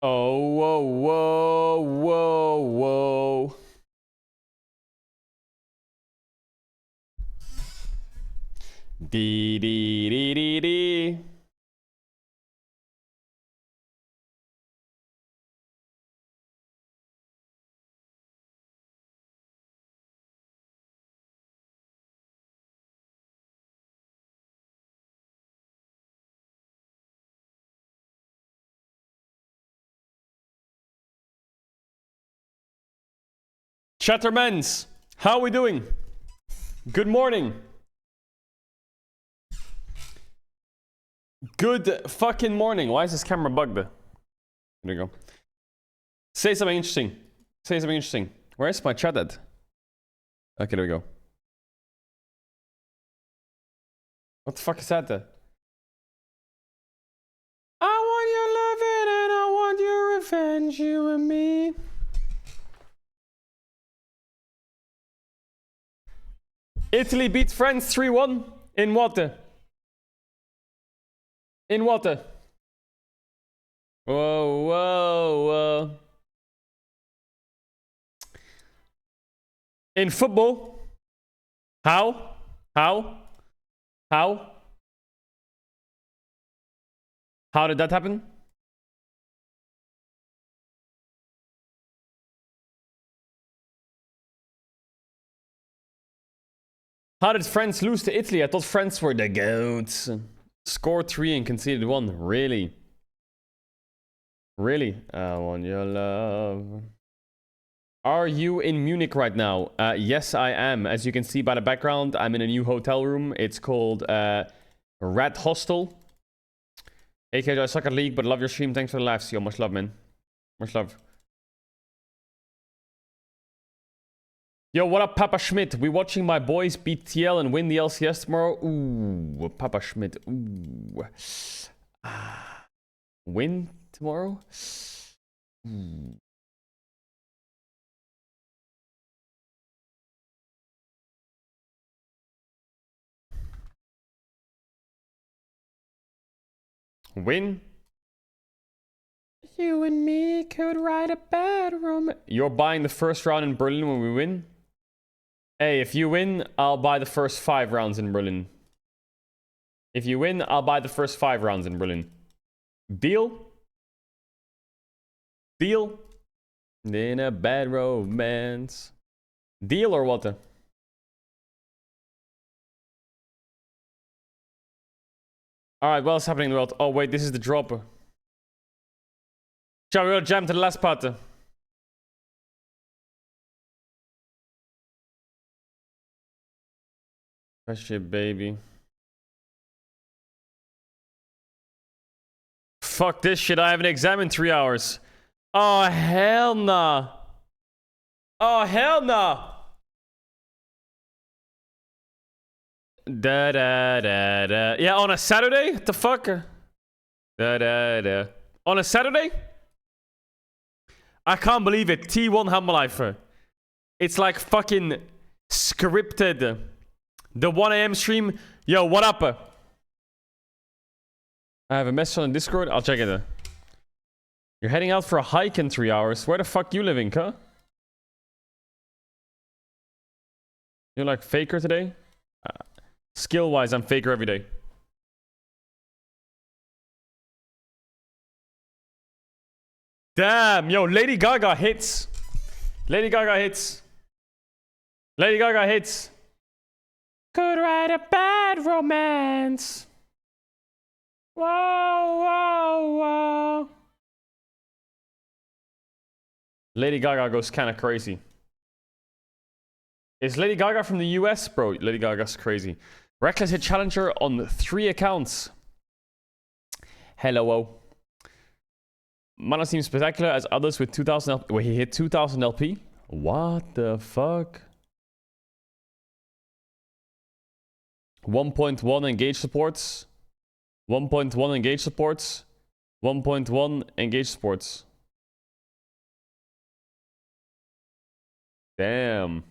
Oh, whoa, whoa, whoa, whoa. Dee, dee, dee, dee, dee. Chattermans, how are we doing? Good morning. Good fucking morning. Why is this camera bugged? There we go. Say something interesting. Say something interesting. Where's my chat at? Okay, there we go. What the fuck is that? I want your loving and I want your revenge, you and me. Italy beat France 3-1. In what? In what? Whoa, whoa, whoa. In football? How? How? How? How did that happen? How did France lose to Italy? I thought France were the goats. Scored 3 and conceded 1. Really? Really? I want your love. Are you in Munich right now? Yes, I am. As you can see by the background, I'm in a new hotel room. It's called Rat Hostel. AKJ, I suck at League, but love your stream. Thanks for the live stream. Much love, man. Much love. Yo, what up, Papa Schmidt? We watching my boys beat TL and win the LCS tomorrow? Ooh, Papa Schmidt. Ooh. Win tomorrow? Ooh. Win? You and me could write a bad romance. You're buying the first round in Berlin when we win? Hey, if you win, I'll buy the first 5 rounds in Berlin. If you win, I'll buy the first 5 rounds in Berlin. Deal? Deal? In a bad romance. Deal or what? Alright, what's happening in the world? Oh, wait, this is the drop. Shall we go jam to the last part? That shit, baby. Fuck this shit, I have an exam in 3 hours. Oh, hell nah. Oh, hell nah. Da da da da. Yeah, on a Saturday? What the fuck? Da da da. On a Saturday? I can't believe it. T1 Humble Life. It's like fucking scripted. The 1 AM stream. Yo, what up? I have a message on Discord. I'll check it. You're heading out for a hike in 3 hours. Where the fuck you living, huh? You're like Faker today? Skill-wise, I'm Faker every day. Damn, yo, Lady Gaga hits. Lady Gaga hits. Lady Gaga hits. Could write a bad romance. Whoa, whoa, whoa. Lady Gaga goes kind of crazy. Is Lady Gaga from the US? Bro, Lady Gaga's crazy. Reckless hit Challenger on 3 accounts. Hello. Mana seems spectacular as others with 2000 LP. Wait, he hit 2000 LP? What the fuck? 1.1 engage supports. 1.1 engage supports. 1.1 engage supports. Damn.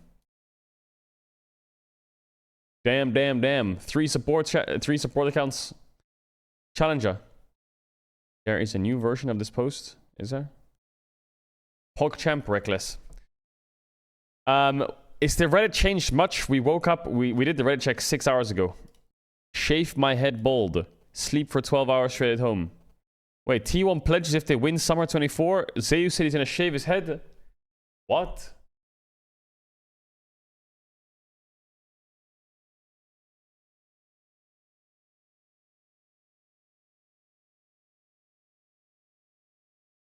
Damn. 3 support accounts. Challenger. There is a new version of this post. Is there? PogChamp Reckless. Is the Reddit changed much? We woke up, we did the Reddit check 6 hours ago. Shave my head bald. Sleep for 12 hours straight at home. Wait, T1 pledges if they win Summer 24. Zeus said he's gonna shave his head. What?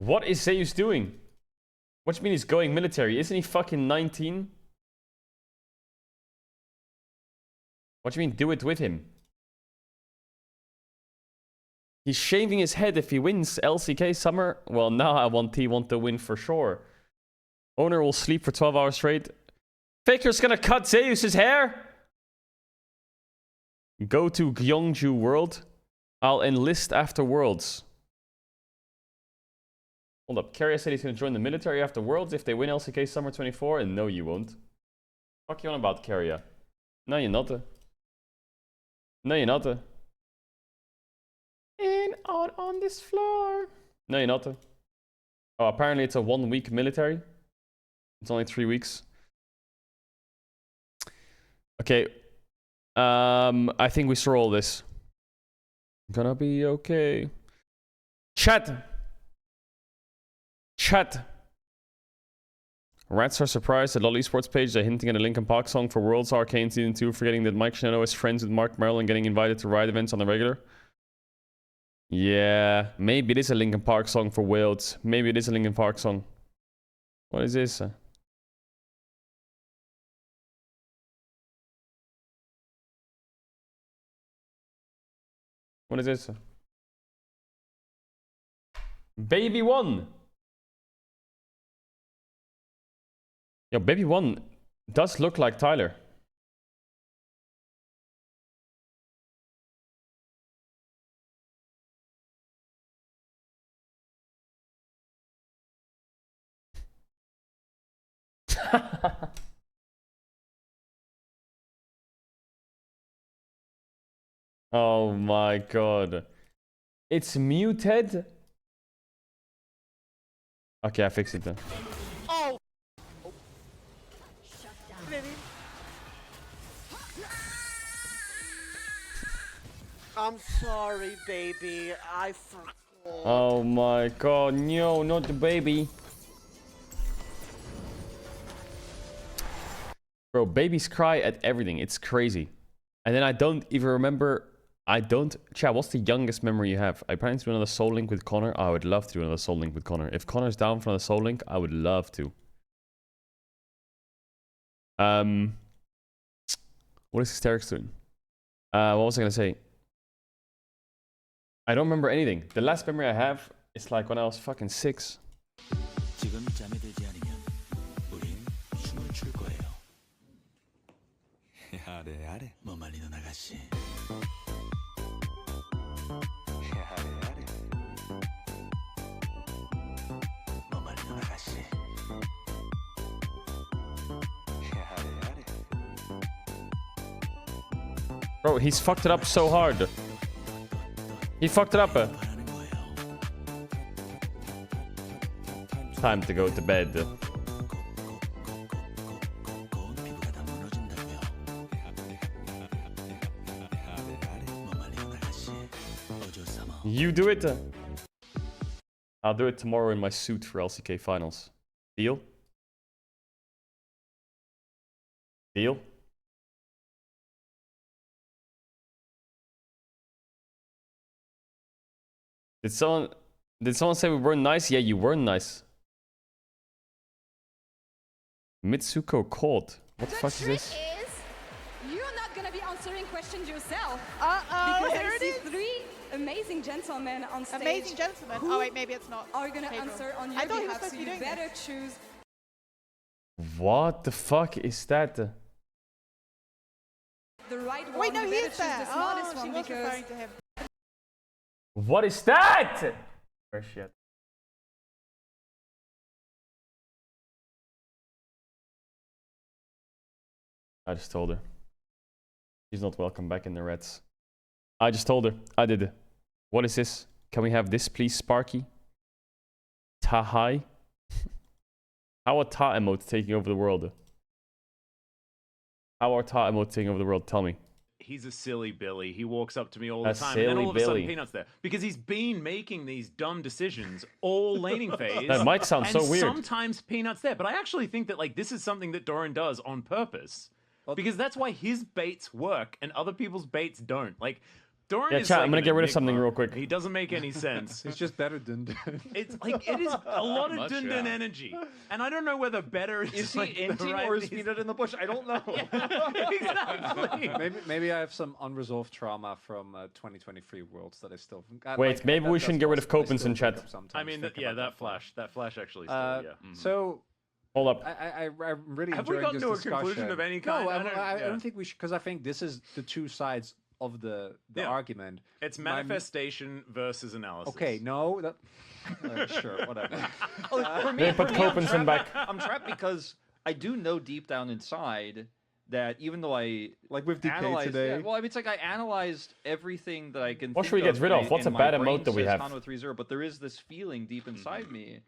What is Zeus doing? What do you mean he's going military? Isn't he fucking 19? What do you mean do it with him? He's shaving his head if he wins LCK Summer. Well, now I want T1 to win for sure. Owner will sleep for 12 hours straight. Faker's gonna cut Zeus's hair. Go to Gyeongju World. I'll enlist after Worlds. Hold up. Carrier said he's gonna join the military after Worlds if they win LCK Summer 24. And no, you won't. Fuck you on about Carrier? No, you're not. No, you're not. In on this floor. No, you're not. Oh, apparently it's a 1 week military. It's only 3 weeks. Okay. I think we saw all this. Gonna be okay. Chat. Rats are surprised at LoL Esports page. They're hinting at a Linkin Park song for Worlds Arcane Season 2, forgetting that Mike Shinoda is friends with Mark Merrill and getting invited to Riot events on the regular. Yeah, maybe it is a Linkin Park song for Worlds. Maybe it is a Linkin Park song. What is this? What is this? Baby One. Yo, Baby One does look like Tyler. Oh my god. It's muted? Okay, I fixed it then. Oh! I'm sorry, baby. I forgot. Oh my god, no, not the baby. Bro, babies cry at everything. It's crazy. And then I don't even remember. Chat, what's the youngest memory you have? I plan to do another Soul Link with Connor. I would love to do another Soul Link with Connor. If Connor's down for another Soul Link, I would love to. What is Hysterics doing? What was I gonna say? I don't remember anything. The last memory I have is like when I was fucking 6. Bro, he's fucked it up so hard. He fucked it up. Time to go to bed. You do it. I'll do it tomorrow in my suit for LCK finals. Deal? Deal? Did someone say we weren't nice? Yeah, you weren't nice. Mitsuko caught. What the fuck is this? You're not gonna be answering questions yourself. Uh-oh, Because here I it see is. 3 amazing gentlemen on stage. Amazing gentlemen. Who Oh wait, maybe it's not. are gonna Caedrel. answer on I your thought he was behalf, supposed so to be you doing better this. choose. What the fuck is that? The right one. Wait, no, You he better is choose there. the smartest Oh, she one was because referring to him. What is that? Oh shit. I just told her. She's not welcome back in the Reds. I just told her. I did. What is this? Can we have this, please, Sparky? Tahai? How are Ta emotes taking over the world? How are Ta emotes taking over the world? Tell me. He's a silly Billy. He walks up to me all A the time, and then silly all of a sudden Billy. Peanut's there because he's been making these dumb decisions all laning phase. That might sound and so weird. Sometimes Peanut's there, but I actually think that like this is something that Doran does on purpose because that's why his baits work and other people's baits don't. Like Doran Yeah, is chat, like I'm gonna an get rid of something enigma. real quick. He doesn't make any sense. It's just better than. It's like it is a lot of Much, Dun yeah. energy, and I don't know whether better is, Is he like, the inting right or is these- Peanut in the bush? I don't know. Exactly. Maybe I have some unresolved trauma from 2023 worlds that I still. Wait, maybe we shouldn't get rid of Copens in chat. I mean, yeah, that flash actually. Still, yeah. So Hold up. I'm really Have we enjoying gotten this to a discussion. conclusion of any kind? No, I I don't- don't think we should, because I think this is the two sides of the Yeah. argument. It's manifestation versus analysis. Okay, no, that sure, whatever. For me, They put Copens in back. I'm trapped because I do know deep down inside that even though I Like with DK analyzed, today. yeah, well, I mean, it's like I analyzed everything that I can. What think should we get of, rid of? and- What's a and my bad brain emote that we says have? Convo 3-0, but there is this feeling deep inside me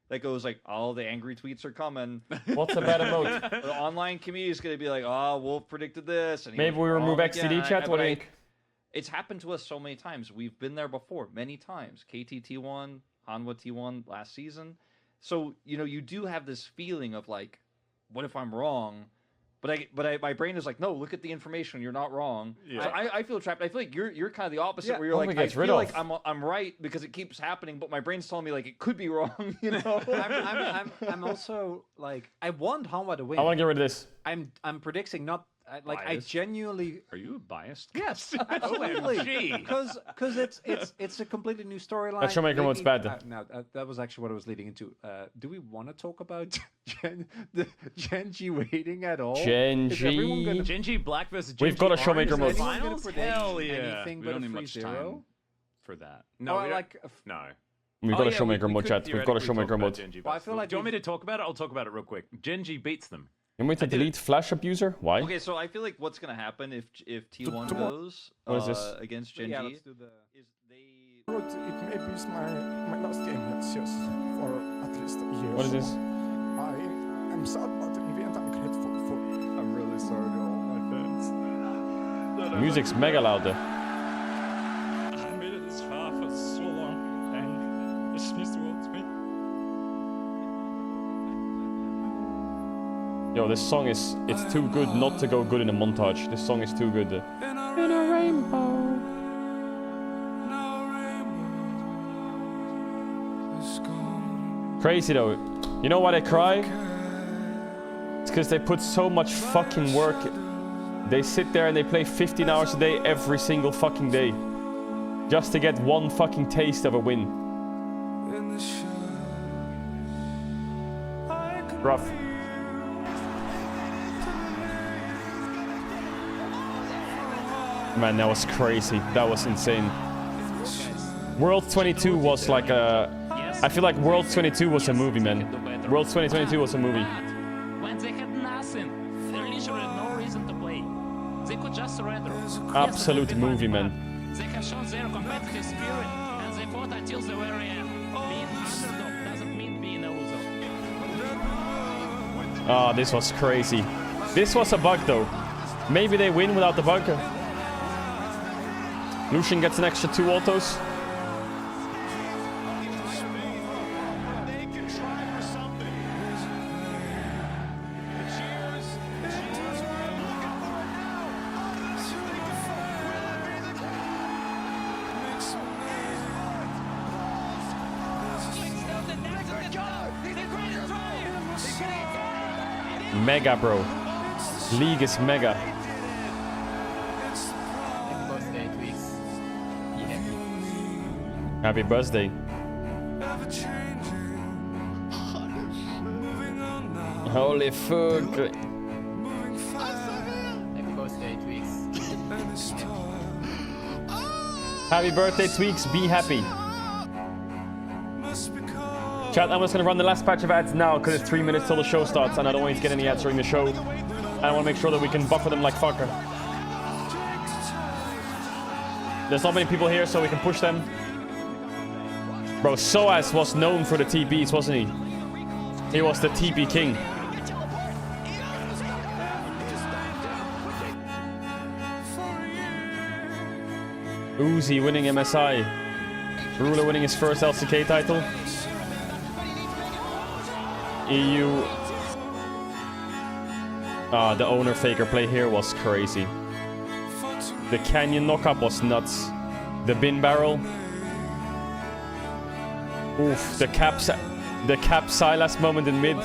that goes like, "Oh, the angry tweets are coming." What's a bad emote? The online community is going to be like, "Oh, Wolf predicted this." And he Maybe was we remove wrong XTD again." chat? What But do you think? It's happened to us so many times. We've been there before, many times. KTT1, Hanwha T1 last season. So, you know, you do have this feeling of like, what if I'm wrong? But my brain is like, no, look at the information. You're not wrong. Yeah. So I feel trapped. I feel like you're kind of the opposite, Yeah. where you're What like, we I get rid feel of? like I'm right because it keeps happening, but my brain's telling me like it could be wrong. You know? I'm also like, I want Hanwha to win. I want to get rid of this. I'm predicting not like Biased? I genuinely Are you biased? yes absolutely OMG. because it's a completely new storyline. That Showmaker mode's bad. No, that was actually what I was leading into. Do we want to talk about the Genji waiting at all? Is everyone Genji. gonna- Genji Black versus Genji We've got a Orange Showmaker in the mode. Is anyone gonna finals? predict Hell yeah. anything We but don't a need much 3-0? time for that. No, Or we don't- like no. We've Oh, got a yeah, Showmaker we mode, could chat. We've got a theoretically talk Showmaker about mode. Genji Well, I versus feel Wolf. like Do you want me we've- to talk about it? I'll talk about it real quick. Genji beats them. You want me to did it. delete Flash Abuser? Why? Okay, so I feel like what's gonna happen if T1 Tomorrow- goes What is this? against Genji yeah, let's do the. is they. It maybe is my last game, let's just for at least a year. What is this? I am sad, but in the end I'm grateful for. I'm really sorry to all my fans. Music's mega loud there. I made it this far for so long, and it's means the world to me. Yo, this song is, it's too good not to go good in a montage. This song is too good. In a rainbow. Crazy though. You know why they cry? It's because they put so much fucking work. They sit there and they play 15 hours a day every single fucking day. Just to get one fucking taste of a win. Rough. Man, that was crazy. That was insane. World 22 was like a... I feel like World 22 was a movie, man. World 2022 was a movie. When they had nothing, literally no reason to play. They could just rather. Absolute Yes, movie, man. They have shown their competitive spirit and they fought until the very end. Being underdog doesn't mean being a loser. Ah, this was crazy. This was a bug, though. Maybe they win without the bug. Lucian gets an extra 2 autos. Mega, bro. League is mega. Happy birthday. Holy fuck. Happy birthday, Tweaks. Be happy. Chat, I'm just gonna run the last patch of ads now because it's 3 minutes till the show starts and I don't want you to get any ads during the show. I want to make sure that we can buffer them like fuck. There's not many people here, so we can push them. Bro, Soaz was known for the TPs, wasn't he? He was the TP king. Uzi winning MSI. Ruler winning his first LCK title. EU. The owner faker play here was crazy. The canyon knockup was nuts. The bin barrel. Oof, the cap Silas moment in mid.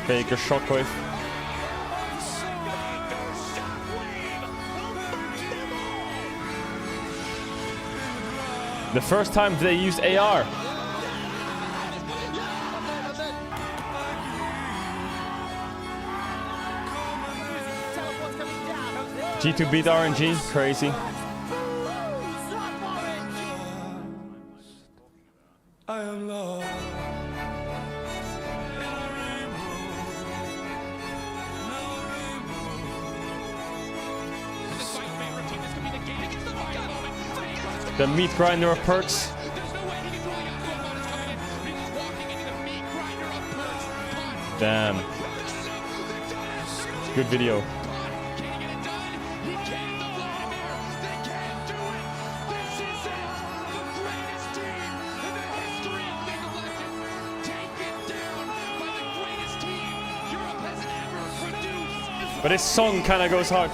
Faker shockwave. The first time they used AR. G2 beat RNG, crazy. I am lost. The meat grinder of perks. Damn. Good video. But this song kind of goes hard.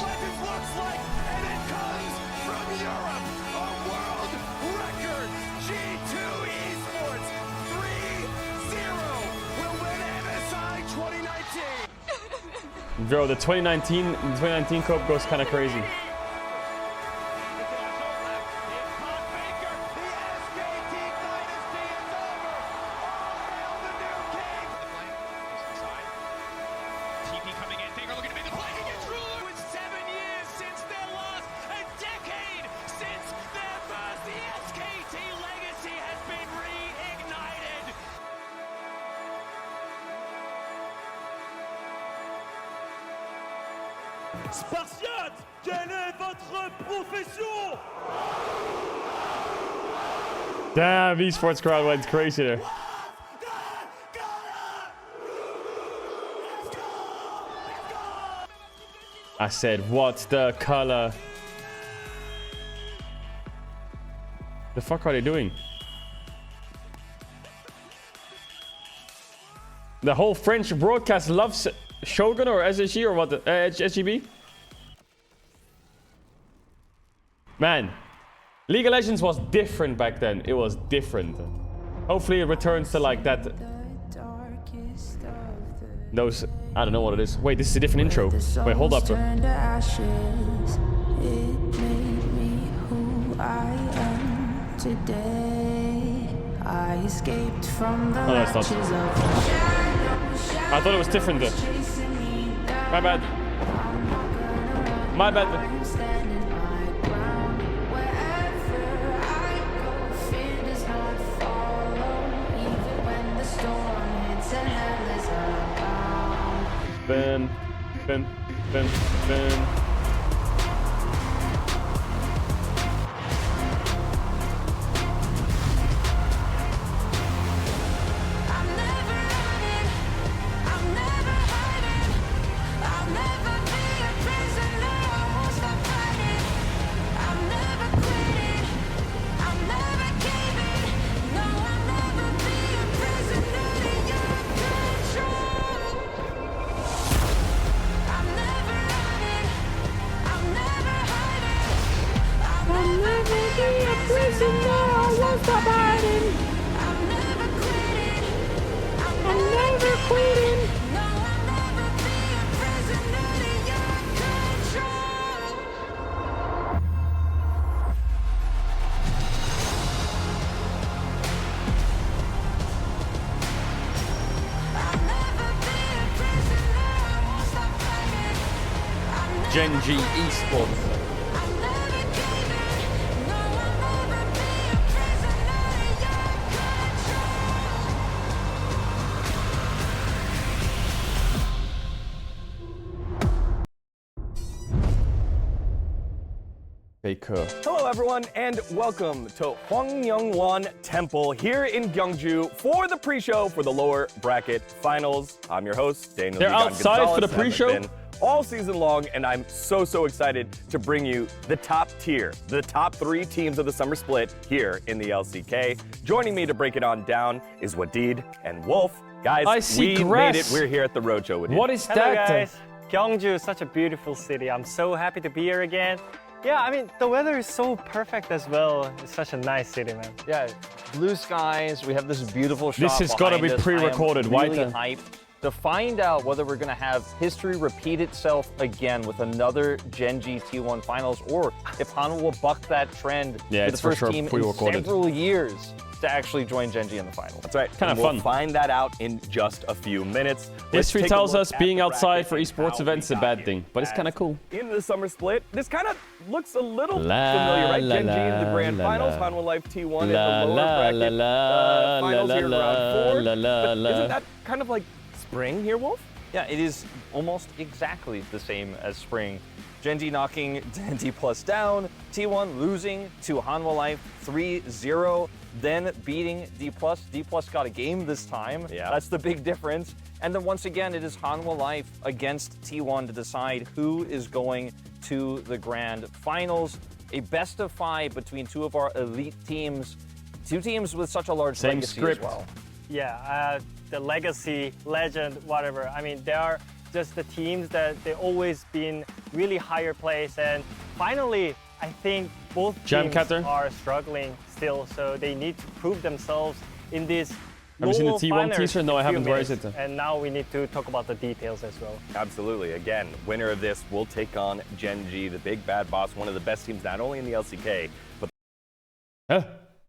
Bro, the 2019 Cup goes kind of crazy. Spartiate, quelle est votre profession? Damn, esports crowd went crazy there. I said, what's the color? The fuck are they doing? The whole French broadcast loves Shogun or SSG or what? SGB? Man, League of Legends was different back then. It was different. Hopefully it returns to like that. Those, I don't know what it is. Wait, this is a different intro. Wait, hold up. Oh, no, it's not. I thought it was different though. My bad. My bad. Bam, bam, bam, bam. Gen G Esports. Faker. Hello everyone and welcome to Hwangmyeongwon Temple here in Gyeongju for the pre-show for the lower bracket finals. I'm your host, Daniel. They're Degon outside Gonzalez, for the and I've pre-show? been all season long, and I'm so excited to bring you the top tier, the top 3 teams of the summer split here in the LCK. Joining me to break it on down is Wadid and Wolf. Guys, I see we grass. made it. We're here at the Roadshow, Wadid. What is Hello that? guys, Gyeongju is such a beautiful city. I'm so happy to be here again. Yeah, I mean, the weather is so perfect as well. It's such a nice city, man. Yeah, blue skies. We have this beautiful shot. This has gotta behind be us. pre-recorded. I am Why really the- hyped to find out whether we're gonna have history repeat itself again with another Genji T1 finals, or if Hanwha will buck that trend. Yeah, for it's the for first sure team in pre-recorded. several years to actually join Genji in the finals. That's right. Kinda And we'll fun. find that out in just a few minutes. Let's History take a tells look us at being the outside bracket for and esports how events is we a got bad thing, here. but it's kind of cool. In the summer split, this kind of looks a little La, familiar, right? la, Genji in the la, grand la, finals, la. Hanwha Life T1 in La, the lower la, bracket la, la, finals la, here in la, round 4. la, la, But la. isn't that kind of like spring here, Wolf? Yeah, it is almost exactly the same as spring. Genji knocking D Plus down, T1 losing to Hanwha Life 3-0, then beating D Plus. D Plus got a game this time. Yeah. That's the big difference. And then once again, it is Hanwha Life against T1 to decide who is going to the grand finals. A best of 5 between 2 of our elite teams. 2 teams with such a large Same legacy script. as well. Yeah, the legacy, legend, whatever. I mean, they are just the teams that they always been really higher place, and finally, I think both Jam teams Catter? are struggling still, so they need to prove themselves in this. Have you seen the global T1 finals teaser? No, in I a few haven't. Where is minutes. it? And now we need to talk about the details as well. Absolutely. Again, winner of this will take on Genji, the big bad boss, one of the best teams not only in the LCK, but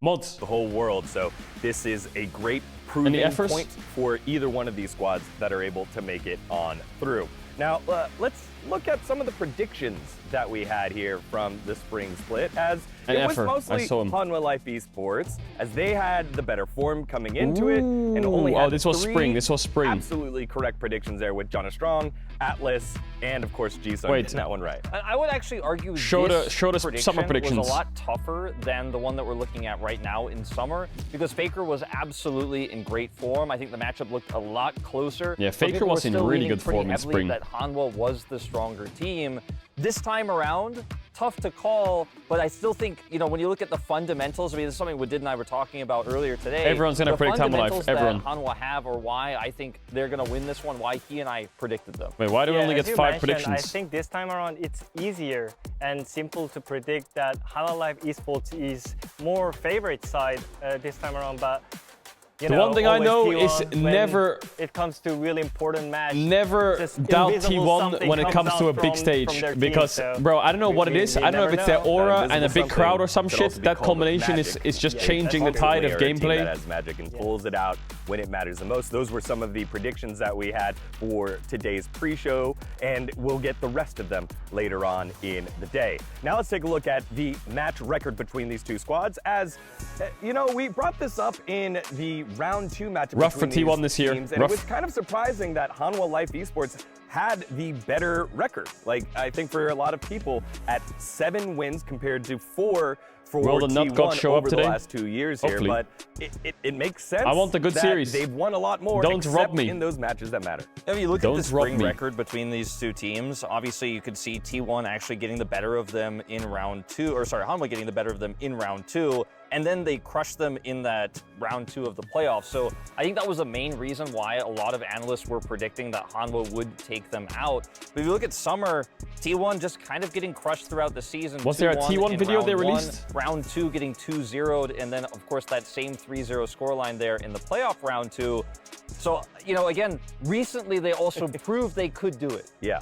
Mods. the whole world. So this is a great proving efforts? point for either one of these squads that are able to make it on through. Now, let's look at some of the predictions that we had here from the spring split, as An it was effort. I mostly saw him. Hanwha Life Esports, as they had the better form coming into it, and only Ooh, had oh, this was 3 spring. This was spring. absolutely correct predictions there with Jonna Strong, Atlas, and of course Jisung Wait. getting that one right. I would actually argue Show this the summer prediction predictions. was a lot tougher than the one that we're looking at right now in summer, because Faker was absolutely in great form. I think the matchup looked a lot closer. Yeah, but Faker people was were in still really leaning good pretty form in heavily spring. That Hanwha was the stronger team. This time around, tough to call, but I still think, you know, when you look at the fundamentals, I mean, this is something Wadid and I were talking about earlier today. Everyone's gonna The predict Hanwha Life, fundamentals everyone. that Hanwha have, or why I think they're gonna win this one, why he and I predicted them. Wait, why do we only as get you 5 mentioned, predictions? I think this time around it's easier and simple to predict that Hanwha Life Esports is more favorite side this time around, but you The know, one thing I always know T1, is when never- it comes to really important match. Never just doubt invisible T1 something when it comes to a out big from stage, their team, because, so bro, I don't know what it is. we I don't know if never it's their know. aura and a Invisible big crowd or some something could also shit. be That called combination is magic. just Yeah, changing the that's tide of Ultimately, a team gameplay. that has magic and pulls it out when it matters the most. Those were some of the predictions that we had for today's pre-show, and we'll get the rest of them later on in the day. Now let's take a look at the match record between these two squads, as you know, we brought this up in the round 2 matchup. Rough for between T1 these this year. teams, and Rough. it was kind of surprising that Hanwha Life Esports had the better record. Like, I think for a lot of people, at 7 wins compared to 4 for Will the T1 nut god show over up today? the last 2 years Hopefully. here, but it makes sense. I want the good that series. They've won a lot more. Don't rob except me. in those matches that matter. If you look Don't at the rob spring me. record between these 2 teams, obviously you could see T1 actually getting the better of them in round 2, or sorry, Hanwha getting the better of them in round 2, and then they crushed them in that round 2 of the playoffs. So I think that was the main reason why a lot of analysts were predicting that Hanwha would take them out. But if you look at summer, T1 just kind of getting crushed throughout the season. Was there a 2-1 T1 in video round they 1, released? Round 2 getting 2-0'd, and then of course that same 3-0 scoreline there in the playoff round 2. So, you know, again, recently they also proved they could do it. Yeah.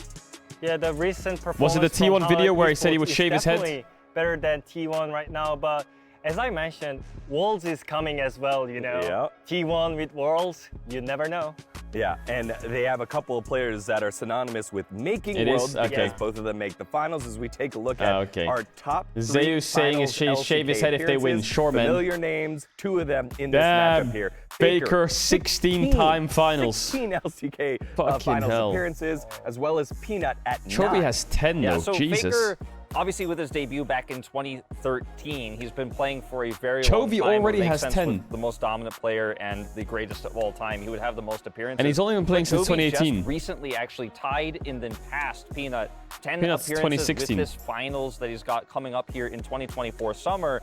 Yeah, the recent performance. Was it the from T1 video Hanwha where he said he Esports would is shave his head? definitely better than T1 right now, but as I mentioned, Worlds is coming as well, you know. Yeah. T1 with Worlds, you never know. Yeah, and they have a couple of players that are synonymous with making It is? worlds Okay. because both of them make the finals. As we take a look at Okay. our top 3 Zeus saying is finals shave his LCK head if they win. appearances, Sure, man. Familiar names, 2 of them in this Damn. matchup here. Faker, 16-time finals. 16 LCK Fucking finals hell. appearances, as well as Peanut at 9. Chovy has 10 Yeah, though. so Jesus. Faker Obviously, with his debut back in 2013, he's been playing for a very Chovy long time. already It makes has sense 10. with the most dominant player and the greatest of all time. He would have the most appearances. And he's only been playing But since Chovy 2018. Just recently actually tied in the past Peanut 10 Peanut's appearances 2016. with this finals that he's got coming up here in 2024 summer.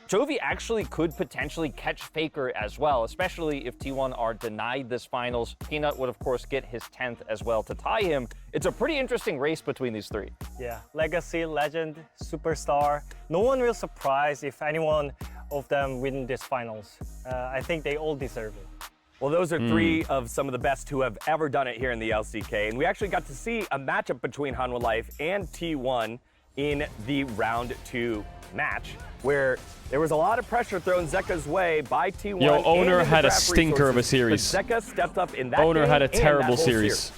Chovy actually could potentially catch Faker as well, especially if T1 are denied this finals. Peanut would, of course, get his 10th as well to tie him. It's a pretty interesting race between these three. Yeah, legacy, legend, superstar. No one will surprise if anyone of them win this finals. I think they all deserve it. Well, those are three of some of the best who have ever done it here in the LCK. And we actually got to see a matchup between Hanwha Life and T1 in the round 2 match, where there was a lot of pressure thrown Zeka's way by T1. Yo, Owner and had a draft stinker of a resources, series. but Zeka stepped up in that Owner game had a and terrible that whole series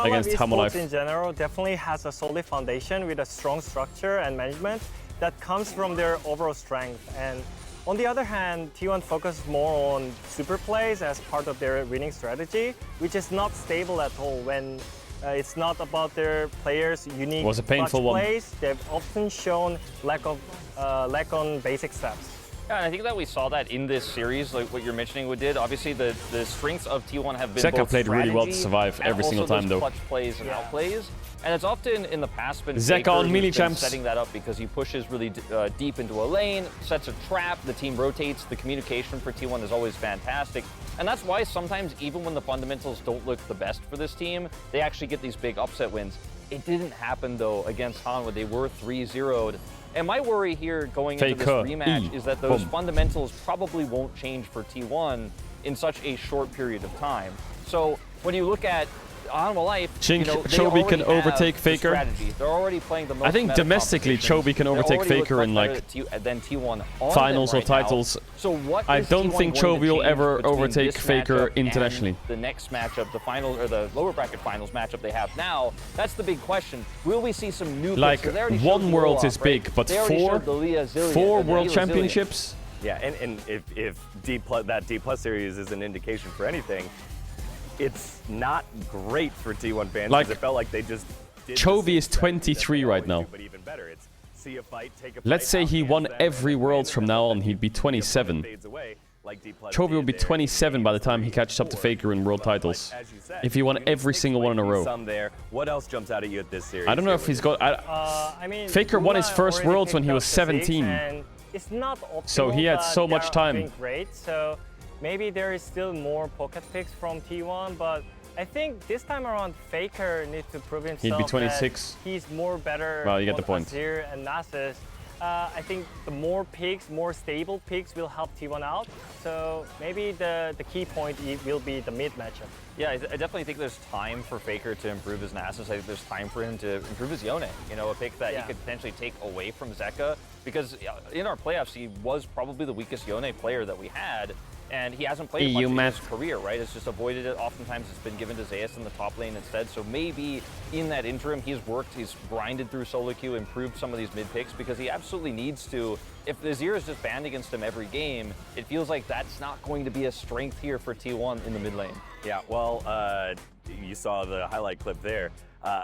against Hanwha Esports Life. in general definitely has a solid foundation with a strong structure and management that comes from their overall strength. And on the other hand, T1 focuses more on super plays as part of their winning strategy, which is not stable at all when it's not about their players' unique Was a painful clutch one. plays. They've often shown lack on basic steps. Yeah, and I think that we saw that in this series, like what you're mentioning we did. Obviously, the strengths of T1 have been Zeka both played really well to strategy survive and every single also time, those though. clutch plays and outplays. And it's often in the past been Zeka Faker on who's melee been champs. setting that up because he pushes really deep into a lane, sets a trap, the team rotates, the communication for T1 is always fantastic. And that's why sometimes, even when the fundamentals don't look the best for this team, they actually get these big upset wins. It didn't happen, though, against Hanwha. They were 3-0'd. And my worry here going into this rematch is that those fundamentals probably won't change for T1 in such a short period of time. So when you look at Hanwha Life, Think they Chovy can already overtake have the Faker? strategy. They're already playing the most I think meta domestically, competitions. Chovy can They overtake already look Faker much in better like than T1 on finals them or right now. titles. So what I is don't T1 think going to Chovy will change ever between overtake this Faker matchup and internationally. the next matchup, the final or the lower bracket finals matchup they have now? That's the big question. Will we see some new Like, picks? They already showed one the Worlds Olaf, is big, right? but They already showed the Leah Zillion, four the World Leah Championships? Yeah, and if that D+ series is an indication for anything, it's not great for T1 fans Like, because it felt like they just did Chovy is 23 right now. but even better, it's see a fight, take a Let's fight, say he outcast won them, every and Worlds win, from and now then on, he'd be the opponent 27. fades away, like D+ Chovy will be did there 27 by the time he games catches up to before. Faker in world But, titles. as you said, If he won unit every six single one in a might be row. some there. What else jumps out at you at this series? I don't know if he's got... I mean, Faker won his Luna first already Worlds when picked he up was the 17. and it's not optimal, So he had but so they much are time. doing great. So maybe there is still more pocket picks from T1, but I think this time around Faker needs to prove himself. He'd be 26. That he's more better. Well, you get on the point. Azir and Nasus. I think the more picks, more stable picks will help T1 out. So maybe the key point will be the mid matchup. Yeah, I definitely think there's time for Faker to improve his Nasus. I think there's time for him to improve his Yone. You know, a pick that he could potentially take away from Zeka. Because in our playoffs, he was probably the weakest Yone player that we had. And he hasn't played much in his career, right? It's just avoided it. Oftentimes it's been given to Zeus in the top lane instead. So maybe in that interim, he's grinded through solo queue, improved some of these mid picks because he absolutely needs to. If the Azir is just banned against him every game, it feels like that's not going to be a strength here for T1 in the mid lane. Yeah, well, you saw the highlight clip there.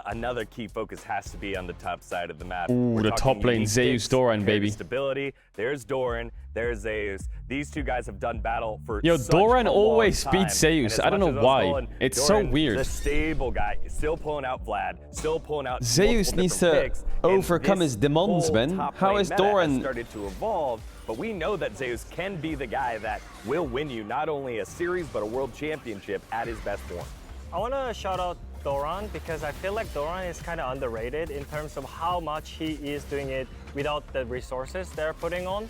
Another key focus has to be on the top side of the map. Ooh, the top lane, Zeus, Doran, baby. Stability. There's Doran. There's Zeus. These two guys have done battle for Yo, such Doran a always long time. beats Zeus. And as I don't much know as why. Doran, It's so weird. The stable guy, still pulling out Vlad, still pulling out Zeus multiple needs different to picks, overcome and his this demons, whole man. top How lane is meta Doran- has started to evolve, but we know that Zeus can be the guy that will win you not only a series but a world championship at his best form. I want to shout out Doran because I feel like Doran is kind of underrated in terms of how much he is doing it without the resources they're putting on.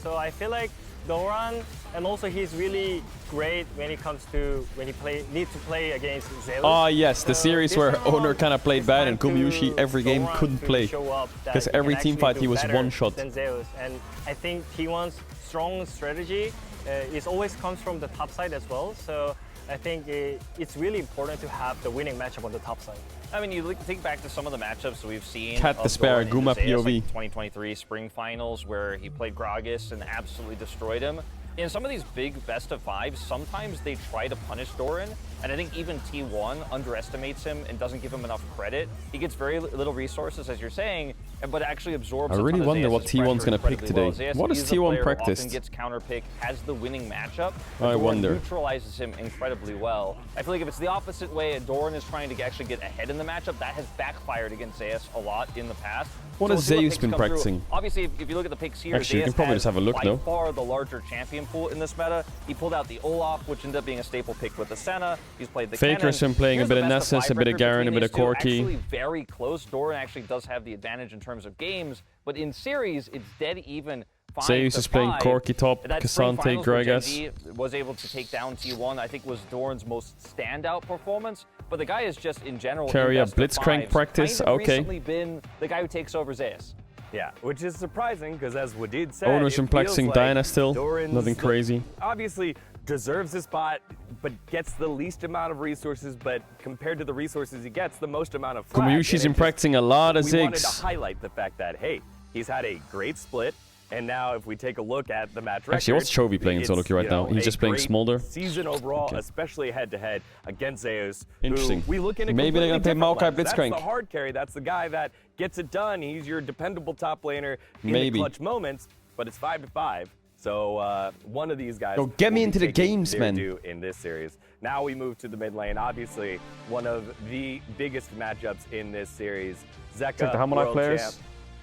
So I feel like Doran, and also he's really great when it comes to when he needs to play against Zeus. Ah, yes, the So series this where time Owner around, kind of played it's bad time and Kumyushi to every game Doran couldn't to play. show up that Because he every can team actually fight do he was better one shot. than Zeus. And I think T1's strong strategy is always comes from the top side as well. So I think it's really important to have the winning matchup on the top side. I mean, you think back to some of the matchups we've seen. Cat of the Spare, Doran and Guma Zeus, POV. like 2023 Spring Finals, where he played Gragas and absolutely destroyed him. In some of these big best of fives, sometimes they try to punish Doran And I think even T1 underestimates him and doesn't give him enough credit. He gets very little resources, as you're saying, but actually absorbs. I really wonder what T1's gonna pick today. What does T1 practiced? Often gets counterpick, has the winning matchup. I wonder. Neutralizes him incredibly well. I feel like if it's the opposite way, and Doran is trying to actually get ahead in the matchup, that has backfired against Zeus a lot in the past. What has Zeus been practicing? Obviously, if you look at the picks here, Actually, you can probably just have a look, by though. far the larger champion pool in this meta. He pulled out the Olaf, which ended up being a staple pick with the Senna. He's played the Faker's Kennen. been playing a bit of Nessus, a bit of Garen, a bit of Corki. Actually very close. Doran actually does have the advantage in terms of games, but in series, it's dead even. Zeus is playing Corki top, Cassante, Gragas. Was able to take down T1, I think was Doran's most standout performance, but the guy is just in general Carry a Blitzcrank practice, kind of okay. recently been the guy who takes over Zeus. Yeah, which is surprising because as Wadid said, Owner's been practicing Diana still, Doran's nothing crazy. Obviously deserves a spot, but gets the least amount of resources, but compared to the resources he gets, the most amount of flack. Kumyushi's been practicing a lot of We wanted to Ziggs. highlight the fact that, hey, he's had a great split, and now if we take a look at the match record... Actually, what's Chovy playing in solo queue right now? He's just playing Smolder. Season overall, especially head-to--head against Zeus. Interesting. We look in a Maybe they're gonna play completely Maokai different lens. Blitzcrank. That's the hard carry. That's the guy that gets it done. He's your dependable top laner in the clutch moments, but it's 5-5. So one of these guys. Yo, get me will be into the taking games, their man. due in this series. Now we move to the mid lane. Obviously, one of the biggest matchups in this series. Zeka, Check the Hammerlife world players. champ,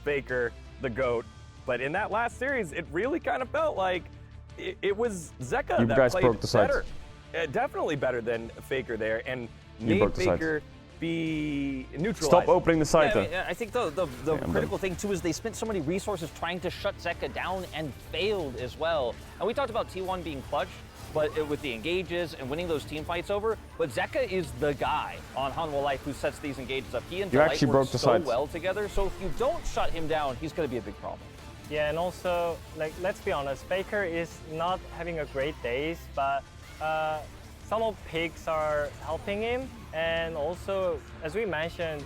Faker, the GOAT. But in that last series, it really kind of felt like it was Zeka You that guys played broke the sides. better. Definitely better than Faker there, and You made broke the sides. Faker be neutralized. Stop opening the site. I think the critical thing too is they spent so many resources trying to shut Zeka down and failed as well. And we talked about T1 being clutch, but with the engages and winning those team fights over. But Zeka is the guy on Hanwha Life who sets these engages up. He and You Delight actually work broke the so sides. well together. So if you don't shut him down, he's going to be a big problem. Yeah, and also, like, let's be honest, Faker is not having a great days, but some of picks are helping him. And also, as we mentioned,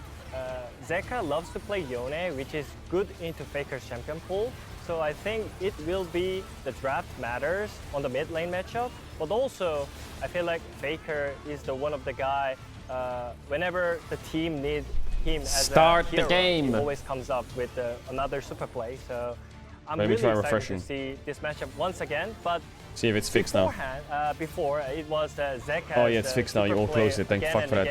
Zeka loves to play Yone, which is good into Faker's champion pool. So I think it will be the draft matters on the mid lane matchup. But also, I feel like Faker is one of the guy, whenever the team needs him as Start a hero, the game. he always comes up with another super play. So I'm Maybe really try excited refreshing. to see this matchup once again. But See if it's fixed now. before it was Zeka. Oh yeah, it's fixed now. You all closed it. Thank fuck for that.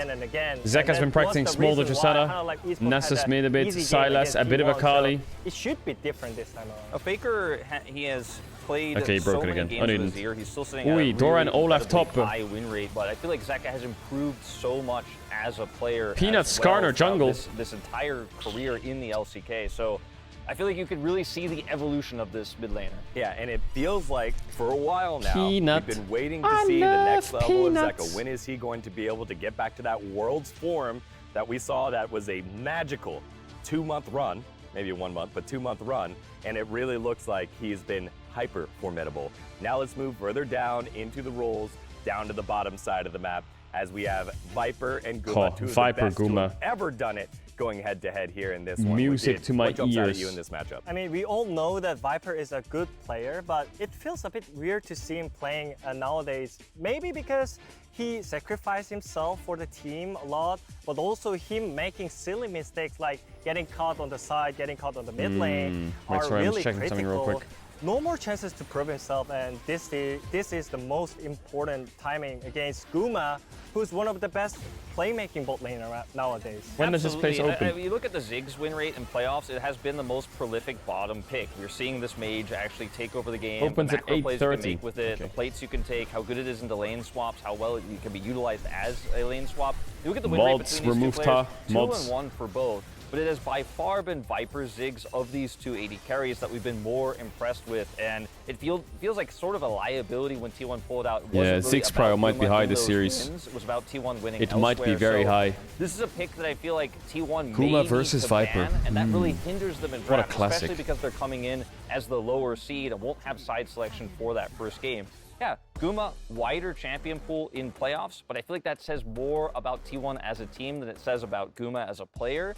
Zeka's been practicing Smolder, Tristana, Nessus mid a bit, Silas, a bit of Akali. It should be different this time around. Faker, he has played Okay, he broke so it many again. games I with didn't. his ear. He's still sitting at a Ui, really Doran Olaf incredibly top. high win rate, but I feel like Zeka has improved so much as a player. Peanut as well Skarner throughout jungle. This entire career in the LCK. So I feel like you could really see the evolution of this mid laner. Yeah, and it feels like for a while now, Peanut. we've been waiting to I see the love next level peanuts. of Zeka. When is he going to be able to get back to that world's form that we saw that was a magical 2-month run, maybe a 1 month, but 2-month run, and it really looks like he's been hyper formidable. Now let's move further down into the roles, down to the bottom side of the map, as we have Viper and Guma, two of Viper, the best who Guma. have ever done it, going head to head here in this one. Music Wadid, to my what jumps out at ears. you in this matchup? I mean, we all know that Viper is a good player, but it feels a bit weird to see him playing nowadays. Maybe because he sacrificed himself for the team a lot, but also him making silly mistakes like getting caught on the side, getting caught on the mid lane Wait, are sorry, I'm really just checking something real critical. quick. No more chances to prove himself, and this is the most important timing against Guma, who's one of the best playmaking bot laner nowadays. When does this place open? If you look at the Ziggs win rate in playoffs, it has been the most prolific bottom pick. We're seeing this mage actually take over the game. Opens the at macro plays you can 8:30. make with it, the plates you can take, how good it is into lane swaps, how well it can be utilized as a lane swap. You look at the win rate Mods, between these two remove players, Ta, 2 mods. and 1 for both. But it has by far been Viper Ziggs of these two AD carries that we've been more impressed with, and it feels like sort of a liability when T1 pulled out. It wasn't really Ziggs about prio might be Guma high in this those series. wins. It was about T1 winning It might be elsewhere. very So high. This is a pick that I feel like T1 Guma may need versus to Viper. ban, and that really hinders them in What a draft, classic. especially because they're coming in as the lower seed and won't have side selection for that first game. Yeah, Guma, wider champion pool in playoffs, but I feel like that says more about T1 as a team than it says about Guma as a player.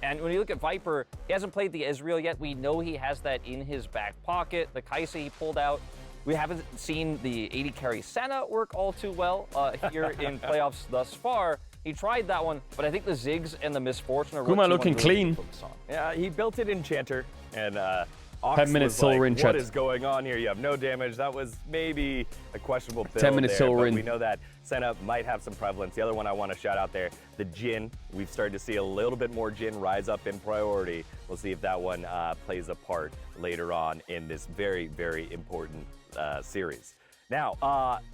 And when you look at Viper, he hasn't played the Ezreal yet. We know he has that in his back pocket. The Kai'Sa he pulled out, We haven't seen the 80 carry Senna work all too well here in playoffs thus far. He tried that one, but I think the Ziggs and the Misfortune are what Kuma looking really clean. focus on. Yeah, he built it Enchanter, and Ox 10 minutes was like, silver in what chat. is going on here? You have no damage. That was maybe a questionable build 10 minutes there, silver but in. we know that Senna might have some prevalence. The other one I want to shout out there, the Jhin. We've started to see a little bit more Jhin rise up in priority. We'll see if that one plays a part later on in this very, very important series. Now,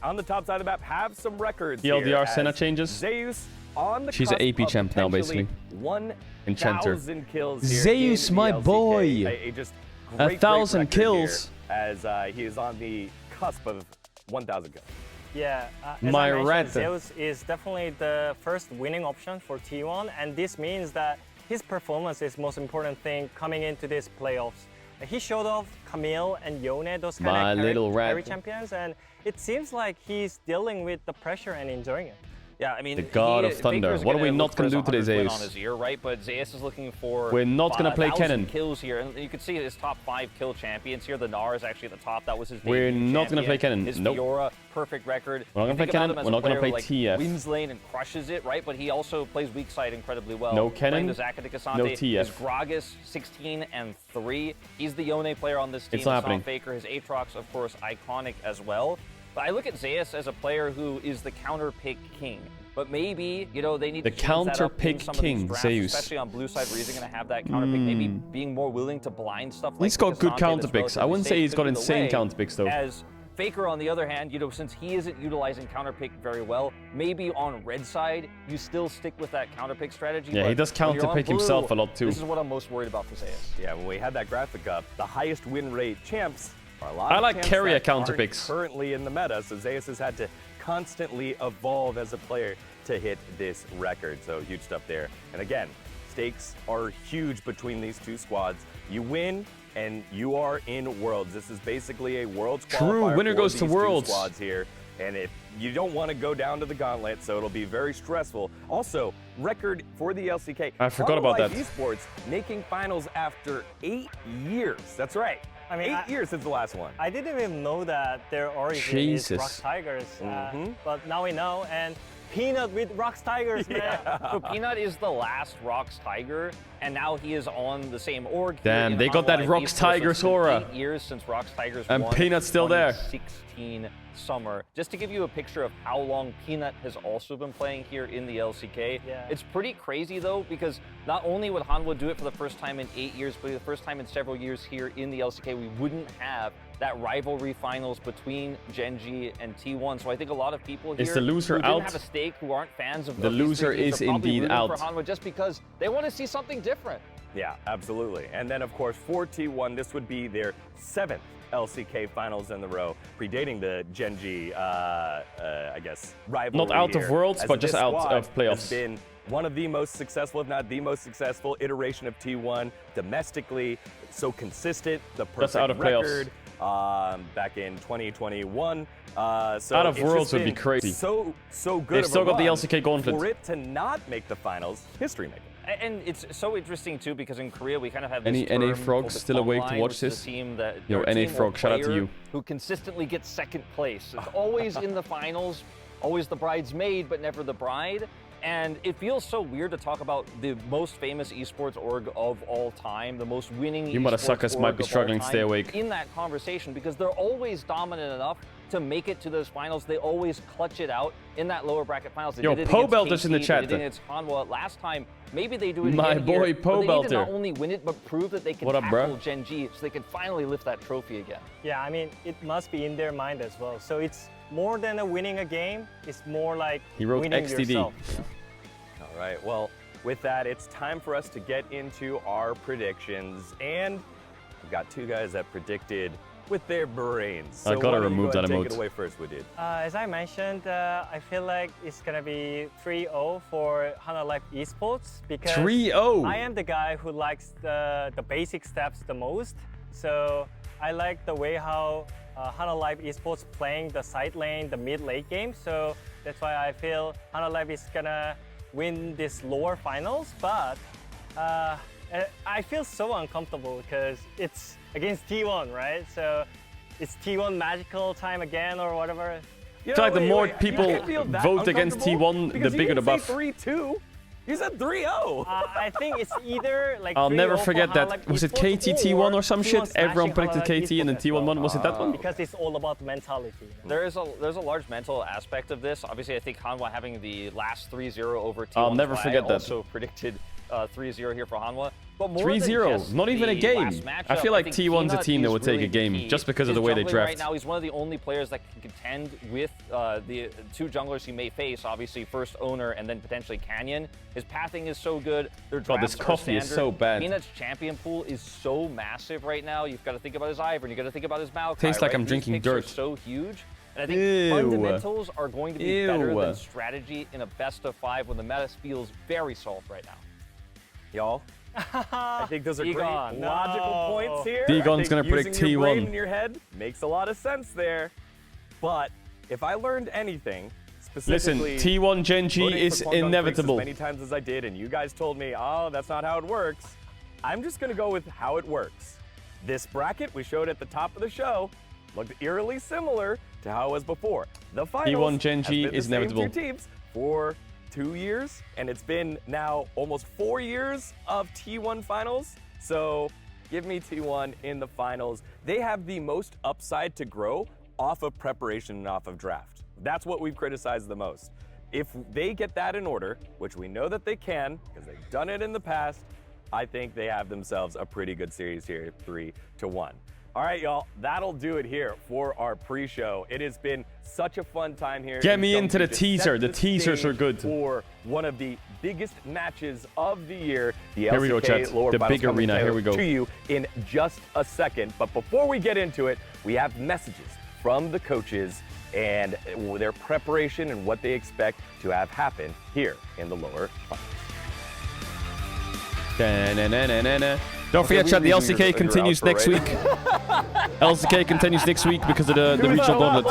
on the top side of the map, have some records here TLDR as Senna changes. Zeus on the She's an cusp AP of champ now, potentially basically. 1,000 kills here Zeus, in the my LCK. boy. A just great 1,000 record kills. here as he is on the cusp of 1,000 kills. Yeah, as My I mentioned, rat. Zeus is definitely the first winning option for T1, and this means that his performance is most important thing coming into this playoffs. He showed off Camille and Yone, those kind My of little rat. carry champions, and it seems like he's dealing with the pressure and enjoying it. Yeah, I mean, The God of Thunder. Faker's What are we gonna not look for gonna his do today, 100 win Zeus? on his ear, right? But Zeus is looking for. We're not gonna play 1,000 Kennen. kills here, and you can see his top 5 kill champions here. The Gnar is actually at the top. That was his. We're debut not gonna play champion. Kennen. His Nope. Fiora, perfect record. We're not gonna You play think about Kennen, him as we're a not gonna player play who, like, TF. Wins lane and crushes it, right? But he also plays weak side incredibly well. No Playing Kennen, the Zaka de Cassante. no TF. His Gragas 16 and 3. He's the Yone player on this team. It's not happening. Faker. His Aatrox, of course, iconic as well. But I look at Zeus as a player who is the counter pick king. But maybe, you know, they need The to change that up in counter-pick some of these king, drafts, Zeus. especially on blue side where he's going to have that counter pick. Maybe being more willing to blind stuff like He's got good Cassante counter that's picks. I relatively wouldn't say safe he's could got be the insane way. counter picks though. As Faker, on the other hand, you know, since he isn't utilizing counter pick very well, maybe on red side, you still stick with that counter pick strategy. Yeah, but he does when you're on counter-pick blue, himself a lot too. This is what I'm most worried about for Zeus. Yeah, when we had that graphic up, the highest win rate champs are a lot I of like champs carrier that counter aren't picks. currently in the meta, so Zeus has had to constantly evolve as a player to hit this record. So huge stuff there. And again, stakes are huge between these two squads. You win and you are in Worlds. This is basically a Worlds True, qualifier winner for goes to these two Worlds. squads here. And if you don't want to go down to the gauntlet, so it'll be very stressful. Also, record for the LCK. I forgot about Life that. Esports making finals after 8 years. That's right. I mean, 8 years since the last one. I didn't even know that their origin is Jesus. Rocks Tigers, Mhm. but now we know. And Peanut with Rocks Tigers, man. So Peanut is the last Rocks Tiger, and now he is on the same org. here Damn, in they got that Hanwha Rocks Esports. Tigers It's been aura. 8 years since Rocks Tigers And won Peanut's still there. 2016 summer. Just to give you a picture of how long Peanut has also been playing here in the LCK. Yeah. It's pretty crazy though, because not only would Hanwha do it for the first time in 8 years, but for the first time in several years here in the LCK, we wouldn't have that rivalry finals between Genji and T1. So I think a lot of people here Is the loser who didn't out? have a stake, who aren't fans of The of these loser three teams is are probably indeed rooting out. for Hanwha just because they want to see something different. Yeah, absolutely. And then, of course, for T1, this would be their 7th LCK finals in the row, predating the Genji, I guess, rivalry. Not out of here, Worlds, as but just this out squad of playoffs. Has been one of the most successful, if not the most successful, iteration of T1 domestically. So consistent, the perfect out of playoffs. record. Back in 2021. So Out of it's Worlds just would be been crazy. So good. They've of still a got the run. LCK gauntlet. For it to not make the finals, history making. And it's so interesting too because in Korea we kind of have this Any term Frog called the still awake to Online, watch which is this? a team that Yo, or a NA team or Frog, shout out to player you. who consistently gets second place. It's always in the finals, always the bridesmaid, but never the bride. And it feels so weird to talk about the most famous esports org of all time, the most winning You esports motherfuckers org might be of all struggling to stay time awake. in that conversation because they're always dominant enough to make it to those finals. They always clutch it out in that lower bracket finals. They Yo, did it Po against Belter's in the KT, chat. They did it against Hanwha last time. Maybe they do it My again boy, here, Po but they need to not Belter. only win it, but prove that they can What up, tackle bruh? Genji so they can finally lift that trophy again. Yeah, I mean, it must be in their mind as well. So it's more than a winning a game. It's more like He wrote winning XDD. yourself. You know? All right, well, with that, it's time for us to get into our predictions. And we've got two guys that predicted with their brains. So I gotta why don't you remove go ahead that and emote. Take it away first, Wadid. As I mentioned, I feel like it's gonna be 3-0 for Hana Life Esports because 3-0. I am the guy who likes the basic steps the most. So I like the way how Hana Life Esports playing the side lane, the mid late game. So that's why I feel Hana Life is gonna win this lower finals. But I feel so uncomfortable because it's against T1, right? So it's T1 magical time again or whatever. You I feel like the wait, more you people can't feel that vote against uncomfortable T1, the because you bigger the didn't buff. say 3-2. You said 3-0. I think it's either like I'll never 3-0 for forget that. Halak Was it esports KT T1 or some T1 shit? Everyone smashing predicted Halak KT and then esports as T1 won. well. Was it that one? Because it's all about mentality. There's a large mental aspect of this. Obviously, I think Hanwha having the last 3-0 over T1 I'll never Fly forget that. also predicted 3-0 here for Hanwha. But more 3-0, not even a game. I feel like T1's a team that would take a game just because of the way they draft. Right now, he's one of the only players that can contend with the two junglers he may face. Obviously, first Owner and then potentially Canyon. His pathing is so good. Their drafts this coffee is so bad. Peanut's champion pool is so massive right now. You've got to think about his Ivern. You've got to think about his Maokai. Tastes like right? I'm These drinking picks dirt. Are so huge. And I think Ew. fundamentals are going to be better Ew. than strategy in a best of 5 when the meta feels very soft right now. Y'all, I think those are great Egon, logical no. points here. Egon's I think gonna predict using your brain T1. in your head makes a lot of sense there. But if I learned anything, Listen, specifically T1 Genji voting is for Kwangdong Freaks inevitable. as many times as I did, and you guys told me, oh, that's not how it works. I'm just gonna go with how it works. This bracket we showed at the top of the show looked eerily similar to how it was before. The finals T1 Genji has been is the same inevitable. two teams for 2 years, and it's been now almost 4 years of T1 finals. So give me T1 in the finals. They have the most upside to grow off of preparation and off of draft. That's what we've criticized the most. If they get that in order, which we know that they can, because they've done it in the past, I think they have themselves a pretty good series here, 3-1. All right, y'all, that'll do it here for our pre-show. It has been such a fun time here. Get me in into the Chongqing to teaser. set The the teasers are stage good. For one of the biggest matches of the year, the Here we go, LCK chat. lower The finals big coming arena. Here we go. to you in just a second. But before we get into it, we have messages from the coaches and their preparation and what they expect to have happen here in the lower finals. Da-na-na-na-na-na. Don't forget, chat, the LCK continues next week. LCK continues next week because of the regional gauntlet.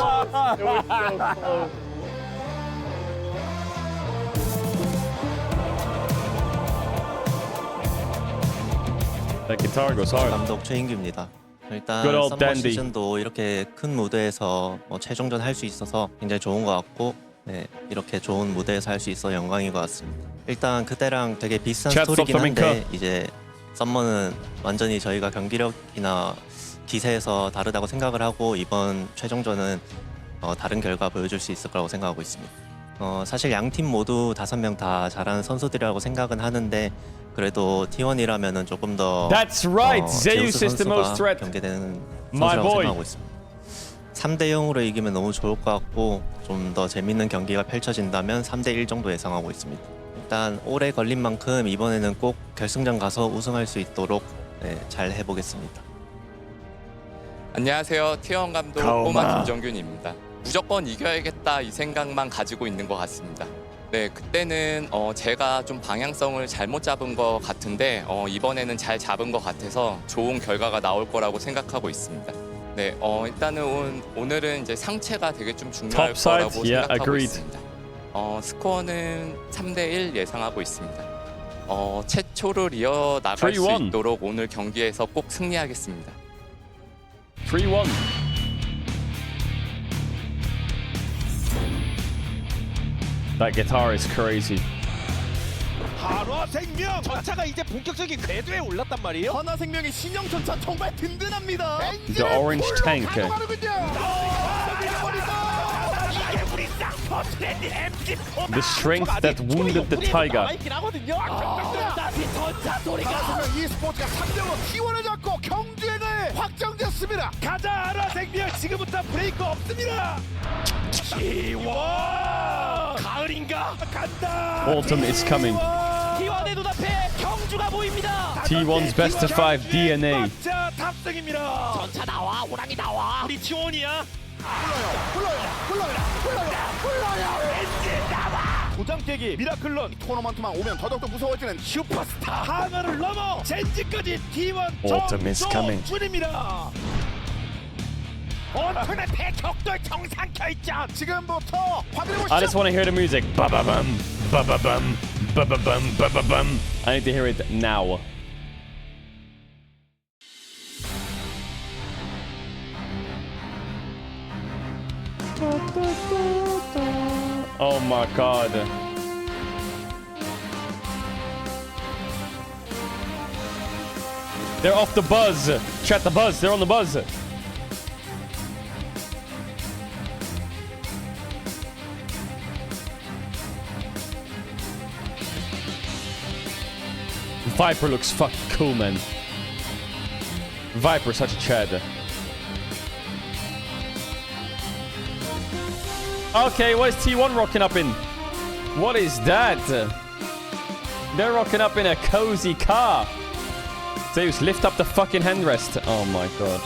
That guitar goes hard. 감독 최인규입니다. 일단 Good old 썸머 dandy. 시즌도 이렇게 큰 무대에서 최종전 할 수 있어서 굉장히 좋은 것 같고 네, 이렇게 좋은 무대에서 할 수 있어 영광인 것 같습니다. 일단 그때랑 되게 비슷한 Chat, 스토리긴 stop 한데 filming 이제 썸머는 완전히 저희가 경기력이나 기세에서 다르다고 생각을 하고 이번 최종전은 다른 결과 보여줄 수 있을 거라고 생각하고 있습니다. 사실 양 팀 모두 5명 다 잘하는 선수들이라고 생각은 하는데 그래도 T1이라면은 조금 더 That's right. 제우스 Zeus is the most 선수가 threat. 경계되는 My 선수라고 boy. 생각하고 있습니다. 3대 0으로 이기면 너무 좋을 것 같고 좀 더 재밌는 경기가 펼쳐진다면 3대 1 정도 예상하고 있습니다. 일단 오래 걸린 만큼 이번에는 꼭 결승전 가서 우승할 수 있도록 잘 해보겠습니다. 안녕하세요. T1 감독 가오마. 꼬마 김정균입니다. 무조건 이겨야겠다 이 생각만 가지고 있는 것 같습니다. 네, 그때는 제가 좀 방향성을 잘못 잡은 것 같은데 이번에는 잘 잡은 것 같아서 좋은 결과가 나올 거라고 생각하고 있습니다. 네, 일단은 오늘은 이제 상체가 되게 좀 중요할 Top side? 거라고 Yeah, 생각하고 agreed. 있습니다. 스코어는 3대 1 예상하고 있습니다. 최초를 이어나갈 수 3-1. 있도록 오늘 경기에서 꼭 승리하겠습니다. 3-1. That guitar is crazy. 한화생명 전차가 이제 본격적인 궤도에 올랐단 말이에요. 한화생명의 신형 전차 정말 든든합니다. The orange tank. The strength that wounded the tiger. e스포츠가 3대5 T1을 잡고 경주행을 확정됐습니다. 가자 한화생명 지금부터 브레이크 없습니다. T1 가을인가 간다. Autumn is coming. T1의 눈앞에 경주가 보입니다. T1's best of 5 DNA. 자 탑승입니다. 전차 나와 호랑이 나와. 우리 T1이야. 불러요. 엔진 나와. 도장 깨기 미라클론 토너먼트만 오면 더더욱더 무서워지는 슈퍼스타 하늘을 넘어 젠지까지 T1 Autumn is coming. 정조준입니다. 온천의 대격돌 정상 결정 지금부터 확인해보시죠. I just want to hear the music. Ba-ba-bum, ba-ba-bum, ba-ba-bum, ba-ba-bum. I need to hear it now. Oh my god. They're off the buzz. Chat the buzz. They're on the buzz. Viper looks fucking cool, man. Viper, such a Chad. Okay, what is T1 rocking up in? What is that? They're rocking up in a cozy car. Zeus, lift up the fucking handrest. Oh my god.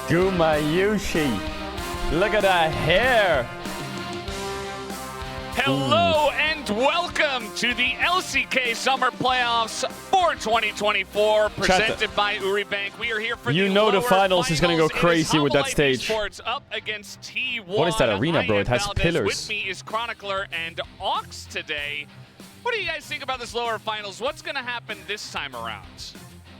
Gumayushi. Look at that hair. Hello and welcome to the LCK Summer Playoffs for 2024, presented by Uribank. We are here for the finals is going to go crazy with that stage. Sports up against T1. What is that arena, bro? It has Valdez. pillars. With me is Chronicler and Ox today. What do you guys think about this lower finals? What's going to happen this time around?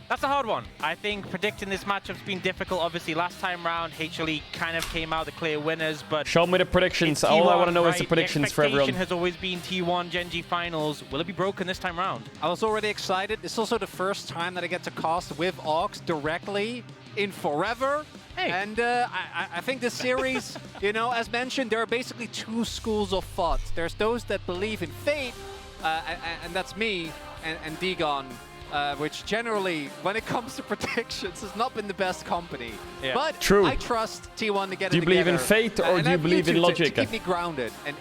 That's a hard one. I think predicting this matchup's been difficult. Obviously, last time round, HLE kind of came out the clear winners, but... Show me the predictions. All I want to know is the predictions for everyone. The expectation has always been T1 Gen G finals. Will it be broken this time round? I was already excited. It's also the first time that I get to cast with Ox directly in forever. Hey. And I think this series, you know, as mentioned, there are basically two schools of thought. There's those that believe in fate, and that's me and Digon. Which generally, when it comes to predictions, has not been the best company. Yeah. But true. I trust T1 to get it together. Do you believe in fate or do you believe in logic? To keep me grounded and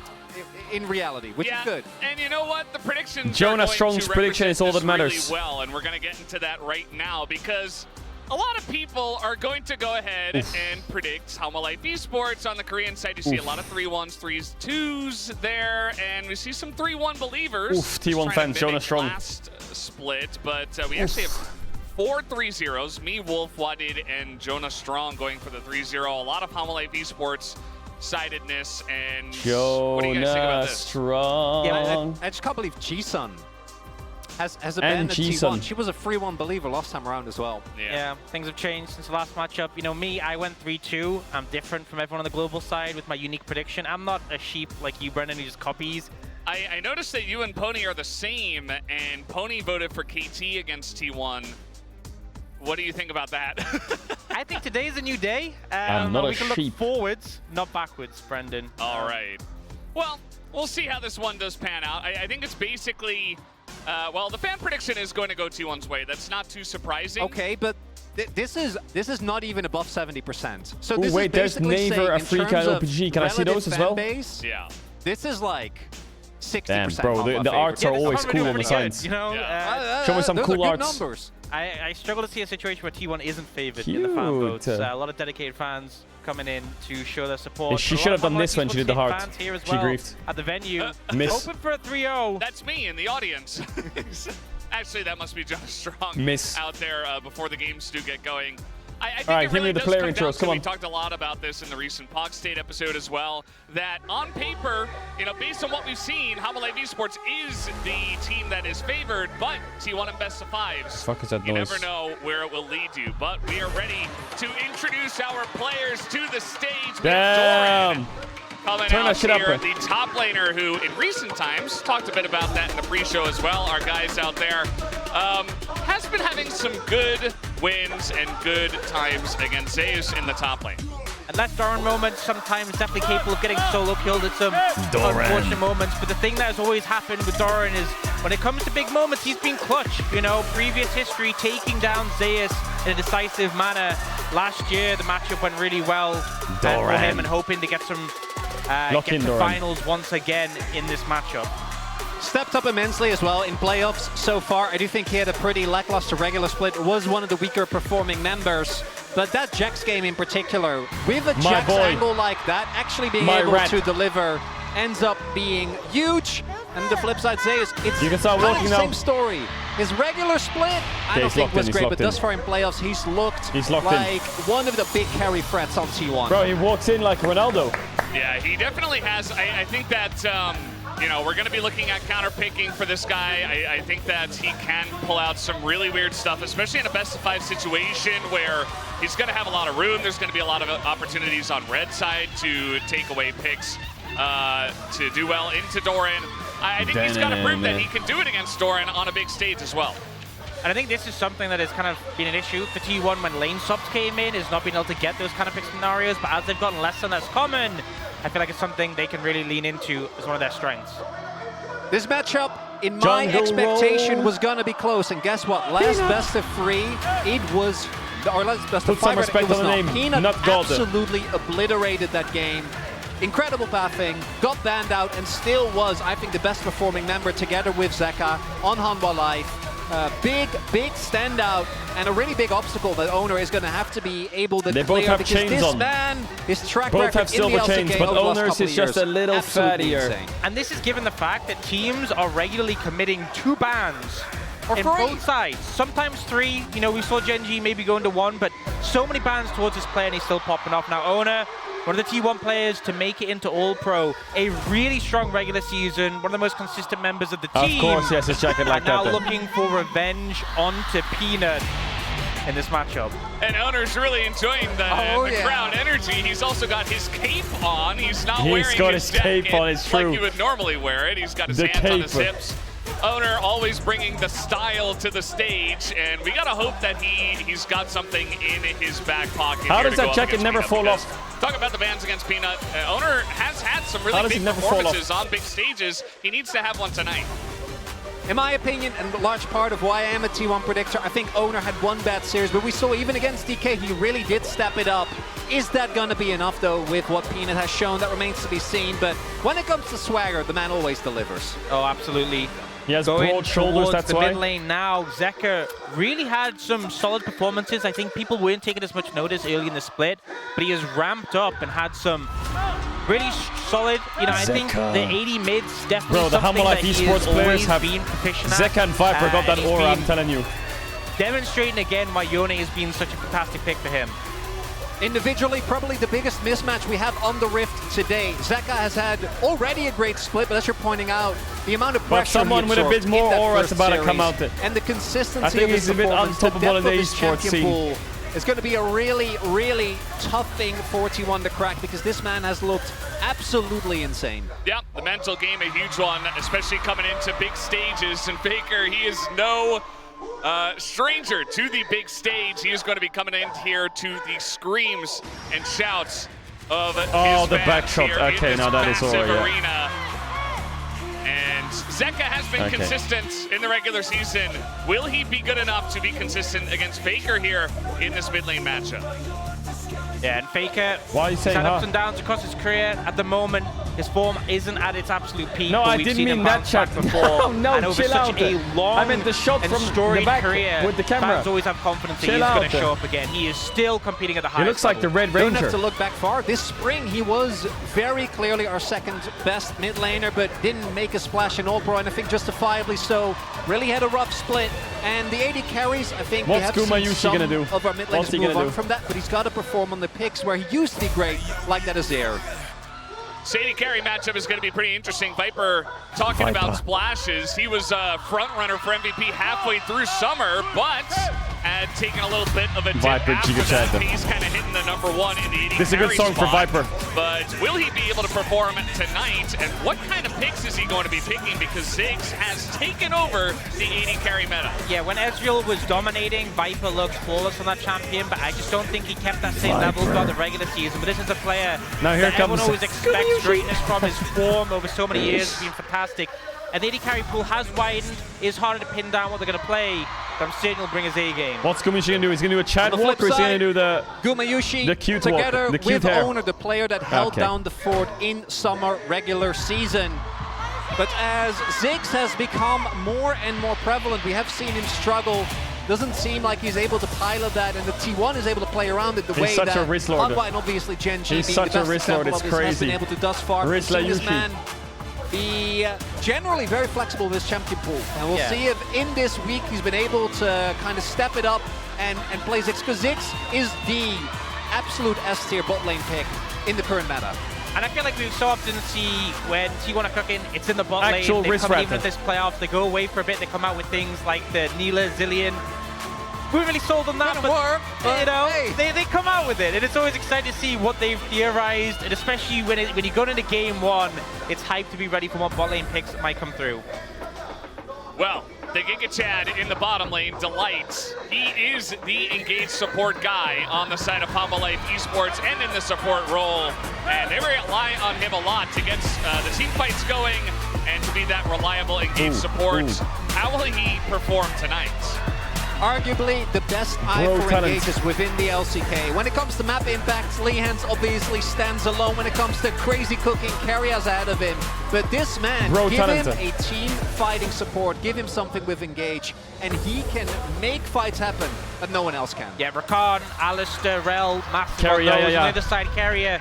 in reality, which is good. And you know what? The predictions Jonas Strong's prediction is all that matters. Really well, and we're going to get into that right now because a lot of people are going to go ahead and predict Halma-Life Esports. On the Korean side, you see a lot of 3-1s, 3s, 2s there, and we see some 3-1 believers. T1 fans, Jonas Strong. Last split, but we actually have 4 3-0s. Me, Wolf, Wadid, and Jonas Strong going for the 3-0. A lot of Halma-Life Esports sidedness, and what do you guys think about this? Strong. Yeah, I just can't believe G-Sun has abandoned T1. She was a 3-1 believer last time around as well. Yeah, things have changed since the last matchup. You know, me, I went 3-2. I'm different from everyone on the global side with my unique prediction. I'm not a sheep like you, Brendan, who just copies. I noticed that you and Pony are the same, and Pony voted for KT against T1. What do you think about that? I think today's a new day. I'm not we a can sheep. look forwards, not backwards, Brendan. All right. Well, we'll see how this one does pan out. I think it's basically, well, the fan prediction is going to go T1's way. That's not too surprising. Okay, but this is not even above 70%. So this wait, is there's Naver, Afrika, and OPG. Can I see those as well? Base, yeah. This is like 60%. Damn, bro, the arts are always cool on the sides. You know, show me some those cool are good arts. Numbers. I struggle to see a situation where T1 isn't favored in the fan votes. A lot of dedicated fans coming in to show their support. Yeah, she should have done this when she did the heart. Here as She well griefed. at the venue. Miss. Open for a 3-0. That's me in the audience. Actually, that must be Josh Strong Miss. out there before the games do get going. I think All right, it really give me the does player come down intros. to, Come on. we talked a lot about this in the recent Pog State episode as well, that on paper, you know, based on what we've seen, Halma-Life Esports is the team that is favored, but T1 in best of 5s. Fuck is that you noise? never know where it will lead you, but we are ready to introduce our players to the stage. We have Doran coming Turn out that shit up, here, bro. the top laner who, in recent times, talked a bit about that in the pre-show as well, our guys out there, has been having some good wins and good times against Zeus in the top lane. And that Doran moment sometimes definitely capable of getting solo killed at some unfortunate moments. But the thing that has always happened with Doran is when it comes to big moments, he's been clutch. You know, previous history, taking down Zeus in a decisive manner. Last year, the matchup went really well for him, and hoping to get some get to finals once again in this matchup. Stepped up immensely as well in playoffs so far. I do think he had a pretty lackluster regular split. Was one of the weaker performing members. But that Jax game in particular, with a Jax angle like that, actually being able to deliver ends up being huge. And the flip side, Zeus, it's you can start kind walking of the now. same story. His regular split, I don't think was great, but thus far in playoffs, he's looked like one of the big carry threats on T1. Bro, he walks in like Ronaldo. Yeah, he definitely has. I think that, you know, we're going to be looking at counter-picking for this guy. I think that he can pull out some really weird stuff, especially in a best-of-5 situation where he's going to have a lot of room. There's going to be a lot of opportunities on red side to take away picks, to do well into Doran. I think he's got to prove that he can do it against Doran on a big stage as well. And I think this is something that has kind of been an issue for T1 when lane subs came in, is not being able to get those kind of pick scenarios. But as they've gotten less and less common, I feel like it's something they can really lean into as one of their strengths. This matchup, in my expectation, was going to be close. And guess what? Last best of 3, it was, or last best of 5, it was not. Peanut absolutely obliterated that game. Incredible pathing, got banned out, and still was, I think, the best performing member together with Zeka on Hanwha Life. Big standout, and a really big obstacle that Owner is going to have to be able to clear. They both have chains on. Man, his track both record have silver in the chains, LCK but over the last Owners couple is of just years, a little fattier. insane. And this is given the fact that teams are regularly committing 2 bans or in both sides. Sometimes 3. You know, we saw Genji maybe going to 1, but so many bans towards this player, and he's still popping off. Now, Owner, one of the T1 players to make it into All-Pro, a really strong regular season, one of the most consistent members of the team. Of course, yes, his jacket like that. Now looking for revenge onto Peanut in this matchup. And Owner's really enjoying the crowd energy. He's also got his cape on. He's not wearing his cape on, it's true. like he would normally wear it. He's got his hands on his hips. Owner always bringing the style to the stage, and we gotta hope that he's got something in his back pocket. How does that jacket never fall off? Talk about the bans against Peanut. Owner has had some really big performances on big stages. He needs to have one tonight. In my opinion, and a large part of why I am a T1 predictor, I think Owner had one bad series, but we saw even against DK, he really did step it up. Is that going to be enough, though, with what Peanut has shown? That remains to be seen, but when it comes to swagger, the man always delivers. Oh, absolutely. He has Going broad shoulders, that's the why. mid lane now, Zeka really had some solid performances. I think people weren't taking as much notice early in the split, but he has ramped up and had some really solid, you know, I think the 80 mids definitely the something Hanwha Life that he esports has players always have been proficient at. Zeka and Viper got that and he's aura, I'm been telling you. Demonstrating again why Yone has been such a fantastic pick for him. Individually, probably the biggest mismatch we have on the Rift today. Zeka has had already a great split, but as you're pointing out, the amount of pressure But someone with a bit more aura is about to come out. And the consistency I think of his he's a bit unstoppable in the esports scene. It's going to be a really, really tough thing for T1 to crack, because this man has looked absolutely insane. Yeah, the mental game, a huge one, especially coming into big stages. And Faker, he is no stranger to the big stage. He is going to be coming in here to the screams and shouts of his the fans back shot. here Okay, in now that is this all, massive yeah. arena. And Zeka has been consistent in the regular season. Will he be good enough to be consistent against Faker here in this mid lane matchup? Yeah, and Faker, Why are you saying he's had ups and downs across his career. At the moment, his form isn't at its absolute peak. No, but I we've didn't seen mean him that bounce shot. back before. No, and over chill such out. a long I meant the shot and from storied the back career, with the camera. fans always have confidence that Chill he's going out. to show up again. He is still competing at the highest He looks like the Red Don't Ranger. have to look back far. This spring, he was very clearly our second best mid laner, but didn't make a splash in All-Pro, and I think justifiably so. Really had a rough split, and the 80 carries, I think we have seen some gonna do? of our mid What's laners he move gonna on do? from that, but he's got to perform on the picks where he used to be great, like that Azir. Sadie carry matchup is going to be pretty interesting. Viper talking about splashes. He was a front runner for MVP halfway through summer, but had taken a little bit of a dip Viper, after Giga that. Chad. He's kind of hitting the #1 in the 80 This is a good carry song for spot. Viper. But will he be able to perform tonight? And what kind of picks is he going to be picking? Because Ziggs has taken over the 80 carry meta. Yeah, when Ezreal was dominating, Viper looked flawless on that champion, but I just don't think he kept that same level throughout the regular season. But this is a player Now here that everyone comes always expects greatness from. His form over so many years has been fantastic. And the 80 carry pool has widened. It's harder to pin down what they're going to play, but I'm certain he'll bring his A game. What's Gumayushi going to do? He's going to do a Chad On the walk, flip or is he going side, to do the Gumayushi cute walk, together the cute with hair? Owner, the player that held down the fort in summer regular season. But as Ziggs has become more and more prevalent, we have seen him struggle. Doesn't seem like he's able to pilot that, and the T1 is able to play around it the way such that a wrist lord. Hanwha and obviously Genji He's being such the a best wrist lord, example it's of this has been crazy. able to thus far. We've Wrist seen this Yushi. man be generally very flexible with his champion pool, and we'll see if in this week he's been able to kind of step it up and play Ziggs, because Ziggs is the absolute S tier bot lane pick in the current meta. And I feel like we so often see when T1 are cooking, it's in the bot lane. Actual They wrist come wrap. even at this playoffs, they go away for a bit, they come out with things like the Neela, Zillion. We haven't really sold them that, but you know, they come out with it. And it's always exciting to see what they've theorized, and especially when you go into game one, it's hyped to be ready for what bot lane picks that might come through. Well, the Giga Chad in the bottom lane, Delight. He is the engaged support guy on the side of Palma Life Esports and in the support role. And they rely on him a lot to get the team fights going and to be that reliable engaged support. How will he perform tonight? Arguably the best eye for engages within the LCK. When it comes to map impacts, Lehans obviously stands alone. When it comes to crazy cooking, Carrier's ahead of him. But this man, give him a team fighting support, give him something with engage, and he can make fights happen that no one else can. Yeah, Rakan, Alistair, Rel, massive Carrier, on the other side, Carrier.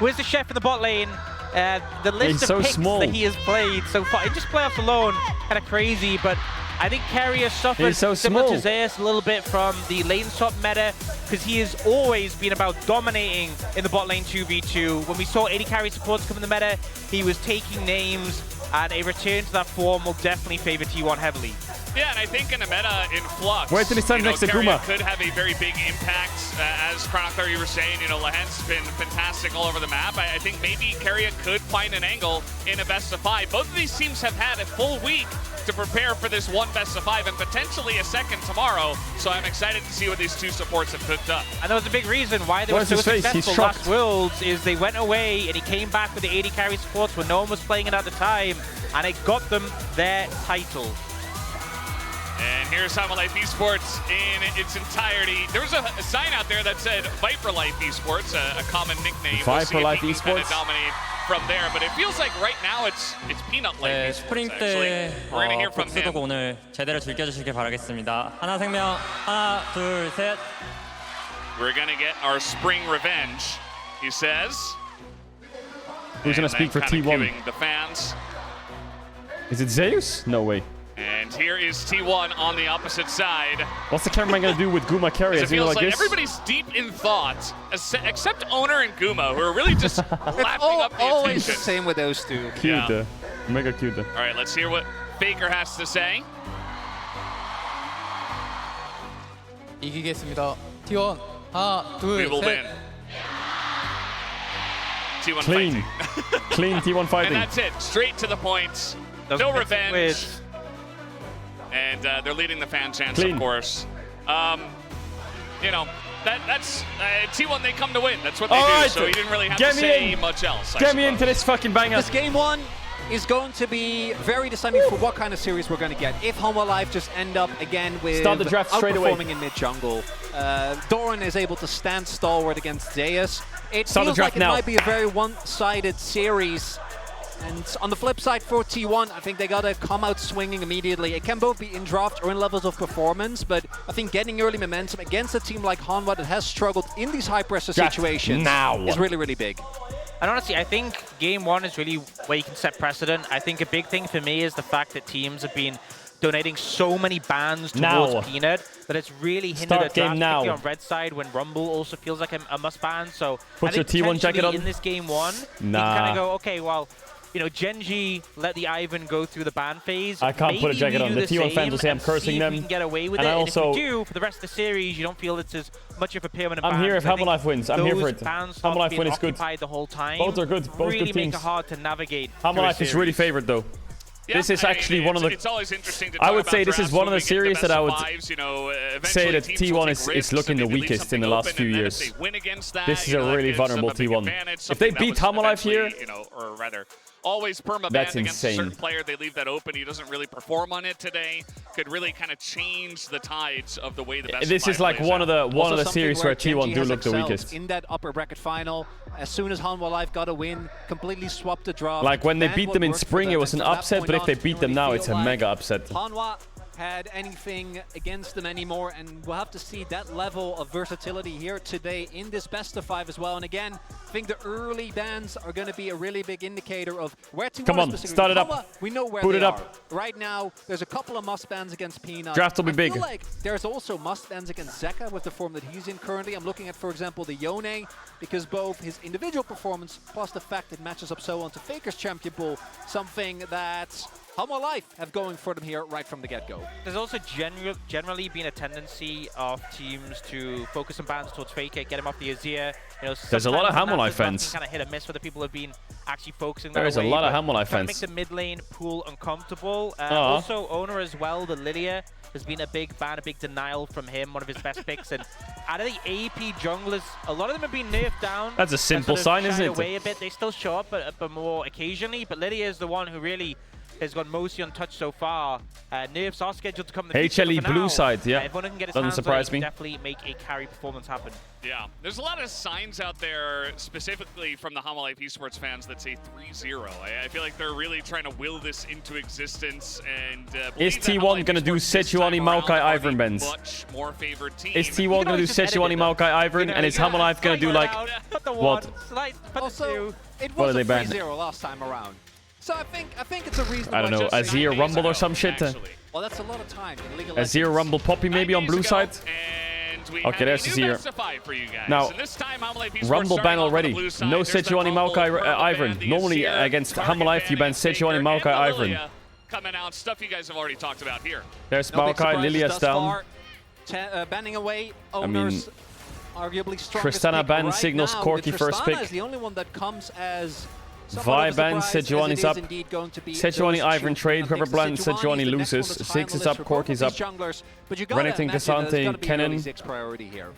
Where's the chef in the bot lane? The list of picks that he has played so far, in just playoffs alone, kind of crazy, but I think Carrier suffered similar to Zeus a little bit from the lane swap meta, because he has always been about dominating in the bot lane 2v2. When we saw AD carry supports come in the meta, he was taking names, and a return to that form will definitely favor T1 heavily. Yeah, and I think in a meta in flux, wait till he stands next to Carrier Guma. could have a very big impact. As Chronicler, you were saying, Lehen's been fantastic all over the map. I think maybe Carrier could find an angle in a best of 5. Both of these teams have had a full week to prepare for this one best of 5 and potentially a second tomorrow. So I'm excited to see what these two supports have cooked up. And that was a big reason why they were so successful last Worlds, is they went away and he came back with the AD carry supports when no one was playing it at the time, and it got them their title. And here's Palma Life Esports in its entirety. There was a sign out there that said Viper Life Esports, a common nickname. Viper Life Esports. Kind of dominate from there, but it feels like right now it's Peanut Life Esports. Actually, we're gonna hear from him. 오늘 제대로 즐겨주시길 바라겠습니다. 하나 생명, 하나, 둘, 셋. We're gonna get our spring revenge, he says. Who's gonna speak for T1? The fans. Is it Zeus? No way. And here is T1 on the opposite side. What's the cameraman gonna do with Guma Carrier? It Is he feels like this? Everybody's deep in thought, except Owner and Guma, who are really just lapping up the always attention. the same with those two. Cute. Mega cute. All right, let's hear what Faker has to say. 이기겠습니다. T1, 하나, 둘, We will win. T1 Clean. fighting. Clean T1 fighting. And that's it. Straight to the point. No revenge. And they're leading the fan chants, of course. That's T1. They come to win. That's what they do. So he didn't really have to say much else. Get me into this fucking banger. This game one is going to be very deciding for what kind of series we're going to get. If Homa Life just end up again with Start the draft straight away. outperforming in mid jungle, Doran is able to stand stalwart against Zeus. It Start the feels draft like it now. might be a very one-sided series. And on the flip side for T1, I think they gotta come out swinging immediately. It can both be in draft or in levels of performance, but I think getting early momentum against a team like Hanwha that has struggled in these high-pressure situations is really, really big. And honestly, I think game one is really where you can set precedent. I think a big thing for me is the fact that teams have been donating so many bans towards Peanut that it's really hindered a draft, particularly on red side when Rumble also feels like a must ban. So Put I think your T1 jacket on. in this game one, you can kind of go, okay, well, Genji let the Ivan go through the ban phase. I can't put a jacket on. The T1 fans will say I'm cursing them. We can get away with it. And if we do, for the rest of the series, you don't feel it's as much of a permanent ban. I'm here if Palma Life wins. I'm here for it. Palma Life win is good. The whole time. Both are good. Both really good teams. Make it hard to navigate. Palma Life is really favored though. Yeah, this is actually one of the. It's always interesting to I talk would say about this is drafts one of when the we get series the that I best would of fives, say that eventually T1 teams will take is looking the risks and maybe leave weakest in the something last open, few and then years. if they win against that, This is a really that gives them vulnerable a big T1. advantage, If they something that beat was Palma Life here, eventually, or rather, always perma-banned that's against a certain insane. player, they leave that open. He doesn't really perform on it today. Could really kind of change the tides of the way the best. This is like one of the series where T1 do look the weakest. In that upper bracket final, as soon as Hanwha Life got a win, completely swapped the draft. Like when they beat them in spring, it was an upset, but if they beat them now, it's a mega upset. Hanwha had anything against them anymore, and we'll have to see that level of versatility here today in this best of 5 as well. And again, I think the early bans are going to be a really big indicator of where to Come on, start it up. We know where Boot they it up. are. Right now, there's a couple of must bans against Peanut. Draft will be big. I feel like there's also must bans against Zeka with the form that he's in currently. I'm looking at, for example, the Yone, because both his individual performance plus the fact it matches up so well to Faker's champion pool, something that Humble Life have going for them here right from the get-go. There's also generally been a tendency of teams to focus on bans towards Faker, get him off the Azir. You know, there's a lot of Humble Life fans. Kind of hit or miss where the people have been actually focusing. There is a lot of Humble Life fans. fans. Make the mid lane pool uncomfortable. Also, Owner as well, the Lilia, has been a big ban, a big denial from him, one of his best picks. And out of the AP junglers, a lot of them have been nerfed down. That's a simple sign, isn't it? Away a bit. They still show up, but more occasionally. But Lilia is the one who really has gone mostly untouched so far. Nerfs are scheduled to come in the future, HLE but for blue now, side, yeah. Everyone can get his Doesn't hands surprise on it, me. definitely make a carry performance happen. Yeah, there's a lot of signs out there, specifically from the Humble Life esports fans, that say 3-0. I feel like they're really trying to will this into existence. And is T1 going to do Sejuani, Maokai, Ivern bends? Much more favored team. Is T1 going to do Sejuani, Maokai, Ivern? And is Humble Life going to do like... What? Also, it What are was they a banned? 3-0 last time around. So I think it's a reasonable... I don't know, Azir Rumble or some shit? Well, that's a lot of time in League of Azir Legends. Rumble Poppy maybe on blue side? Okay, there's Azir. Now, Rumble ban already. No Sejuani, Maokai, Ivern. Normally against Humble Life you ban Sejuani, Maokai, Ivern. Coming out, stuff you guys have already talked about here. There's No big Maokai, surprises Lilia's thus down. far. Banning away I mean, Owners, arguably strongest Tristana pick ban right signals now. Corki The first Tristana pick. is the only one that comes as Vi ban, Sejuani's up. Sejuani, Ivern trade. Whoever blinds Sejuani loses. Ziggs is up, Corki's up. Renekton, Cassante, Kennen. priority here.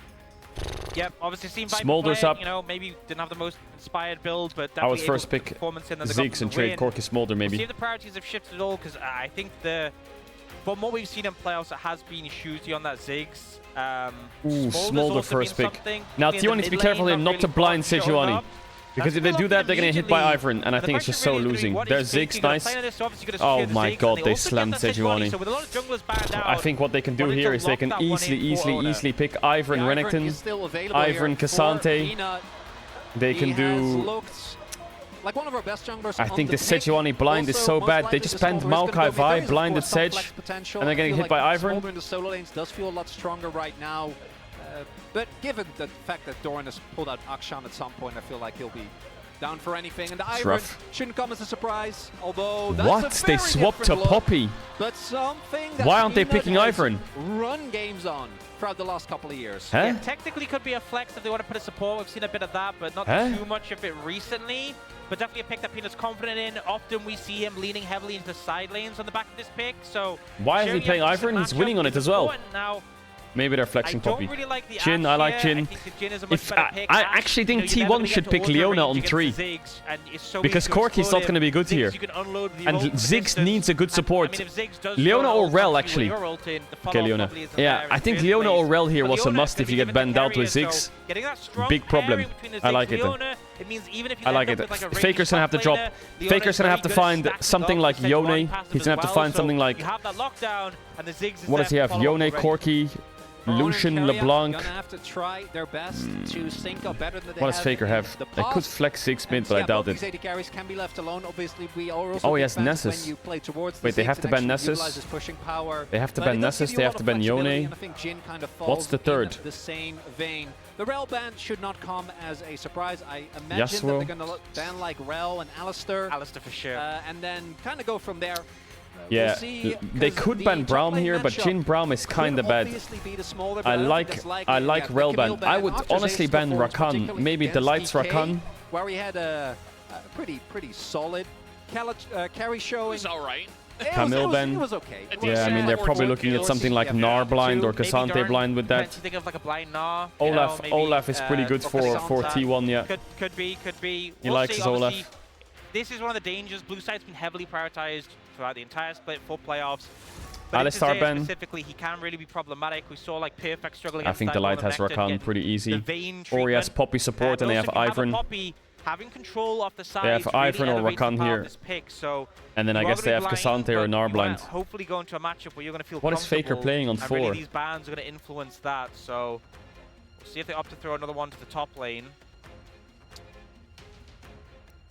Yep, obviously seen by Smolder's play, up. You know, maybe didn't have the most inspired build, but I was definitely first able to pick put performance in and they got Ziggs and the trade win. Corki Smolder We'll see maybe. if the priorities have shifted at all, because I think from what we've seen in playoffs, it has been Shuzi on that Ziggs. Ooh, Smolder's Smolder also first been pick. something. Now In the T1 needs to be mid careful lane, here not to really blind showing Sejuani. up. Because if they do that, they're going to get hit by Ivern, and I think it's just so losing. There's Ziggs, nice. Oh my god, they slammed Sejuani. I think what they can do here is they can easily pick Ivern, Renekton, Ivern, Cassante. They can do... Like one of our best junglers. I think the Sejuani blind is so bad. They just banned Maokai Vi, blinded Sedge, and they're getting hit by Ivern. Smolder in the solo lanes does feel a lot stronger right now. But given the fact that Doran has pulled out Akshan at some point, I feel like he'll be down for anything. And the Ivern shouldn't come as a surprise, although that's What? a They very swapped to different look, Poppy. But something that Why aren't they Peanut picking has Ivern? run games on throughout the last couple of years. Huh? Yeah, technically could be a flex if they want to put a support. We've seen a bit of that, but not too much of it recently. But definitely a pick that Peanut's confident in. Often we see him leaning heavily into side lanes on the back of this pick. So Why is he playing Ivern? He's winning on it as well. Now, Maybe they're flexing I don't Poppy. really like the Jhin, I like Jhin. I actually think T1 should pick Leona on 3. Because Corki's not going to be good here. And Ziggs needs a good support. Leona or Rel, actually. Okay, Leona. Yeah, I think Leona or Rel here was a must if you get banned out with Ziggs. Big problem. I like it. I like it. Faker's going to have to drop. Faker's going to have to find something like Yone. He's going to have to find something like... What does he have? Yone, Corki, Lucian, LeBlanc. Have to try their best to sync up better than they What does have Faker in have? the They could past. flex 6 mid, but I doubt both it. these AD carries can be left alone. Obviously, we are also Oh, he big has fans Nessus. when you play towards the Wait, they Ziggs have to and ban actually Nessus? utilize his pushing power. They have to But ban it does Nessus, give you they a have lot to of ban flexibility, Yone. and I think Jhin kind of What's falls the third? in the same vein. The Rel ban should not come as a surprise. I imagine Yasuo. that they're going to ban like Rel and Alistair. Alistair for sure. And then kind of go from there. Yeah, We'll see, they 'cause could the ban top Braum lane here, but matchup Jhin Braum is kind of could bad. obviously be the smaller, but I don't like think that's likely. I like Yeah, Rel they can ban. ban I would after honestly Ziggs ban performs Rakan. particularly Maybe against Delight's DK, Rakan. where we had a pretty solid carry showing. It's all right. Camille ban. It was okay. Yeah, I mean they're probably looking at something like Gnar blind or Cassante blind with that. Think of like a blind Gnar. Olaf is pretty good for T1, yeah. Could be. He We'll likes see, his Olaf. obviously. This is one of the dangers. Blue side's been heavily prioritized throughout the entire split for playoffs. But Alistar Isaiah ban. specifically, he can really be problematic. We saw like Perfect struggling I against think that Delight one has of Nectar Rakan getting pretty the easy. Vayne Or he has treatment. Poppy support and they have also, if you a Ivern. Poppy, having control off the side. They have Ivern or Rakan here. Pick, so and then I guess they have Cassante or Narblind. Hopefully go into a matchup where you're going to feel What is Faker playing on 4? Really these bans are going to influence that, so we'll see if they opt to throw another one to the top lane.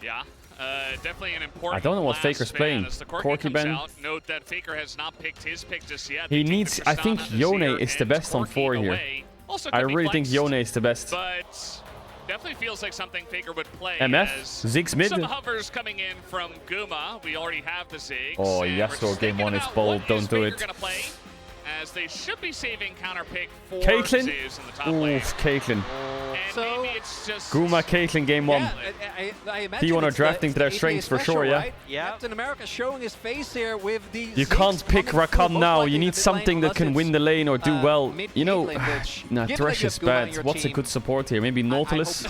Yeah, definitely an important. I don't know what Faker's playing. Corky Ben. Out, note that Faker has not picked his pick just yet. He needs. I think Yone is the best on 4 here. I really think Yone is the best. But definitely feels like something Faker would play. MF? As Ziggs mid? Some hovers coming in from Guma. We already have the Ziggs. Oh, Yasuo game 1 is bold. Don't do it. Gonna play, as they should be saving counter pick for Caitlyn? Zeus in the top lane. Oof, Caitlyn. And maybe it's just Guma, Caitlyn game 1. I imagine T1 are it's drafting to their the strengths for special, sure, yeah? right? Captain America showing his face here with the You can't pick Rakan now. You need something that can win the lane or do well. You know, nah, Thresh is bad. What's a good support here? Maybe Nautilus?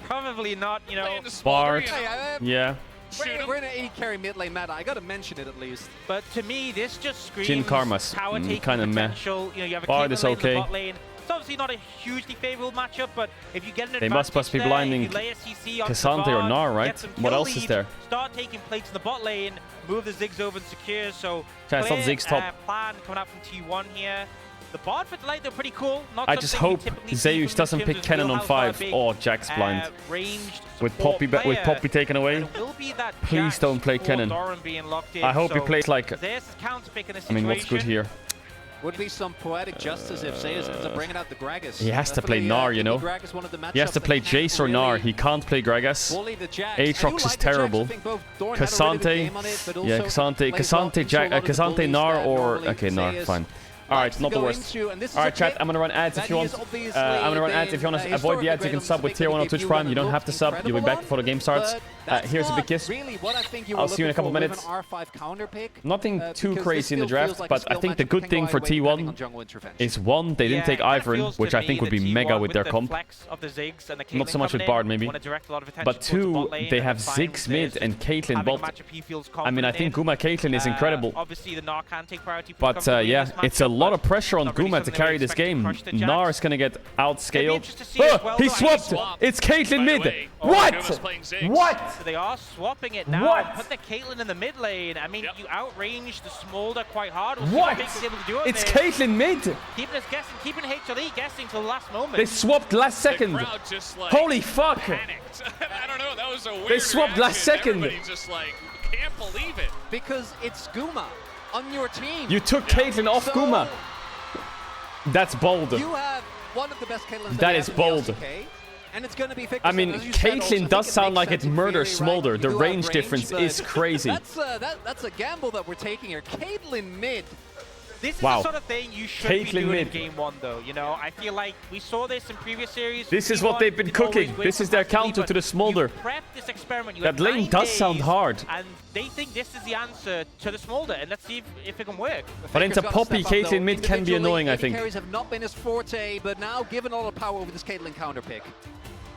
Probably not, you know. Bard. Yeah. We're in an 8 carry mid lane meta. I gotta mention it at least. But to me, this just screams Jhin Karmas. power taking Kind of meh. potential. You know, you have a Bard is Caitlyn lane in the okay. bot lane. It's obviously not a hugely favorable matchup, but if you get an They must be there, blinding if you lay a CC onto Cassante the or Bard, Gnar, right? get some What kill else is lead, there? Start taking plates in the bot lane, move the Ziggs over and secure. So Okay, I thought clear, Ziggs top. plan coming out from T1 here. The Bard for Delight, they're pretty cool. Not I just hope Zeus doesn't pick Kennen on 5. Oh, Jack's blind. With Poppy taken away. Please don't play Kennen. I hope he plays like. I mean, what's good here? Would be some poetic justice if Zeus ends up bringing out the Gragas. He has to play Gnar, you know. He has to play Jace or Gnar. He can't play Gragas. Aatrox is terrible. Cassante, yeah, Cassante, Gnar or okay, Gnar, fine. Alright, not the worst. Alright, chat, I'm gonna run ads if you want. I'm gonna run ads. If you want to avoid the ads, you can sub with tier 1 on Twitch Prime. You don't have to sub. You'll be back before the game starts. Here's a big kiss. I'll see you in a couple minutes. Nothing too crazy in the draft, but I think the good thing for T1 is 1, they didn't take Ivern, which I think would be mega with their comp. Not so much with Bard, maybe. But 2, they have Ziggs mid and Caitlyn bot. I mean, I think Guma Caitlyn is incredible. But yeah, it's a lot of pressure on Guma to carry this game. Gnar is gonna get outscaled. Oh, he swapped! It's Caitlyn mid! What? What? So they are swapping it now. What? Put the Caitlyn in the mid lane. I mean, you outrange the Smolder quite hard. What? It's Caitlyn mid! Keeping us guessing, keeping HLE guessing till the last moment. They swapped last second. Holy fuck! Panicked. I don't know. That was a weird They swapped last second. Everybody just like can't believe it. Because it's Guma on your team. You took Caitlyn off Guma. That's bold. You have one of the best Caitlyn's That is bold. And it's going to be I mean, Caitlyn does sound like it murders Smolder. The range difference is crazy. That's a gamble that we're taking here. Caitlyn mid. This is Wow. the sort of thing you should Caitlyn be doing mid. in game 1, though. You know, I feel like we saw this in previous series. This is what they've been cooking. This is their counter to the Smolder. Prep this experiment. You That had lane 9 does sound days, hard. And they think this is the answer to the Smolder, and let's see if it can work. But into Poppy, Caitlyn mid can be annoying, I think. Carries have not been his forte, but now given all the power with this Caitlyn counter pick.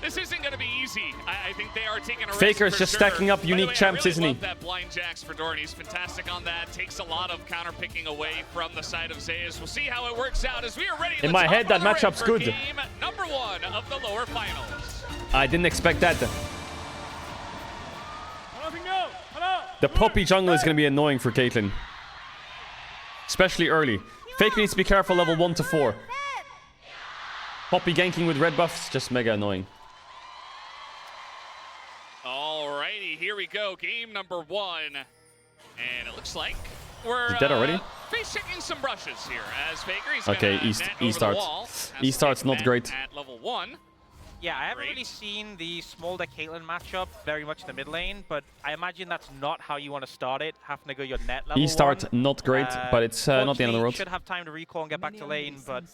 This isn't going to be easy. I think they are taking a risk. Faker's for just sure. stacking up By the unique way, champs, I really isn't he? love that blind Jax for Doran. He's fantastic on that. Takes a lot of counter picking away from the side of Zeus. We'll see how it works out as we are ready. In my head, that matchup's good. Game number 1 of the lower finals. I didn't expect that. The Poppy jungle is going to be annoying for Caitlyn. Especially early. Faker needs to be careful level 1 to 4. Poppy ganking with red buffs, just mega annoying. Alrighty, here we go. Game number 1. And it looks like we're Is that already? face checking some brushes here as Faker. He's Okay, gonna East net over the starts. wall. East starts not great. At level 1. Yeah, I haven't really seen the Smolder Caitlyn matchup very much in the mid lane, but I imagine that's not how you want to start it. Having to go your net level East start 1. not great, but it's not the end of the world. Should have time to recall and get back to lane, but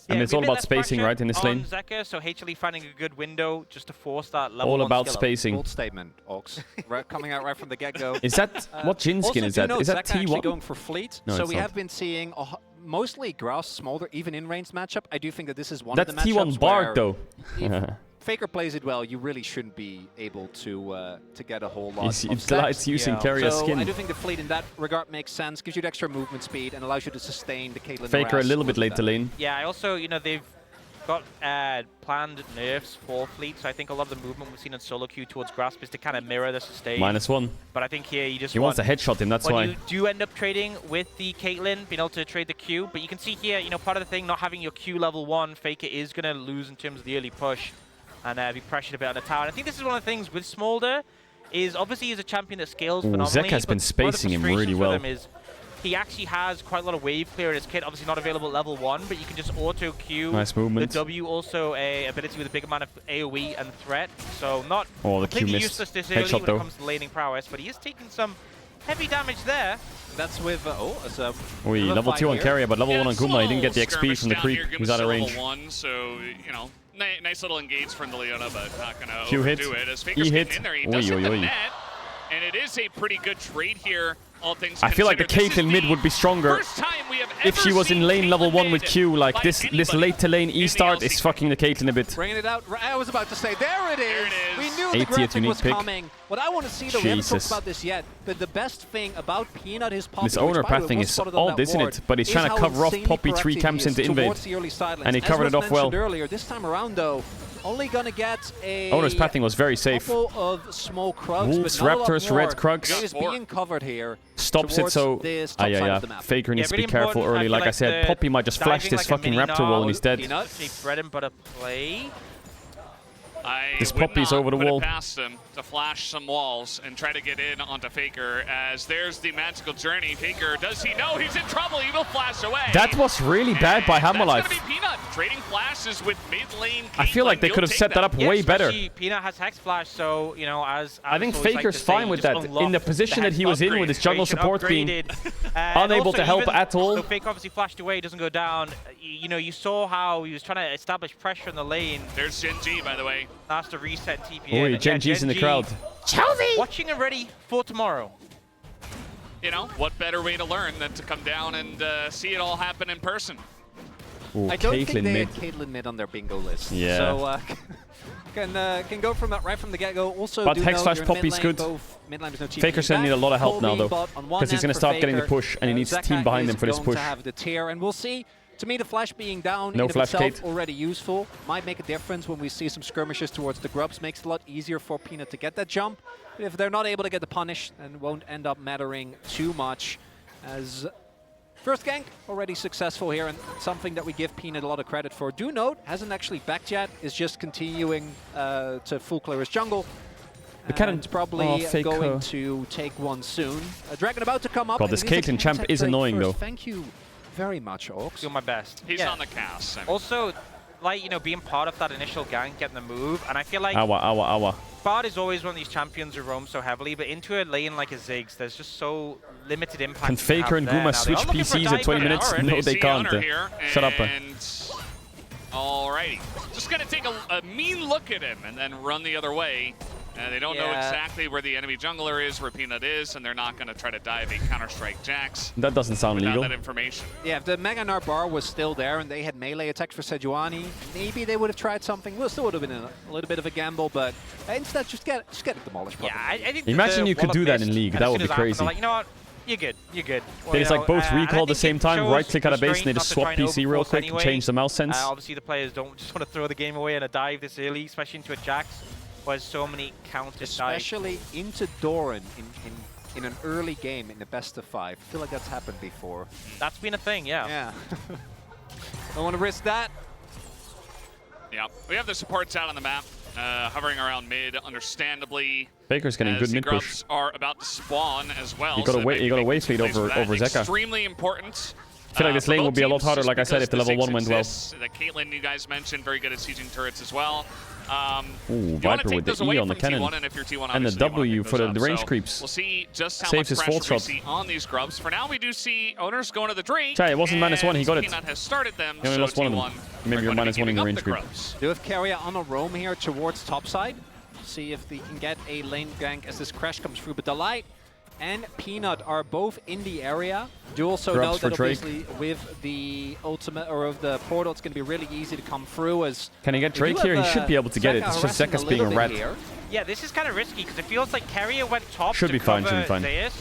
And it's all about spacing, right, in this lane? Zeka, so HLE finding a good window just to force that level All 1 about skill up. spacing. Bold statement, Ox. Coming out right from the get-go. Is that what Jhin skin is that? Is that Actually T1? going for fleet. No, so it's we not. have been seeing mostly Grass, Smolder, even in range matchup. I do think that this is one That's of the matchups T1 Bard where though. if Faker plays it well, you really shouldn't be able to get a whole lot It's of stacks. it's using carrier So skin. I do think the fleet in that regard makes sense. Gives you the extra movement speed and allows you to sustain the Caitlyn Faker a harass little bit with late that. to lane. Yeah, I also, you know, they've got planned nerfs for Fleet, so I think a lot of the movement we've seen in solo queue towards Grasp is to kind of mirror the sustain. -1. But I think here you just He wants to headshot him, that's why. When you do end up trading with the Caitlyn, being able to trade the Q, but you can see here, you know, part of the thing, not having your Q level 1, Faker is going to lose in terms of the early push and be pressured a bit on the tower. And I think this is one of the things with Smolder, is obviously he's a champion that scales phenomenally. Zekka's been spacing him really well. Is he actually has quite a lot of wave clear in his kit, obviously not available at level 1, but you can just auto Q. Nice movement. The W also a ability with a big amount of AoE and threat, so not the Q completely missed. useless this early Headshot when though. it comes to laning prowess, but he is taking some heavy damage there. That's with it's a level 2 on carrier, but level 1 on Guma. He didn't get the XP from the creep. He's out of range. Level 1, so you know, nice little engage from the Leona, but not gonna Q hit. overdo it. As Faker's E hit. getting in there, he does hit the net, and it is a pretty good trade here. All things I feel like the Caitlyn mid would be stronger if she was in lane level 1 with Q. Like this late to lane E start is fucking the Caitlyn a bit. Bringing it out. I was about to say, there it is. We knew the 80th graphic unique was pick. coming. What I want to see, though, we haven't talked Jesus. about this yet, but the best thing about Peanut, his Poppy, This owner which, by the way, pathing was is spotted on odd, that isn't ward, it? But he's is trying to how cover off insanely Poppy 3 proactive camps he is into invade. towards the early side lanes. And he As covered was it off well. mentioned earlier, this time around, though, only gonna get a Owner's pathing was very safe. couple of small Krugs, Wolves, but not a lot Raptors, more. Red Krugs. It is being covered here. Stops it, so this top side of the map. Faker needs to really be careful important. early. I Like feel I said, the Poppy might just flash diving this like a fucking mini Raptor wall and Nile he's dead. Peanut, a bread and butter play. This would Poppy's not over the put it wall. past him to flash some walls and try to get in onto Faker, as there's the magical journey. Faker, does he know he's in trouble? He will flash away. That was really bad by Hammerlife. That's gonna be Peanut trading flashes with mid lane. I feel like they could have set that up way better. Peanut has Hex Flash, so, you know, as I think always like Faker's to say, fine you with just that. unlock In the position the that he was in with his jungle support being unable to help at all. So Faker obviously flashed away, doesn't go down. You know, you saw how he was trying to establish pressure in the lane. There's Gen G, by the way. That's to reset TPN. Oh, Gen G's in the crowd. Chelsea! Watching and ready for tomorrow. You know, what better way to learn than to come down and see it all happen in person? Ooh, I don't Caitlyn think they mid. had Caitlyn mid on their bingo list. Yeah. So can go from that right from the get-go. Also, But do Hex note Flash you're in Poppy's mid good. lane, both mid lane, there's no TP Faker's gonna back. need a lot of help Colby now though, bot on one because he's end gonna for start getting the Faker. push and he needs a Zekka team behind is him for this going push. to have the tier, and we'll see. To me, the flash being down No in flash, itself Kate. already useful. Might make a difference when we see some skirmishes towards the grubs. Makes it a lot easier for Peanut to get that jump. But if they're not able to get the punish, then it won't end up mattering too much. As first gank already successful here, and something that we give Peanut a lot of credit for. Do note, hasn't actually backed yet, is just continuing to full clear his jungle. And probably going to take one soon. Dragon about to come up. God, this Caitlyn champ is annoying though. Thank you very much, Orcs. Do my best. He's on the cast. I mean. Also, like, you know, being part of that initial gank, getting the move, and I feel like Awa. Bard is always one of these champions who roam so heavily, but into a lane like a Ziggs, there's just so limited impact. Can Faker and Guma switch PCs in 20 minutes? No, they can't. Shut up. Alrighty. Just gonna take a mean look at him and then run the other way. They don't know exactly where the enemy jungler is, where Peanut is, and they're not going to try to dive a Counter-Strike Jax. That doesn't sound without legal. that information. Yeah, if the Mega Gnar bar was still there and they had melee attacks for Sejuani, maybe they would have tried something. Well, still would have been a little bit of a gamble, but instead just get it demolished. Probably. Yeah, I think imagine you could do that in League. That would be crazy. Like, you know what? You're good. You're good. Well, They just like both recall at the same time, right click out of base, and they just swap PC real quick and change the mouse sense. Obviously, the players don't just want to throw the game away and a dive this early, especially into a Jax. There's so many counter especially into Doran in an early game in the best of 5. I feel like that's happened before. That's been a thing, yeah. Yeah. Don't want to risk that. Yeah, we have the supports out on the map, hovering around mid, understandably. Faker's getting good mid push. Grubs are about to spawn as well. You got a wave lead over Zekka. Extremely important. I feel like this lane would be a lot harder, like I said, if the level 1 went well. The Caitlyn you guys mentioned, very good at sieging turrets as well. Ooh, Viper with the E on the cannon. And the W for the range creeps. We'll see just how Saves much his full pressure we shot. see on these grubs. For now, we do see owners going to the Drake. Chai, it wasn't -1, he got it. Peanut has started them, He only lost one of them. Maybe you're -1 in the range creep. Do have Carrier on a roam here towards topside. See if they can get a lane gank as this crash comes through. But the Light and Peanut are both in the area. Do also know that obviously with the ultimate or of the portal, it's going to be really easy to come through. As can he get Drake here? He should be able to get it. It's just Zekka's being a rat. Yeah, this is kind of risky because it feels like Carrier went top should to be fine, cover should be fine. Zeus,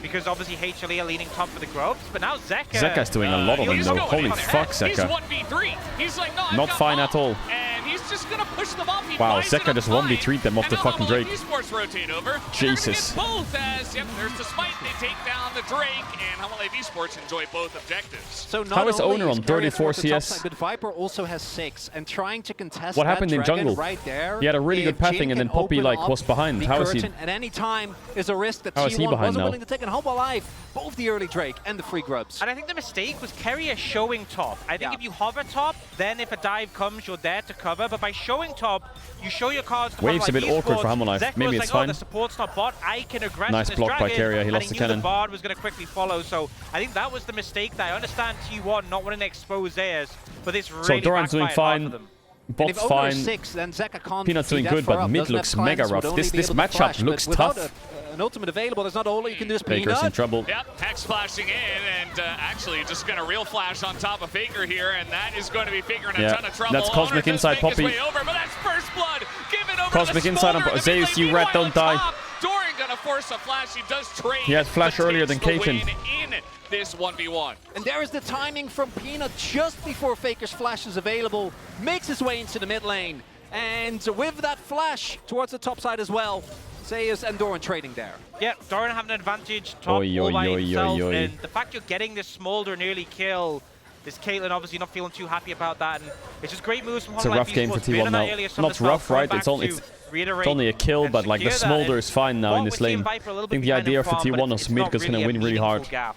because obviously HLE are leaning top for the grubs, but now Zeka... Zeka's doing a lot of them though. Holy fuck, He's Zeka. 1v3. He's like, no, Not fine at all. And he's just gonna push them up. He Wow, buys it Zeka up just fine. 1v3'd them off the fucking Drake. Esports rotate over. Jesus. They're gonna get both as, yep, there's the smite. They take down the Drake, and Hammerlife Esports enjoy both objectives. So not How is only Owner on Carrier 34 towards the top CS? side, but Viper also has 6, and trying to contest What that happened in dragon jungle? right there. He had a really good If Jin pathing, and can then Poppy open like up was behind. the How is he? curtain at any time is a risk that How is he T1 behind wasn't now? willing to take, and Home Alive, both the early Drake and the free grubs. And I think the mistake was Carrier showing top. I think if you hover top, then if a dive comes, you're there to cover. But by showing top, you show your cards to Wave's a bit awkward for Hammerlife. Zeka Maybe was it's like, fine. Oh, the support's not bot. I can aggress Nice this block by dragon. Carrier. He And lost the knew cannon. the Bard was going to quickly follow. So I think that was the mistake that I understand T1 not wanting to expose theirs, but this really So Doran's doing backfired hard for fine. them. Bot's If fine. 6, then Zeka can't Peanut's doing feed that good, far but up. mid Doesn't have looks clients, mega would rough. only This be able to matchup flash, but looks without tough. An ultimate available, there's not all you can do is Faker's in trouble. Yep, Hex flashing in, and actually just gonna real flash on top of Faker here, and that is going to be Faker in a ton of trouble. That's Cosmic Owner inside does make his Poppy. way over, but that's first blood given over Cosmic to the inside on Smolder in the Zeus, mid you lane. rat, don't Meanwhile, die. top, Doran gonna force a flash. He does trade. He had flash but earlier takes than the Cajun. win in this 1v1. And there is the timing from Peanut just before Faker's flash is available. Makes his way into the mid lane. And with that flash towards the top side as well, Zeus and Doran trading there. Yep, Doran having an advantage top Oi, all oi, by oi, himself. oi, oi. And the fact you're getting this Smolder nearly kill, this Caitlyn obviously not feeling too happy about that. And it's just great moves from It's a Hammerlife rough game for Esports. Being T1 on that now. earlier summer Not as well, rough, going right? back It's only to it's reiterate only a kill, and but like the secure that. Smolder is fine now Bot in was this seeing lane. Viper a little I think bit the behind idea in for farm, but T1 it's is mid not is gonna really a win really hard. meaningful gap.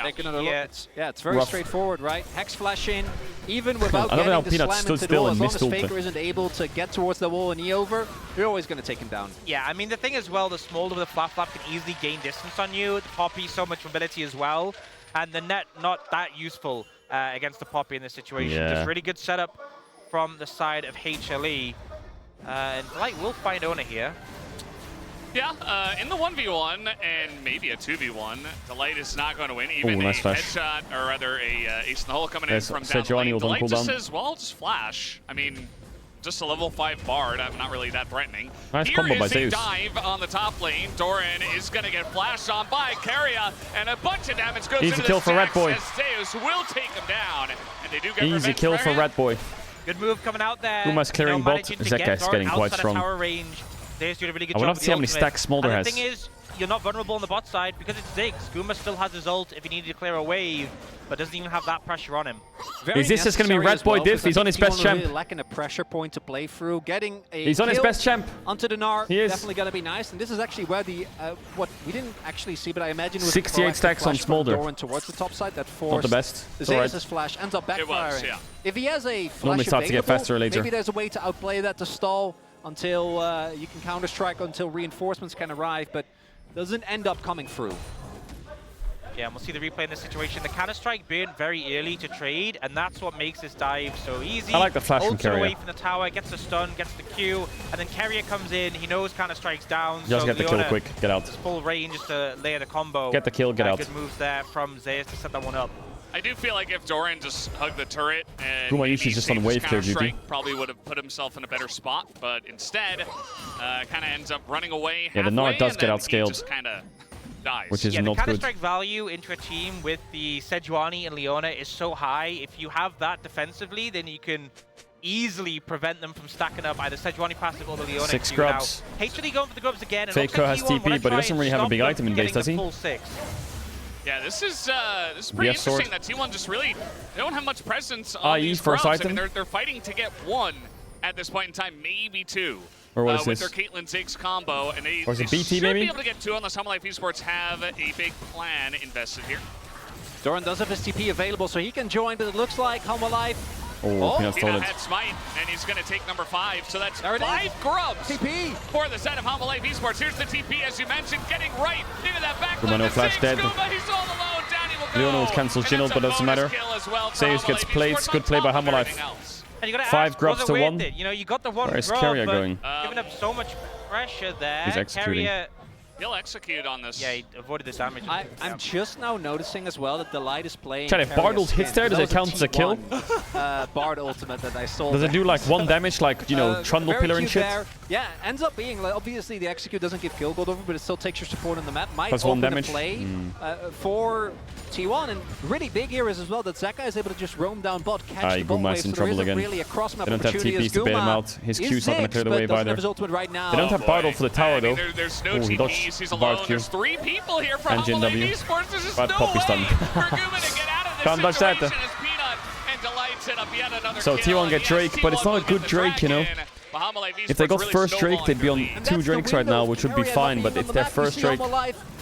Take another look. Yeah, it's very Rough. straightforward, right? Hex flash in, even without I don't know how getting the Peanut slam stood into the still wall, and as long as missed ult Faker there. isn't able to get towards the wall and E over, you're always going to take him down. Yeah, I mean, the thing as well, the Smolder with the flap can easily gain distance on you. The Poppy, so much mobility as well. And the net, not that useful against the Poppy in this situation. Yeah. Just really good setup from the side of HLE. And Light will find Owner here. Yeah, in the 1v1 and maybe a 2v1, Delight is not going to win. Even nice a flash. headshot, or rather a ace in the hole coming in Yes, from down the Sejuani lane. was on Delight just cooldown. says, well, just flash. I mean, just a level 5 Bard, not really that threatening. Nice Here combo by is a Zeus. dive on the top lane. Doran is going to get flashed on by Carrier, and a bunch of damage goes Easy into kill the for Rat stacks Boy. as Zeus will take him down. And they do get Easy revenge kill for him. Rat Boy. Good move coming out there. Puma's clearing bot. managing to Zeka get is Doran getting quite outside of strong. tower range. Zeus doing a really good I would job love to with see how the many ultimate. stacks Smolder And has. the thing is, you're not vulnerable on the bot side because it's Ziggs. Guma still has his ult if he needed to clear a wave, but doesn't even have that pressure on him. Is this just going to be necessary Rat as Boy well, diff? because I He's on think his best T1 champ. Really lacking a pressure point to play through. Getting a He's on his kill best champ. onto the Gnar, He is. definitely going to be nice. And this is actually where the what we didn't actually see, but I imagine was 68 stacks on Smolder. Doran towards the top side that Not forced the best. It's alright. Zeus' flash ends up It was, backfiring. yeah. If he has a flash Normally starts to get available, faster later. maybe there's a way to outplay that to stall until you can counter strike until reinforcements can arrive, but doesn't end up coming through. Yeah, and we'll see the replay in this situation. The counter-strike being very early to trade, and that's what makes this dive so easy. I like the flash from Ults away Carrier. from the tower, gets the stun, gets the Q, and then Carrier comes in. He knows counter-strike's down. Just so get the kill Leona quick. Get out. is full range just to layer the combo. Get the kill, get out. Good moves there from Zeus to set that one up. I do feel like if Doran just hugged the turret and Guma maybe Yushi's just on saved wave his clear duty. Counter-Strike, probably would have put himself in a better spot, but instead kind of ends up running away Yeah, the Gnar halfway, does and get then outscaled. he just kind of dies. Which is Yeah, the not good. counter-strike value into a team with the Sejuani and Leona is so high. If you have that defensively, then you can easily prevent them from stacking up either Sejuani passive or the Leona 6 Q. grubs. Now, HLE going for the grubs again. And Faker has TP, but he doesn't really have a big item in base, does he? Full 6. Yeah, this is pretty VS sword. interesting that T1 just really they don't have much presence on IE these first grubs. I item. mean, they're fighting to get 1 at this point in time, maybe 2. Or what is with this? their Caitlyn Ziggs combo, and they, Or is they it BT should maybe? be able to get 2 unless Hammerlife Esports have a big plan invested here. Doran does have his TP available, so he can join, but it looks like Home Alive. Oh, Peanut's Peanut told had smite, and he's going to take number 5. So that's There it 5 is. grubs TP. for the side of Hammerlife Esports. Here's the TP, as you mentioned, getting right into that back. Guma no flash dead. Guma, he's all alone. Down he will go. Leona was cancelled And Jingle, that's a but doesn't bonus matter. kill as well for Zeus gets Hammerlife played. Esports Good on play by top of Hammerlife. everything else. And you gotta 5 ask, grubs was to it worth 1. it? You know, you got the one Where is grub, Carrier but going? giving up so much pressure there. He's executing. Carrier, He'll execute on this. yeah, he avoided the damage. I'm just now noticing as well that Delight is playing. Chad, if Carrier Bard ult hits skin. there, does That it count was as a kill? T1, Bard ultimate that I saw. Does it do like 1 damage, like, you know, Trundle very Pillar and cute shit? there. Yeah, ends up being, like, obviously the execute doesn't give kill gold over, but it still takes your support on the map. Might +1 open damage. a play for T1, and really big here is as well that Zeka is able to just roam down bot, catch the bot wave, Guma's in so trouble there isn't again. really a cross-map They don't have opportunity TPs as to bail him Guma out. His is Q's not going to clear the but wave doesn't either. have his ultimate right now. They don't have Bartle for the tower, though. There's no Ooh, he TPs. dodged He's Bard alone. Q. There's 3 people here for And Humble Jin W. Esports. There's just Bad no poppy way stun. for Guma to get out of this Can't dodge that, situation as Peanut and Delight set up yet another So kill. T1 get Yes, Drake, but it's T1 not will a good get the Drake, you know. Dragon. Bahama If they got really first Drake, they'd be on snowballing 2 Drakes right now, which would be fine. But if they're first Drake,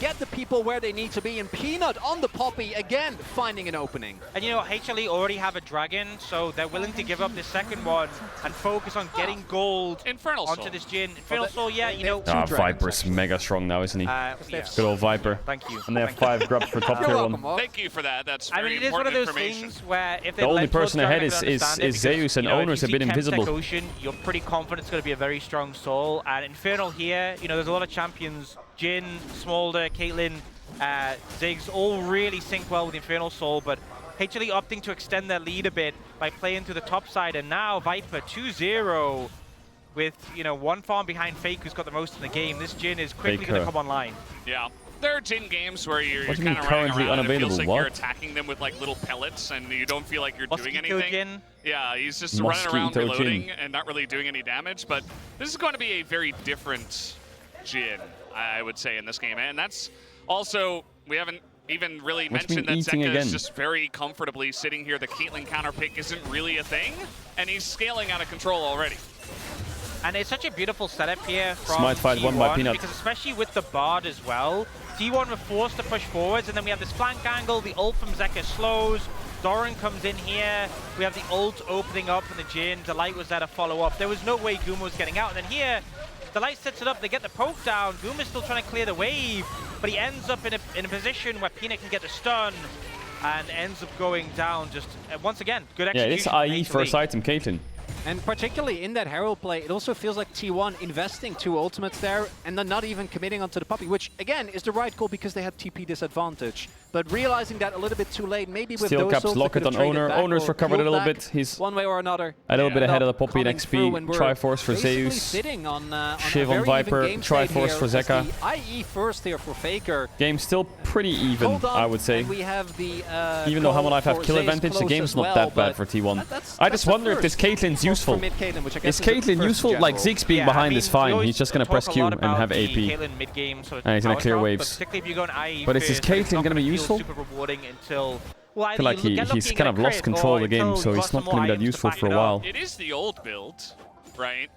Get the people where they need to be, and Peanut on the Poppy again, finding an opening. And you know, HLE already have a dragon, so they're willing to give up the second one and focus on getting gold Infernal onto Soul. this Jin. Infernal Soul, yeah, you know. Viper's mega strong now, isn't he? Yeah. Good old Viper. Thank you. And they have 5 grubs for top tier 1. Thank you for that. That's I very mean, it is one of important those information. things where if they The only led towards person ahead Dragon, is I understand it because, Zeus, and you know, Owners if have you been see Chemtech invisible. Ocean, you're pretty confident it's going to be a very strong soul. And Infernal here, you know, there's a lot of champions. Jin, Smolder, Caitlyn, Ziggs all really sync well with Infernal Soul, but HLE opting to extend their lead a bit by playing to the top side, and now Viper 2-0 with, you know, 1 farm behind Fake, who's got the most in the game. This Jin is quickly going to come online. Yeah. There are Jin games where you're What do you kind mean of running currently around and it feels unavailable? like What? you're attacking them with like little pellets and you don't feel like you're doing Mosquito anything. Jin? Yeah, he's just running around Mosquito reloading Jin. and not really doing any damage. But this is going to be a very different Jin, I would say, in this game. And that's also, we haven't even really What's been mentioned that eating Zeka again? is just very comfortably sitting here. The Caitlyn counter pick isn't really a thing, and he's scaling out of control already. And it's such a beautiful setup here from Smite fight T1 won by Peanut. because especially with the Bard as well, T1 were forced to push forwards, and then we have this flank angle, the ult from Zeka slows, Doran comes in here, we have the ult opening up from the Jin, Delight was there to follow up. There was no way Guma was getting out, and then here, Delight sets it up, they get the poke down, Guma's still trying to clear the wave, but he ends up in a position where Peanut can get the stun, and ends up going down just, once again, good Yeah, execution. it's from IE HLE. first item, Caitlyn. And particularly in that Herald play, it also feels like T1 investing 2 ultimates there and then not even committing onto the Puppy, which again is the right call because they had TP disadvantage. But realizing that a little bit too late, maybe with Steel those caps, ults, they lock could it have on traded Owner. back Owner's or recovered a pulled little back bit. He's one way or another. a little bit ahead of the Poppy in Coming through, and XP. we're Triforce for basically Zeus. sitting on Shiv a on very Viper, even game state Triforce here for as Zeka. the IE first here for Faker. Game's still pretty even, Hold on, I would say. and we have the Even though call Hamalife have for kill Zeus advantage, the close game's as not well, that bad but for T1. that's I just the wonder if this first Caitlyn's useful. mid Caitlyn, which I guess Is is the Caitlyn first useful? in Like general. Ziggs being Yeah, behind I mean, is fine. we always He's just gonna talk press a Q lot and about have the AP. Caitlyn mid-game sort of And he's gonna power clear drop, waves. But particularly if you go on IE But is this first, it's Caitlyn not gonna be feel useful? super rewarding until, well, I feel like he's kind of lost control of the game, so he's not going to be that useful for a while. It is the old build, right?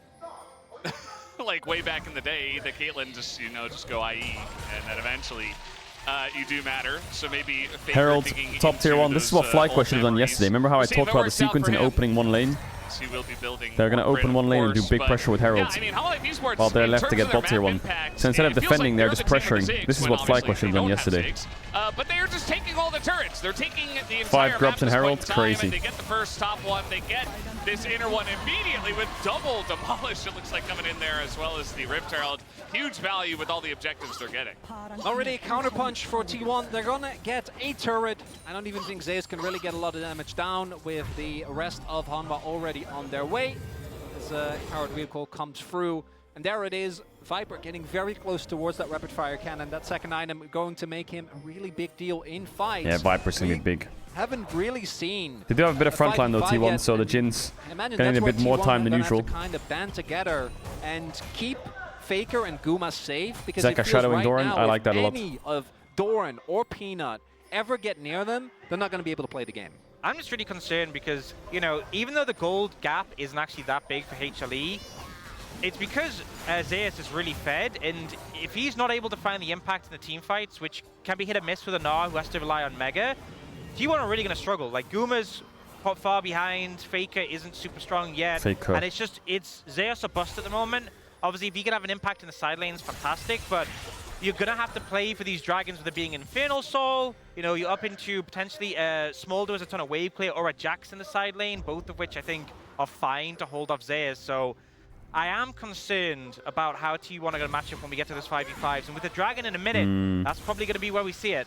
Like way back in the day, the Caitlyn just, you know, just go IE, and then eventually you do matter. So maybe Faker Herald, digging top tier into 1. This is those, what FlyQuest old should have done memories. yesterday. Remember how I We'll see if talked it about the works out sequence for in him. opening 1 lane? He will be building They're going to more open grid, 1 lane and of do course, big but pressure with Herald. Yeah, I mean, Hololive Esports, While they're in left to terms get of their bot tier map 1. impact, So instead of it feels defending, like they're the just team with pressuring. the Ziggs This is when what obviously FlyQuest should have they done don't have yesterday. Ziggs. But they are just taking all the turrets. They're taking the entire 5 grubs map in at this Herald, point in time, crazy. and they get the first top one. They get this inner one immediately with double demolish. It looks like coming in there, as well as the Rift Herald. Huge value with all the objectives they're getting. Already a counterpunch for T1. They're gonna get a turret. I don't even think Zeus can really get a lot of damage down with the rest of Hanwha already on their way. As Howard Vehicle comes through. And there it is. Viper getting very close towards that rapid fire cannon. That second item going to make him a really big deal in fights. Yeah, Viper's going to be big. Haven't really seen. They do have a bit of frontline though, T1, yet, so the and Jin's I imagine getting a that's bit why more T1 time are than gonna usual. have to kind of band together and keep Faker and Guma safe, because Zeka it feels shadowing right Doran, now I like that a lot. if any of Doran or Peanut ever get near them, they're not going to be able to play the game. I'm just really concerned because, you know, even though the gold gap isn't actually that big for HLE, it's because Zeus is really fed, and if he's not able to find the impact in the team fights, which can be hit or miss with a Gnar who has to rely on Mega, T1 are really going to struggle. Like, Guma's far behind, Faker isn't super strong yet, Faker. and it's Zeus or bust at the moment. Obviously, if he can have an impact in the side lanes, fantastic, but you're going to have to play for these dragons with it being Infernal Soul. You know, you're up into potentially Smolder as a ton of wave clear or a Jax in the side lane, both of which I think are fine to hold off Zeus. So I am concerned about how T1 are going to match up when we get to this 5v5s. And with the dragon in a minute, that's probably going to be where we see it.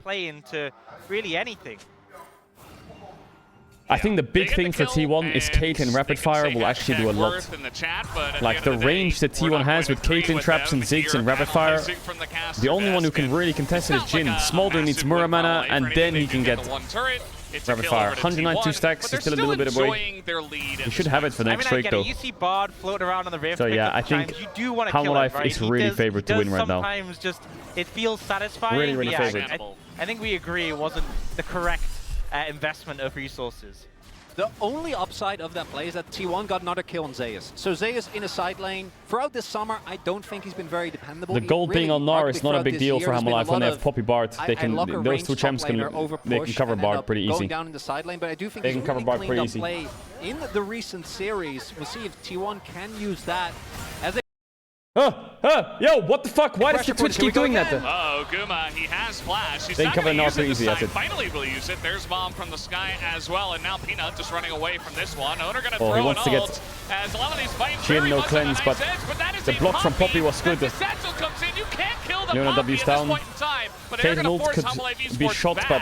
play into really anything. I think the big thing for T1 is Caitlyn Rapid Fire will actually do a lot. Like the range that T1 has with Caitlyn traps and Ziggs and Rapid Fire, the only one who can really contest it is Jhin. Smolder needs Muramana and then he can get Rapid Fire. 192 stacks, is still a little bit away. He should have it for the next Drake though. You see Bard floating around on the Rift. So yeah, I think Half-Life is really favored to win right now. Sometimes just it feels satisfying. Really favored. I think we agree it wasn't the correct investment of resources. The only upside of that play is that T1 got another kill on Zeus. So Zeus in a side lane. Throughout this summer, I don't think he's been very dependable. The gold being on Gnar is not a big deal for Half-Life when they have Poppy Bard. They can, those two champs can cover Bard pretty easy. Going down in the side lane, but I do think they can cover Bard pretty easy. Play in the recent series. We'll see if T1 can use that as a yo, what the fuck? Why does the Twitch keep doing that then? Oh, Guma, he has flash. He's they not cover going to use pretty it easy, this time. Finally will use it. There's Bomb from the sky as well, and now Peanut just running away from this one. Owner going to throw he wants an to ult as a lot of these fights Jhin no cleanse, but the block from Poppy was good. Leona W's down. Caitlyn ult could be shot, but...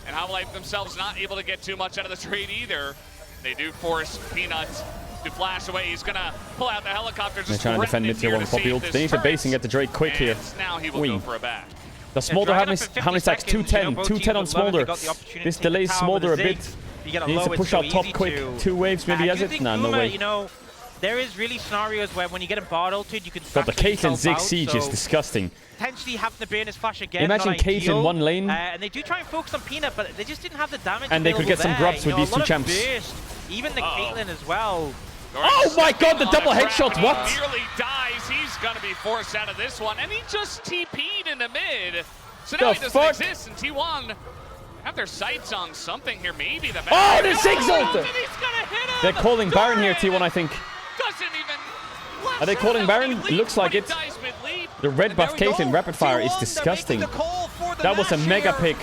And Half-Life themselves not able to get too much out of the trade either. They do force Peanut to flash away. He's gonna pull out the helicopter. They're trying to defend mid tier 1 with Poppy ult. They need to base and get the Drake quick here. Now he will go for a back. Does Smolder have how many stacks? 210. 210 on Smolder. This delays Smolder a bit. He needs to push out top quick. 2 waves, maybe has it? Nah, no way. You know, there is really scenarios where when you get a Bard ulted, you can but the Caitlyn Ziggs siege is disgusting. Potentially having to burn his flash again. Imagine Caitlyn one lane. And they do try and focus on Peanut, but they just didn't have the damage. And they could get some grubs with these two champs. Even the Caitlyn as well. Oh my god, the double headshot, what? He nearly dies. He's going to be forced out of this one. And he just TP'd in the mid. So now he doesn't exist, and T1 have their sights on something here. Maybe the oh, the Ziggs ult! They're calling Baron here, T1, I think. Are they calling Baron? It looks like it. The red buff Caitlyn Rapid Fire is disgusting. That was a mega pick.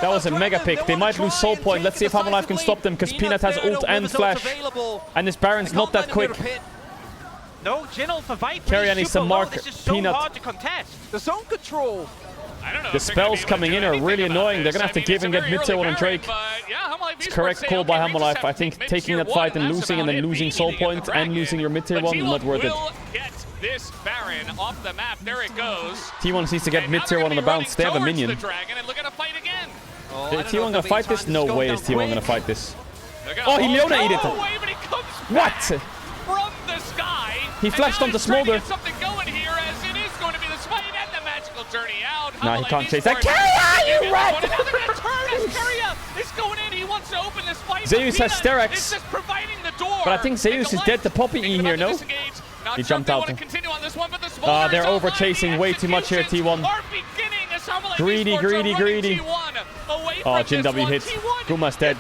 That was a mega pick. They might lose soul point. Let's see if Half-Life can stop them, because Peanut has ult and flash. And this Baron's not that quick. No, Jhin for Viper. Keria needs to mark Peanut. Hard to contest. The zone control. The spells coming in are really annoying. They're going to have to give and get mid tier 1 on Drake. It's correct call by Half-Life. I think taking that fight and losing, and then losing soul point and losing your mid tier 1 is not worth it. This Baron off the map. There it goes. T1 needs to get mid tier 1 on the bounce. They have a minion. Is T1 going to fight this? No way is T1 going to fight this. Oh, he Leona ate it. What? From the sky. He flashed onto Smolder. Something going here as it is going to be the smite and the magical journey out. Nah, he can't chase that. Keria, you rat! Keria is going in. He wants to open this fight. Zeus has Sterak's. It's just providing the door. But I think Zeus is dead to Poppy E here, no? He jumped out. They're over chasing way too much here, T1. Greedy, greedy, greedy. Oh, Jhin W hit. Guma's dead.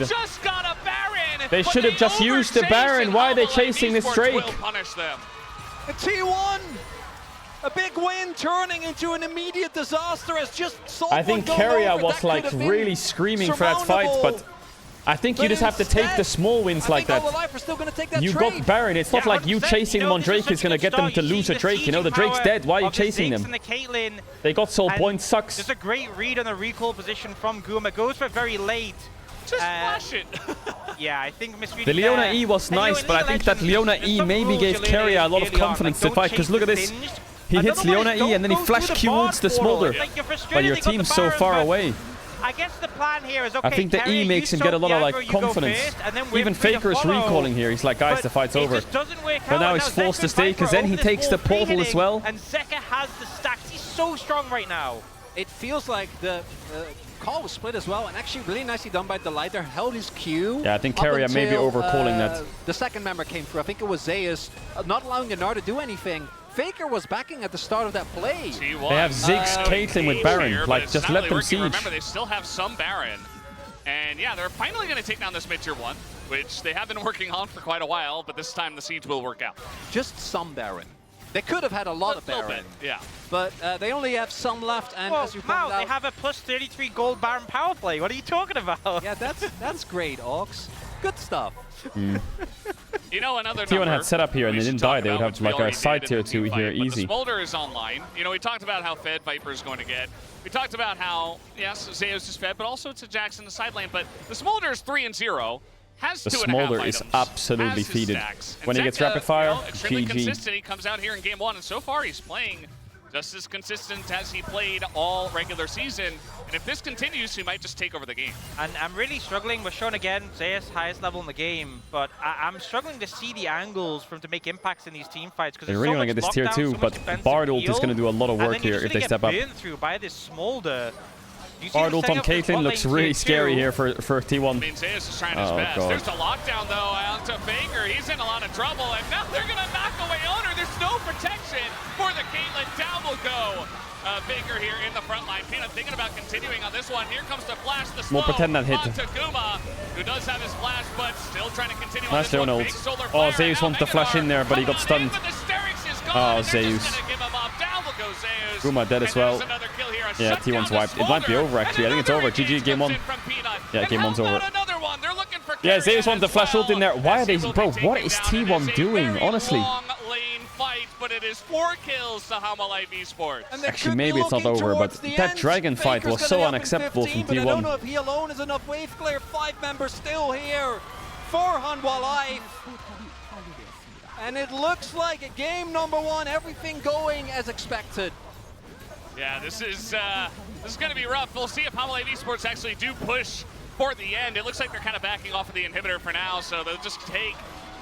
They should have just used the Baron. Why are they chasing this Drake? A T1! A big win turning into an immediate disaster as just I think Keria was like really screaming for that fight, but I think you just have to take the small wins like that. You got Baron. It's not like you chasing them on Drake is going to get them to lose a Drake. You know, the Drake's dead. Why are you chasing them? They got soul point. Sucks. There's a great read on the recall position from Guma. Goes for very late. Just flash it. Yeah, I think the Leona E was nice, but I think that Leona E maybe gave Keria a lot of confidence to fight. Because look at this. He hits Leona E and then he flash Q-ults the Smolder. But your team's so far away. I guess the plan here is, okay, I think the E makes him get a lot of like confidence. Even Faker is recalling here. He's like, guys, the fight's over. But now he's forced to stay because then he takes the portal as well. And Zeka has the stacks. He's so strong right now. It feels like the call was split as well, and actually really nicely done by Delighter. Held his Q. Yeah, I think Keria may be overcalling that. The second member came through. I think it was Zeus, not allowing the Gnar to do anything. Faker was backing at the start of that play. They have Ziggs, Caitlyn with Baron. Like, just let them siege. Remember, they still have some Baron. And yeah, they're finally going to take down this mid-tier 1, which they have been working on for quite a while, but this time the siege will work out. Just some Baron. They could have had a lot of Baron. Yeah. But they only have some left, and as you pointed out... they have a plus 33 gold Baron power play. What are you talking about? Yeah, that's great, Ox. Good stuff. You know, another T1 had set up here and they didn't die. They would have like a side tier 2 here easy. The Smolder is online. You know, we talked about how fed Viper is going to get. We talked about how, yes, Zeus is fed, but also it's a Jax in the side lane. But the Smolder is 3-0. Has The 2.5 Smolder is items, absolutely has his feeded. stacks. And When he gets Zeka, rapid fire, you know, extremely GG. consistent. He comes out here in game 1, and so far he's playing just as consistent as he played all regular season. And if this continues, he might just take over the game. And I'm really struggling. We're shown again, Zeus highest level in the game, but I'm struggling to see the angles for him to make impacts in these team fights. They really want to get this tier 2, but Bard ult is going to do a lot of work here if they step up. Burned through by this Smolder. Bard ult on Caitlyn looks really scary here for T1. I mean, Zeus is trying his best. God. There's a lockdown, though, onto Faker. He's in a lot of trouble, and now they're going to knock away Owner. There's no protection for the Caitlyn. Down will go. Faker here in the front line. Peanut thinking about continuing on this one. Here comes the flash, the slow We'll pretend that hit. onto Guma, who does have his flash, but still trying to continue on Nice this one. Leon Big ult. solar Oh, flare, Zeus and wanted to now flash in there, but he got stunned. but the Sterix is gone, Oh, and they're Zeus. just gonna give him up. Down will go Zeus. Guma dead as And well. there's another kill here, a Yeah, shutdown T1's to wiped. It might be Smolder, over, actually. I think it's and over. another GG, game 1. engage comes in from Peanut. Yeah, And game how 1's over. about another one? They're looking for Yeah, Carrion Zeus wanted to as flash ult in there. well, Why are as they... he will Bro, be what taken is down. It T1 is a doing, very honestly? long lane fight, but it is 4 kills to Hamalife Esports. Actually, maybe it's not over, but that dragon fight was so unacceptable from But I don't know T1. if he alone is enough. Wave clear, 5 members still here for Hanwha Life. And it looks like game number 1, everything going as expected. Yeah, this is going to be rough. We'll see if Hamalife Esports actually do push for the end. It looks like they're kind of backing off of the inhibitor for now, so they'll just take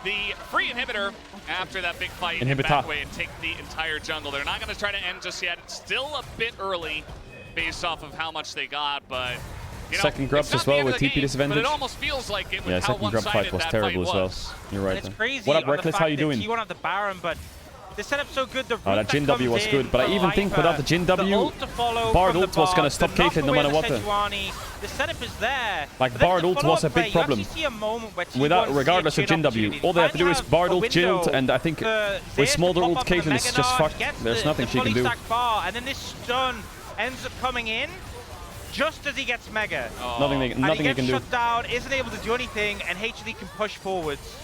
the free inhibitor after that big fight and back away and take the entire jungle. They're not going to try to end just yet. It's still a bit early based off of how much they got, but you know, Second grubs as well with TP disadvantage. but it almost feels like it with Yeah, how second grub one-sided fight was that terrible fight as well. was. You're right. And it's crazy What up, on the Reckless? fact How you that doing? T1 have the Baron, but the setup's so good. The Oh, that Jin W was good, but I even think without the Jin W, Bard Bard ult was going to stop Caitlyn no matter what. The setup is there. Like, But then Bard the ult was a follow-up big play, problem. You actually see a moment where T1 Without, see a regardless of Jin Jin W. opportunity. All they have to do is Finally Bard have a ult, Jin ult, window and I think for with Zeus to Smolder pop ult, up with the Caitlyn is just Meganard, fucked. gets There's the nothing she can fully do. stacked bar, and then this stun ends up coming in just as he gets Mega. Nothing they And can he do. gets shut down, isn't able to do anything, and HLE can push forwards.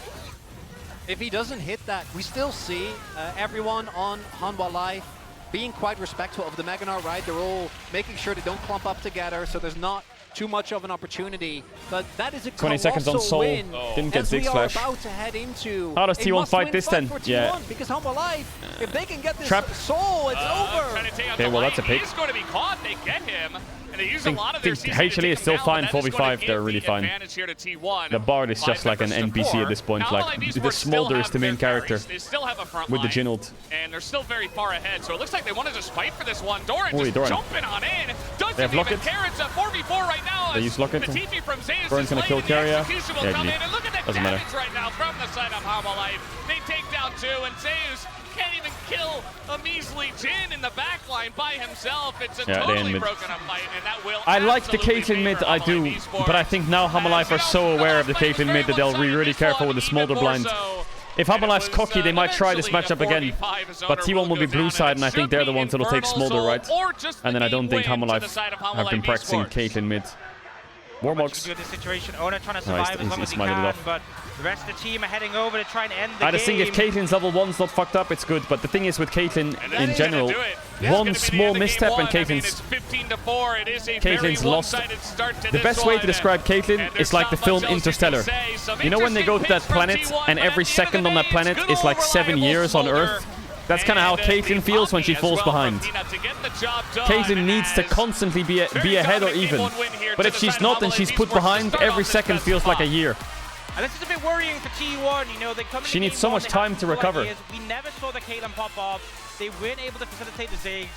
If he doesn't hit that, we still see everyone on Hanwha Life being quite respectful of the Meganar, right? They're all making sure they don't clump up together, so there's not too much of an opportunity. But that is a 20 seconds on colossal Soul. win Didn't get as we Ziggs are flash. about to head into How does a T1 fight must-win this then? for Yeah. T1, because Hanwha Life, if they can get this Trap. Soul, it's over. Trying to take out Okay, the well, that's a lane. pick. He's going to be caught. They get him. And they use a think- lot of their think CC to HLE take is him still down, fine, but that is 4v5, going to they're give really the fine. advantage here to T1. The Bard is just like an NPC at this point. Like, the Smolder is the main character They still have a front with the line, Jin ult. and they're still very far ahead. So it looks like they want to just fight for this one. Doran Oi, just Doran. jumping on in. Doesn't They have even Locket. care. It's a 4v4 right now. They as use Locket. The TP from Zeus Doran's is gonna late, kill and the Carrier. execution will Yeah, come GG. in. And look at the Doesn't matter. damage right now from the side of Hanwha Life. They take down 2, and Zeus can't even kill a measly Jin in the backline by himself. It's a Yeah, they totally end mid. broken up fight, and that will I like the absolutely Caitlyn mid, favor I do, Hamalife Esports. but I think now Hamalife are so aware of the Caitlyn mid that they'll be really careful with the Smolder blind. If Hamalife's cocky, they might try this matchup again, but T1 will be blue side, and I think they're the ones that'll take Smolder, right? And then I don't think Hamalife have been practicing Caitlyn mid. Warmox. Good situation. Ona trying to No, he's- survive as long he's as he smited it can, off. but the rest of the team are heading over to try and end the I just think if Caitlyn's level 1's not fucked up, it's good. But the thing is with Caitlyn in general, one small misstep and Caitlyn's 15-4. It is a Caitlyn's very lost. one-sided start to The this best way to one, describe Caitlyn and is there's like the not film much else you can Interstellar. say. Some You know when they go to that interesting planet picks from and T1, every but at the end second of on the that day, planet it's is good like old 7 reliable years on Smolder. Earth? That's kind of how Caitlyn feels when she falls behind. Caitlyn needs to constantly be ahead or even. But if she's not and she's put behind, every second feels like a year. And this is a bit worrying for T1. You know, they come She into needs game so one, much they time have to two recover. ideas. We never saw the Caitlyn pop off. They weren't able to facilitate the Ziggs.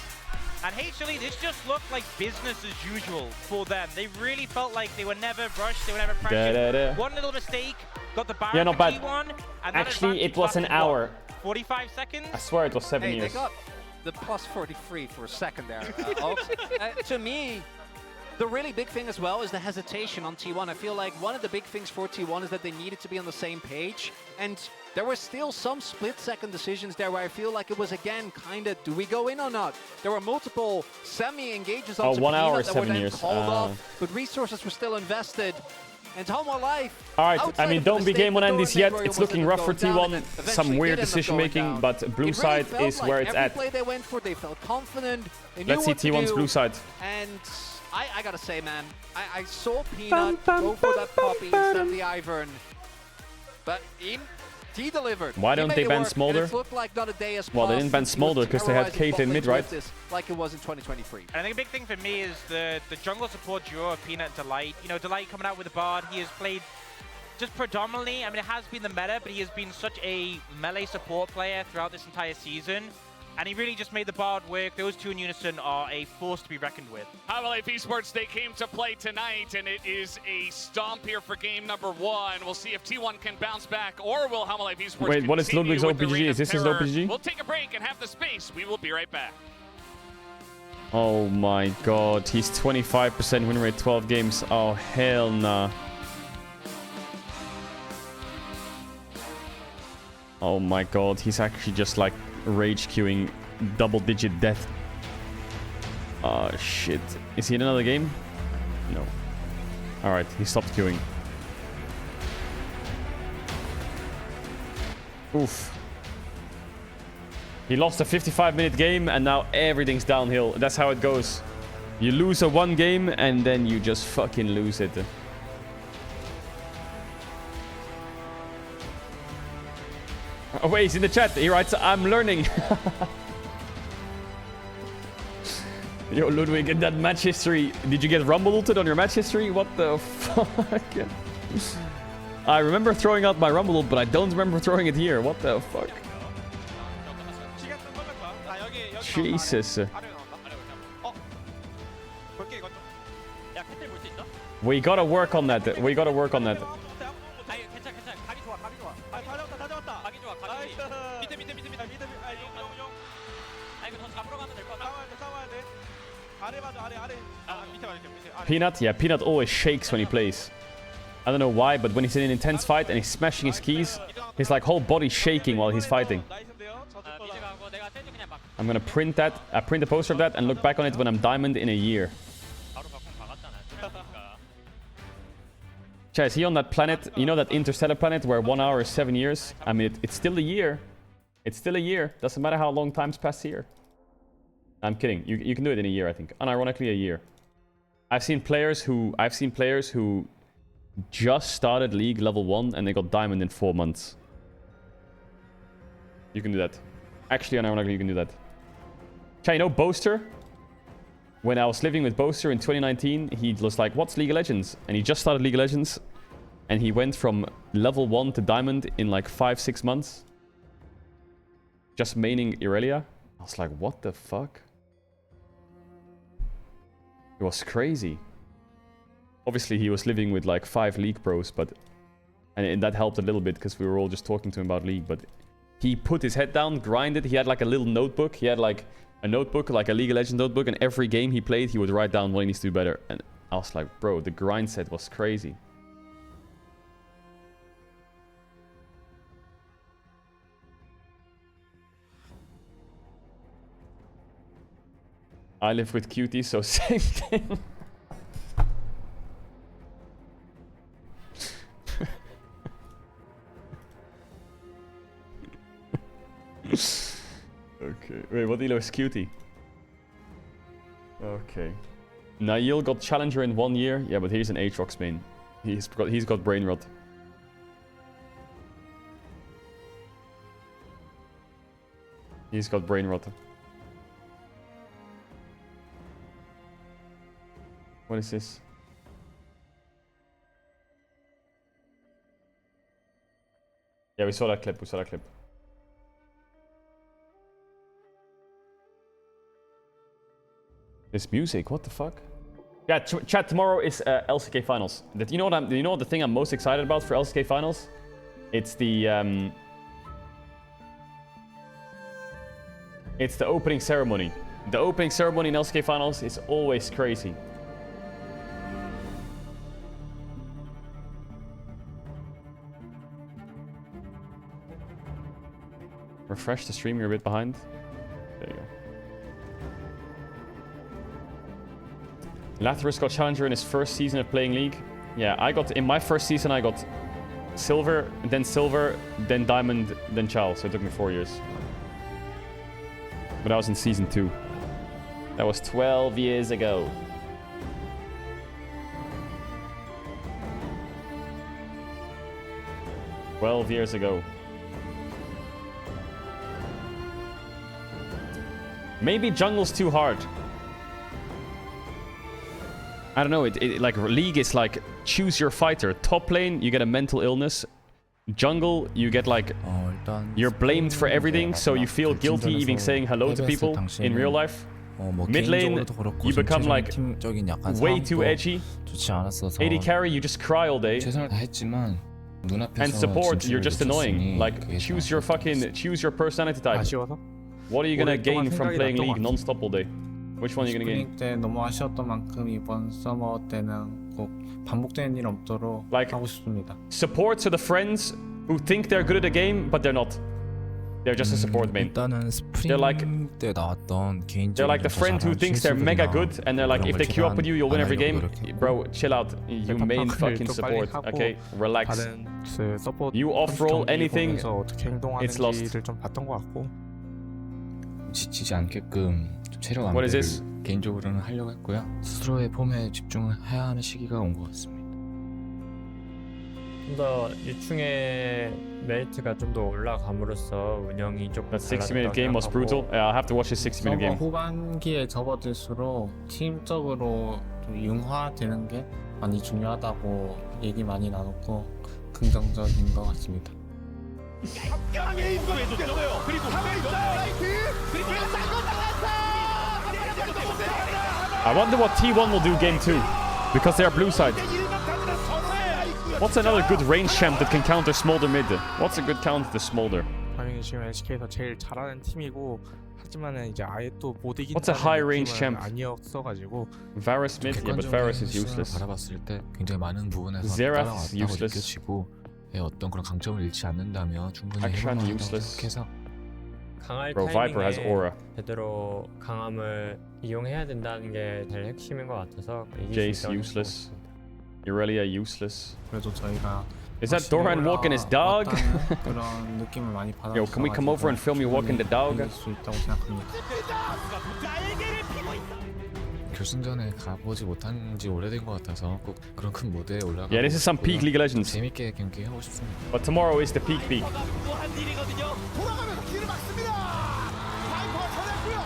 And HLE, this just looked like business as usual for them. They really felt like they were never rushed, they were never pressured. One little mistake, got the Baron Yeah, not for bad. T1. And Actually, it was an lasted, what, hour. 45 seconds? I swear it was 7 Hey, years. they got the plus 43 for a second there. Oaks. To me, the really big thing as well is the hesitation on T1. I feel like one of the big things for T1 is that they needed to be on the same page. And there were still some split-second decisions there where I feel like it was, again, kind of, do we go in or not? There were multiple semi-engages on 1 hour, that were 7 then years. called off, but resources were still invested. And Hanwha Life. Alright, I mean, don't be game 1 end this yet. It's looking rough for T1. Some weird decision making, but blue side is where it's every at. play they went for, they felt confident. They knew Let's see what to T1's do, blue side. And I gotta say, man, I saw Peanut go for that Poppy instead of the Ivern, but he delivered. Why don't they ban Smolder? It looked like not a day has Well, they passed didn't ban since he was Smolder because they had terrorizing Caitlyn bot mid, lanes right? with this, like it was in 2023. And I think a big thing for me is the jungle support duo of Peanut and Delight. You know, Delight coming out with a Bard, he has played just predominantly, I mean, it has been the meta, but he has been such a melee support player throughout this entire season. And he really just made the Bard work. Those two in unison are a force to be reckoned with. High Life Esports, they came to play tonight, and it is a stomp here for game number 1. We'll see if T1 can bounce back, or will High Life Esports Wait, what is continue Ludwig's with the OPG? reign Is of this his terror? OPG? We'll take a break and have the space. We will be right back. Oh my god, he's 25% win rate, 12 games. Oh, hell nah. Oh my god, he's actually just like rage queuing double-digit death. Oh shit. Is he in another game? No. Alright, he stopped queuing. Oof. He lost a 55-minute game and now everything's downhill. That's how it goes. You lose a one game and then you just fucking lose it. Oh wait, he's in the chat. He writes, I'm learning. Yo, Ludwig, in that match history, did you get rumble ulted on your match history? What the fuck? I remember throwing out my rumble ult, but I don't remember throwing it here. What the fuck? Jesus. We gotta work on that. We gotta work on that. Peanut? Yeah, Peanut always shakes when he plays. I don't know why, but when he's in an intense fight and he's smashing his keys, his like whole body shaking while he's fighting. I'm gonna print that. I print a poster of that and look back on it when I'm diamond in a year. Chat, is he on that planet? You know that interstellar planet where 1 hour is 7 years? I mean, it's still a year. It's still a year. Doesn't matter how long time's passed here. I'm kidding. You can do it in a year, I think. Unironically, a year. I've seen players who just started League level 1 and they got diamond in 4 months. You can do that. Actually, unironically, you can do that. Chat, you know Boaster? When I was living with Boaster in 2019, he was like, what's League of Legends? And he just started League of Legends. And he went from level 1 to diamond in like 5-6 months. Just maining Irelia. I was like, what the fuck? It was crazy. Obviously, he was living with like 5 League pros, but... And that helped a little bit, because we were all just talking to him about League, but... He put his head down, grinded, he had like a little notebook. He had like a notebook, like a League of Legends notebook, and every game he played, he would write down what he needs to do better. And I was like, bro, the grind set was crazy. I live with cuties, so same thing. Okay. Wait, what elo is cutie? Okay. Nail got challenger in 1 year. Yeah, but he's an Aatrox main. He's got brain rot. He's got brain rot. What is this? Yeah, we saw that clip. This music, what the fuck? Yeah, chat, tomorrow is LCK finals. You know what the thing I'm most excited about for LCK finals? It's the opening ceremony. The opening ceremony in LCK finals is always crazy. Refresh the stream, you're a bit behind. There you go. Lathyrus got challenger in his first season of playing League. Yeah, in my first season I got silver, then diamond, then chal, so it took me 4 years. But I was in season 2. That was 12 years ago. 12 years ago. Maybe jungle's too hard. I don't know. It like League is like choose your fighter. Top lane, you get a mental illness. Jungle, you get like you're blamed for everything, so you feel guilty even saying hello to people in real life. Mid lane, you become like way too edgy. AD carry, you just cry all day. And support, you're just annoying. Like choose your personality type. What are you gonna gain from playing League non-stop all day? Which one are you gonna gain? 때 너무 아쉬웠던 만큼 이번 서머 때는 꼭 반복되는 일 없도록 하고 싶습니다. Supports are the friends who think they're good at the game, but they're not. They're just a support main. They're like the friend who thinks they're mega good, and they're like, if they queue up with you, you'll win every game. Bro, chill out. You main fucking support. Okay, relax. You off-roll anything, it's lost. 지치지 않게끔 좀 체력 What is 안배를 this? 개인적으로는 하려고 했고요. 스스로의 폼에 집중해야 하는 시기가 온 것 같습니다. 좀 더 유충의 메리트가 좀 더 올라감으로써 운영이 조금 That 60-minute game was brutal. Yeah, I'll have to watch this 60-minute game. 후반기에 접어들수록 팀적으로 좀 융화되는 게 많이 중요하다고 얘기 많이 나눴고 긍정적인 것 같습니다. 강하게 인도해도 되고요. 그리고 그리고 I wonder what T1 will do game 2, because they are blue side. What's another good range champ that can counter Smolder mid? What's a good counter to Smolder? 당연히 지금 LCK에서 제일 잘하는 팀이고 하지만은 이제 아예 또 못 이긴다는 What's a high range champ? 아니었어가지고 Varus mid? Yeah, but Varus is useless. 바라봤을 때 굉장히 많은 부분에서 Xerath is 따라왔다고 useless. 느껴지고 어떤 그런 강점을 잃지 않는다면 충분히 Akshan 해볼만하다고 useless. 생각해서 강할 Bro, Viper has aura. 제대로 강함을 이용해야 된다는 게 제일 핵심인 것 같아서 Jace useless. Irelia useless. 그래도 저희가 Is that Doran walking his dog? 그런 느낌을 많이 받아서 Yo, can we come over and film you walking the dog? 수 있다고 생각합니다. 결승전에 가보지 못한 지 오래된 것 같아서 꼭 그런 큰 무대에 올라가. Yeah, this is some peak League of Legends. 재밌게 경기하고 싶습니다. But tomorrow is the peak. 돌아가면서 길을 막습니다. 파이퍼가 쳐냈고요.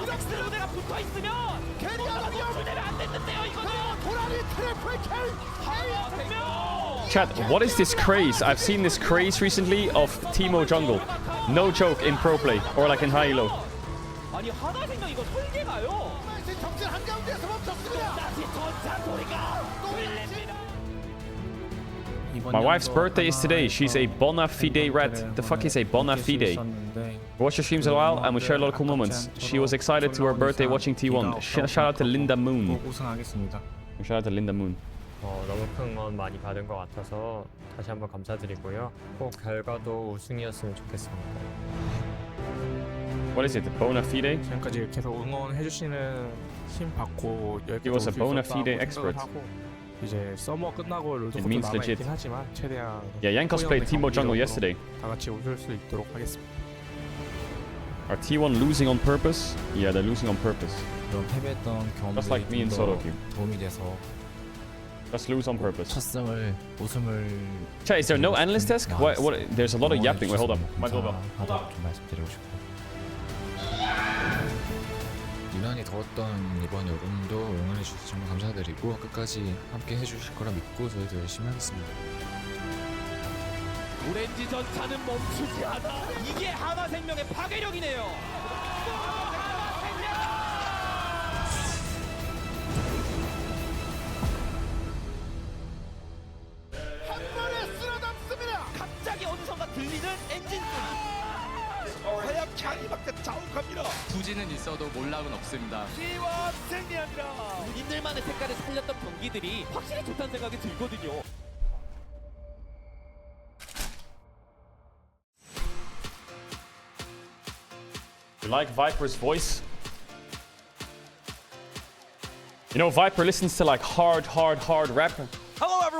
넥스트 무대가 붙어 있으면 캐리어가 위험되면 안 됐는데요. 이거는 도라리 트래플 Chat, what is this craze? I've seen this craze recently of Teemo jungle. No joke, in pro play or like in high low. 아니 하나 생명 이거 설계가요. 정신 한가운데서 멈췄습니다. 다시 전차 소리가 My wife's birthday is today. She's a bona fide rat. The fuck is a bona fide? Watch your streams a while and we share a lot of cool moments. She was excited to her birthday watching T1. Shout out to Linda Moon. Shout out to Linda Moon. 너무 큰 응원 많이 받은 것 같아서 다시 한번 감사드리고요. 꼭 결과도 우승이었으면 좋겠습니다. What is it? A bona fide? 지금까지 계속 응원해주시는 힘 받고 He was a bona fide expert. 이제 서머 끝나고 It 롤드컵도 means 남아있긴 legit. 하지만 최대한 Yeah, Yankos played Teemo jungle yesterday. 다 같이 웃을 수 있도록 하겠습니다. Are T1 losing on purpose? Yeah, they're losing on purpose. 그런 패배했던 Just like me 경험들이 and 좀 더 Solo 도움이 돼서 Just lose on purpose. 첫승을 웃음을. Chat, is there no analyst desk? What? There's a lot of yapping. Wait, hold up. Might as well. 하다고 좀 말씀드리고 싶고. 유난히 더웠던 이번 여름도 응원해 주셔서 정말 감사드리고 끝까지 함께 해주실 거라 믿고 저희도 열심히 하겠습니다. 오렌지 전차는 멈추지 않아. 이게 하나생명의 파괴력이네요. 한 번에 쓸어담습니다. 갑자기 어디선가 들리는 엔진 소리. 과연 강이밖에 자욱합니다. 부진은 있어도 몰락은 없습니다. T1 승리합니다. 본인들만의 색깔을 살렸던 경기들이 확실히 좋다는 생각이 들거든요. You like Viper's voice? You know, Viper listens to like hard rap. Hello everyone.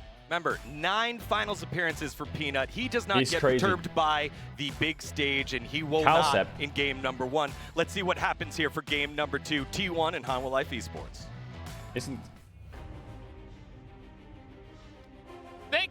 Remember, 9 finals appearances for Peanut. He does not He's get crazy. perturbed by the big stage, and he will Calcep. not in game number 1. Let's see what happens here for game number 2, T1 and Hanwha Life Esports. Isn't... Thank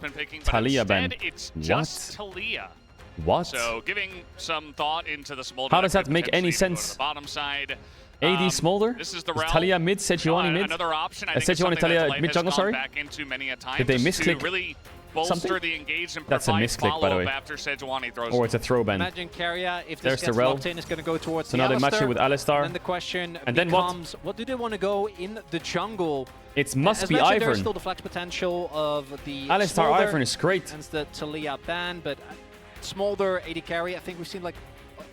has been picking, but Talia instead ban. it's just Talia. What? So giving some thought into the Smolder. How does that make any sense? The bottom side. AD Smolder? This is the Is realm. Talia mid, Sejuani mid? Another option. I think Sejuani it's something that Talia Life mid has jungle, gone sorry? back into many a time. Did they just misclick to really bolster something? the engage and That's a provide misclick, by the follow-up way. after Sejuani throws. Or it's a throw ban. Imagine Keria, if There's this the gets Rel. locked in, it's going to go towards So the now they match it Alistar. with Alistar. And then the question And then what? becomes, what do they want to go in the jungle? It must As be mentioned, There's Ivern. still the flex potential of the Alistar Smolder, Ivern is great. Hence the Talia ban, but Smolder, AD carry, I think we've seen like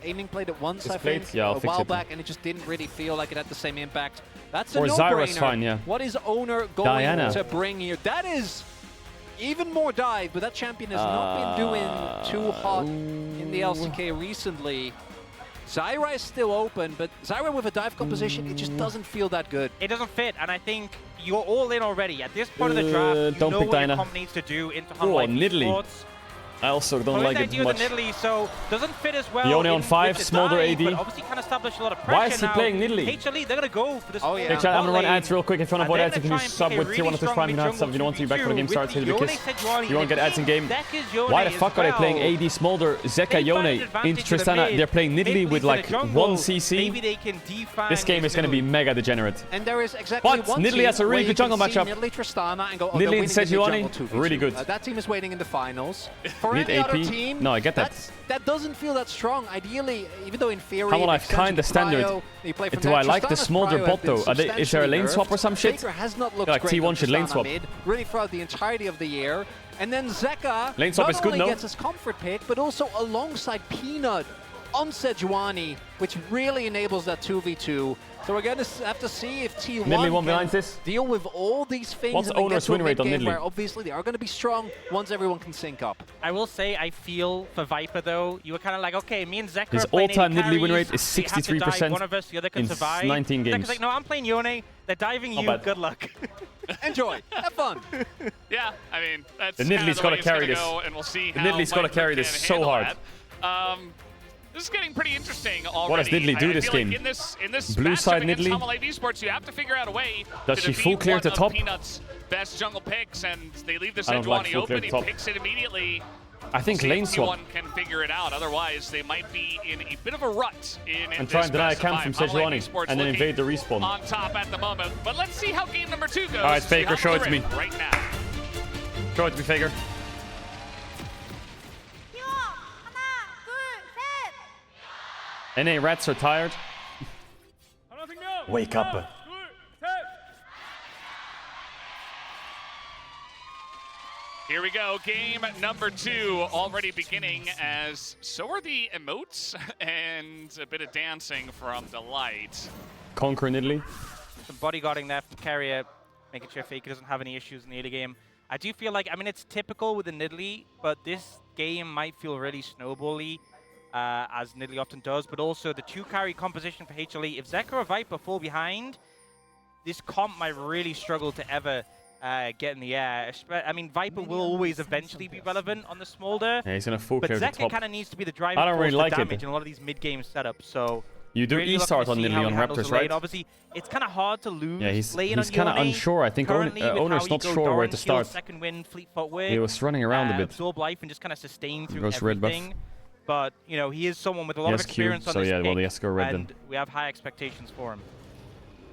Aiming played it once, This I plate? think, Yeah, I'll a fix while it. back, and it just didn't really feel like it had the same impact. That's a Or no-brainer. Zyra's fine, yeah. What is Owner going Diana. to bring here? That is even more dive, but that champion has not been doing too hot in the LCK recently. Zyra is still open, but Zyra with a dive composition, it just doesn't feel that good. It doesn't fit, and I think you're all in already. At this point of the draft, you don't know pick what Diana. your comp needs to do into Oh, Life Nidalee. Esports. I also don't like it idea much. with the Nidalee, so doesn't fit as well. Yone on 5, with the Smolder dive, AD. But obviously can establish a lot of pressure. Why is he now. playing Nidalee? HLE, they're going to go for this. Oh, yeah. Hey, chat, I'm gonna run ads real quick. If you want to avoid And ads, you then can they use try sub and with pick tier a 1 of this really prime. You strong have sub. You don't want to be back when the game with starts. Hit the Yone, kiss. Sejuani, You won't get ads in game. Zekka's Yone Why the as fuck are they playing well. AD, Smolder, Zekka, Yone into Tristana? They're playing Nidalee with like 1 CC. Maybe they can defang This game is going to be mega degenerate. And there is exactly But one Nidalee team has a really where you good jungle can see matchup. Nidalee Tristana and go, oh, Nidalee they're and winning the Sejuani, mid-jungle 2v2. really good. That team is waiting in the finals. For Mid any other AP? team, No, I get that. that doesn't feel that strong. Ideally, even though in theory, How will I it extends kind to of standard? Cryo, you play from Do there. I like the Tristana's Smolder Cryo bot has been though? Is there a lane substantially swap or some nerfed. shit? Faker has not looked Like great T1 on should lane Tristana swap. mid, really throughout the entirety of the year. And then Zekka Lane swap not is good, only no? gets his comfort pick, but also alongside Peanut on Sejuani, which really enables that 2v2. So we're going to have to see if T1 Nidalee one can behind this. deal with all these things. What's and then Owner's get to a win rate on mid-game Nidalee? where obviously they are going to be strong once everyone can sync up. I will say I feel for Viper though. You were kind of like, okay, me and Zekka His are playing all-time AD Nidalee win carries. rate is We have to dive 63% one of us, the other can in survive. 19 games. Zekka's like, no, I'm playing Yone. They're diving Not you. bad. Good luck. Enjoy. Have fun. Yeah, I mean, that's The kind of Nidalee's the gotta way it's gonna carry this. go, and we'll see The how Nidalee's gotta Viper carry can this so handle hard. that. This is getting pretty interesting already. What does Nidalee do I this feel game? Like in this Blue matchup side against Nidalee? Life Esports, you have to figure out a way Does to she full defeat clear one to of top? Peanut's best jungle picks, and they leave the I don't like Sejuani full clear open. to He top. picks it immediately. I think We'll see lane if swap. T1 can figure it out. Otherwise, they might be in a bit of a rut in And this try and deny a best of camp from five. Life Sejuani Esports and then looking invade the respawn. on top at the moment. But let's see how game number 2 goes. All right, See Faker, how show it to we're me. in right now. Show it to me, Faker. NA rats are tired. Wake up. Here we go, game number 2 already beginning, as so are the emotes and a bit of dancing from Delight. Conquer Nidalee. Some bodyguarding there from Carrier, making sure Faker doesn't have any issues in the early game. I do feel like, I mean, it's typical with the Nidalee, but this game might feel really snowbally, as Nidalee often does, but also the 2-carry composition for HLE. If Zekka or Viper fall behind, this comp might really struggle to ever get in the air. I mean, Viper will always eventually be relevant on the Smolder, Yeah, he's gonna full but clear the Zekka top. kind of needs to be the driving I don't force really for like damage it. in a lot of these mid-game setups, so... You do really looking E-start to on see how Nidalee he on handles Raptors, the lane. right? Obviously, it's kind of hard to lose Yeah, he's lane on kind of Yone. unsure. I think Currently, with Owner's how not you go sure where Doran to steals start. second win, fleet footwork, He was running around a bit. absorb life and just kind of sustain through Goes red buff. everything. But, you know, he is someone with a lot He of has Q, experience on so this yeah, well, pick, he has to go red and then. we have high expectations for him.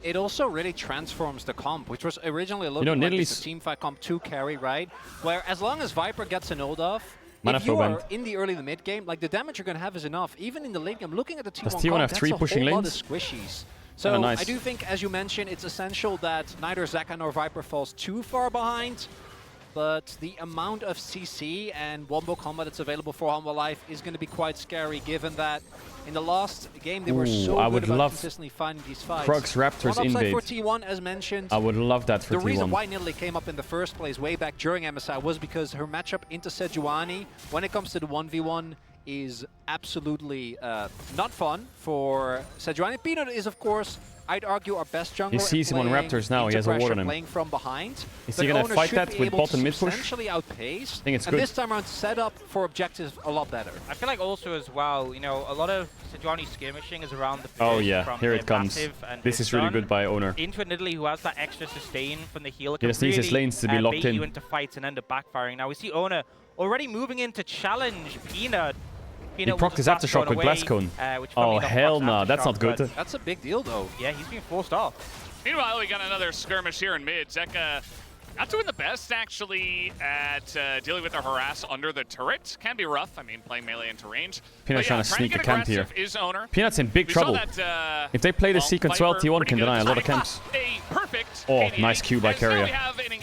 It also really transforms the comp, which was originally looking like Nidalee's- it's a teamfight comp 2 carry, right? Where as long as Viper gets an ult off, Mana if you flow are band. in the early to mid game, like the damage you're going to have is enough. Even in the late game, looking at the T1 Does T1 comp, have that's 3 a pushing whole lanes? lot of squishies. So Oh, nice. I do think, as you mentioned, it's essential that neither Zekka nor Viper falls too far behind. But the amount of CC and wombo combat that's available for Humble Life is going to be quite scary, given that in the last game they were Ooh, so I good would about love consistently finding these fights. Crux Raptors One upside invade. for T1, as mentioned. I would love that for The reason T1. why Nidalee came up in the first place way back during MSI was because her matchup into Sejuani, when it comes to the 1v1, is absolutely not fun for Sejuani. Peanut is, of course, I'd argue our best jungler. He sees him on Raptors now, he has a ward on him. Playing from behind. Is But he gonna Owner fight should that be with able bottom to mid push? substantially outpace. I think it's and good. this time around, set up for objectives a lot better. I feel like also as well, you know, a lot of Sejuani skirmishing is around the Oh finish yeah, from here their it comes. passive and This his is really stun. good by Owner. Into a Nidalee who has that extra sustain from the healer. He just needs his lanes to be locked bait in. you into fights and end up backfiring. Now we see Owner already moving into challenge Peanut. He Peanut procced his was aftershock with away, Blast Cone. which Oh funnily enough hell procs nah, that's Aftershock, not good. but That's a big deal, though. yeah, he's being forced off. Meanwhile, we got another skirmish here in mid. Zekka not doing the best, actually, at dealing with a harass under the turret. Can be rough. I mean, playing melee into range. Peanut's But yeah, trying to sneak get a camp here. aggressive is Owner. Peanut's in big We saw trouble. that, If they play this well, sequence well, Viper T1 pretty can good deny at a lot of the time. camps. A perfect Oh, KDA. nice Q by As now Carrier. we have an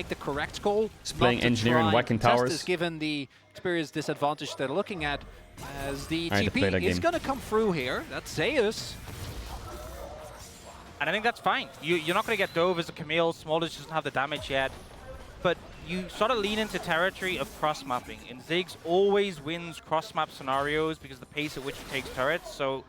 make the correct call. He's playing not to engineer and try whacking contest towers. this, given the experience disadvantage they're looking at, as the I had to play that TP is game. going to come through here. That's Zeus. And I think that's fine. You're not going to get dove as a Camille. Small doesn't have the damage yet. but you sort of lean into territory of cross-mapping. And Ziggs always wins cross-map scenarios because of the pace at which he takes turrets. So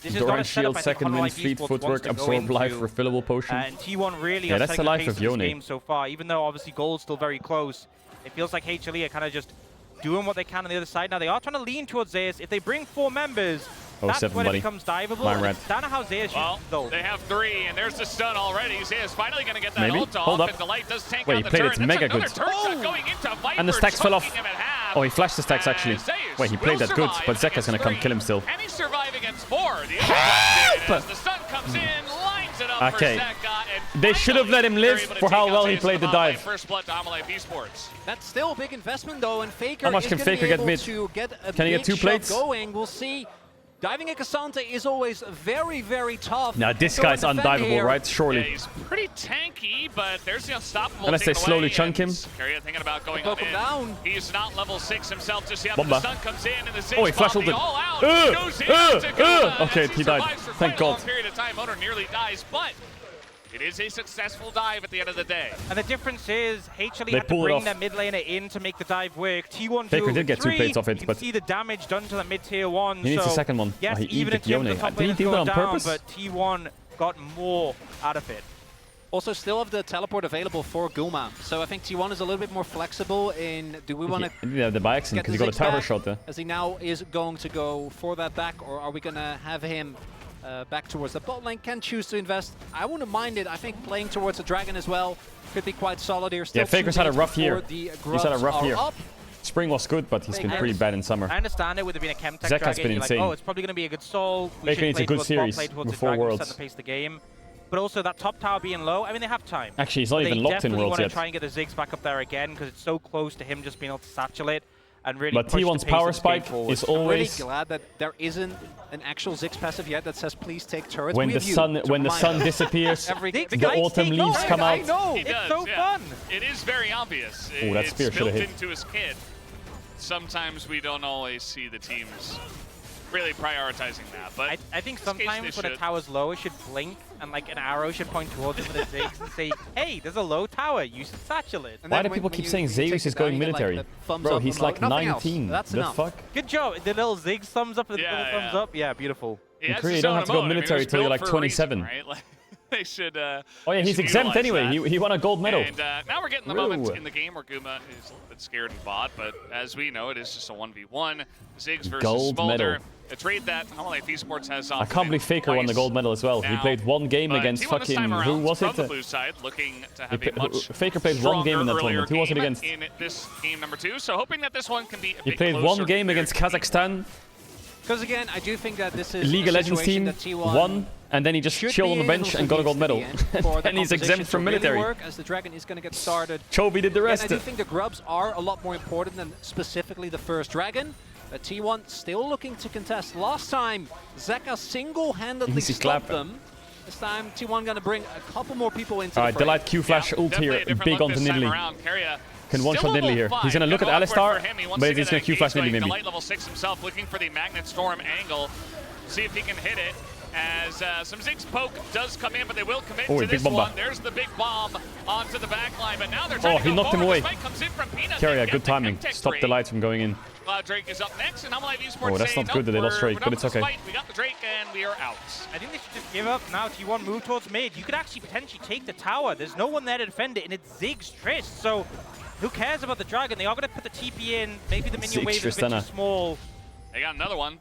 this is not Doran a setup shield, I think second Honor win, Life speed, Esports footwork, wants to go absorb life, into. refillable potion. And T1 really Yeah, are that's the setting life pace of this Yone. game so far. Even though obviously gold's still very close, it feels like HLE are kind of just doing what they can on the other side. Now they are trying to lean towards Zeus. If they bring 4 members, that's 07, when buddy. it becomes diveable. Mine And red. it's down to how Zeus uses though. They have 3, and there's the stun already. Zeus finally going to get that Maybe. ult off, Hold up. and Delight does tank Wait, out he the played turret. it That's mega another good. turret shot going into Viper, And the stacks fell off. choking him in half. Oh, he flashed the stacks actually. Zeus Wait, he played will that good, survive but Zeka's gonna against come 3. kill him still. And he survived against 4. The other as the stun comes in, lines it up Okay. for Zeka, and They should have let him live they're able to for how take out well he Zeus played in the bottom lane. dive. First blood to Life Esports. That's still a big investment though, and Faker How much is can gonna Faker be get able mid? to get a Can he get big 2 shot plates? going. We'll see. Diving at Cassandra is always very, very tough. Now this Go and guy's defend undivable, here. right? Surely. Yeah, he's pretty tanky, but there's the unstoppable. Unless they takeaway, slowly chunk him. Carrier thinking about going Poke up him in. down. He's not level 6 himself just yet. Bomba. The stun comes in, and the Ziggs Oh, he flash bomb the ulted. all out. Goes in to Guma, Okay, as he died. survives for Thank quite a long God. period of time. Owner nearly dies, but it is a successful dive at the end of the day. And the difference is HLE They had to pull it bring off. their mid laner in to make the dive work. T1 Faker do did get 2 3. plates off it, you can but see the damage done to the mid tier 1. he needs so the second one. Yes, Oh, he even eated if Yone. Yone. The top Did he laner's do that going on down, purpose? but T1 got more out of it. Also, still have the teleport available for Guma. So I think T1 is a little bit more flexible in, do we want to Yeah, the by accident get because the he got a Ziggs tower back, shot there. as he now is going to go for that back, or are we going to have him back towards the bot lane? Can choose to invest. I wouldn't mind it. I think playing towards the dragon as well could be quite solid here. Still Yeah, Faker's had a rough year. He's had a rough year. Up. Spring was good, but he's been pretty bad in summer. I understand it with it being a Chemtech Zeka's dragon. been You're insane. like, oh, it's probably going to be a good soul. We Faker should needs play a good towards bot, series play towards the before dragon, Worlds. set the pace of the game. But also that top tower being low, I mean, they have time. Actually, he's not But even they locked in definitely Worlds want yet. to try and get the Ziggs back up there again because it's so close to him just being able to satellate and really But push T1's the pace power of the game spike forward. is I'm really always glad that there isn't an actual Ziggs passive yet that says please take turrets. when We the have you sun to when the remind sun us. disappears, Every- the autumn leaves come out. I know. He It's does, so yeah. fun. It is very obvious. Ooh, that It's spear shoulda built hit. into his kit. Sometimes we don't always see the teams really prioritizing that, but I think in this case sometimes they when a should. tower's low, it should blink and like an arrow should point towards it with a Ziggs and say, hey, there's a low tower, you should satchel it. Why do people keep saying Zeus is going military? Bro, he's like 19. The fuck? Good job. The little Ziggs thumbs up and the Yeah, little thumbs yeah. up. Yeah, beautiful. He In has Korea, you his don't own have to go emote. I mean, it military was till you're built like for a reason, 27. right? Like, they should. Oh yeah, they he's should exempt utilize anyway. that. He won a gold medal. And now we're getting the Whoa. moment in the game where Guma is a little bit scared and bot, but as we know, it is just a 1v1. Ziggs versus Gold Smolder. medal. A trade that Life Esports has I can't believe Faker won the gold medal as well. He Now, played one game but against T1 this fucking time around who was from it? the blue side, looking to have a much Faker played one game in that stronger, tournament. Who was it earlier against? game in this game number 2, so hoping that this one can be a He bit played closer one game compared against to Kazakhstan. Because again, I do think that this is League of a Legends situation team that T1 won, and then he just should chilled on be the bench able and to got a gold reach to the medal. end for the And he's composition exempt from to really military. work as the dragon is going to get started. Chovy did the And rest. I do think the grubs are a lot more important than specifically the first dragon. T1 still looking to contest. Last time, Zeka single-handedly Easy stopped clap. them. This time, T1 going to bring a couple more people into Alright, the fray. Delight Q flash ult here, big onto Nidalee. Can one-shot Nidalee here. He's gonna look at Alistar, but he's gonna Q flash Nidalee maybe. Delight level 6 himself, looking for the Magnet Storm angle. See if he can hit it. As some Ziggs poke does come in, but they will commit Oh, to big this bomba. one. There's the big bomb onto the back line, but now they're trying to he go knocked him forward. away. The spike comes in from Peanut. Carrier, They get good the timing. Chemtech Stop trade. Delight from going in. Drake is up next, and Life Esports Oh, that's saying, not good that they nope, lost Drake, we're but done it's with the okay. fight. We got the Drake, and we are out. I think they should just give up now. T1 move towards mid. You could actually potentially take the tower. There's no one there to defend it, and it's Ziggs Trist. So who cares about the dragon? They are going to put the TP in. Maybe the minion Ziggs wave is a bit too Tristana. small. They got another one.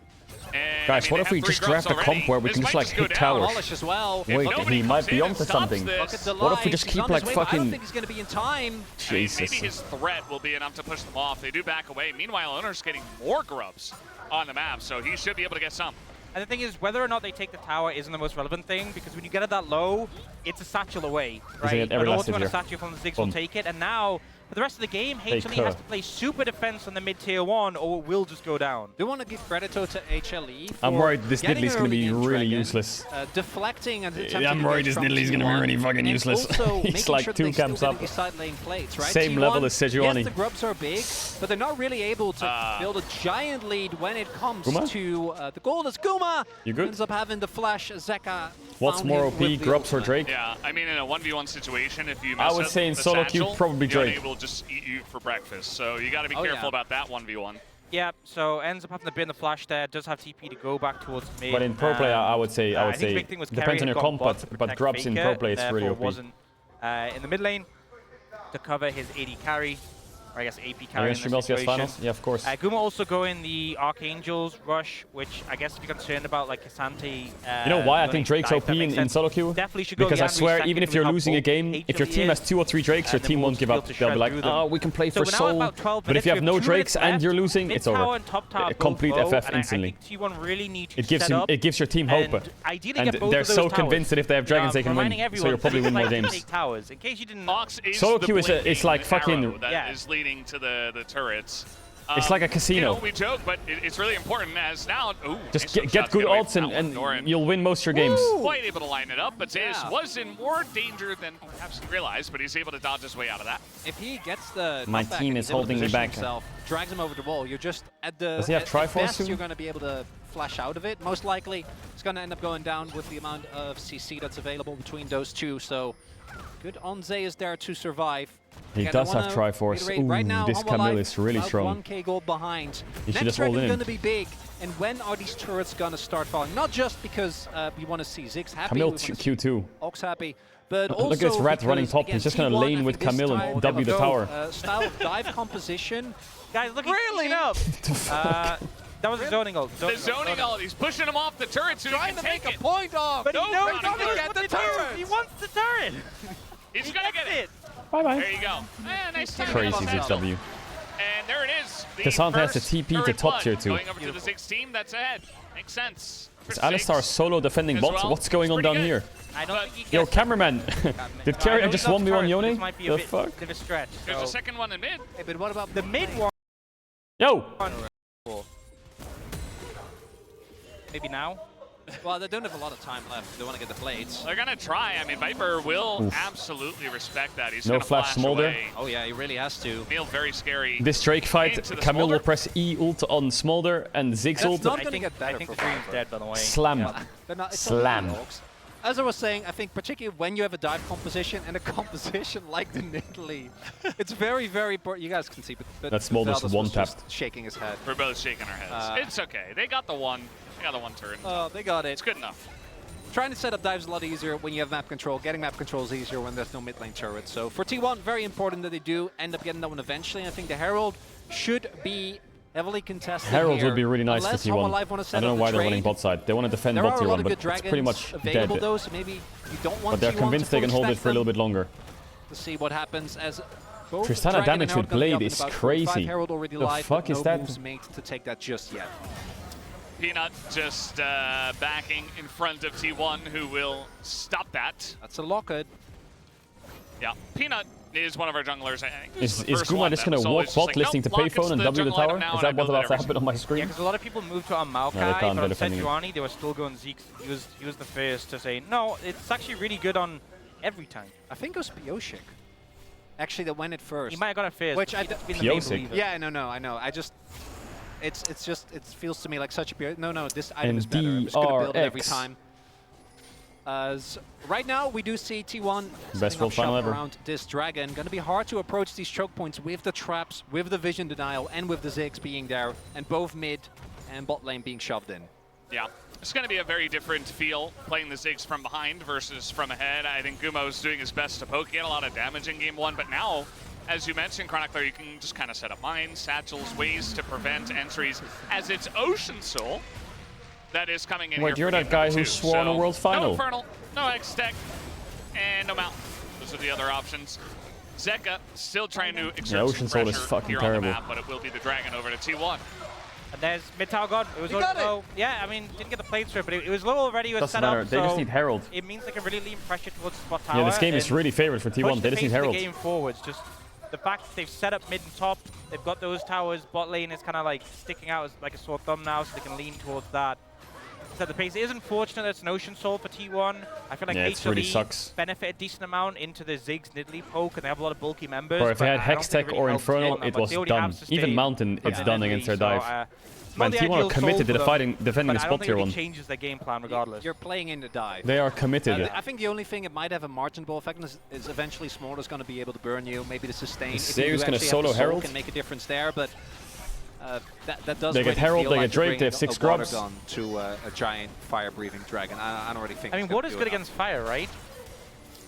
And, Guys, I mean, what they if have we 3 just grubs draft a already. comp where we This can just might like go hit down. towers? Polish as well. If Wait, nobody he might comes be in onto and stops something. this, What if we just He's keep on like his way, but I don't fucking... think he's going to be in time. I mean, Jesus. maybe his threat will be enough to push them off. They do back away. Meanwhile, Owner's getting more grubs on the map, so he should be able to get some. And the thing is, whether or not they take the tower isn't the most relevant thing, because when you get it that low, it's a satchel away, gonna right? get every An last auto and a here. satchel from the Ziggs Boom. will take it, and now For the rest of the game, HLE has to play super defense on the mid tier 1 or it will just go down. Do want to give credit to HLE. I'm worried this Nidalee is going to be really useless. Deflecting and I'm worried this Nidalee is going to be really fucking useless. He's like sure 2 camps up. Side lane plates, right? Same T1, level as Sejuani. Yes, the grubs are big, but they're not really able to build a giant lead when it comes to the gold. As Guma ends up having the flash. Zeka. What's more OP, grubs or Drake? Yeah, I mean in a 1v1 situation, if you mess I would say in solo queue, probably Drake. Yone will just eat you for breakfast, so you got to be careful about that 1v1. Yeah, so ends up having to bin the flash there. Does have TP to go back towards mid. But in pro play, I would say, depends on your comp, but grubs in pro play is really OP. Wasn't in the mid lane to cover his AD carry. Or I guess AP carry in this situation. Finals? Yeah, of course. Guma also going the Archangels rush, which I guess if you're concerned about like Kasante. You know why I think Drake's OP in solo queue? Definitely should go because I swear, even if you're losing a game, if your team has 2 or 3 Drakes, your team won't give up. They'll be like, oh, we can play for soul. But if you have no Drakes and you're losing, it's over. Complete FF instantly. T1 really need to it gives your team hope. And they're so convinced that if they have dragons, they can win. So you'll probably win more games. In case you didn't. Solo queue is like fucking. That is leading to the turrets. It's like a casino. You know, we joke, but it's really important as now. Ooh, just get good ults and you'll win most of your games. Quite able to line it up, but Zayas was in more danger than perhaps he realized, but he's able to dodge his way out of that. If he gets the my team is holding me back. Himself, drags him over the wall. You're just at the Does he have Triforce soon? You're going to be able to flash out of it. Most likely, it's going to end up going down with the amount of CC that's available between those two. So good on Zayas there to survive. He does have Triforce. Ooh, right now, this Camille is really strong. 1k gold behind. He should Next just all dragon in. going to be big. And when are these turrets going to start falling? Not just because we want to see Ziggs happy, Camille Q2. Ox happy, but also look at this rat running top. Again, He's just going to lane with Camille and W the tower. Style of dive composition. Guys, look, really up. That was a zoning ult. The zoning ult. He's pushing him off the turret so he can take a point off. But no, he knows he's going to get the turret. He wants the turret. He's going to get it. Bye-bye. There you go. Nice time. Crazy ZW. And there it is. Cassandra has the TP to top tier 2. Going over to the Ziggs team, that's ahead. Makes sense. Is Alistar solo defending bots? What's going on down here? I don't think he gets Yo, cameraman! Did Carrier just 1v1 Yone? Might be the a bit fuck? of a stretch. There's a second one in mid. Hey, but what about the mid one? Yo! Maybe now? Well, they don't have a lot of time left. They want to get the blades. They're going to try. I mean, Viper will absolutely respect that. He's No going to flash Smolder. away. Oh, yeah, he really has to. Camille, very scary. This Drake fight, Camille will press E ult on Smolder and Ziggs ult. Not going to get better. I think the Dream's dead, by the way. Slam. Yeah. Slam. As I was saying, I think particularly when you have a dive composition and a composition like the Nidalee, it's very, very important. You guys can see, but that Smolder's one-tapped. Shaking his head. We're both shaking our heads. It's okay. They got the one. They got the one turn. Oh, they got it. It's good enough. Trying to set up dives a lot easier when you have map control. Getting map control is easier when there's no mid lane turret. So for T1, very important that they do end up getting that one eventually. And I think the Herald should be heavily contested. Herald would be really nice Unless for T1. I don't know why they're running bot side. They want to defend bot tier 1, but it's pretty much dead. Though, so maybe you don't want but they're T1 convinced they can hold it for a little bit longer. To see what happens as Tristana damage with Blade is crazy. The fuck is that? Made to take that just yet. Peanut just backing in front of T1, who will stop that. That's a locket. Yeah, Peanut is one of our junglers. I think is Guma just going to walk bot listening to payphone and W the tower? Is that what's about to happen on my screen? Yeah, because a lot of people moved to Maokai, but on Sejuani, they were still going Zeke. He was the first to say, no, it's actually really good on every time. I think it was Pioshik. Actually, that went it first. He might have got it first. Which Pioshik? Yeah, no, I know. I just... It's just, it feels to me like such a... No, this item is better. I'm just going to build it every time. Right now, we do see T1 best world final ever around this dragon. Going to be hard to approach these choke points with the traps, with the vision denial, and with the Ziggs being there, and both mid and bot lane being shoved in. Yeah, it's going to be a very different feel playing the Ziggs from behind versus from ahead. I think Gumo's doing his best to poke. He had a lot of damage in game 1, but now, as you mentioned, Chronicler, you can just kind of set up mines, satchels, ways to prevent entries, as it's Ocean Soul that is coming in. Wait, you're that guy who swore on a world final. No Infernal, no X-Tech, and no Mount. Those are the other options. Zeka still trying to exert Ocean Soul is fucking terrible. on the map, but it will be the dragon over to T1. And there's mid tower god. It was low. Yeah, I mean, didn't get the plate strip, but it was low already. It was set up. They just need Herald. It means they can really lean pressure towards spot tower. Yeah, this game is really favored for T1. They just need Herald. The game forwards, just the fact that they've set up mid and top, they've got those towers, bot lane is kind of like sticking out as like a sore thumb now, so they can lean towards that. Set the pace. It is unfortunate that it's an Ocean Soul for T1. I feel like it really sucks. benefit a decent amount into the Ziggs Nidalee poke, and they have a lot of bulky members. Or if they had Hextech or Infernal, it was done. Even Mountain, it's done against their dive. Man, T1 are committed to defending the spot tier 1. It changes their game plan regardless. You're playing in the dive. They are committed. I think the only thing it might have a margin ball effect is eventually Smolder's going to be able to burn you. Maybe the sustain. Zeus going to solo Herald. Can make a difference there, but that does. They get Herald, they get Drake, they have 6 grubs. To a giant fire-breathing dragon. I don't really think. I mean, water's good against fire, right?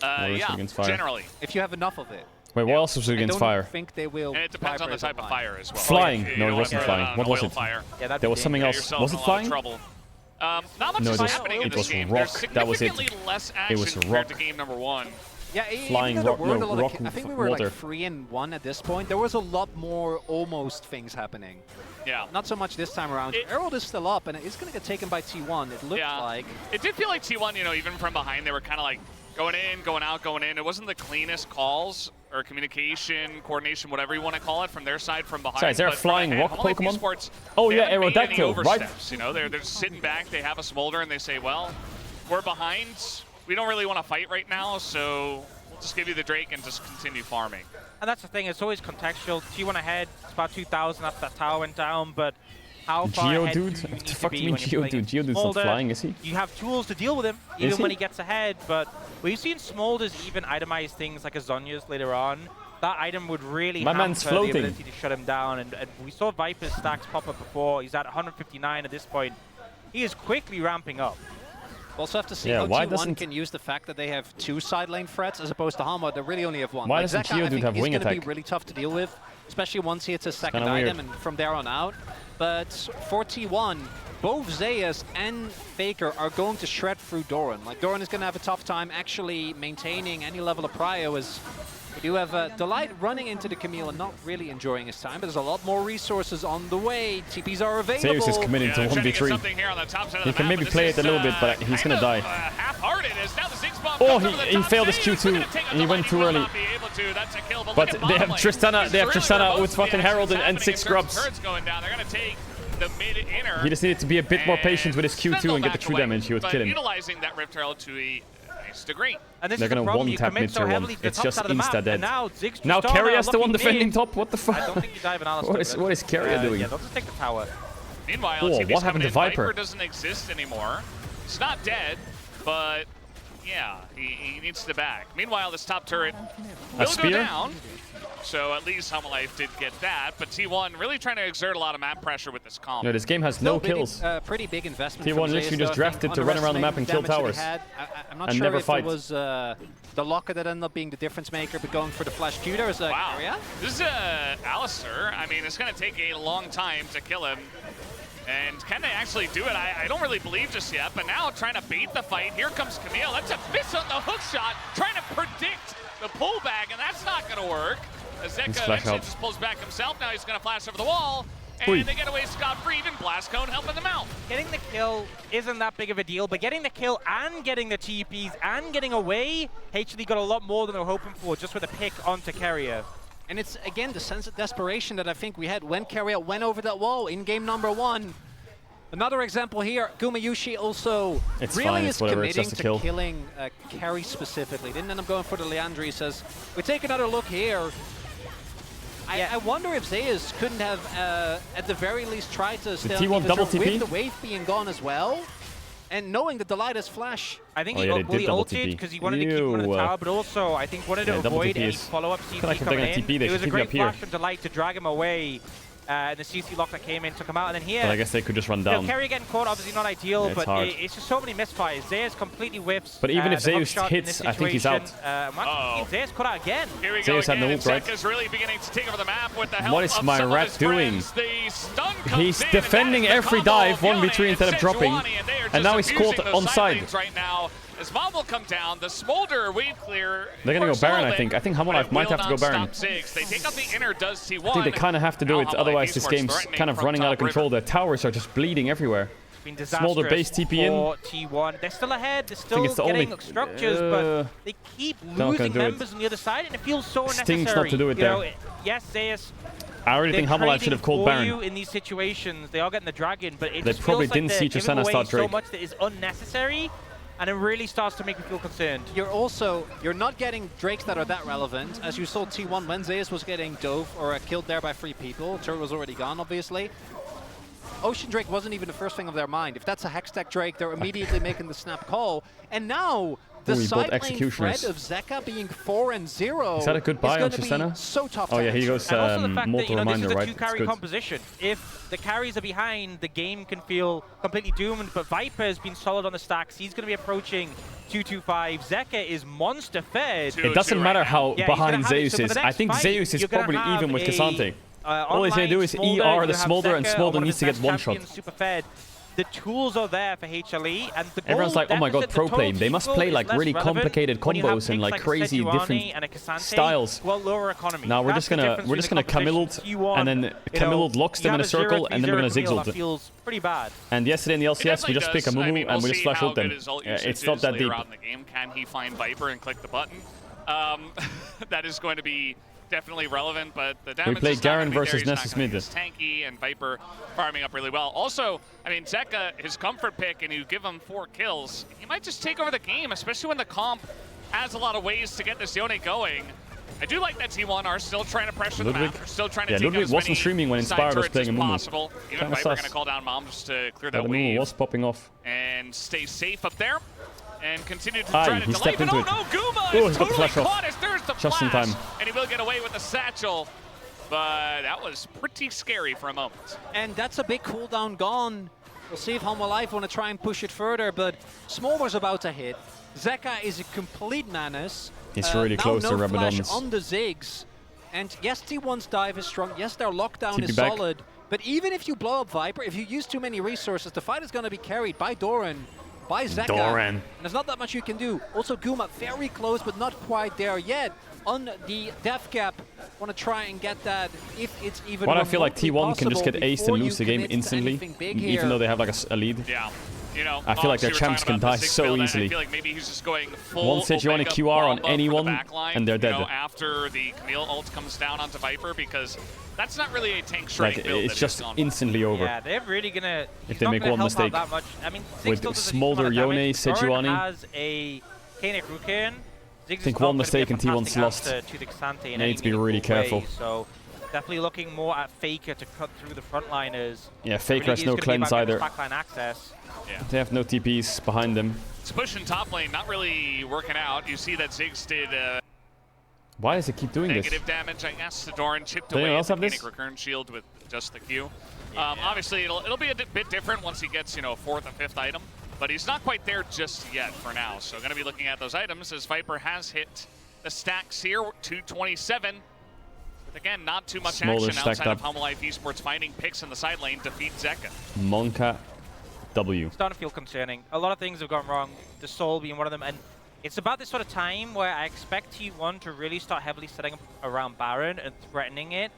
Yeah, generally. If you have enough of it. Wait, what else was it against fire? I think they will. And it depends on the type of fire as well. Flying? No, it wasn't flying. What was it? Yeah, there was something else. Was it flying? Not much is happening in this game. Rock. There's That was it. significantly less action It was compared rock. to game number 1. Yeah, flying rock. No, rock. I think we were water. like 3-1 at this point. There was a lot more almost things happening. Yeah. Not so much this time around. Herald is still up, and it's going to get taken by T1. It looked like. It did feel like T1, you know, even from behind, they were kind of like going in, going out, going in. It wasn't the cleanest calls or communication, coordination, whatever you want to call it, from their side from behind. Sorry, is there a flying rock Pokemon? Esports, oh yeah, Aerodactyl, right? You know, they're just sitting back, they have a smolder, and they say, well, we're behind. We don't really want to fight right now, so we'll just give you the Drake and just continue farming. And that's the thing, it's always contextual. T1 ahead, it's about 2,000 after that tower went down, but how far ahead Geodude? do you need What the to fuck do be you mean when you're playing Geodude? Geodude's not Smolder? flying, is he? You have tools to deal with him, Is even he? when he gets ahead, but we've seen Smolders even itemize things like a Zonya's later on. That item would really My hamper man's the floating. ability to shut him down, and we saw Viper's stacks pop up before. He's at 159 at this point. He is quickly ramping up. Also have to see Yeah, how why T1 doesn't- can use the fact that they have 2 side lane threats as opposed to Hanwha. They really only have 1. Why Like doesn't Zeka, I Geodude think have is wing gonna attack? be really tough to deal with, especially once he hits a second kinda item weird. and from there on out. But for T1, both Zeus and Faker are going to shred through Doran. Like, Doran is going to have a tough time actually maintaining any level of prio, as we do have Delight running into the Camille and not really enjoying his time, but there's a lot more resources on the way. TPs are available. Zeus is committing to They're trying to get 1v3. something here on the top side of He the can map, maybe but play this it a little is, bit, but he's gonna die. Half-hearted as now the Ziggs bomb Oh, comes over the he top. failed his Zeus is gonna Q2 take and he went too early. not be able to. That's a kill, but But look at they have bottom lane. Tristana. They have This is Tristana really with where fucking most of the Herald action's and 6 happening in terms of grubs. turrets going down. They're gonna take the mid-inner. He just needed to be a bit more patient with his Q2 and get the true damage. He would but kill him. utilizing that Rift Herald to a nice degree. And this They're is the gonna problem, you one-tap commit mid so tier 1. heavily to the It's top just side of the map, insta-dead. and now Ziggs Now Tristana Carrier's the one looking defending mid. top. What the fuck? I don't think you dive an Alistar. What is Carrier doing? Yeah, they'll just take the tower. Meanwhile, Oh, TP's what happened coming to in. Viper? Doesn't exist anymore. It's not dead, but yeah, he needs to back. Meanwhile, this top turret will go spear? down. So at least Life did get that, but T1 really trying to exert a lot of map pressure with this comp. No, this game has no kills. Pretty big investment. T1 from literally Zeus, just though. I think drafted to run around the map and kill underestimating the towers. damage that he had. I'm not And sure never if fight. it was the locker that ended up being the difference maker, but going for the flash Q there is a Wow. Carrier. This is Alistar. I mean, it's going to take a long time to kill him. And can they actually do it? I don't really believe just yet, but now trying to beat the fight. Here comes Camille. That's a miss on the hook shot, trying to predict the pullback, and that's not going to work. As Zeka eventually just pulls back himself. Now he's going to flash over the wall, and they get away scot-free. Even Blast Cone helping them out. Getting the kill isn't that big of a deal, but getting the kill and getting the TPs and getting away, HLE got a lot more than they were hoping for just with a pick onto Carrier. And it's, again, the sense of desperation that I think we had when Carrier went over that wall in game number 1. Another example here, Gumayushi also really is committing to killing Carry specifically. Didn't end up going for the Leandri. He says, we take another look here. I wonder if Zeus couldn't have, at the very least, tried to stay on with the wave being gone as well. And knowing that Delight has flash. I think he ulted because he wanted to keep him on the tower, but also I think wanted to avoid any follow-up CC coming in. It was a great flash from Delight to drag him away. The CC lock that came in took him out, and then here. But I guess they could just run down. Carrier getting caught, obviously not ideal, Yeah, but hard. it's just so many misfires. Zeus completely whiffs. But even if the Zeus hookshot in hits, this I think he's out. Zeus caught out again. Here we Zeus go had no again. ult, right? Zeka's really beginning to take over the map with the help What is of my some of rat his doing? friends. The stun comes He's in, defending and that is the every combo dive of Yone 1v3 instead of and dropping. Sejuani, and they are And now he's just caught abusing those on side side. lanes right now. As Mob will come down, the Smolder wave clear. They're gonna go for a Baron, little I bit, think. I think but Life it might will have to go not Baron. stop Ziggs. They take out the inner, does T1. I think they kind of have to do it, Now otherwise this Esports game's threatening kind of from running out of top control. river. The towers are just bleeding everywhere. been disastrous Smolder base TP in. for T1. They're still ahead. They're still it's the getting only- structures, but they keep losing members on the other side, and it feels so unnecessary. Stinks not to do it You there. know, yes, Zeus. I already think Hammerlife should have called Baron. You in these situations, they are getting the dragon, but it They just probably feels like didn't they're see giving Tristana away start so Drake. much that is unnecessary, and it really starts to make me feel concerned. You're not getting Drakes that are that relevant. As you saw T1 when Zeus was getting dove or killed there by 3 people. Turret was already gone, obviously. Ocean Drake wasn't even the first thing of their mind. If that's a Hextech Drake, they're immediately making the snap call. And now, the side lane threat of Zeka being 4-0 Is that a good buy on is going to Tristana? be so tough Oh to yeah, here answer. goes And also the fact that, mortal this reminder, is a right? two-carry It's good. composition. If the carries are behind, the game can feel completely doomed, but Viper has been solid on the stacks. He's going to be approaching 225. Zeka is monster-fed. It doesn't matter how Yeah, he's behind gonna have it. Zeus So for is. the I next think fight, Zeus is you're gonna probably have even with a, Cassante. All he's going to do is ER the Smolder and Smolder needs to get one shot. Super fed. The tools are there for HLE, and the Everyone's like, oh my god, pro play. They must play like really complicated combos and like crazy different styles. Well, lower economy. Now we're That's just the gonna difference between the Camilled T1, and then Camilled locks them in a circle and then we're gonna Zigzag. That feels pretty bad. And yesterday in the LCS we just pick a Mumu and we just flash ult them. It's not that deep. In the game, can he find Viper and click the button? That is going to be definitely relevant, but the damage play is not Garen gonna be there. versus He's not Nessus gonna be mid. as tanky, and Viper farming up really well. Also, I mean, Zeka, his comfort pick, and you give him 4 kills, he might just take over the game, especially when the comp has a lot of ways to get this Yone going. I do like that T1 are still trying to pressure the map. They're still trying to take Ludwig out as wasn't many streaming when side Inspired was turrets playing a as Mumu. possible. Even Kinda Viper sus. going to call down Mom just to clear Yeah, that the Mumu wave was popping off. and stay safe up there. And continue to Aye, try to he delay. stepped But into oh it. no, Guma Oh, is he's got the totally flash off. caught as there's the Just in flash. time. And he will get away with the satchel. But that was pretty scary for a moment. And that's a big cooldown gone. We'll see if Humble Life want to try and push it further, but Smolder's about to hit. Zeka is a complete menace. It's really now close no to flash Rabadon's. on the Ziggs. And yes, T1's dive is strong. Yes, their lockdown TP is back. solid. But even if you blow up Viper, if you use too many resources, the fight is going to be carried by Doran, by Zeka. Doran. And there's not that much you can do. Also, Guma very close, but not quite there yet. On the death cap, want to try and get that if it's even But I feel like remotely T1 can just get possible aced and before lose the you game commit to instantly, anything big even here. though they have like a lead. Yeah. You know, I feel like their you were champs talking can about die the sixth so build, and easily. I feel like maybe he's just going full One Sejuani Omega QR on bomb up for the anyone, backline, and they're you dead. know, after the Camille ult comes down onto Viper, because that's not really a tank straight Like, build. it's that just he's on. instantly over. Yeah, they're really gonna. If he's they not make gonna one help mistake. out that much. I mean, With Ziggs does a decent Smolder, amount of Yone, damage. Doran Sejuani. has a Kanek Rukin. I think one mistake and T1's lost. To the Cassante in Need to be any really meaningful careful. way, so definitely looking more at Faker to cut through the frontliners. Yeah, Faker Really has is no gonna be cleanse about getting either. backline access. Yeah. They have no TPs behind them. It's pushing top lane, not really working out. You see that Ziggs did Why does it keep doing this? negative damage, I guess. The Doran chipped Does anyone away else at have the this? Kanek recurrent shield with just the Q. Obviously, it'll be a bit different once he gets, you know, 4th and 5th item. But he's not quite there just yet for now. So going to be looking at those items as Viper has hit the stacks here, 227. But again, not too much Smolder action stacked outside of up. Humble Life Esports finding picks in the side lane, defeat Zeka. Monka W. It's starting to feel concerning. A lot of things have gone wrong, the Soul being one of them, and it's about this sort of time where I expect T1 to really start heavily setting up around Baron and threatening it.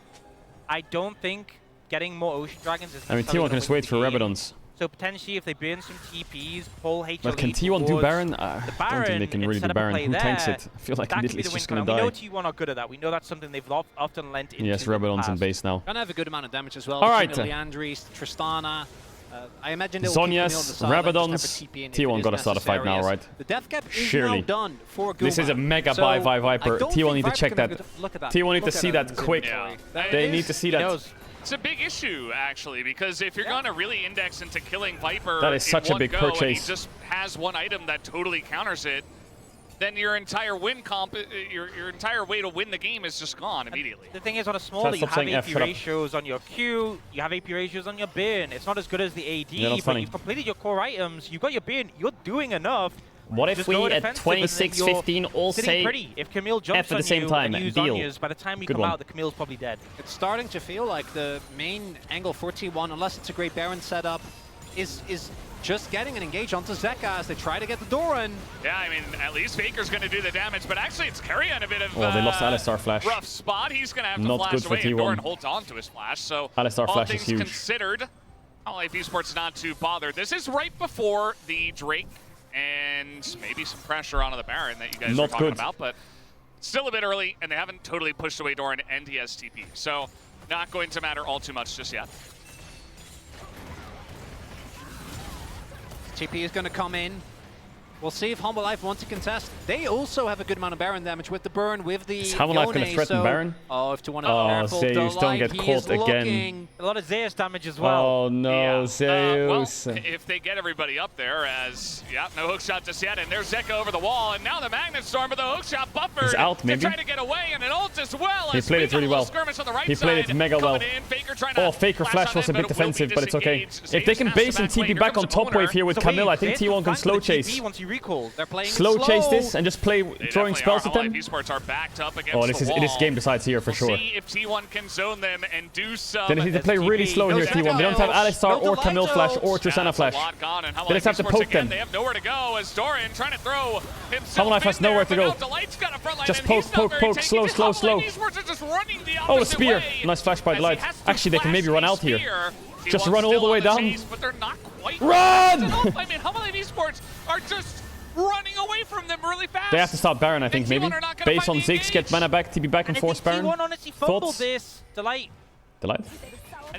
I don't think getting more Ocean Dragons is I mean, necessarily T1 can just gonna wait for win the game. Rabadons. So potentially if they burn some TPs, pull HLE But can T1 do towards Baron? the I don't Baron think they can and really set do up a Baron. play Who tanks there, it? I feel like that could Diddley's be the just win gonna for them. die. We know T1 are good at that. We know that's something they've often lent into. Yes, in the Rabadon's in past. base now. Gonna have a good amount of damage as well. All right. between Leandris, Tristana. I imagine they'll keep Camille on the Zonias, side, like, Rabadons, just have a TP in if T1 it is gotta start a fight now, necessary. right? The death cap is Surely. now done for Guma. This is a mega So, buy by I Viper. don't T1 think need to Viper's check gonna that. look at that. T1 need to Look at see that that in his quick. inventory. They That need is- to see that. It's a big issue, actually, because if you're going to really index into killing Viper That is in such a one big go purchase. and he just has one item that totally counters it, then your entire win comp, your entire way to win the game is just gone immediately. The thing is, on a smaller, you stop have saying F, AP shut up. ratios on your Q, you have AP ratios on your bin. It's not as good as the They're not AD, but funny. you've completed your core items, you've got your bin, you're doing enough. What if Just we go at defensive and then 26-15 you're all sitting say pretty. If Camille jumps F at on the same you time? and use Deal. Zonias, by the time we Good come one. out, the Camille's probably dead. It's starting to feel like the main angle for T1, unless it's a great Baron setup, is just getting an engage onto Zeka as they try to get the Doran. Yeah, I mean, at least Faker's going to do the damage, but actually it's Curry on a bit of Oh, they lost Alistar Flash. rough spot. He's going to have to Not flash good for away, and T1. Doran holds on to his flash. So Alistar all Flash is things huge. considered, Life Esports not too bothered. This is right before the Drake and maybe some pressure onto the Baron that you guys are talking about, but still a bit early, and they haven't totally pushed away Doran and he has TP. So not going to matter all too much just yet. TP is going to come in. We'll see if Humble Life want to contest. They also have a good amount of Baron damage with the burn, with the Is Humble Life going to threaten Baron? Oh, if to one Zeus, don't get caught again. A lot of Zeus damage as well. Oh no, Zeus. Well, if they get everybody up there, as no hookshot just yet, and there's Zeka over the wall, and now the Magnet Storm, but the hookshot buffered. He's out, maybe. To try to get away, and an ult as well. He played it really well. He played it mega well. Oh, Faker Flash was a bit defensive, but it's okay. If they can base and TP back on top wave here with Camille, I think T1 can slow chase. They're playing Slow chase this and just play throwing spells at them. Esports are backed up against Oh, this game decides here for sure. See if T1 can zone them and do some. They need to play really slow here, T1. They don't have Alistar or Camille Flash or Tristana Flash. They just have to poke them. They have nowhere to go as Doran trying to throw himself. Humble Life has nowhere to go. Just poke, slow. Oh, a spear. Nice flash by Delight. Actually, they can maybe run out here. Just run all the way down. Run! I mean, Humble Life Esports are just running away from them really fast. They have to stop Baron, I think, maybe. Base on Ziggs, get mana back, TP back, and force Baron. T1 honestly fumbled this. Delight.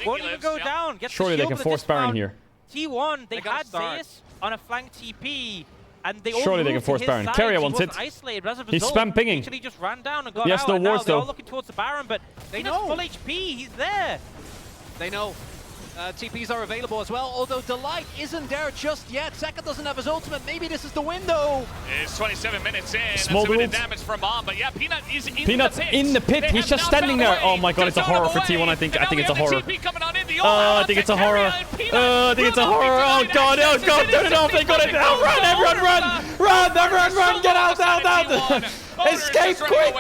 Won't even go down. Surely they can force Baron here. T1, they had this on a flank TP. And they Surely they can force Baron. Carrier wants it. He's spam pinging. He just ran down and got he has out, no and wards, they're though. all looking towards the Baron, but they know full HP. He's there. They know. TPs are available as well, although Delight isn't there just yet. Zeka doesn't have his ultimate. Maybe this is the window. It's 27 minutes in. Small That's a bit of damage from Mom, but yeah, Peanut is in Peanut's the pit. in the pit. He's just standing there. Oh my god, it's a horror for T1, I think. I think it's a horror. I think it's a horror. I think it's a horror. Oh god, turn it off. They got it now. Run, everyone, run. Get out. Escape quick!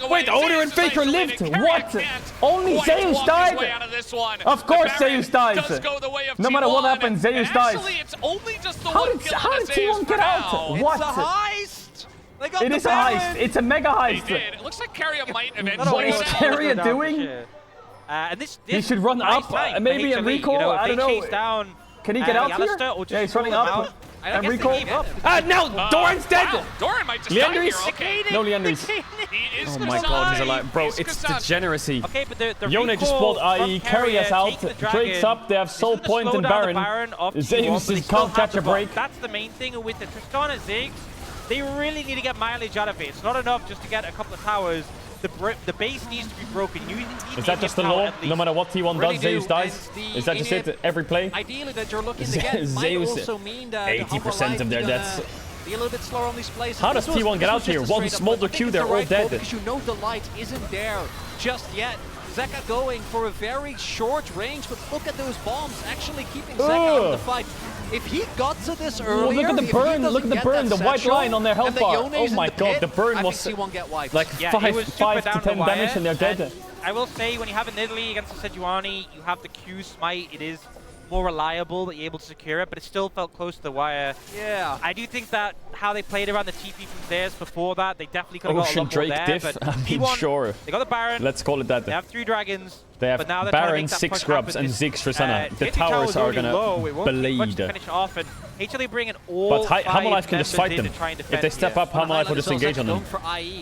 Wait, Owner and Faker lived! What? Only Zeus died? Of course Zeus dies! No matter what happens, Zeus dies! How did T1 get out? What? It's a heist! It is a heist! It's a mega heist! It looks like Carrier might eventually. What is Carrier doing? He should run up, maybe a recall, I don't know. Can he get out here? Yeah, he's running up. And recall. Now Doran's dead! Wow, Doran might just Leandris? okay. No Leandris. Oh my god, he's alive. Bro, it's degeneracy. Okay, but the Yone just pulled IE, Carrier's out, Drake's up, they have Soul Point and Baron. Zeus can't catch a break. That's the main thing with the Tristana Ziggs. They really need to get mileage out of it. It's not enough just to get a couple of towers. The base needs to be broken. Is that just the law? No matter what T1 does, Zeus dies? Is that just it? Every play? Ideally, that you're looking to get might also mean that 80% of their deaths. Be a little bit slower on these plays. How does T1 get out here? One smolder Q, they're all dead. Because you know the light isn't there just yet. Zeka going for a very short range, but look at those bombs actually keeping Zeka out of the fight. If he got to this earlier, look at the burn, the white line on their health bar. Oh my god, the burn was like 5 to 10 damage and they're dead. I will say, when you have a Nidalee against a Sejuani, you have the Q smite, it is more reliable that you're able to secure it, but it still felt close to the wire. Yeah. I do think that how they played around the TP from theirs before that, they definitely could have got a lot Drake more there. diff? But I mean, T1, sure. They got the Baron. Let's call it that. They have 3 dragons. They have but now Baron, 6 scrubs, and Ziggs Tristana. The towers are gonna bleed. Finish off, and HLA bring in all but Humble Life can just fight them. If they step up, Humble Life will just engage on them.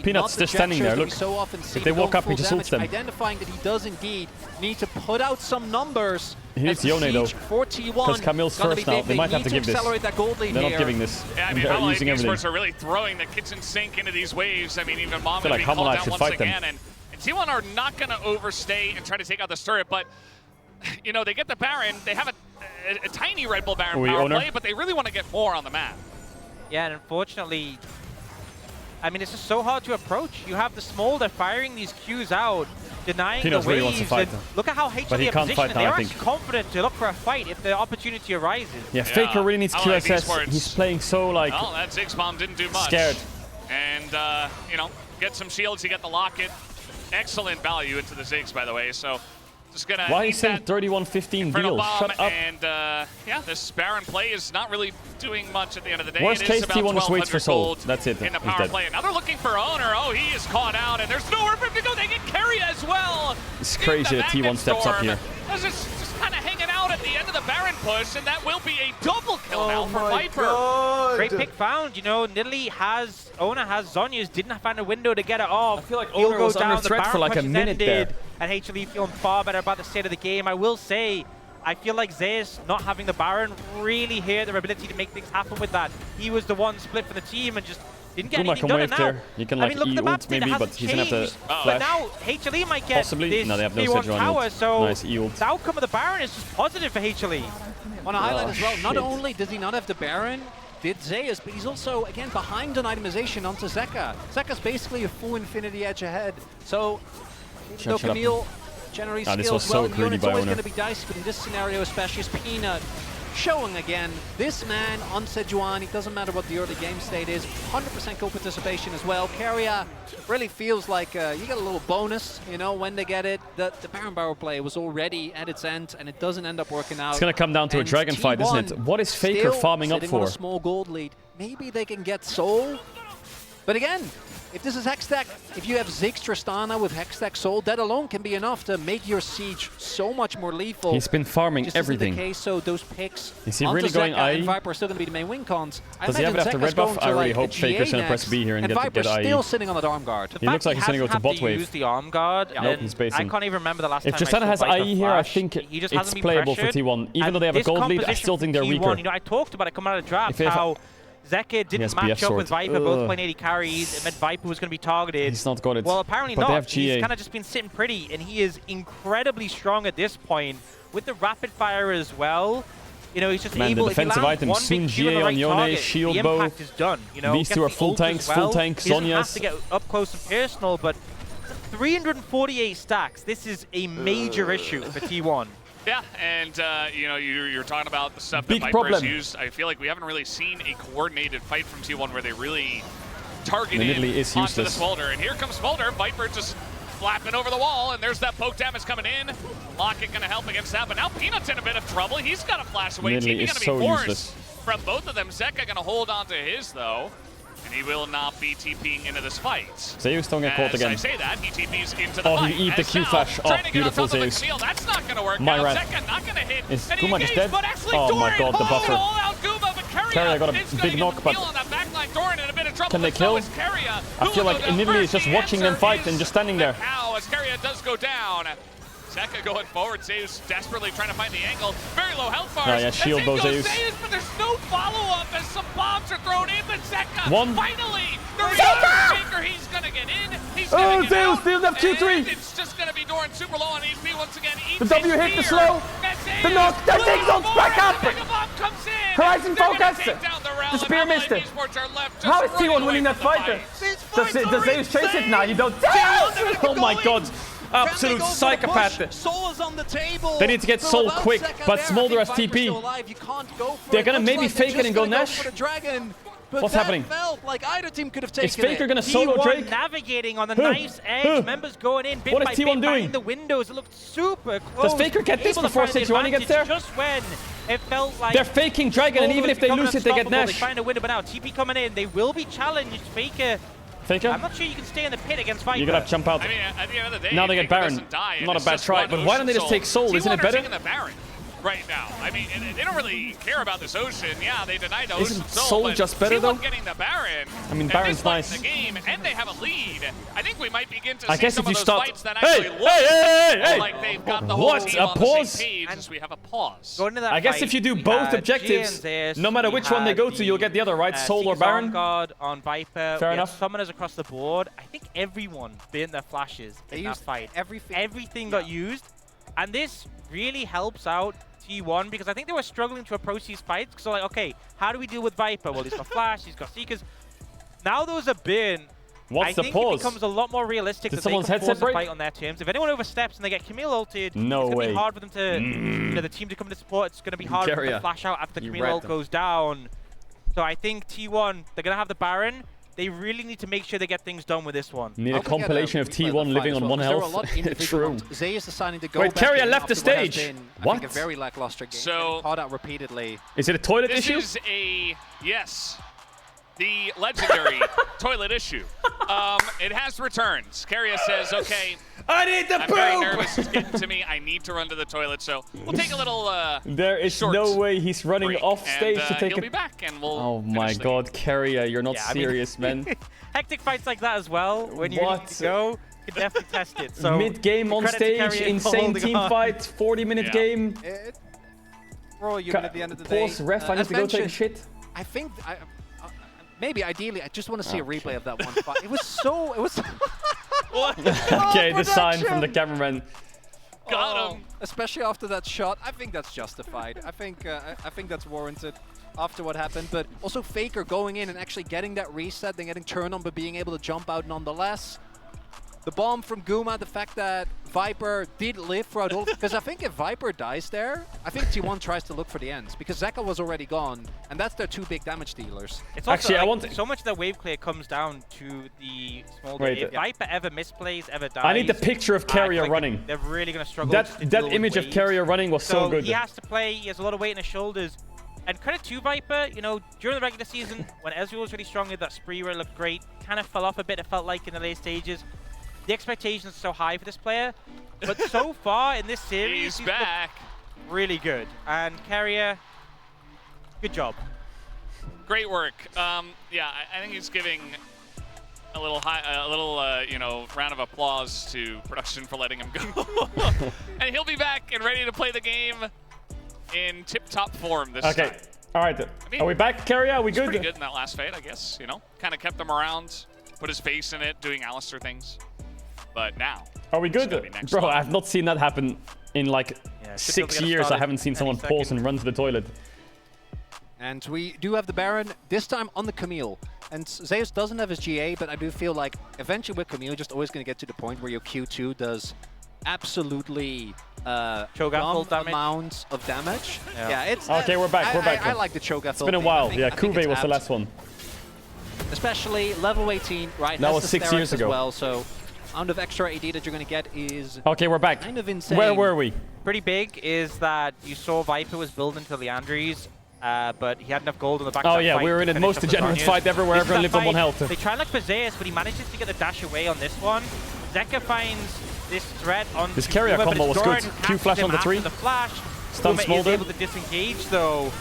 Peanut's just standing there, look. If they walk up, he just ults them. Identifying that he does indeed need to put out some numbers. He needs Yone though, because Camille's first now. They might have to give this. They're not giving this. Yeah, I mean, Humble Life Esports are really throwing the kitchen sink into these waves. I mean, even Mom going to be called out once again. And T1 are not going to overstay and try to take out the turret, but you know, they get the Baron. They have a tiny Red Bull Baron power play, but they really want to get more on the map. Yeah, and unfortunately, I mean, it's just so hard to approach. You have the small, they're firing these Qs out, denying Peanuts the waves. really wants to fight. Look at how HLA are positioned. They're actually confident to look for a fight if the opportunity arises. Yeah, Faker really needs QSS. He's playing so like. Well, that Ziggs bomb didn't do much. Scared. And you know, get some shields. You get the locket. Excellent value into the Ziggs, by the way. So just gonna. Why is saying 31-15 deal? Shut up. And yeah, this Baron play is not really doing much at the end of the day. Worst case, T1 just waits for Soul. That's it. In the power play. Now they're looking for Owner. Oh, he is caught out, and there's nowhere for him to go. They get carry as well. It's crazy that T1 steps up here. Just kind of hanging out at the end of the push, and that will be a double kill now for Viper. Great pick found. You know, Nidalee has, Ona has Zhonya's, didn't find a window to get it off. I feel like Ona was under threat for like a minute there. And HLE feeling far better about the state of the game. I will say, I feel like Zeus not having the Baron really hurt their ability to make things happen with that. He was the one split for the team and just didn't get anything done. Now, there. You can like E-ult maybe, but he's gonna have to flash. But now HLE might get possibly. This No, they have no P1 Caedrel tower, so nice E-ult. the outcome of the Baron is just positive for HLE. On a highlight as well, not only does he not have the Baron, did Zeus, but he's also, again, behind on itemization onto Zeka. Zeka's basically a full Infinity Edge ahead. So, though Camille generally skills well, it's always going to be dicey, but in this scenario especially, is Peanut showing again, this man on Sejuani, it doesn't matter what the early game state is, 100% co-participation as well. Keria really feels like you get a little bonus, you know, when they get it. The Baron Barrel play was already at its end, and it doesn't end up working out. It's going to come down to a dragon fight, isn't it? What is Faker farming up for? On a small gold lead. Maybe they can get Soul, but again, if this is Hextech, if you have Ziggs Tristana with Hextech Soul, that alone can be enough to make your siege so much more lethal. He's been farming Just everything. Isn't the case, so those picks is he really going Zeka IE? and Viper are still going to be the main win cons. Does he have it after red buff? I really hope Faker's going to press B here and get Viper's IE. still sitting on that arm guard. He looks like he's going to go to bot wave. Use the arm guard. Nope, he's basing. I can't even remember the last if time Tristana has Viper IE here, I think it's playable for T1. Even though they have a gold lead, I still think they're weaker. You know, I talked about it coming out of draft, how Zeka didn't match up with Viper, both playing 80 carries. It meant Viper was going to be targeted. He's not got it. Well, apparently but not. They have GA. He's kind of just been sitting pretty, and he is incredibly strong at this point. With the rapid fire as well, you know, he's just able, the defensive items, soon GA on Yone, shield bow. The impact is done. You know, these two are full tanks, full tank, Zhonya's. He doesn't have Zhonya's. to get up close and personal, but 348 stacks. This is a major issue for T1. Yeah, and you know, you're talking about the stuff Big that Viper has problem. used. I feel like we haven't really seen a coordinated fight from T1 where they really targeted is onto the useless. Smolder. And here comes Smolder. Viper just flapping over the wall, and there's that poke damage coming in. Locket going to help against that, but now Peanut's in a bit of trouble. He's got to flash away. Nidalee TP going is to be so forced useless. from both of them. Zeka going to hold on to his, though. And he will not be TPing into this fight. Zeus don't get caught again. As I say that, he TPs into the fight. He eat the Q flash. Oh, beautiful Zeus. That's not going to work My out. rat. Zeka not going to hit. Is And Kuma just dead? but actually Oh my Doran god, the buffer. all out Guma, but Keria got a big knock, but on that backline. Doran in a bit of trouble, can they but so kill? is Keria. I feel like Nidalee is just watching them fight and just standing there. How as Keria does go down. Zeka going forward, Zeus desperately trying to find the angle. Very low health bars. Oh, yeah, shield bow Zeus. But there's no follow-up as some bombs are thrown in, but Zeka finally, the Faker, he's gonna get in. He's gonna get out, Zeus, have Q3. and it's just gonna be Doran super low on HP once again. The W hit the slow. The knock. The Ziggs ults back up. Horizon focus. The spear missed it. How is T1 winning that fight? Does Zeus chase it now? You don't. Oh my god. Absolute psychopath. Soul is on the table. They need to get Soul quick, but Smolder has TP. They're gonna maybe fake it and go Nash. What's happening? Like either team could have taken Is Faker it. gonna solo T1 Drake? navigating on the knife's edge. Members going in bit What is by T1 bit, doing? finding the windows. It looked super close. Does Faker get this Able to before find the Sejuani gets there? advantage Just when it felt like They're faking Dragon, and even if they lose it, they get unstoppable. Nash. They find a window, but now TP coming in. They will be challenged. Faker. Faker? I'm not sure you can stay in the pit against Viper. You're gonna have to jump out. I mean, at the end of the day, Now they get Faker Baron. doesn't die, and Not a it's bad just try, one but why don't they just Ocean take Soul? Isn't it T1 are better? taking the Baron right now. I mean, they don't really care about this Ocean. Yeah, they denied Ocean Isn't Soul, Soul but just better, T1 though? getting the Baron. I mean, at Baron's this point nice. in the game, and they have a lead. I think we might begin to I see guess some if you of those start. fights that Hey, actually look hey! like they've got the whole What? team A on the pause? same page as we have a pause. Going into that I guess fight, if you do we both had objectives, GNZS, no matter we which one they had go to, you'll get the other, right? Soul or Seeker's Baron? Arm guard on Viper. Fair we enough. had summoners across the board. I think everyone burnt their flashes in that fight. Everything got used, and this really helps out T1 because I think they were struggling to approach these fights. So like, okay, how do we deal with Viper? Well, he's got flash, he's got Seekers. Now those are burned. What's the I think pause? it becomes a lot more realistic Did that they someone's can headset force a break? fight on their terms. If anyone oversteps and they get Camille ulted, No it's going to way. be hard for them to, you know, the team to come to support. It's going to be hard for them to Keria, flash out after the you Camille wrecked ult them. goes down. So I think T1, they're going to have the Baron. They really need to make sure they get things done with this one. Need a compilation of T1 living on one health. True. Zeus deciding to go Wait, back Keria in left the after what has stage. been, I What? think, a very lackluster game. So caught out repeatedly. Is it a toilet This issue? is a yes. the legendary toilet issue. It has returned. Keria says, okay, I need to I'm poop! very nervous. It's getting to me. I need to run to the toilet. So we'll take a little there is short no way he's running break, off stage and, to take he'll it. be back and we'll Oh my god, Keria, you're not serious, man. Hectic fights like that as well, when you need to go, you can definitely test it. So mid-game on stage, insane team fight, 40-minute game. Roy, you at the end of the day. Pause, ref, I need to go take a shit. I think, maybe ideally, I just want to see a replay of that one fight. It was so, it was... Okay, the sign from the cameraman. Got him. Especially after that shot, I think that's justified. I think that's warranted after what happened. But also Faker going in and actually getting that reset, then getting turned on, but being able to jump out nonetheless. The bomb from Guma, the fact that Viper did live throughout all, because I think if Viper dies there, I think T1 tries to look for the ends, because Zeka was already gone, and that's their two big damage dealers. It's also, actually, I want so much of the wave clear comes down to the small game. If Viper ever misplays, ever dies, I need the picture of Keria running. They're really going to struggle. That image of Keria running was so good. He has to play, he has a lot of weight in his shoulders. And credit to Viper, you know, during the regular season, when Ezreal was really strong, that spree where it looked great, kind of fell off a bit, it felt like in the late stages. The expectations are so high for this player, but so far in this series, he's back. Really good. And Keria, good job. Great work. Yeah, I think he's giving a little you know, round of applause to production for letting him go. And he'll be back and ready to play the game in tip-top form this time. Okay, all right. I mean, are we back, Keria? Are we good? Pretty good in that last fade, I guess. You know, kind of kept him around, put his face in it, doing Alistair things. But now, are we good? Bro, I've not seen that happen in like 6 years. I haven't seen someone pause and run to the toilet. And we do have the Baron, this time on the Camille. And Zeus doesn't have his GA, but I do feel like eventually with Camille, you're just always going to get to the point where your Q2 does absolutely dumb amounts of damage. Yeah, it's... Okay, we're back, we're back. I like the Cho'Gath. It's been a while. Yeah, Kuve was the last one. Especially level 18, right? That was 6 years ago. Well, so amount of extra AD that you're going to get is okay, we're back. Kind of insane. Where were we? Pretty big is that you saw Viper was building to Leandries, but he had enough gold on the back. Oh yeah, we were in the most degenerate fight ever where everyone lived on 1 health. They try and look for Zeus, but he manages to get the dash away on this one. Zeka finds this threat on this Keria combo was good. Q flash on the 3. The flash. Stun Smolder. Is able to disengage though.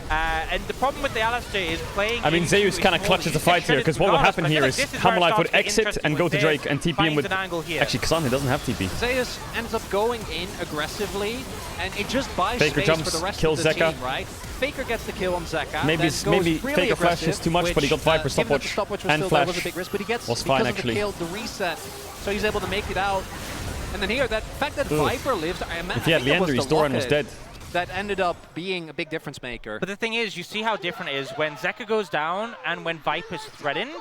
And the problem with the Alistair is playing. I mean, Zeus kind of clutches the fight here, because what would happen here is Hammerlife would exit and go to Drake and TP him with... Actually, Xanthi doesn't have TP. Zeus ends up going in aggressively, and it just buys Faker space jumps, for the rest kills of the Zeka. team, right? Faker gets the kill on Zeka. Maybe really Faker flashes too much, but he got Viper stopwatch and flash. Was a big risk, but he gets, was fine, because actually. Of the kill, the reset, so he's able to make it out. And then here, that fact that Viper lives, if he had Leandries, Doran was dead. That ended up being a big difference maker. But the thing is, you see how different it is when Zeka goes down and when Viper's threatened.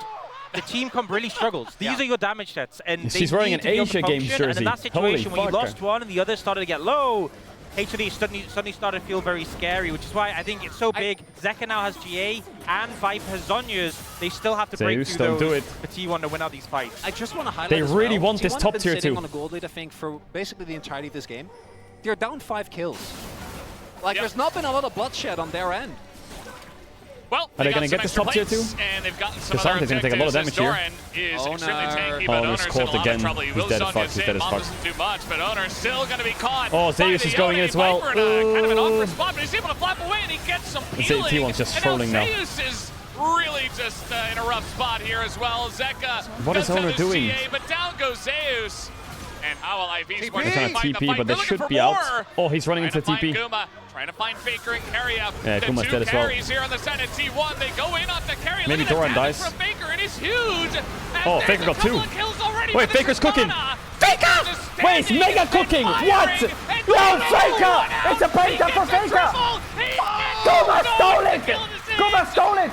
The team comp really struggles. These are your damage sets, and he's wearing an Asia Games jersey. And in that situation, when you lost one and the other started to get low, HOD suddenly started to feel very scary, which is why I think it's so big. Zeka now has GA and Viper has Zhonya's. They still have to break through those for T1 to win out these fights. I just want to highlight they really want this top tier 2. Sitting on a gold lead, I think, for basically the entirety of this game. They're down 5 kills. Like, there's not been a lot of bloodshed on their end. Well, are they going to get this top tier 2? And they've gotten some other objectives. Going to take a lot of damage here. Is extremely tanky, but he's caught again. He's dead as fuck. He's dead as fuck. Doesn't do much, but Owner's still going to be caught. Oh, Zeus is going in as well. Kind of an awkward spot, but he's able to flap away and he gets some healing. T1's just trolling now. Zeus is really just in a rough spot here as well. Zeka. What is Owner doing? But down goes Zeus. And how will IV He's trying to TP, but they should be out. Oh, he's running into TP. Trying to find Faker and Keria. Yeah, the Guma's dead as well. Here on the side of T1. They go in on the Keria. Maybe Doran dies. From Faker, and he's huge. Oh, Faker got 2. Wait, Faker's cooking. Faker! Wait, mega cooking! What? Yo, Faker! It's a penta for Faker! Guma stole it! Guma stole it!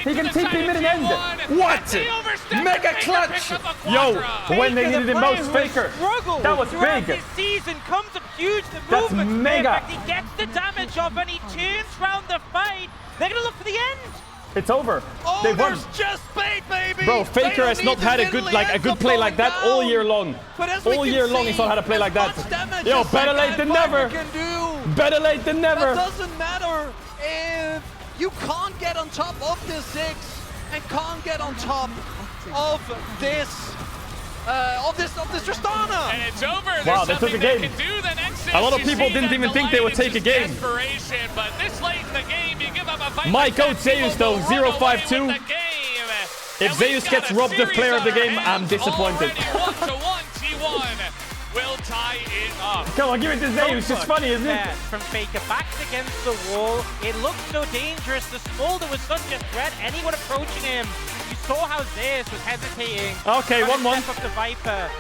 He can TP mid and end. What? Mega clutch! Yo, when they needed him most, Faker. That was big. This season comes up huge. The That's movement. mega. He gets the damage off and he turns round the fight. They're gonna look for the end. It's over. They won. Just bait, baby. Bro, Faker has not had a good play like that all year long. All year long he's not had a play like that. Yo, better late than never. Better late than never. It doesn't matter if You can't get on top of this 6 and can't get on top of this Tristana. And it's over. Wow, There's they took a something they game. can do, then Exodus, A lot of you people see didn't that even think they would delight take a game. desperation, but this late in the game, you give up a fight. My like that, coach Zeus people though, will run away 0-5-2. with the game. If And we've Zeus got gets a robbed of series player of the on our game, I'm hands disappointed. already. 1-1, T1 will tie it up. Come on, give it to Zeus. It's funny, isn't it? From Faker, backed against the wall. It looked so dangerous. The Smolder was such a threat. Anyone approaching him, you saw how Zeus was hesitating. Okay, 1-1. Step up the Viper.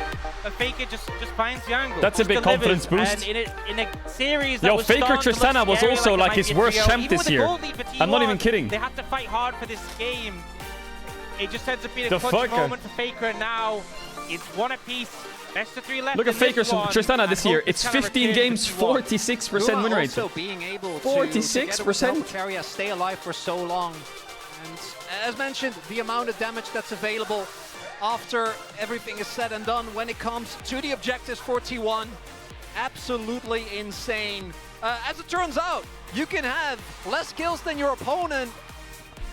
But Faker just finds the angle. That's a Just big delivers. confidence boost. And in a series that Yo, was Faker starting to look Tristana was scary, also it like might his be a worst trio. champ Even this with a year. goal lead for I'm not T1, even kidding. They had to fight hard for this game. It just ends up being The a clutch fuck? moment for Faker, and now it's one apiece. Best of 3 left. Look at in this Faker's one, Tristana this and year. hope It's this kind of 15 returns games, to T1. 46% win rate. Also being able to 46%? Carrier stay alive for so long. And as mentioned, the amount of damage that's available after everything is said and done when it comes to the objectives for T1, absolutely insane. As it turns out, you can have less kills than your opponent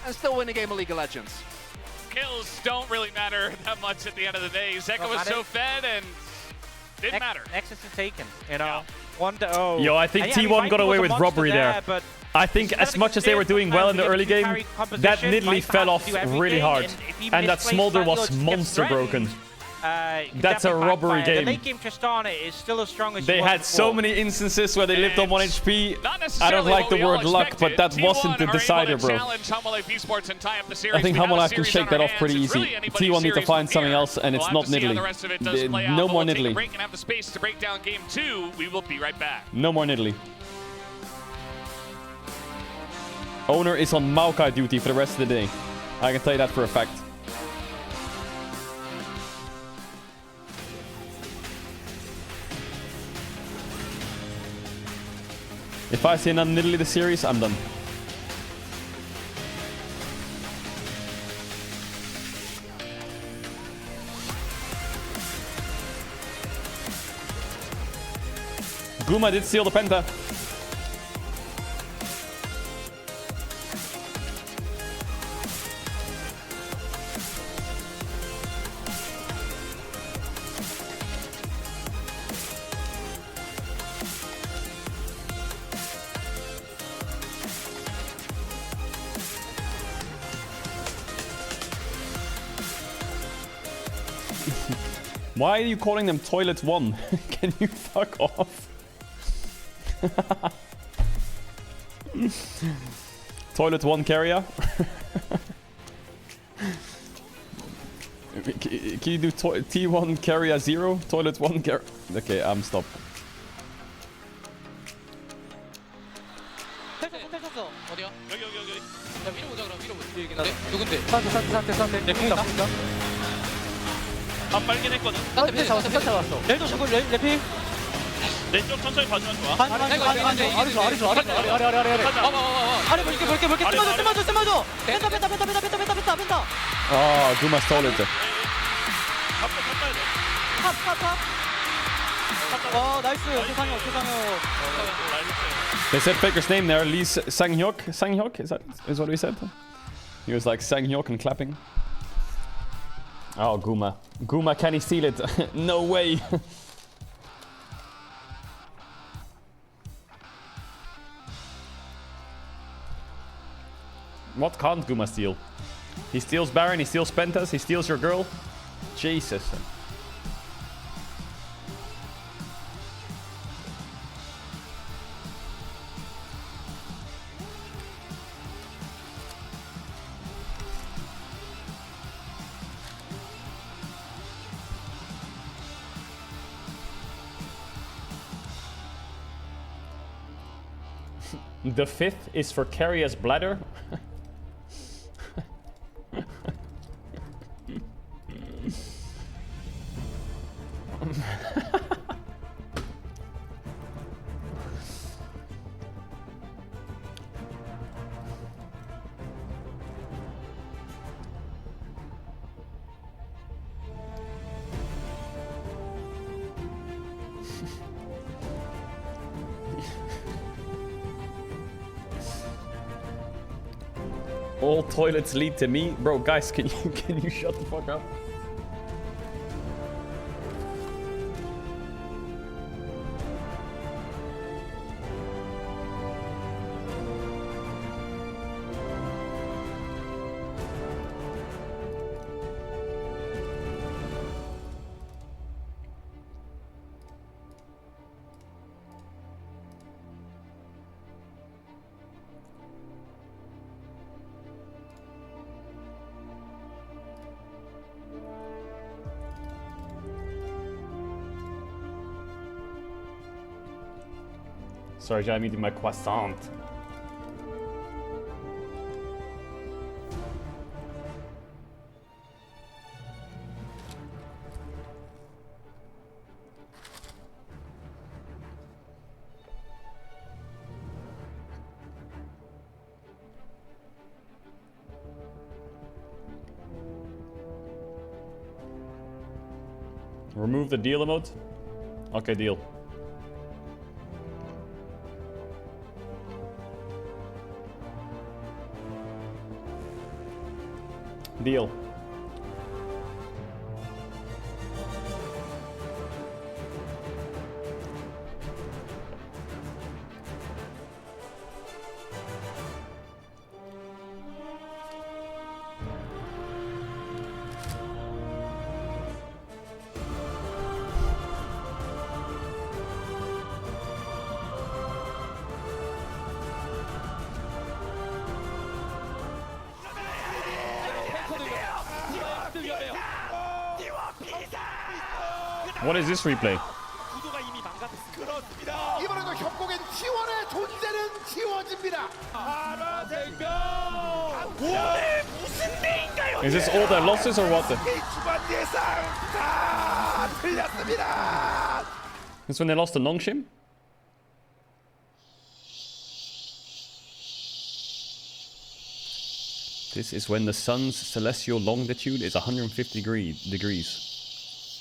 and still win a game of League of Legends. Kills don't really matter that much at the end of the day. Zeka was so fed and didn't matter. Nexus is taken, you know. 1-0. Yo, I think And yeah, T1 Viper got away was a with monster robbery there. but I think as much as they were doing well in the early game, that Nidalee fell off really hard. And that Smolder was monster broken. That's a robbery The game. late game Tristana is still as strong as They she was had so before. many instances where they lived on 1 HP. Not I don't necessarily like what the we all word luck, expected. but that wasn't the T1 are decider, able to bro. challenge Humble Life Esports and tie up the series. I think We have a Humble Life can series shake on that our off pretty hands. It's easy. really anybody's T1 need to series find from something here. else, and it's We'll not have to see how the rest of it does Nidalee. play out, No but more we'll take a Nidalee. break and have the space to break down game 2. We will be right back. No more Nidalee. Owner is on Maokai duty for the rest of the day. I can tell you that for a fact. If I see another Nidalee this series, I'm done. Guma did steal the Penta. Why are you calling them Toilet 1? Can you fuck off? Toilet 1 carrier? Can you do T1 carrier 0? Toilet 1 carrier? Okay, I'm stop. 어디야? 여기. 야, 위로 보자 그럼 위로 보자. 누군데? 내 궁다. 안 빨긴 했거든. 네, 잡았어. 렐도 저거 렐피. 내 쪽 천천히 봐주면 좋아. 아래 볼게. 쌤 맞아. 뺀다. Oh, Guma stole it. 나이스. 세상에. They said Faker's name there, Lee Sang-hyuk. Sang-hyuk? Is what we said? He was like Sang-hyuk and clapping. Oh, Guma. Guma, can he steal it? No way. What can't Guma steal? He steals Baron, he steals Pentas, he steals your girl. Jesus. The 5th is for Carrier's bladder. All toilets lead to me. Bro, guys, can you shut the fuck up? Sorry, I'm eating my croissant. Remove the deal emote? Okay, deal. Deal. What is this replay? 이번에도 협곡엔 T1의 존재는 지워집니다. 무슨 데인가요? Is this all their losses or what? 주간 예상 다 틀렸습니다. This when they lost to Nongshim? This is when the sun's celestial longitude is 150 degrees.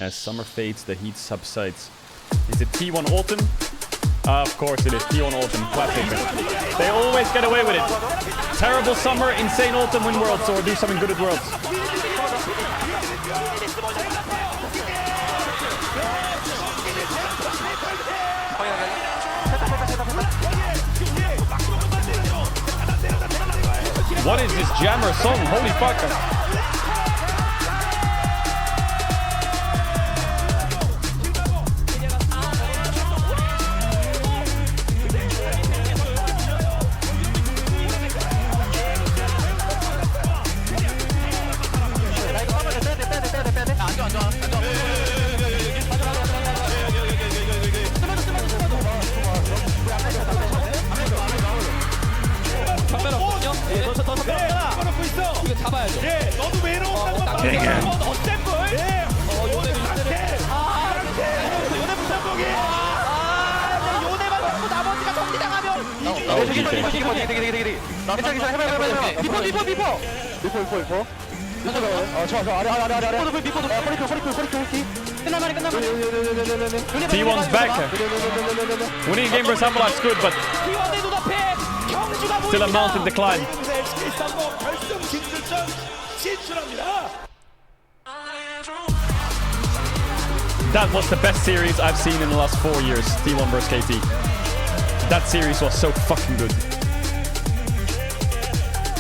As summer fades, the heat subsides. Is it T1 Autumn? Of course it is. T1 Autumn. Classic. They always get away with it. Terrible summer, insane autumn, win Worlds, or do something good at Worlds. What is this jammer song? Holy fuck. T1's back. Winning a game versus Hammerlight's good, but still a mountain decline. That was the best series I've seen in the last 4 years, T1 vs KT. That series was so fucking good.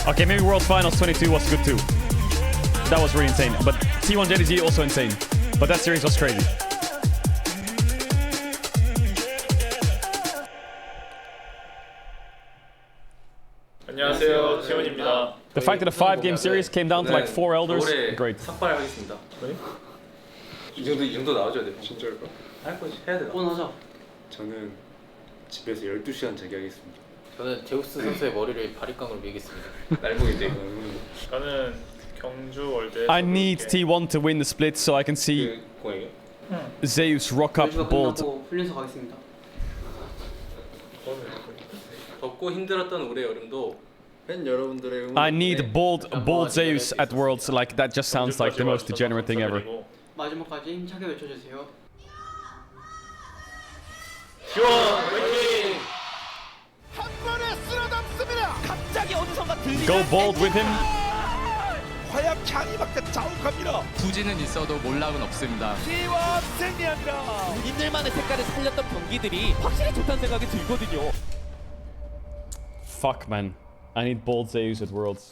Okay, maybe World Finals 22 was good too. That was really insane. But T1 JDG also insane. But that series was crazy. 안녕하세요, 태훈입니다. The fact that a 5-game series came down to like 4 elders, great. 삭발하겠습니다. 이 정도 나와줘야 돼. 진짜일까? 할 거지, 해야 돼. 하자. 저는 집에서 12시간 자기 하겠습니다. 저는 제우스 선수의 머리를 바리깡으로 밀겠습니다. 날보기인데. 저는 경주 월드. I need T1 to win the split so I can see Zeus rock up bold. 훈련소 가겠습니다. 덥고 힘들었던 올해 여름도 팬 여러분들의 응원. I need bold Zeus at Worlds. Like that just sounds like the most degenerate thing ever. 마지막까지 힘차게 외쳐주세요. 한 번에 쓸어담습니다. 갑자기 어디선가 Go bold with him. 화약향이 막 자욱합니다. 부진은 있어도 몰락은 없습니다. T1 승리합니다. 본인들만의 색깔을 살렸던 경기들이 확실히 좋다는 생각이 들거든요. Fuck, man. I need bold Zeus at Worlds.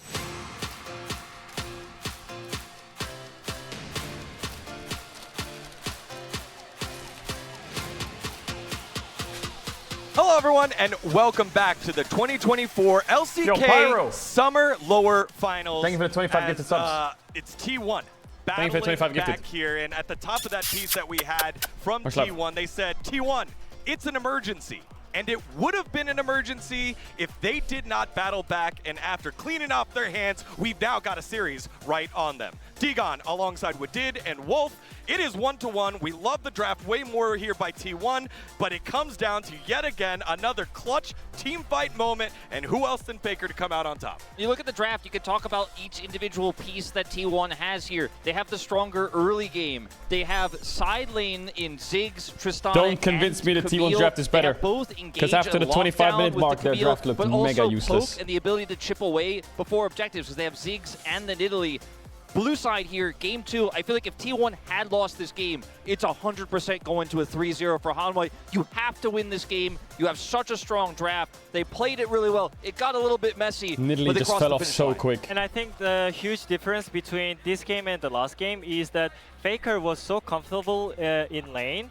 Hello, everyone, and welcome back to the 2024 LCK Yo, Pyro. Summer Lower Finals. Thank you for the 25 gifted subs. It's T1 Thank you for the 25 battling back gifted. here, and at the top of that piece that we had from Much T1, love. they said, T1, it's an emergency. And it would have been an emergency if they did not battle back, and after cleaning off their hands, we've now got a series right on them. Digon alongside Wadid and Wolf. It is 1-1. We love the draft way more here by T1, but it comes down to yet again another clutch team fight moment, and who else than Faker to come out on top? You look at the draft, you can talk about each individual piece that T1 has here. They have the stronger early game. They have side lane in Ziggs, Tristana, Don't convince me that T1's draft is better. Because after the 25-minute mark, their draft looked mega useless. And the ability to chip away before objectives, because they have Ziggs and then Italy. Blue side here, game 2, I feel like if T1 had lost this game, it's 100% going to a 3-0 for Hanwha. You have to win this game. You have such a strong draft. They played it really well. It got a little bit messy. Nidalee just fell off so quick. And I think the huge difference between this game and the last game is that Faker was so comfortable in lane.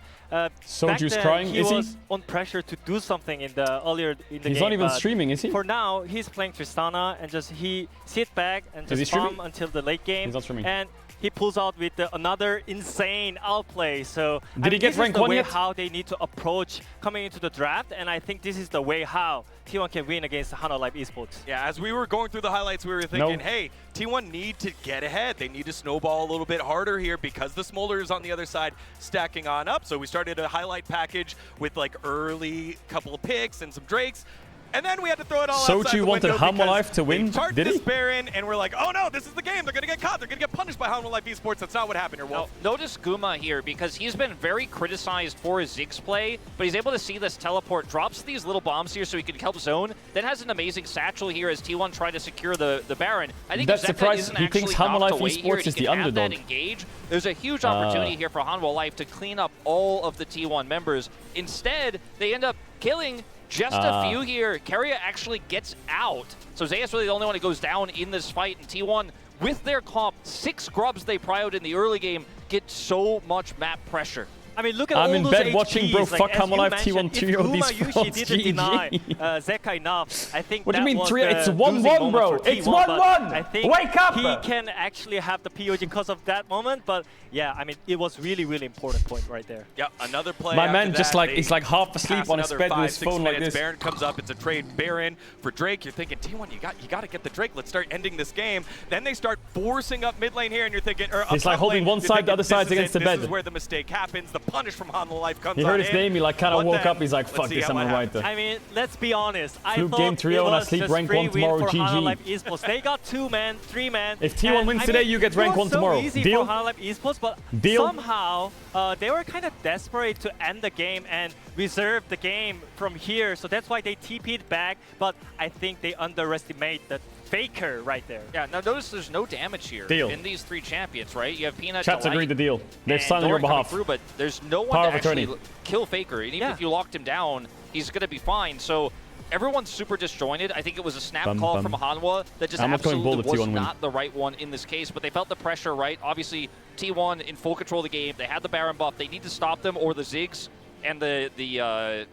Soju's crying, he is he? was on pressure to do something in the earlier in the game. He's not even streaming, is he? For now, he's playing Tristana and just he sit back and just farm until the late game. He's not streaming. And he pulls out with another insane outplay. So Did he get rank 1 yet? How they need to approach coming into the draft, and I think this is the way how T1 can win against Hanwha Live Esports. Yeah, as we were going through the highlights, we were thinking, hey, T1 need to get ahead. They need to snowball a little bit harder here because the Smolder is on the other side stacking on up. So we started a highlight package with like early couple of picks and some Drakes. And then we had to throw it all outside the Soju wanted Hanwha Live to win, did he? this Baron, and we're like, oh no, this is the game. They're going to get caught. They're going to get punished by Hanwha Live Esports. That's not what happened here, Wolf. Notice Guma here, because he's been very criticized for his Ziggs play, but he's able to see this teleport, drops these little bombs here so he can help zone, then has an amazing satchel here as T1 try to secure the Baron. I think That's Zeka surprised isn't he actually thinks Hanwha knocked Live away here, Esports and is he the can have underdog. that engage. There's a huge opportunity here for Hanwha Live to clean up all of the T1 members. Instead, they end up killing just a few here. Keria actually gets out. So Zeus really the only one who goes down in this fight. And T1, with their comp, 6 grubs they prioed in the early game, get so much map pressure. I mean, look at I'm all in those bed HPs. watching, bro. Fuck Hanwha Live T1 2-0 these If frauds. didn't deny GG. Zeka enough, I think What do that you mean was 3? the It's losing 1-1, moment bro. for It's T1, 1-1. but I think Wake up. he can actually have the POG because of that moment. But yeah, I mean, it was really, really important point right there. Yeah, another play. My after man just that, like they he's like half asleep pass on his another bed with his 5-6 phone like minutes. this. Baron comes up. It's a trade Baron for Drake. You're thinking, T1, you got to get the Drake. Let's start ending this game. Then they start forcing up mid lane here, and you're thinking, or He's up like holding lane, one you're side, the thinking, other side's this is against it. the bed. This is where the mistake happens. The punish from Hanwha Life comes He heard on his in. name, he like kind of But woke then, up, he's like, let's fuck see this, how I'm it gonna happens. write I mean, let's be honest. I Fluke thought game 3-0 it and I was sleep just rank free 1 tomorrow, win for Hanwha GG. Live Esports. They got 2 man, 3 man. If T1 wins today, you get rank 1 tomorrow. It was so easy Deal? for Hanwha Live Esports, but Deal? somehow they were kind of desperate to end the game and reserve the game from here. So that's why they TP'd back. But I think they underestimate the Faker right there. Yeah, now notice there's no damage here Deal. in these 3 champions, right? You have Peanut, Chat's Delight, agreed the deal. They've and signed on your Doran coming behalf. through, but there's no one Power to of actually attorney. kill Faker. And even if you locked him down, he's going to be fine. So everyone's super disjointed. I think it was a snap call from Hanwha that just I'm not going absolutely bold if was T1 win. not the right one in this case, but they felt the pressure, right? Obviously, T1 in full control of the game. They had the Baron buff. They need to stop them, or the Ziggs and the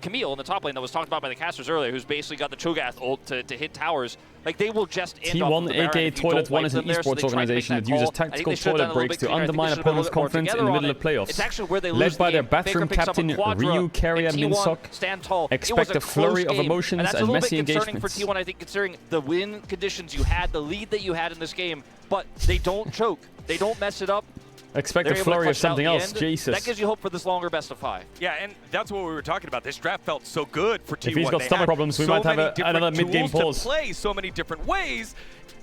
Camille in the top lane that was talked about by the casters earlier, who's basically got the Cho'Gath ult to hit towers. Like, they will just end off T1, the Baron aka if you don't Toilet 1, wipe is an them there, so esports they tried to make organization that that uses call. I think tactical they should have toilet done a little breaks bit to cleaner. I think they undermine should have been a opponents' little more confidence in the together middle on of the playoffs. It's actually where they Led lose by the their game. bathroom Faker picks up a captain, Quadra, Ryu, Keria, and T1 Minsok. stand tall. Expect It was a flurry close of game, emotions and that's and a little messy bit concerning for engagements. T1, I think, considering the win conditions you had, the lead that you had in this game, but they don't choke. They don't mess it up. Expect They're a able to flurry clutch of something out the else. end. Jesus. That gives you hope for this longer best of 5. Yeah, and that's what we were talking about. This draft felt so good for T1. If he's got They stomach had problems, we so might have many different another mid-game tools pause. to play so many different ways.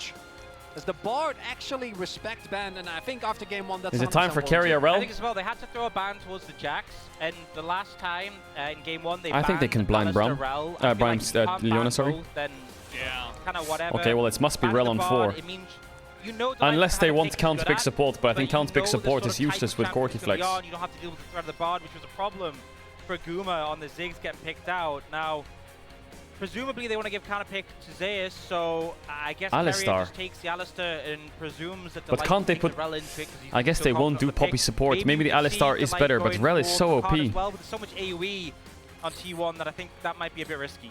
page. As the Bard actually respect ban, and I think after game 1 that's Is it time for carry I Caedrel? think as well, they had to throw a ban towards the Jax, and the last time in game 1 they I think they banned can blind Braum. Leona, sorry. Both, then kind of whatever. Okay, well, it must be Ban Rel the on Bard, 4. it means you know the Unless they want counter counter pick support, but I think counter pick support is useless with Corki Flex. You don't have to deal with the threat of the Bard, which was a problem for Guma on the Ziggs getting picked out. Now, presumably they want to give counter pick to Zeus, so I guess Alistar. Carrier just takes the Alistar and presumes that the But can't they put... I guess they won't do Poppy support. Maybe the Alistar is better, but Rel is so OP. Well, with so much AoE on T1 that I think that might be a bit risky.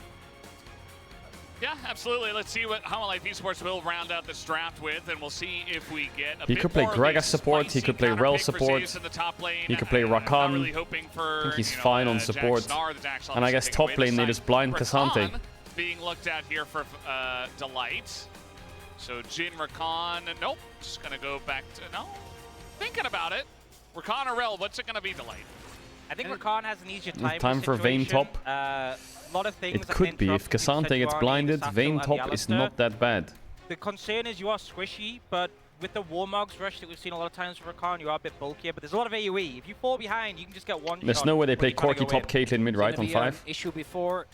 Yeah, absolutely. Let's see what Life Esports will round out this draft with, and we'll see if we get a He bit could play more Greg of as a support, he could play Rel spicy counter support, pick for Zeus in the top lane. he could play Not Rakan. really hoping for, I think he's you know, fine on Jack support. Snar. The Jack's And I guess obviously top taking away lane the they just side. blind Cassante. Rakan being looked at here for Delight. So Jin, Rakan, nope. Just gonna go back to, no. Thinking about it. Rakan or Rel, what's it gonna be, Delight? I think Rakan has an easier Time for Vayne top. A lot of things It could be. If Cassante gets blinded, Vayne top is not that bad. The concern is you are squishy, but with the Warmog's rush that we've seen a lot of times for Rakan, you are a bit bulkier, but there's a lot of AoE. If you fall behind, you can just get one There's shot. no way they when play you're trying to Corki go top in. Caitlyn mid, right, on 5? Issue before.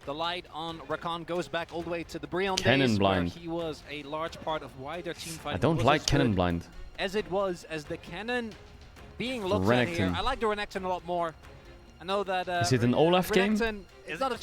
The light on Rakan goes back all the way to the Brionne Cannon days blind. where he was a large part of why their team fight I don't was like as Cannon good blind. as it was, as the Cannon being looked at here. Renekton. I like the Renekton a lot more. I know that Is it an Olaf game? It's not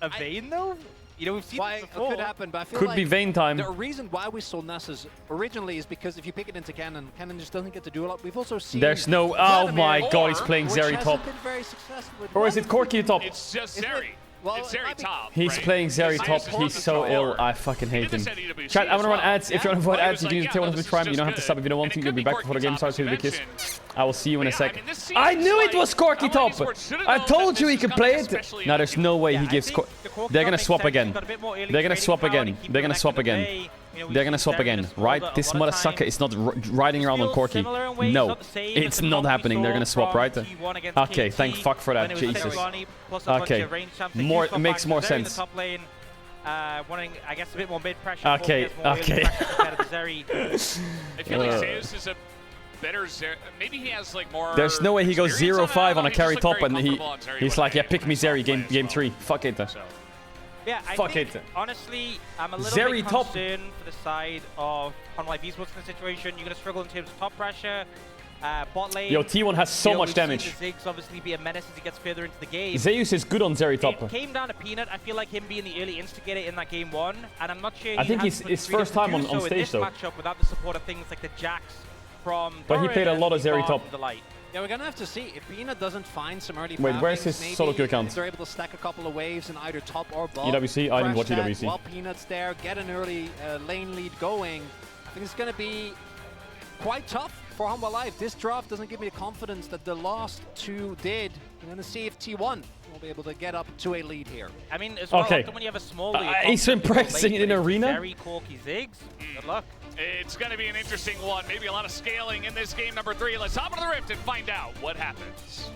a Vayne though? You know, we've seen why this before. It could happen, but I feel Could like be Vayne time. the reason why we saw Nessus originally is because if you pick it into Cannon, Cannon just doesn't get to do a lot. We've also seen There's no... Oh Vladimir, my god, he's playing which Zeri hasn't top. been very successful with Or is it Corki top? It's just Isn't it? Zeri. Well, It's Zeri top. He's right? playing Zeri It's top. Zeus' He's so controller. ill. I fucking hate him. He did this at EWC Chat, I'm gonna as run well. ads. If you want to avoid But he ads, was you like, can take one of this the is Prime. You just don't have to good. sub if you don't want And to. it You'll could be be back Corki before the game top, starts as with you the kiss. mentioned. I will see you in a Yeah, sec. I mean, this seems I knew it like was Corki top. Life Esports should've I known told that you this he is could coming, play it. especially Now in there's no way he gives. They're gonna swap again. They're gonna swap again. They're gonna swap again. They're gonna swap again, right? This mother sucker is not riding around on Corki. No, it's not happening. They're gonna swap, right? Okay, thank fuck for that. Jesus. Okay, makes more sense. Wanting, I guess, a bit more mid pressure. Okay, okay. I feel like Zeus is a better Zeri. Maybe he has like more. There's no way he goes experience 0-5 on a He just carry looked top very and comfortable on Zeri he's when like, yeah, they pick me were Zeri playing game as 3. well. Fuck it. Yeah, I Fuck think, it. honestly, I'm a little Zeri bit top. concerned for the side of Life Esports in the situation. You're going to struggle in terms of top pressure. Bot lane. Yo, T1 has so much we've seen damage. the Ziggs obviously be a menace as he gets further into the game. Zeus is good on Zeri top. It came down to Peanut. I feel like him being the early instigator in that game 1, and I'm not sure. I think he's it's his first time on in stage this though. matchup without the support of things like the Jax from. But he played a lot of Zeri top. Yeah, we're gonna have to see if Peanut doesn't find some early. Wait, where's pathings, his solo kill count? If they're able to stack a couple of waves in either top or bot. EWC? I didn't watch crash that EWC. While Peanut's there, get an early lane lead going. I think it's gonna be quite tough for Humble Life. This draft doesn't give me the confidence that the last two did. I'm gonna see if T1 will be able to get up to a lead here. I mean, as well, Okay. often when you have a small lead, He's impressing in arena. Very corky Ziggs. Good luck. It's going to be an interesting one. Maybe a lot of scaling in this game number 3. Let's hop into the Rift and find out what happens.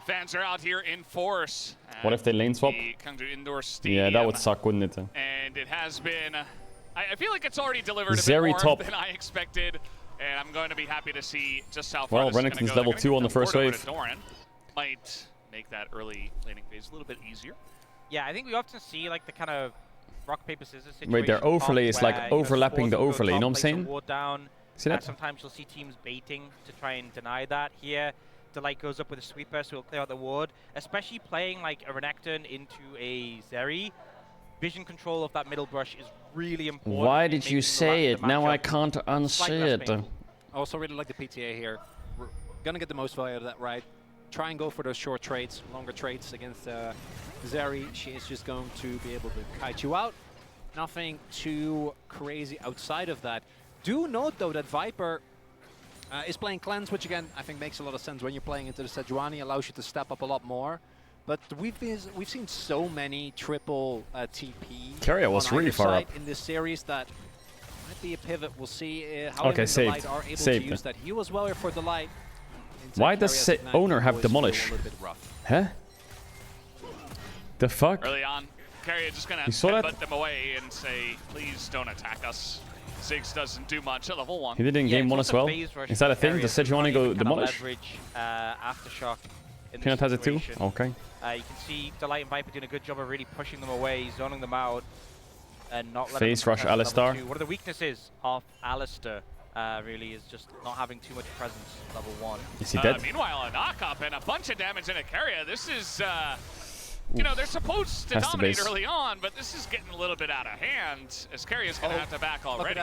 Fans are out here in force. What if they lane swap? The Kangju Indoor Yeah, Stadium. that would suck, wouldn't it? And it has been. I feel like it's already delivered a Zeri bit more top. than I expected, and I'm going to be happy to see just how Well, far this is Renekton's gonna go. level They're 2 gonna on the get first ward over wave. to Doran. Might make that early laning phase a little bit easier. Yeah, I think we often see like the kind of rock paper scissors situation. Wait, their overlay is like where, you know, overlapping the supports will overlay, go you know top, what I'm place a saying? ward down. See that? Sometimes you'll see teams baiting to try and deny that. Here, Delight goes up with a sweeper, so he'll clear out the ward. Especially playing like a Renekton into a Zeri, vision control of that middle brush is really important. Why in did you making say the it? Now I matchup can't slightly unsay less it. painful. I also really like the PTA here. We're gonna get the most value out of that, right? Try and go for those short trades, longer trades against Zeri. She is just going to be able to kite you out. Nothing too crazy outside of that. Do note though that Viper is playing Cleanse, which again I think makes a lot of sense when you're playing into the Sejuani, allows you to step up a lot more. But we've seen so many triple TP Carrier was on really either far side up. in this series that might be a pivot. We'll see how Okay, even saved. Delight are able Saved. to use that. He was well here for Delight. Why does owner have demolish? Huh? The fuck? Early on, Carrier just going to You saw that? headbutt them away and say, please don't attack us. Ziggs doesn't do much at level 1. He did in game 1 as well. Is that a thing? Does Sejuani go demolish? Leverage Aftershock in this Peanut has it too? situation. Okay. You can see Delight and Viper doing a good job of really pushing them away, zoning them out, and not letting Face them rush contest level Alistar. 2. One of the weaknesses of Alistar really is just not having too much presence level 1. Is he dead? Meanwhile, a knock-up and a bunch of damage in a Carrier. This is, you know, they're supposed to That's the dominate base. early on, but this is getting a little bit out of hand as Carrier's going to have to back already.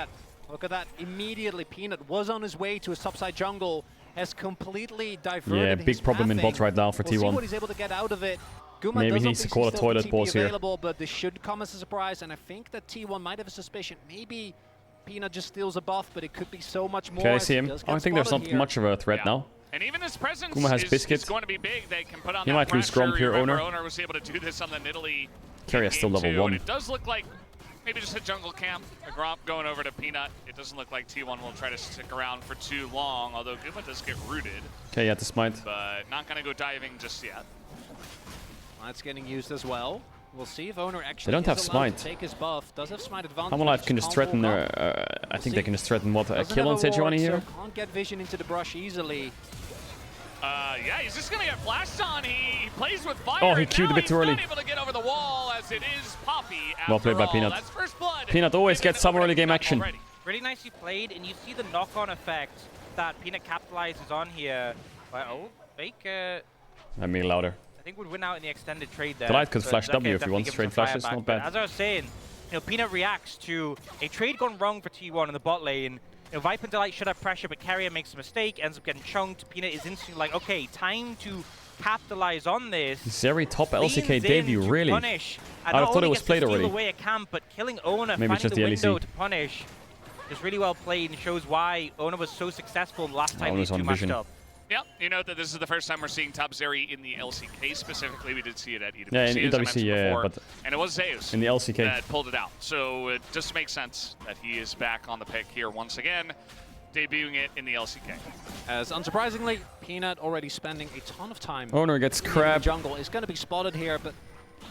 Look at that. Immediately, Peanut was on his way to a topside jungle, has completely diverted Yeah, his big problem in pathing. bot right now for We'll see T1. what he's able to get out of it. Guma Maybe does he needs to call a obviously toilet still pause TP here. available, but this should come as a surprise, and I think that T1 might have a suspicion. Maybe Peanut just steals a buff, but it could be so much more. Okay, I as see he him. does I get think there's spotted not here. much of a threat now. And even his presence Guma has is Biscuit. going to be big. They can put on He that might lose pressure. Gromp here, Remember, Owner. Owner was able to do this on the Nidalee. Carrier's still level 1. And it does look like maybe just a jungle camp. A Gromp going over to Peanut. It doesn't look like T1 will try to stick around for too long, although Guma does get rooted. Okay, yeah, the smite. But not going to go diving just yet. That's getting used as well. We'll see if Owner actually They don't have is allowed to smite. take his buff. Does have smite advantage. Hammerlife can just threaten their... I think they can just threaten what? A kill on Sejuani here? Can't get vision into the brush easily. Yeah, he's just going to get flashed on. He plays with fire. Oh, he and queued now a bit too early. He's not able to get over the wall as it is Poppy. Well played by After all, Peanut. That's first blood. Peanut always gets some early game action. Really nicely played, and you see the knock-on effect that Peanut capitalizes on here. Oh, fake. I mean louder. I think would win out in the extended trade there. Delight could So flash Zeka W if he definitely wants gives trade him fire flashes, back. not But bad. as I was saying, Peanut reacts to a trade gone wrong for T1 in the bot lane. Viper and Delight should have pressure, but Carrier makes a mistake, ends up getting chunked. Peanut is instantly like, okay, time to capitalize on this. Very top Leans LCK in debut, to really. punish, and I not thought only it was gets to played steal already. away a camp, but killing Owner, Maybe it's finding just the the window LEC. to punish is really well played and shows why Owner was so successful last time Owner's these two on matched vision. up. Yep, you know that this is the first time we're seeing top Zeri in the LCK specifically. We did see it at EWC, Yeah, in as I EWC, mentioned yeah, before, but and it was Zeus in the LCK. that pulled it out. So it just makes sense that he is back on the pick here once again, debuting it in the LCK. As unsurprisingly, Peanut already spending a ton of time. Owner gets in the crab. jungle is going to be spotted here, but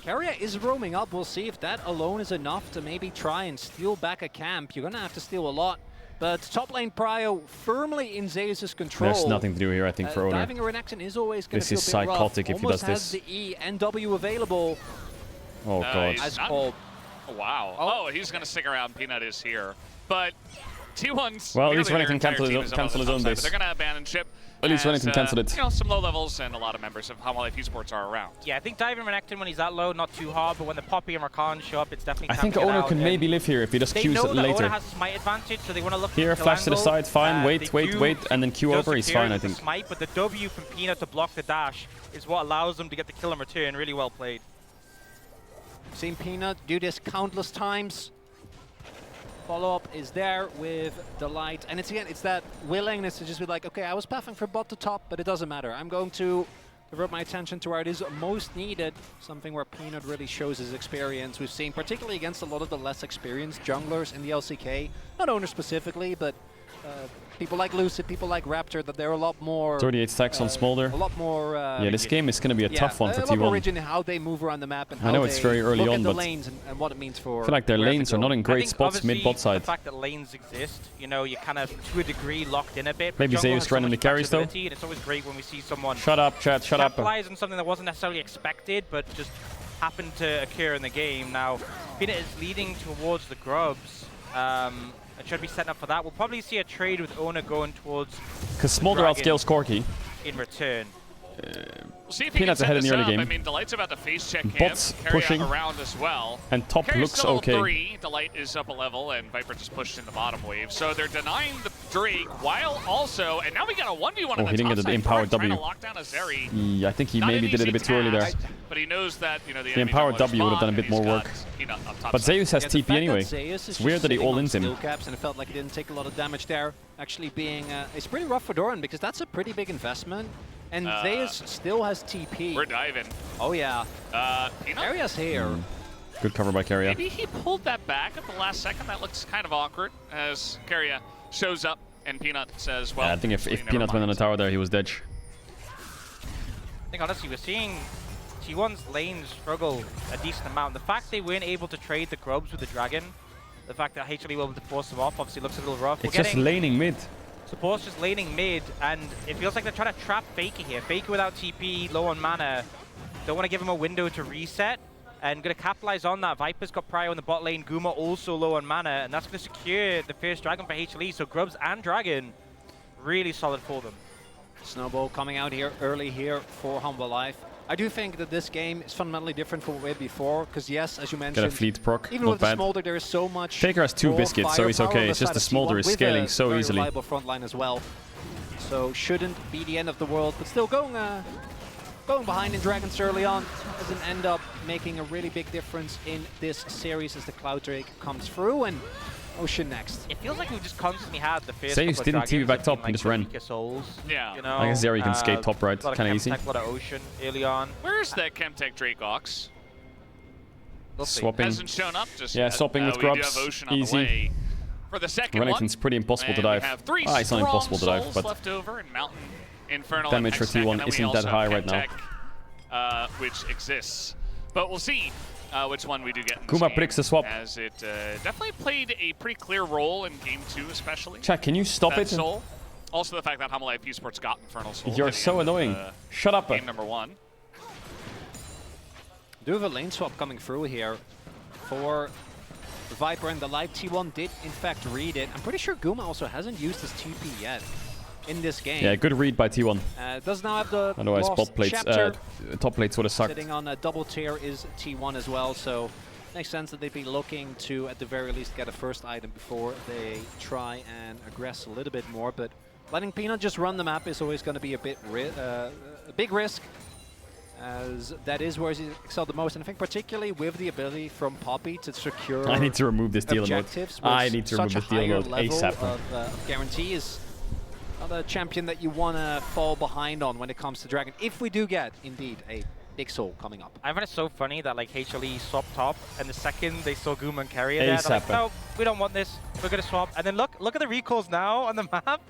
Carrier is roaming up. We'll see if that alone is enough to maybe try and steal back a camp. You're going to have to steal a lot. But top lane Prio firmly in Zeus' control. There's nothing to do here, I think, for Owner. Diving a Renekton is always going to This feel is a bit rough. psychotic if he Almost does has this. the E and W available. Oh, God. As called. Oh, wow. Oh, he's going to stick around. Peanut is here. But T1's... Well, at least nearly Renekton their entire cancel team his is on the own top side, base. but they're going to abandon ship. At least Renekton cancelled it. You know, some low levels and a lot of members of Hammerlife Esports are around. Yeah, I think diving Renekton when he's that low, not too hard, but when the Poppy and Rakan show up, it's definitely I time think to get Owner out. can And maybe live here if he just they queues know it that Owner later. has a smite advantage, so they want to look Here, for flash to the angle. side, fine, wait, They wait, do wait, and then queue over, he's Joseph fine, I Fury with think. the smite, but the W from Peanut to block the dash is what allows them to get the kill in return. Really well played. Seen Peanut do this countless times. Follow-up is there with Delight. And it's again, it's that willingness to just be like, okay, I was pathing for bot to top, but it doesn't matter. I'm going to divert my attention to where it is most needed. Something where Peanut really shows his experience. We've seen, particularly against a lot of the less experienced junglers in the LCK, not Owner specifically, but people like Lucid, people like Raptor, that they're a lot more... 38 stacks on Smolder. A lot more... yeah, this game is going to be a tough one for a lot more T1. rigid in how they move around the map and how I know it's they very early look on, at the but lanes and what it means for... I feel like their where to lanes are go. not in I great think spots mid-bot obviously side. The fact that lanes exist, you know, you're kind of to a degree locked in a bit. but Maybe jungle Zeus has so randomly much carries, though. flexibility, and it's always great when we see someone Shut up, chat, shut up. capitalize on something that wasn't necessarily expected, but just happened to occur in the game. Now, Peanut is leading towards the Grubs. It should be setting up for that. We'll probably see a trade with Owner going towards Because Smolder outscales Corki. in return. We'll see if he Peanut's can set ahead in this the early up. game. I mean, Delight's about to face check him. Bots Carry pushing. around as well. And top Carrier's looks still okay. 3. Delight is up a level, and Viper just pushed in the bottom wave. So they're denying the Drake while also, and now we got a 1v1 Oh, on he the didn't top get the side. empowered Trying W. to lock down a Zeri. Yeah, I think he Not maybe an did it a easy bit too early there. task, but he knows that, you know, the The enemy empowered jungle W would have done a spawned, bit more and work. he's got Peanut up top But side. Zeus has Yeah, the TP fact anyway. that Zeus is It's weird just that he sitting all on ins him. skill caps and it felt like he didn't take a lot of damage there. Actually being, it's pretty rough for Doran because that's a pretty big investment. And Zeus still has TP. We're diving. Oh yeah. Peanut? Area's here. Good cover by Carrier. Maybe he pulled that back at the last second. That looks kind of awkward as Carrier shows up and Peanut says, well, Yeah, I think if never Peanut went on the mind. tower there, he was dead. I think honestly we're seeing T1's lanes struggle a decent amount. The fact they weren't able to trade the Grubs with the Dragon, the fact that HLE were able to force them off obviously looks a little rough. It's just laning mid. Support's just laning mid, and it feels like they're trying to trap Faker here. Faker without TP, low on mana. Don't want to give him a window to reset, and going to capitalize on that. Viper's got Prio in the bot lane, Guma also low on mana, and that's going to secure the first Dragon for HLE. So Grubs and Dragon, really solid for them. Snowball coming out here early here for Humble Life. I do think that this game is fundamentally different from what we had before, because yes, as you mentioned, Got a fleet proc, even not with bad. the Smolder, there is so much. Faker has 2 biscuits, so he's okay. It's just the Smolder is scaling so easily. Reliable front line as well, so shouldn't be the end of the world. But still going behind in Dragons early on doesn't end up making a really big difference in this series as the Cloud Drake comes through and Ocean next. It feels like we've just constantly had the first Zeus couple of didn't Dragons TV back have top, been, he like, just ran. weaker souls, Yeah. you know? I guess Zeri can skate top right, kind of easy. A lot of Ocean early on. Where's that Chemtech Drake Ox? Swapping. Hasn't shown up just Yeah, yet. swapping with We do Grubs. have Ocean on the Easy. way for the second Rennington's one. pretty impossible to And we dive. have 3 It's not impossible to dive, souls but left over in Mountain, Infernal, damage and for Hextech, T1 and then we isn't that also high have right now. Chemtech, which exists. But we'll see which one we do get in this Guma game, predicts the swap. as it definitely played a pretty clear role in Game 2 especially. Chat, can you stop That it? Soul. Also the fact that Humble Life Esports got Infernal Soul. You're heading so into, annoying. Shut up. Game number 1. Do have a lane swap coming through here for Viper, and the live T1 did in fact read it. I'm pretty sure Guma also hasn't used his TP yet in this game. Yeah, good read by T1. Does now have the Otherwise, lost bot plates, chapter. top plates would have sucked. Sitting on a double tier is T1 as well, so makes sense that they'd be looking to, at the very least, get a first item before they try and aggress a little bit more. But letting Peanut just run the map is always going to be a big risk, as that is where he's excelled the most. And I think particularly with the ability from Poppy to secure I need to remove this deal mode. objectives with I need to remove such this a deal higher mode level ASAP. of guarantee is not a champion that you want to fall behind on when it comes to Dragon, if we do get, indeed, a big soul coming up. I find it so funny that like HLE swapped top, and the second they saw Guma and Carrier there, they're like, ASAP. no, we don't want this. We're gonna swap. And then look at the recalls now on the map.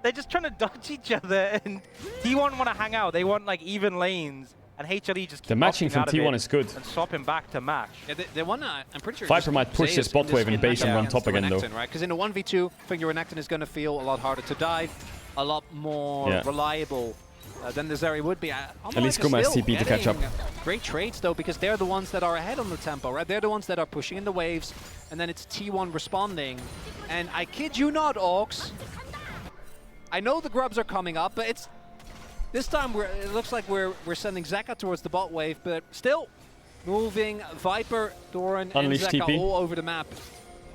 They're just trying to dodge each other, and T1 want to hang out. They want like even lanes, and HLE just keep The matching opting from out of T1 it is good. and swapping back to match. Yeah, they want to, I'm pretty sure. Viper might push this bot wave and base and run top again, though. Right? Because in a 1v2, I think your Renekton is going to feel a lot harder to dive, a lot more reliable than the Zeri would be. At least Guma has TP to catch up. Great trades, though, because they're the ones that are ahead on the tempo, right? They're the ones that are pushing in the waves, and then it's T1 responding. And I kid you not, Orcs, I know the Grubs are coming up, but it's this time it looks like we're sending Zeka towards the bot wave, but still moving Viper, Doran, Unleash and Zeka TP. all over the map.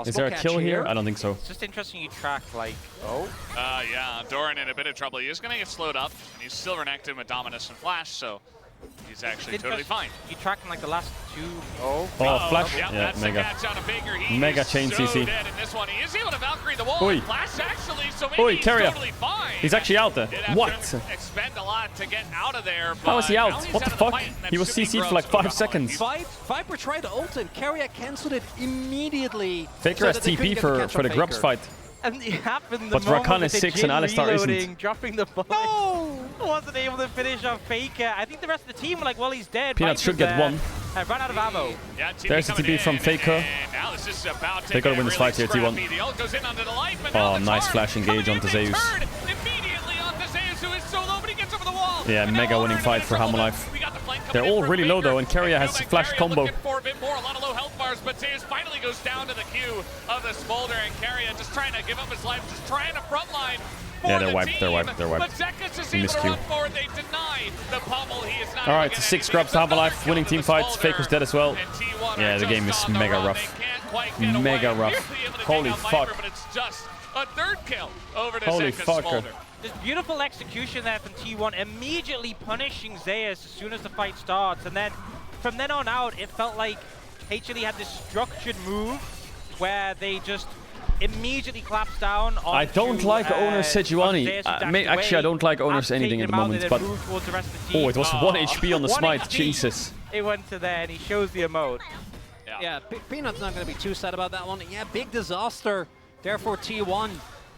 Is there a Catch kill here? I don't think so. It's just interesting you track like, Yeah, Doran in a bit of trouble. He is going to get slowed up, and he's still Renekton with Dominus and Flash, so he's actually totally fine. You track in like the last 2. Flash. Yeah, Yeah, that's mega. the catch on a Baker. He Mega is chain so CC. dead in this one. He is able to Valkyrie the wall. Oi. And Flash actually, so maybe Oi, he's Carrier. totally fine. He's actually out there. Did have What? to expend a lot to get out of there. How is he but out? now he's What the out of the fuck? fight, and that He was should be CC'd for like Grubs 5 seconds. Viper tried to ult and Carrier cancelled it immediately. Faker so has that they couldn't TP get the catch for on the Grubs Faker. fight. And it happened the But moment Rakan with is the 6 and Jhin Alistar isn't. reloading, dropping the ball. No! Wasn't able to finish off Faker. I think the rest of the team were like, well, he's dead. Peanuts should get one. And ran out of ammo. Yeah, There's the TP from Faker. And now this is about to They gotta get win this really fight here, scrappy. T1. The ult goes in onto the light, but now Oh, the nice charm flash engage coming onto in, Zeus. they turn immediately onto Zeus, who is so low, but he gets over the wall. Yeah, mega winning fight for Humble Life. They're all really low though, and Carrier has flash combo. Looking for a bit more, a lot of low health bars, but Zeus finally goes down to the queue of the Smolder, and Carrier just trying to give up his life, just trying to frontline. Yeah, they're wiped, they're wiped, they're But wiped. Zekus is In able this to queue. run forward. They deny the pummel. He is not Alright, 6 Grubs to Humble Life, winning team fights. Faker's dead as well. Yeah, the game is mega rough. Mega rough. Holy fuck. But it's just a third kill over to Holy Zekus fucker. Smolder. Just beautiful execution there from T1, immediately punishing Zeus as soon as the fight starts. And then from then on out, it felt like HLE had this structured move where they just immediately collapsed down on I don't like owner Sejuani. Actually, I don't like owners anything at the moment, but... Oh, it was 1 HP on the 1 smite, HP. Jesus. It went to there, and he shows the emote. Yeah, Peanut's not going to be too sad about that one. Yeah, big disaster. Therefore, T1.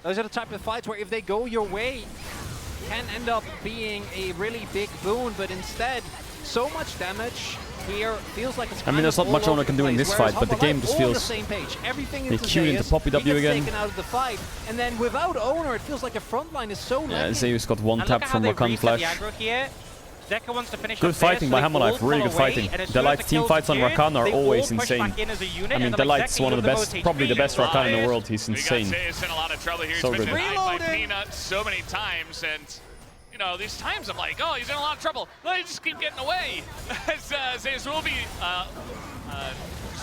Those are the type of fights where if they go your way, can end up being a really big boon, but instead, so much damage here feels like it's I mean, there's not much Owner can do in this fight, but the game just feels... same page. Everything They queued into Poppy W again. taken out of the fight, and then without Owner, it feels like the front line is so Yeah, lagging. Zeus got one tap from Rakan Flash. Zeka wants to finish Good fighting by Hammerlife, really good fighting. Delight's team fights on Rakan are always insane. I mean, Delight's one of the best, probably the best Rakan in the world. He's insane. Zeus in a lot of trouble here. So He's been good. denied by Peanut so many times, and you know, these times I'm like, oh, he's in a lot of trouble. They just keep getting away. As Zeus will be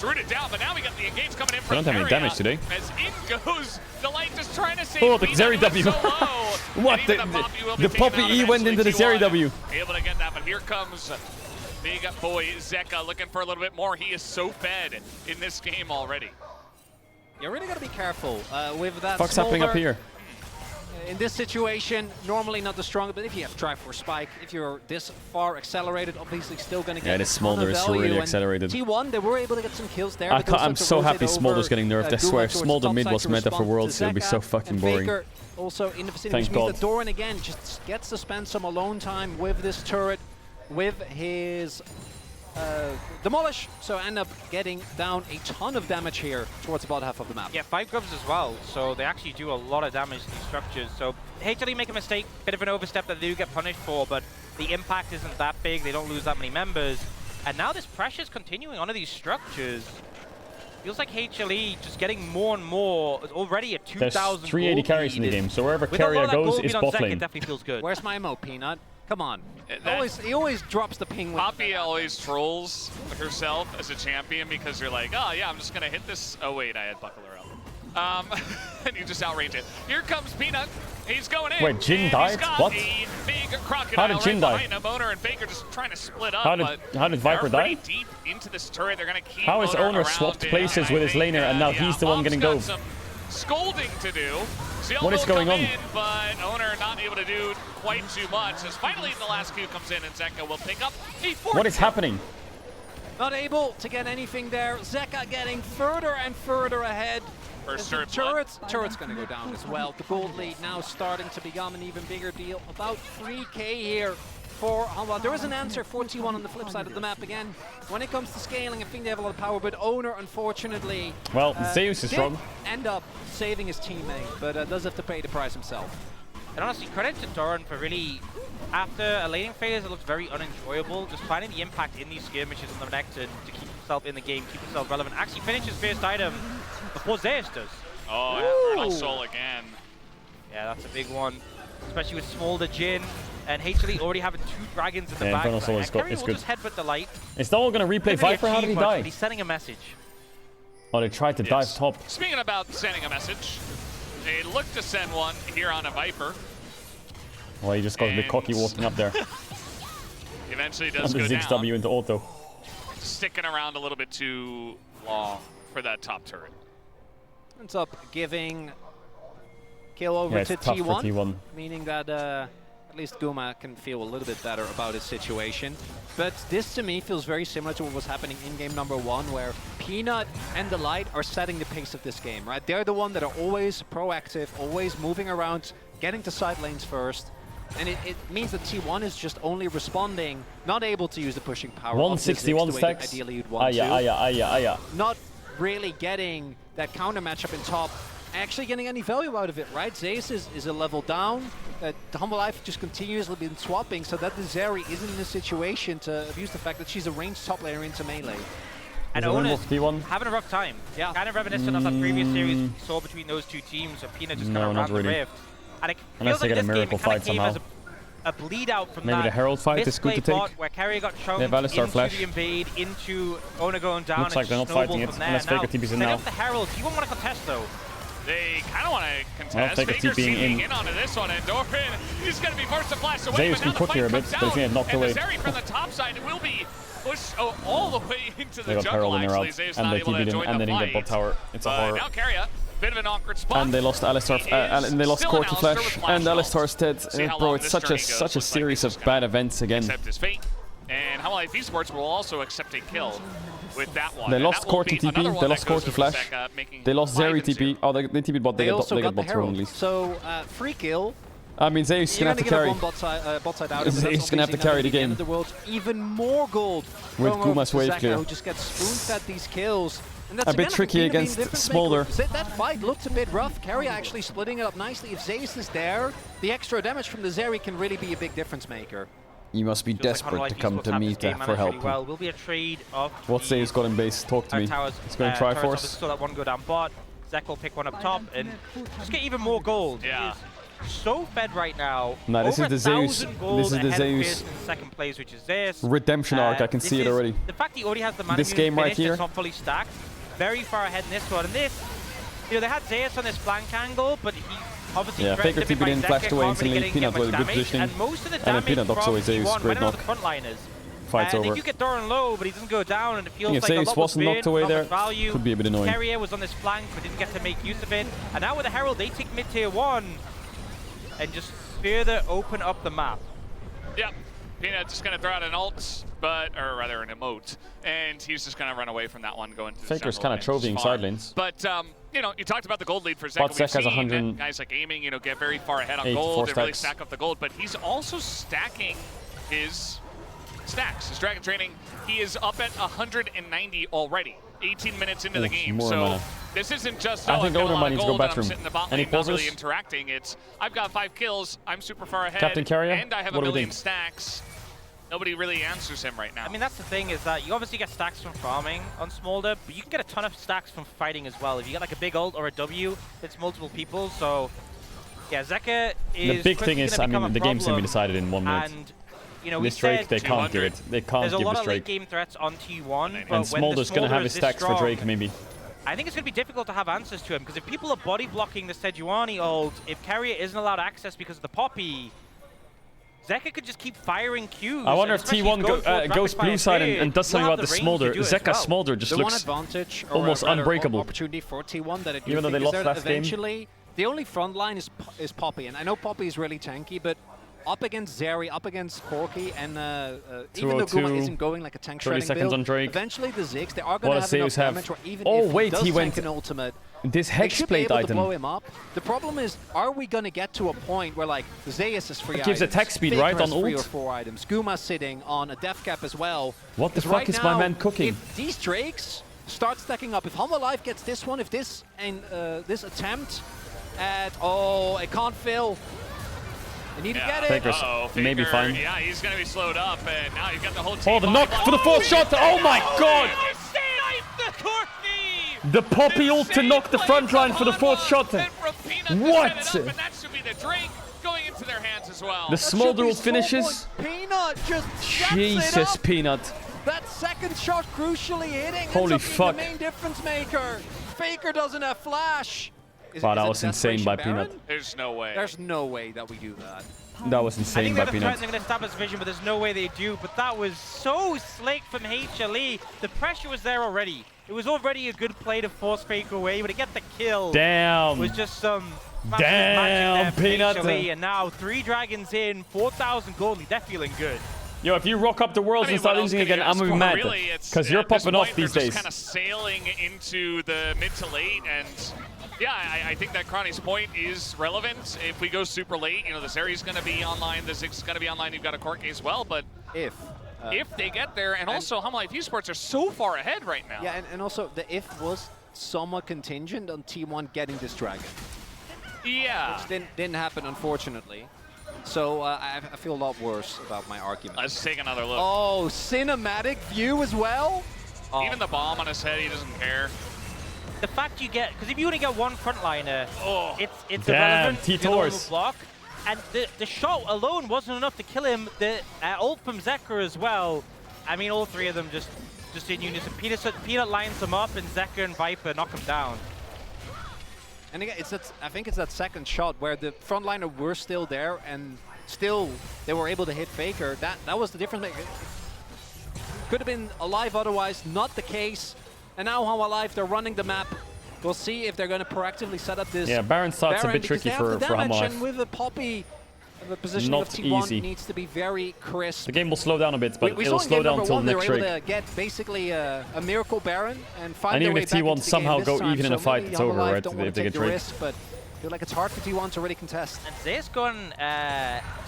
rooted down, but now we got the engage coming in from They don't have any damage today. As in goes Delight, just trying to save Oh, the Peanut, Zeri W. so What? The Poppy E went into the Zeri W. Able to get that, but here comes big boy Zeka looking for a little bit more. He is so fed in this game already. You really got to be careful with that. What's happening up here? In this situation, normally not the strongest, but if you have Drive for Spike, if you're this far accelerated, obviously still going to get this Smolder is really accelerated. T1, they were able to get some kills there. I'm so happy Smolder's getting nerfed, I swear. If Smolder mid was meta for Worlds, it would be so fucking boring. Faker also in the vicinity, which means that Doran again just gets to spend some alone time with this turret, with his Demolish, so end up getting down a ton of damage here towards the bottom half of the map. Yeah, 5 grubs as well, so they actually do a lot of damage to these structures. So HLE make a mistake, bit of an overstep that they do get punished for, but the impact isn't that big, they don't lose that many members. And now this pressure's continuing onto these structures. Feels like HLE just getting more and more. It's already a 2,000 There's 380 carries in the game, so wherever carrier goes is bot lane. It definitely feels good. Where's my Mo, Peanut? Come on. He always drops the ping. Poppy always trolls herself as a champion because you're like, oh yeah, I'm just gonna hit this. Oh wait, I had Buckler up. And you just outrange it. Here comes Peanut. He's going in. Wait, Jin died? What? A big crocodile. How did Jin die? Owner and Baker just trying to split up. How did Viper die? Deep into this turret. They're gonna keep. How is Owner swapped places with his laner and now he's the one getting go? Scolding to do. What is going on? But Owner not able to do quite too much. As finally the last Q comes in and Zeka will pick up a 4. What is happening? Not able to get anything there. Zeka getting further and further ahead. First turret's going to go down as well. The gold lead now starting to become an even bigger deal. About 3k here for Hanwha. There is an answer for T1 on the flip side of the map again. When it comes to scaling, I think they have a lot of power, but Owner, unfortunately, well, Zeus is strong. End up saving his teammate, but does have to pay the price himself. And honestly, credit to Doran for really, after a laning phase, it looked very unenjoyable. Just finding the impact in these skirmishes on the Nectar to keep himself in the game, keep himself relevant. Actually finishes first item before Zeus does. Oh, Eternal Soul again. Yeah, that's a big one, especially with Smolder, Jin, and HLE already having 2 dragons in the back. Eternal Soul is good. It's good. Just headbutt Delight. Is no one going to replay Viper? How did he die? He's sending a message. Oh, they tried to dive top. Speaking about sending a message, they look to send one here on a Viper. Well, he just got a bit cocky walking up there. Eventually does go down. Ziggs W into auto. Sticking around a little bit too long for that top turret. Ends up giving kill over to T1, meaning that at least Guma can feel a little bit better about his situation. But this to me feels very similar to what was happening in game number 1, where Peanut and Delight are setting the pace of this game, right? They're the one that are always proactive, always moving around, getting to side lanes first. And it means that T1 is just only responding, not able to use the pushing power. 161 stacks. Ideally you'd want to. Not really getting that counter matchup in top, actually getting any value out of it, right? Zeus is a level down. The Humble Life just continuously been swapping, so that the Zeri isn't in a situation to abuse the fact that she's a ranged top laner into melee. And Owner's having a rough time. Yeah. Kind of reminiscent of that previous series we saw between those two teams, where Peanut just kind of ran the rift. And it feels like this game kind of came as a bleed out from maybe that. The Herald fight is good to take. Where Carrier got shown into the invade, into Owner going down. Looks like they're not fighting it unless Faker TP's in now. The Herald, do you want to contest though? They kind of want to contest. Faker TPing in onto this one, and Doran is going to be forced to flash away. Zeus can cook here a bit, but he's going to get knocked away. And the Zeri from the top side will be pushed all the way into the jungle. Herald in their actually, out, Zeus and not they able to TP'd him, join and the they didn't get bot tower. It's a horror. Now Carrier, bit of an awkward spot. And they lost Alistar, and they lost Corki Flash, and Alistar's dead. Bro, it's such a series of bad events again. Accept his fate. And How Life Esports will also accept a kill with that one. They lost Corki TP, they lost Corki Flash, they lost Zeri TP. Oh, they TP'd bot, they get bot tower at least. So, free kill I mean, Zeus gonna have to carry. Bot side out, Zeus gonna have to carry the game. Of the world, even more gold with Guma's wave clear. Who just gets spoon-fed these kills. And that's a bit tricky against Smolder. That fight looked a bit rough. Carry actually splitting it up nicely. If Zeus is there, the extra damage from the Zeri can really be a big difference maker. You must be desperate to come to me for help. Well, will be a trade of. What's Zeus got in base? Talk to me. He's going Triforce. So that one go down bot. Zek will pick one up top and just get even more gold. Yeah. So fed right now. Nah, this is the Zeus. This is the Zeus. In second place, which is Zeus. Redemption arc. I can see it already. The fact he already has the mana this game right here. It's not fully stacked. Very far ahead in this one. And this, you know, they had Zeus on this flank angle, but he obviously Faker TP'd in, flashed away instantly. Peanut with good positioning. And most of the damage Peanut knocks away Zeus. Great knock. Fight's over. They do get Doran low, but he doesn't go down, and it feels like Zeus wasn't knocked away there, could be a bit annoying. Carrier was on this flank, but didn't get to make use of it. And now with the Herald, they take mid tier 1 and just further open up the map. Yep. Peanut's just going to throw out an ult, or rather an emote, and he's just going to run away from that one, going to Faker's kind of trophying side lanes. But, you know, you talked about the gold lead for Zek. But Zek has 100. Guys like aiming, you know, get very far ahead on gold and really stack up the gold, but he's also stacking his stacks. His Dragon Training, he is up at 190 already, 18 minutes into the game. So this isn't just, I think Older needs to go bathroom. I'm in the bot lane, not really interacting. It's, I've got 5 kills, I'm super far ahead, Captain Carrier, and I have a million stacks. Nobody really answers him right now. I mean, that's the thing, is that you obviously get stacks from farming on Smolder, but you can get a ton of stacks from fighting as well. If you get like a big ult or a W, it's multiple people. So yeah, Zeka is the big thing is, I mean, the game's gonna be decided in 1 minute. And you know, this Drake, they can't do it. They can't there's give a lot this of Drake. late game threats on T1, but and Smolder's gonna have his stacks for Drake, maybe. I think it's going to be difficult to have answers to him, because if people are body blocking the Sejuani ult, if Carrier isn't allowed access because of the Poppy, Zeka could just keep firing Qs. I wonder if T1 goes blue side and does something about the Smolder. Zeka Smolder just looks almost unbreakable. Opportunity for T1 that it even though they lost last game. Eventually, the only front line is Poppy, and I know Poppy is really tanky, but up against Zeri, up against Corki, and even though Guma isn't going like a tank 30 shredding seconds build, on Drake. Eventually the Ziggs, they are going to have enough damage, or even if he does tank an ultimate, this Hex Plate to item. blow him up. The problem is, are we going to get to a point where like Zeus is free it gives items, attack speed, Faker right, on has 3 or ult? 4 items, Guma sitting on a death cap as well. What the fuck right is now, my man cooking? If these Drakes start stacking up, if Humble Life gets this one, if this and this attempt at, it can't fill. They need to get it. Faker's maybe fine. Yeah, he's going to be slowed up, and now you've got the whole team. Oh, the knock for the 4th shot. Oh my god! The Poppy ult to knock the front line for the 4th shot. What? And that should be the Drake going into their hands as well. The Smolder ult finishes. Peanut just Jesus, Peanut. That second shot crucially hitting. Holy fuck. The main difference maker. Faker doesn't have flash. Wow, that was insane by Peanut. There's no way. There's no way that we do that. That was insane by Peanut. I think they're going to establish vision, but there's no way they do. But that was so slick from HLE. The pressure was there already. It was already a good play to force Faker away, but to get the kill was just some magic there Peanut. HLE. And now 3 dragons in, 4,000 gold. They're definitely feeling good. Yo, if you rock up the worlds and start losing again, I'm gonna be mad. Because you're popping off these days. Just kind of sailing into the mid to late, and yeah, I think that Crony's point is relevant. If we go super late, you know, the Zeri's going to be online, the Ziggs is going to be online, you've got a Corki as well, but if they get there, and also Humble Life Esports are so far ahead right now. Yeah, and also the if was somewhat contingent on T1 getting this dragon. Yeah. Which didn't happen, unfortunately. So I feel a lot worse about my argument. Let's take another look. Oh, cinematic view as well? Even the bomb on his head, he doesn't care. The fact you get, because if you only get one frontliner, it's damn, irrelevant block. And the shot alone wasn't enough to kill him. The ult from Zeka as well. I mean, all 3 of them just in unison. Peanut lines them up, and Zeka and Viper knock him down. And again, I think it's that second shot where the frontliner were still there, and still they were able to hit Faker. That was the difference. Could have been alive otherwise, not the case. And now how alive, they're running the map. We'll see if they're going to proactively set up this. Yeah, Baron starts a bit tricky for Humble Life. And with the Poppy, the position of T1 needs to be very crisp. The game will slow down a bit, but it'll slow down until next Drake. They were able to get basically a miracle Baron and find and their even way if back T1 into the somehow game go this time. even in a fight, it's over, right? If If they get Drake. Risk, but feel like it's hard for T1 to really contest. And Zay's gone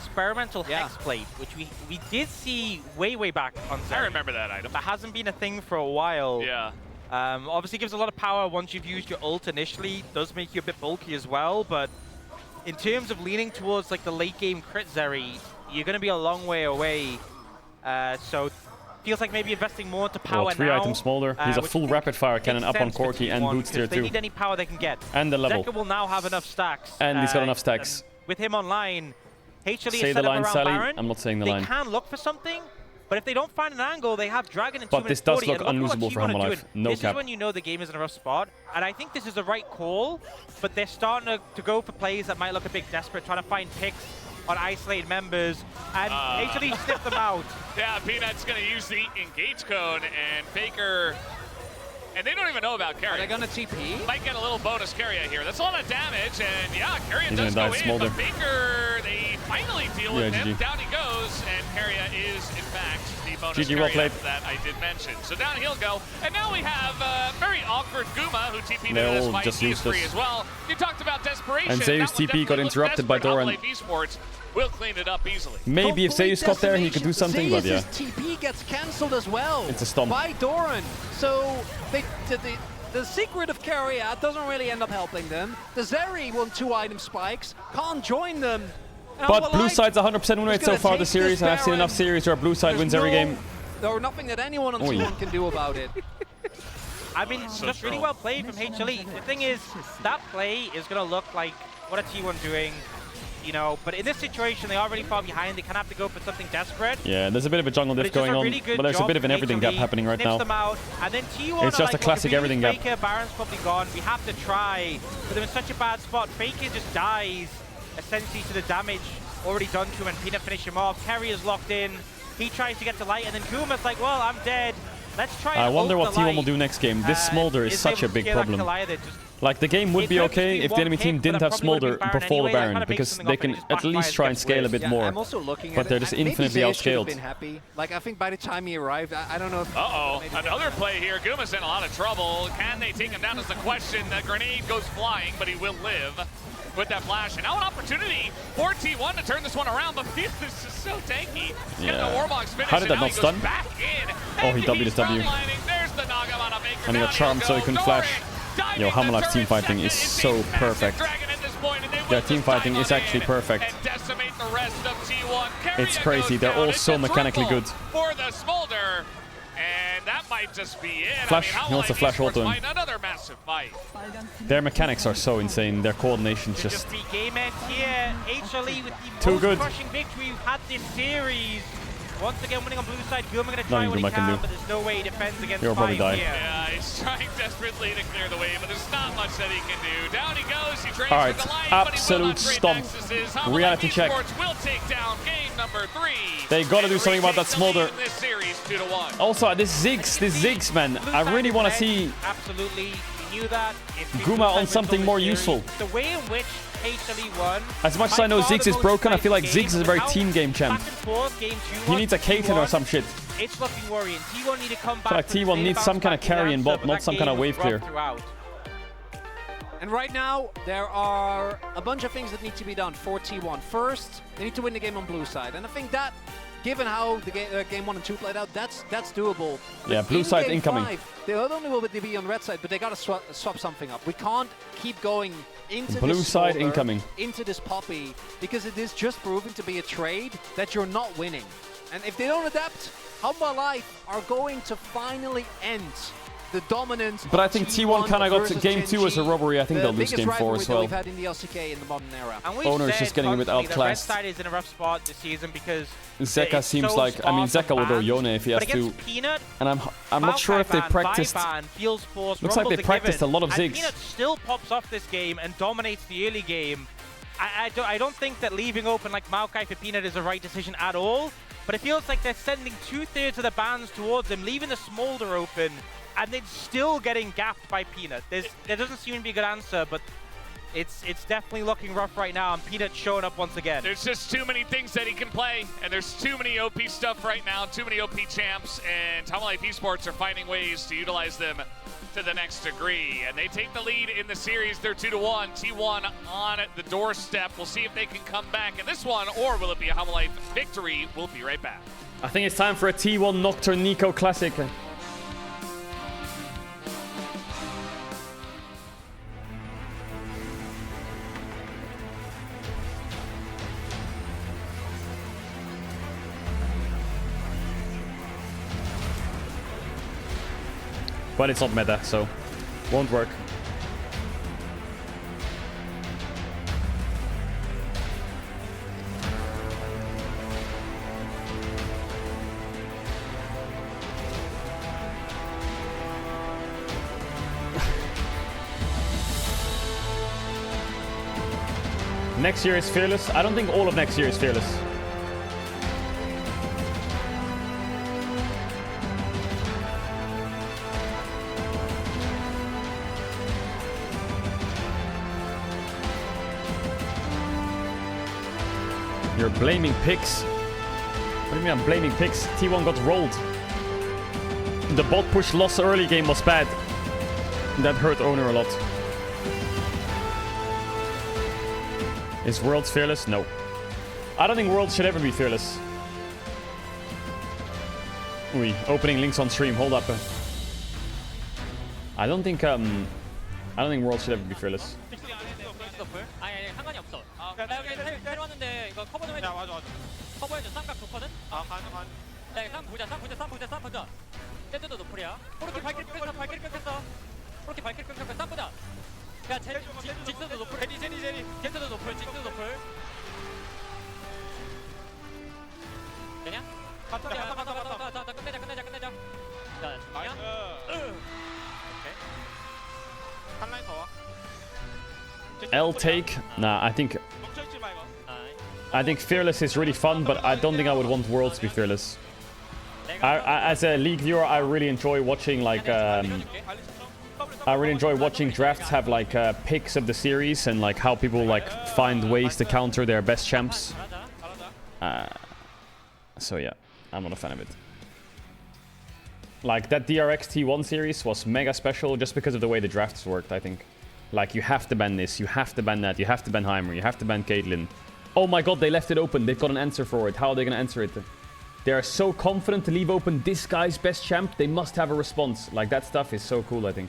experimental Hexblade, which we did see way back on Zay. I remember that item. That hasn't been a thing for a while. Yeah. Obviously gives a lot of power once you've used your ult initially. Does make you a bit bulky as well, but in terms of leaning towards like the late game crit Zeri, you're going to be a long way away. So feels like maybe investing more into power three now. item Smolder. He's a full rapid fire cannon up on Corki and Boots tier 2. They need any power they can get. And the level. Zeka will now have enough stacks. And he's got enough stacks. With him online, HLE Say is the set line, up around Sally. Baron. I'm not saying the they line. can look for something, but if they don't find an angle, they have Dragon in 2 But minutes this does 40, look and look unlosable what for T1 are Hamalife. doing. No This cap. is when you know the game is in a rough spot, and I think this is the right call, but they're starting to go for plays that might look a bit desperate, trying to find picks on isolated members, and HLE sniff them out. Yeah, Peanut's going to use the engage cone, and Faker, and they don't even know about Carrier. Are they going to TP? Might get a little bonus Carrier here. That's a lot of damage, and yeah, Carrier He's does gonna go die in, Smolder. but Faker, they finally deal with Yeah, him. GG. Down he goes, and Carrier is, in fact, the bonus GG, well Carrier played. that I did mention. So down he'll go, and now we have very awkward Guma, who TP'd They're into this all fight. just He is free useless. as well. You talked about desperation. And That Zeus one TP got definitely interrupted by looked desperate. Doran. Hamalife Esports will clean it up easily. Maybe if Zeus got there, he could do something, but yeah. Zeus's TP gets cancelled as well. It's a stomp. By Doran. So the secret of Carrier doesn't really end up helping them. The Zeri won 2 item spikes, can't join them. And But Hamalife blue side's 100% win rate so gonna far take this series, this and I've seen Baron. enough series where blue side wins every game. There's nothing that anyone on Oi. T1 can do about it. I mean, just really well played from HLE. The thing is, that play is going to look like what a T1 doing, you know, but in this situation, they are really far behind. They kind of have to go for something desperate. Yeah, there's a bit of a jungle But diff it's just going a on, really good but there's a job bit of an from everything HLE, gap happening right snips now. them out, and then T1 It's are just a like, classic okay, we everything use gap. Faker, Baron's probably gone. We have to try, but they're in such a bad spot. Faker just dies, essentially, to the damage already done to him, and Peanut finish him off. Kerry is locked in. He tries to get to light, and then Guma's like, well, I'm dead. Let's try I and wonder ult what the T1 light. will do next game. This Smolder is such a big problem. Like, the game would be okay if the enemy team didn't have Smolder before the Baron, because they can at least try and scale a bit more. I'm also looking But at they're it. just Maybe infinitely Zeus should have outscaled. been happy. Like, I think by the time he arrived, I don't know if... Uh-oh, another play here. Guma's in a lot of trouble. Can they take him down is the question. The grenade goes flying, but he will live with that flash. And now an opportunity for T1 to turn this one around, but this is just so tanky. He's got the Warbox finish, How did that and now not he goes stun? back in. Oh, he W'd his W. There's the knockout on a Faker. And he got charmed so he couldn't flash. Yo, Hamalife's team fighting is so perfect. Their team fighting is actually perfect. Decimate the rest of T1. It's crazy, they're all so mechanically good. For the Smolder, and that might just be it. Flash, I mean, he wants to Hamalife flash Esports ult him. fight another massive fight. Their mechanics are so insane, their coordination's just... The game end here, HLE with the Too most good. crushing victory we've had this series. Once again, winning on blue side. Guma going to Nothing try what he Guma can can, do. but there's no way he defends against He'll probably Five die. here. Yeah, he's trying desperately to clear the way, but there's not much that he can do. Down he goes, he trades Alright, with the light, absolute stomp. Reality check. Will take down game number 3. They gotta do something about that Smolder. This series 2-1. Also, this Ziggs, man, I really want to see Absolutely, we knew that. If Guma on something more useful. The way in which HLE won. As much as I know Ziggs is broken, I feel like Ziggs is a very team game champ. Back and forth, game 2 He needs a Caitlyn or some shit. It's looking worrying. T1 need to come I back. feel like T1 needs some kind of carry in bot, not some kind of wave clear. And right now, there are a bunch of things that need to be done for T1. First, they need to win the game on blue side. And I think that, given how the game 1 and 2 played out, that's doable. Yeah, But blue in side game incoming. 5, they not only will be on red side, but they got to swap something up. We can't keep going into Blue this side Smolder, incoming. into this Poppy, because it is just proving to be a trade that you're not winning. And if they don't adapt, Hamalife are going to finally end the dominance. But I think T1 kind of got game 2 as a robbery. I think they'll lose game 4 as well. We've had in the LCK in the modern era. And we've Owner's said just getting a bit constantly that red outclassed. side is in a rough spot this season because Zeka it's seems so like, I mean, sparse Zeka will on go bans. Yone if he has But to. against Peanut, And I'm not sure if they Maokai ban, practiced. Vi ban, Fields Force, Looks like Rumble's they a practiced given, a lot of and Ziggs. Peanut still pops off this game and dominates the early game. I don't think that leaving open like Maokai for Peanut is the right decision at all, but it feels like they're sending 2/3 of the bans towards him, leaving the Smolder open, and then still getting gapped by Peanut. There doesn't seem to be a good answer, but it's definitely looking rough right now, and Peanut showing up once again. There's just too many things that he can play, and there's too many OP stuff right now, too many OP champs, and Hamalife Esports are finding ways to utilize them to the next degree, and they take the lead in the series. They're 2-1. T1 on the doorstep. We'll see if they can come back in this one, or will it be a Homolife victory? We'll be right back. I think it's time for a T1 Nocturne Nico Classic. But it's not meta, so won't work. Next year is Fearless. I don't think all of next year is Fearless. You're blaming picks? What do you mean I'm blaming picks? T1 got rolled. The bot push loss early game was bad. That hurt owner a lot. Is Worlds Fearless? No. I don't think Worlds should ever be Fearless. Ui, opening links on stream. Hold up. I don't think Worlds should ever be Fearless. 아니 상관이 없어. 나 여기 새로 왔는데 이거 커버 좀 해줘. 맞아. 커버해줘. 쌈각 좋거든. 가능. 네, 쌈 보자. 세트도 노플이야. 그렇게 발키리 뺏겼어. 그렇게 발키리 뺏겼어. 쌈 보자. 야, 직스도 노플. 제니. 제트도 노플. 직스도 노플. 되냐? 갔다. 끝내자. 자, 나이스. 오케이. 한 라인 더 와. L take? Nah, I think Fearless is really fun, but I don't think I would want Worlds to be Fearless. As a League viewer, I really enjoy watching drafts have like picks of the series and like how people like find ways to counter their best champs. So yeah, I'm not a fan of it. Like that DRX T1 series was mega special just because of the way the drafts worked, I think. Like, you have to ban this, you have to ban that, you have to ban Heimer, you have to ban Caedrel. Oh my god, they left it open. They've got an answer for it. How are they going to answer it? They are so confident to leave open this guy's best champ. They must have a response. Like, that stuff is so cool, I think.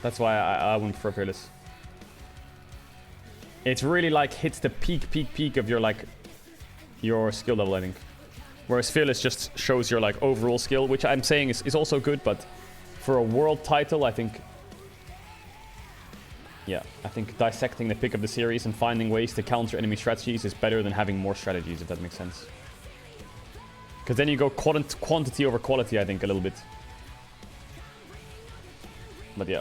That's why I wouldn't prefer Fearless. It's really, like, hits the peak of your, like, your skill level, I think. Whereas Fearless just shows your, like, overall skill, which I'm saying is also good, but for a world title, I think... Yeah, I think dissecting the pick of the series and finding ways to counter enemy strategies is better than having more strategies, if that makes sense. Because then you go quantity over quality, I think, a little bit. But yeah.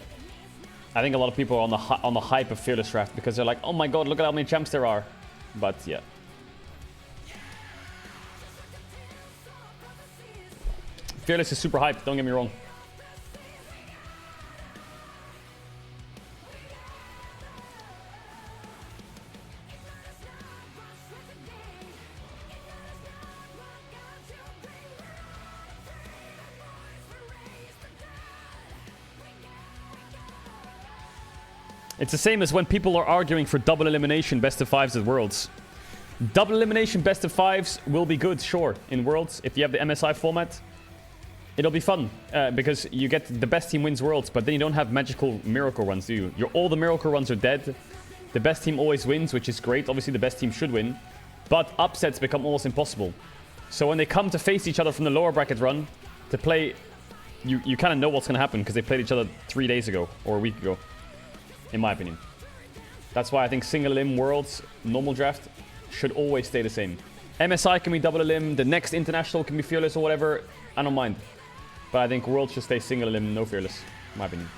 I think a lot of people are on the hype of Fearless draft because they're like, oh my god, look at how many champs there are. But yeah. Fearless is super hyped, don't get me wrong. It's the same as when people are arguing for double elimination best of fives at Worlds. Double elimination best of fives will be good, sure, in Worlds. If you have the MSI format, it'll be fun because you get the best team wins Worlds, but then you don't have magical miracle runs, do you? All the miracle runs are dead. The best team always wins, which is great. Obviously, the best team should win, but upsets become almost impossible. So when they come to face each other from the lower bracket run to play, you kind of know what's going to happen because they played each other 3 days ago or a week ago, in my opinion. That's why I think single elim Worlds, normal draft, should always stay the same. MSI can be double elim, the next international can be Fearless or whatever, I don't mind. But I think Worlds should stay single elim, no Fearless, in my opinion.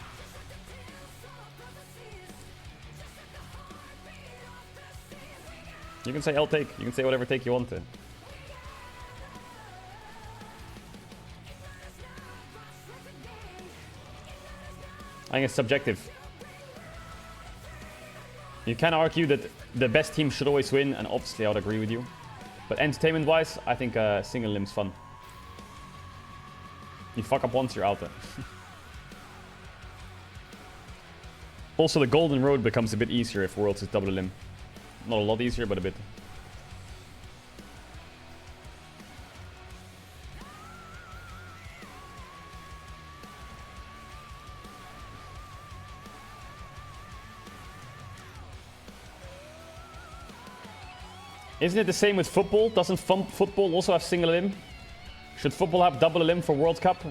You can say L take, you can say whatever take you want to. I think it's subjective. You can argue that the best team should always win, and obviously I would agree with you. But entertainment-wise, I think single elim's fun. You fuck up once, you're out there. Also, the golden road becomes a bit easier if Worlds is double limb. Not a lot easier, but a bit. Isn't it the same with football? Doesn't football also have single limb? Should football have double limb for World Cup?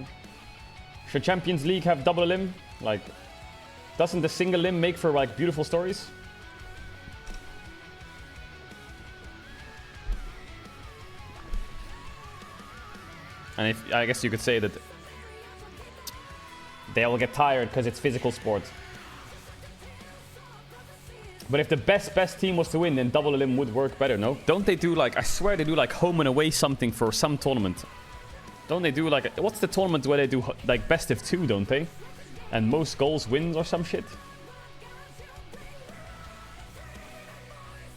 Should Champions League have double limb? Like, doesn't the single limb make for like beautiful stories? And if, I guess you could say that they will get tired because it's physical sport. But if the best team was to win, then double limb would work better, no? Don't they do like, I swear they do like home and away something for some tournament. Don't they do like, what's the tournament where they do like best of 2, don't they? And most goals wins or some shit?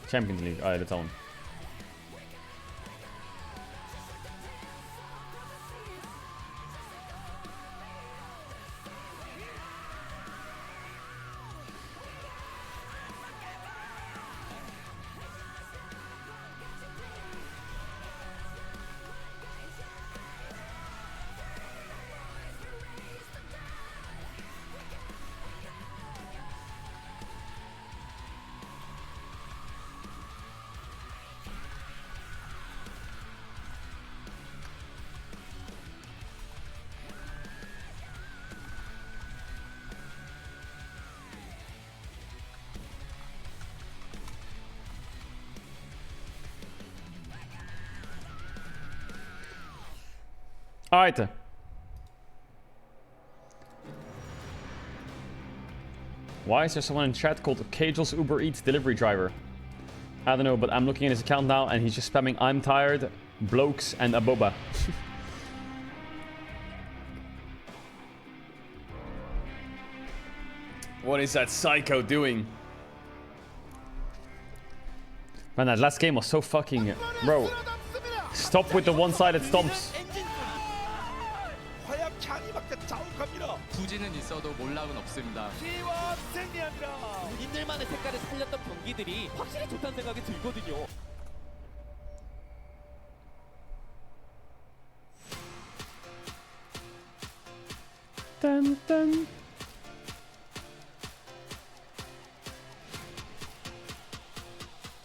Champions League, alright, that's on. Alright. Why is there someone in chat called Caedrel's Uber Eats delivery driver? I don't know, but I'm looking at his account now and he's just spamming I'm tired, blokes, and a boba. What is that psycho doing? Man, that last game was so fucking... Bro, stop with the one-sided stomps. 부진은 있어도 몰락은 없습니다. 본인들만의 색깔을 살렸던 경기들이 확실히 좋다는 생각이 들거든요. 딴딴.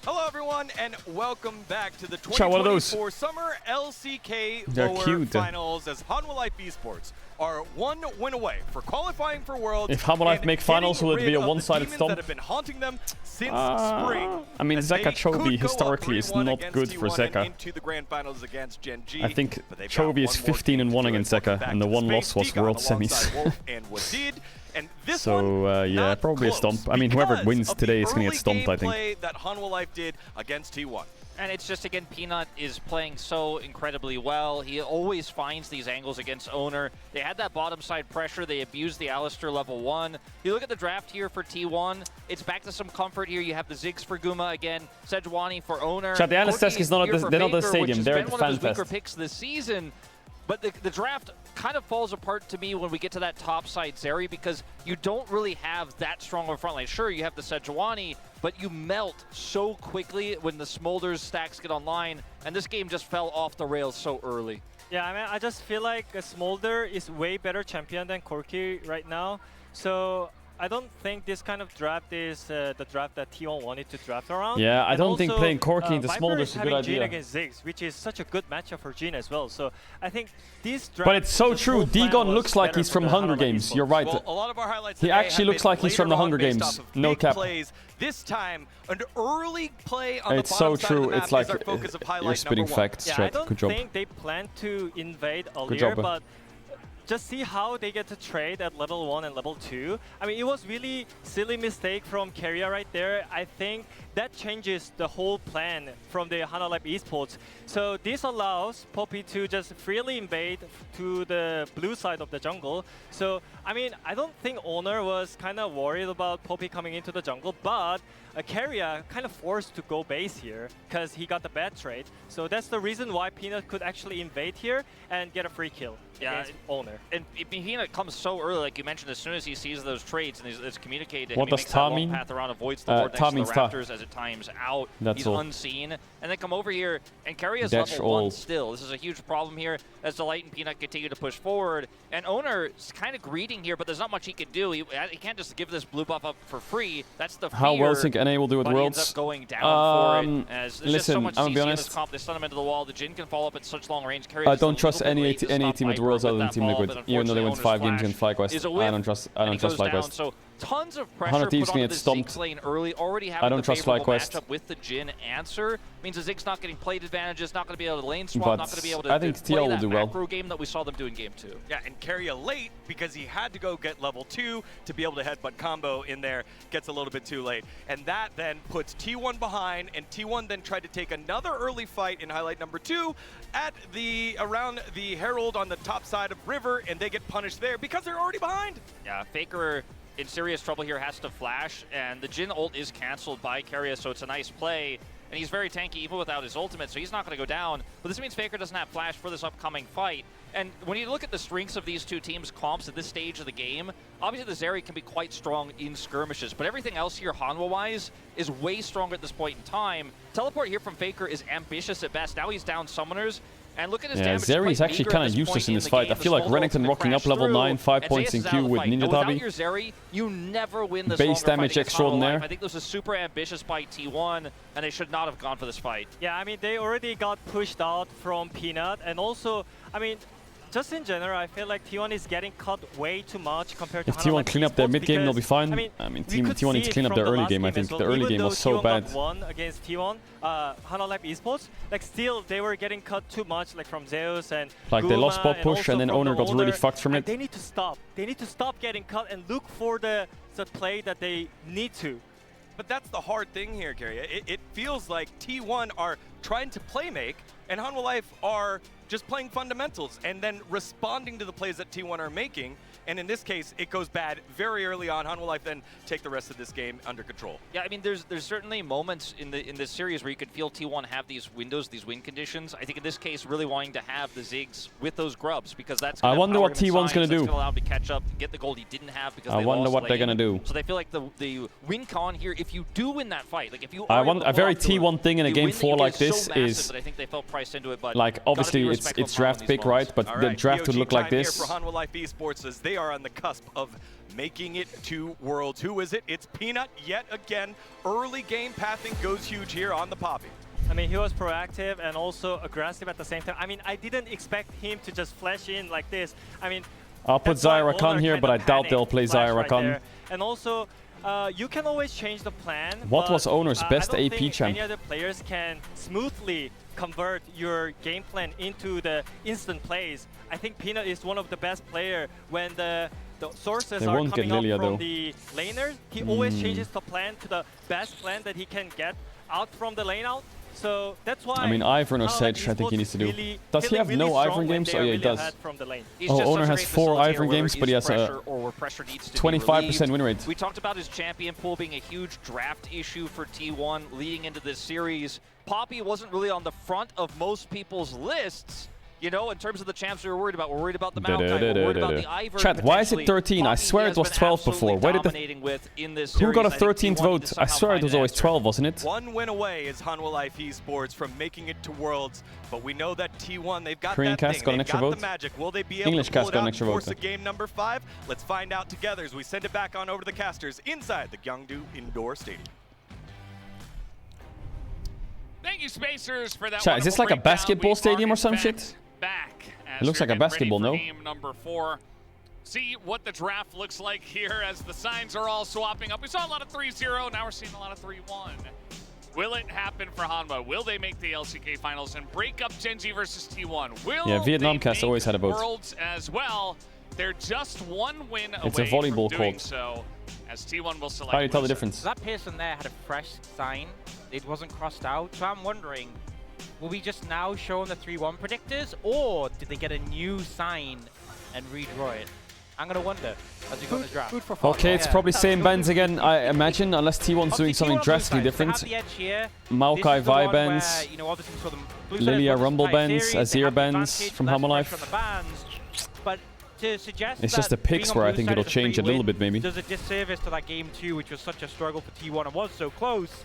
Hello everyone and welcome back to the Chat, what are those? 2024 Summer LCK They're Lower cute. Finals as Hanwha Life Esports are one win away for qualifying for Worlds. If Hanwha Life make finals, will it be a one-sided stomp? That have been haunting them since spring. I mean, Zeka Chovy historically is not good for Zeka. Into the grand finals against Gen G, I think Chovy is 15-1 against Zeka, and the one loss was World Semis. And this so yeah, probably a stomp. I mean, whoever wins today is gonna get stomped, I think. That Hanwha Life did against T1. And it's just, again, Peanut is playing so incredibly well. He always finds these angles against Owner. They had that bottom side pressure. They abused the Alistair level 1. You look at the draft here for T1. It's back to some comfort here. You have the Ziggs for Guma again, Sejuani for Owner. Chat, the Alistair is not at the, they're not at the stadium. They're at the fan fest. Picks this season. But the draft kind of falls apart to me when we get to that top side Zeri, because you don't really have that strong of a front line. Sure, you have the Sejuani, but you melt so quickly when the Smolders stacks get online, and this game just fell off the rails so early. Yeah, I mean, I just feel like Smolder is way better champion than Corki right now. So I don't think this kind of draft is the draft that T1 wanted to draft around. Yeah, I don't think playing Corki into Viper Smolder is is a good idea. Jhin against Ziggs, which is such a good matchup for Jhin as well. So I think this draft. But it's so true. Dagon looks like he's from Hunger Games. You're right. Well, a lot of our highlights he actually looks like he's from the Hunger Games. No cap. Plays. This time, an early play on it's the so bottom true. Side of the map it's like is our focus of highlight you're spitting number facts. Yeah, Chat. I don't Good job. think they plan to invade Good earlier, job. but just see how they get to trade at level 1 and level 2. I mean, it was really silly mistake from Keria right there. I think that changes the whole plan from the Hana Lab Esports. So this allows Poppy to just freely invade to the blue side of the jungle. So, I mean, I don't think Owner was kind of worried about Poppy coming into the jungle, but Keria kind of forced to go base here because he got the bad trade. So that's the reason why Peanut could actually invade here and get a free kill against Owner. And Peanut comes so early, like you mentioned, as soon as he sees those trades and it's communicated to him, What he does makes Ta that long mean? path around, avoids the ward next to the means Ta. Raptors as it times out. That's He's all. unseen. And then come over here, and Keria's That's level 1 all. still. This is a huge problem here as Delight and Peanut continue to push forward. And Owner's kind of greeting here, but there's not much he can do. He can't just give this blue buff up for free. That's the fear. How well think NA will do with but he Worlds? ends up going down for it. As there's just so Listen, much I'm gonna CC be in honest. this comp. They stun him into the wall. The Jhin can follow up at such long range. I don't trust any team with Worlds other than Team Liquid, even though they went 5 games in FlyQuest. I don't trust FlyQuest. So tons of 100 pressure Thieves put can onto get the stomped. Ziggs lane early. Already I having don't the trust favorable FlyQuest. matchup with the Jhin answer means the Ziggs not getting plate advantages, not going to be able to lane swap, But not going to be able I to think play TL will that do well. macro game that we saw them do in game 2. Yeah, and Keria late because he had to go get level 2 to be able to headbutt combo in there. Gets a little bit too late. And that then puts T1 behind, and T1 then tried to take another early fight in highlight number 2 at around the Herald on the top side of River, and they get punished there because they're already behind. Yeah, Faker in serious trouble here, has to flash, and the Jhin ult is canceled by Keria, so it's a nice play. And he's very tanky even without his ultimate, so he's not going to go down. But this means Faker doesn't have flash for this upcoming fight. And when you look at the strengths of these two teams' comps at this stage of the game, obviously the Zeri can be quite strong in skirmishes, but everything else here Hanwha-wise is way stronger at this point in time. Teleport here from Faker is ambitious at best. Now he's down summoners. And look at his damage. Zeri is actually kind of useless in this fight. I feel like Renekton rocking up level 9, 5 points in Q with Ninja Without Tabi. your Zeri, you never win this Base damage extraordinaire. I think this is super ambitious by T1, and they should not have gone for this fight. Yeah, I mean, they already got pushed out from Peanut, and also, I mean, just in general, I feel like T1 is getting cut way too much compared to If T1 clean up their mid game, they'll be fine. I mean T1 needs to clean up their early game. I think the early game was so bad. Even though T1 won against T1, Hana Lab Esports, like still they were getting cut too much, like from Zeus and Like they lost bot push, and then Owner got really fucked from it. They need to stop. They need to stop getting cut and look for the play that they need to. But that's the hard thing here, Keria. It feels like T1 are trying to play make, and Hanwha Life are just playing fundamentals and then responding to the plays that T1 are making. And in this case, it goes bad very early on. Hanwha Life then take the rest of this game under control. Yeah, I mean, there's certainly moments in this series where you could feel T1 have these windows, these win conditions. I think in this case, really wanting to have the Ziggs with those grubs because that's. I wonder what T1's gonna do. That's gonna allow him to catch up, get the gold he didn't have because I wonder what they're gonna do. So they feel like the win con here. If you do win that fight, like if you. I want a very T1 thing in a game 4 like this is. I think they felt priced into it, but like obviously it's draft pick, right? But the draft would look like this. Here for Hanwha Life Esports as they are on the cusp of making it to Worlds. Who is it? It's Peanut yet again. Early game pathing goes huge here on the Poppy. I mean, he was proactive and also aggressive at the same time. I mean, I didn't expect him to just flash in like this. I mean, I'll put Zyra Khan here, but I doubt they'll play Zyra Khan. And also, you can always change the plan. What was Owner's best I don't AP think champ? Any other players can smoothly convert your game plan into the instant plays. I think Peanut is one of the best players when the sources are coming up from the laners. He always changes the plan to the best plan that he can get out from the lane out. So that's why. I mean, Ivern or Sedge, I think he needs to do. Does he have no Ivern games? Oh yeah, he does. Oh, Owner has 4 Ivern games, but he has a 25% win rate. We talked about his champion pool being a huge draft issue for T1 leading into this series. Poppy wasn't really on the front of most people's lists. You know, in terms of the champs we were worried about. We're worried about the Maokai, we're worried about the Ivern. Chat, why is it 13? I swear it was 12 before. Why did Who got a 13th vote? I swear it was always 12, wasn't it? One win away is Hanwha Life Esports from making it to Worlds, but we know that T1, they've got Korean that cast thing. got an They've extra got vote. the magic. Will they be able English to pull cast it got an out extra and vote. force a game number 5? Let's find out together as we send it back on over to the casters inside the Gyeongdu Indoor Stadium. Thank you, Spacers, for that. Chat, is this like a basketball stadium or some shit? It looks like a basketball, no? Game number 4. See what the draft looks like here as the signs are all swapping up. We saw a lot of 3-0. Now we're seeing a lot of 3-1. Will it happen for Hanwha? Will they make the LCK finals and break up Gen G versus T1? Will yeah, Vietnam cast always had a vote. Worlds as well? They're just one win It's a away volleyball from doing court. so, as T1 will select How do you tell the loser. difference? That person there had a fresh sign. It wasn't crossed out. So I'm wondering, will we just now show them the 3-1 predictors, or did they get a new sign and redraw it? I'm going to wonder as we go in the draft. Okay, it's probably same bands again, I imagine, unless T1's doing something drastically different. Maokai Vi bands, Lilia Rumble bands, Azir bands from Hammerlife. But to suggest It's just the picks where I think it'll change a little bit, maybe. Does a disservice to that game 2, which was such a struggle for T1 and was so close.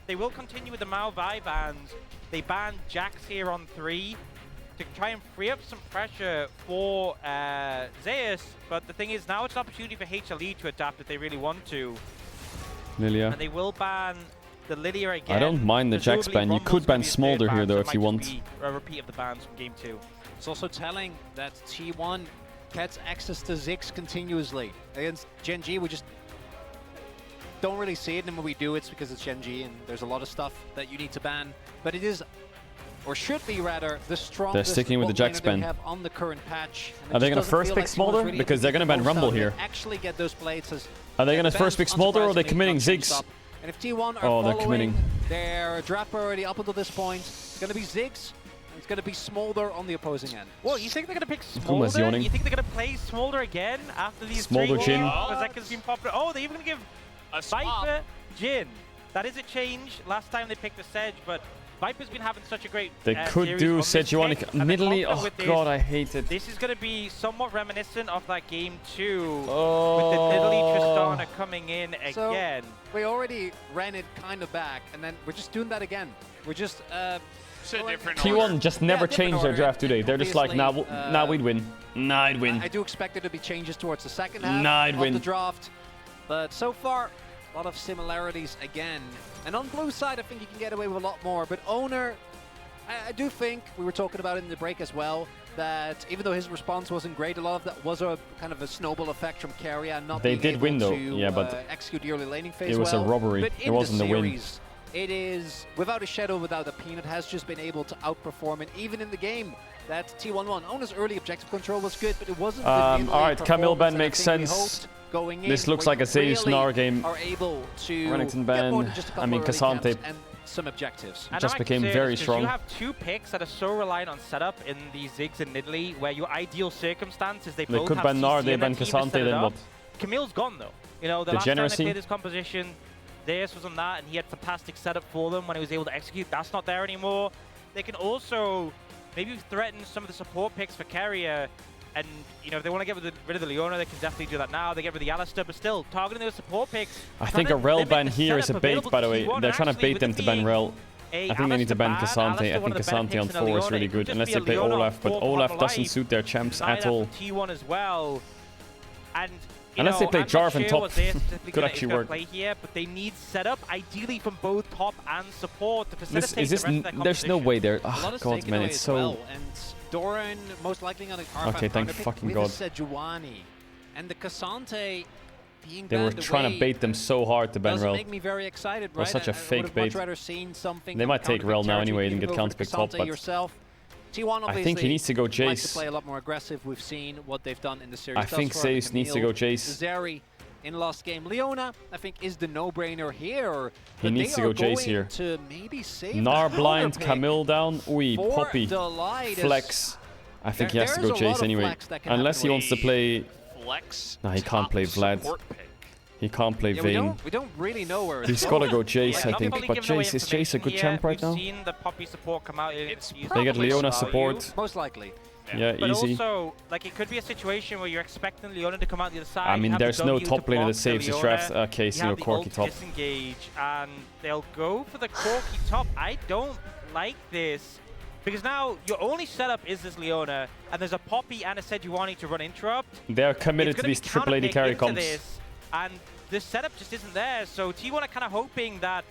They will continue with the Mao Vi bans. They banned Jax here on 3 to try and free up some pressure for Zeus. But the thing is, now it's an opportunity for HLE to adapt if they really want to. Lilia. And they will ban the Lilia again. I don't mind the Jax ban. You could ban Smolder here, though, if you want. A repeat of the bans from game 2. It's also telling that T1 gets access to Ziggs continuously. Against Gen G, we just don't really see it, and when we do, it's because it's Gen G, and there's a lot of stuff that you need to ban. But it is, or should be rather, the strongest. They're sticking with the Jax ban. Have on the current patch. Are they going to first pick Smolder? Really because they're going to ban Rumble here. Actually get those plates as Are they going to first pick Smolder, or are they committing Ziggs? And if T1 are they're following committing. their draft priority up until this point, it's going to be Ziggs. It's going to be Smolder on the opposing end. Well, you think they're going to pick Kuma's Smolder? yawning. You think they're going to play Smolder again after these Smolder 3 Jhin. games? Zeca's been popular. Oh, they're even going to give Viper Jhin. That is a change. Last time they picked the Sedge, but Viper's been having such a great They could do Sejuani. Nidalee, oh god, I hate it. This is going to be somewhat reminiscent of that game 2 Oh. with the Nidalee Tristana coming in So, again. we already ran it kind of back, and then we're just doing that again. We're just it's a different T1 order. just never changed their draft today. They're just like, nah, Obviously, we'd win. Nah, I'd win. I do expect there to be changes towards the second half Nah, I'd of win. the draft, but so far, a lot of similarities again. And on blue side, I think you can get away with a lot more. But Owner, I do think, we were talking about it in the break as well, that even though his response wasn't great, a lot of that was a kind of a snowball effect from Carrier not They being did able win, though. to Yeah, but execute the early laning phase it was well. a robbery. But It in wasn't the the win. series, it is, without a shadow, without a peanut, has just been able to outperform it, even in the game. That T1-1. Owner's early objective control was good, but it wasn't the Alright, Camille ban performance that I makes think we sense. hoped going in, This looks where like a you Zeus really Gnar game. are able to Renekton get more ban. than just a I couple mean, of early Cassante camps and some objectives. And just I'm became serious, very 'cause strong. You have 2 picks that are so reliant on setup in the Ziggs and Nidalee, where your ideal circumstances, they both could have ban Gnar, CC they and ban their team to Cassante, set it then up. what? Camille's gone though. You know, the last time Degeneracy. they played this composition, Zeus was on that, and he had fantastic setup for them when he was able to execute. That's not there anymore. They can also maybe threaten some of the support picks for Carrier. And, you know, if they want to get rid of the Leona, they can definitely do that now. They get rid of the Alistair, but still, targeting those support picks. I think a Rel ban here is a bait, by the way. They're trying to bait them to ban Rel. I think they need to ban Cassante. I think Cassante on 4 is really good, unless they play Olaf. But Olaf doesn't suit their champs at all. T1 as well. And Unless they play Jarvan top, could actually work. Play here, but they need setup, ideally from both top and support to facilitate Is this? the rest of their There's no way there. A lot Oh is god, taken man, away it's as so. well, and Doran most likely on an R5 Okay, thank counterpick fucking with God. a Sejuani. And the Cassante being They were banned trying away to bait them so hard to ban doesn't Rel. make me very excited, It was right? such a I fake would bait. much rather seen something They from might take counterpick Rel now territory anyway and being get over to counterpicked top, Cassante but yourself. T1 I think he needs to go likes to Jace. play a lot more aggressive. We've seen what they've done in the series. I thus think far. Zeus needs to go Camille, Jace. Zeri in last game. Leona, I think, is the no-brainer here. He but needs they to are go Jace going here. To maybe save Gnar the blind, counterpick Camille down. Ui, for Poppy. Delight. Flex. I think he has to There's go a lot Jace of anyway. flex that can Unless happen he wants to play. Flex. No, he can't play Vlad. support pick. He can't play Yeah, Vayne. we don't really know where it's He's got to go going. Jace, I not think. fully But giving away Jace, is Jace a good information champ here. right now? We've seen the Poppy support come out. They get Leona value. support. Most likely. Yeah, But easy. also, like, it could be a situation where you're expecting Leona to come out the other side. I you mean, have the there's no W top to laner that block saves the this Leona, draft. Casey you or have the Corky ult top. disengage, and they'll go for the Corky top. I don't like this. Because now your only setup is this Leona, and there's a Poppy and a Sejuani to run interrupt. They're committed to these triple AD carry comps. This, and this setup just isn't there. So T1 are kind of hoping that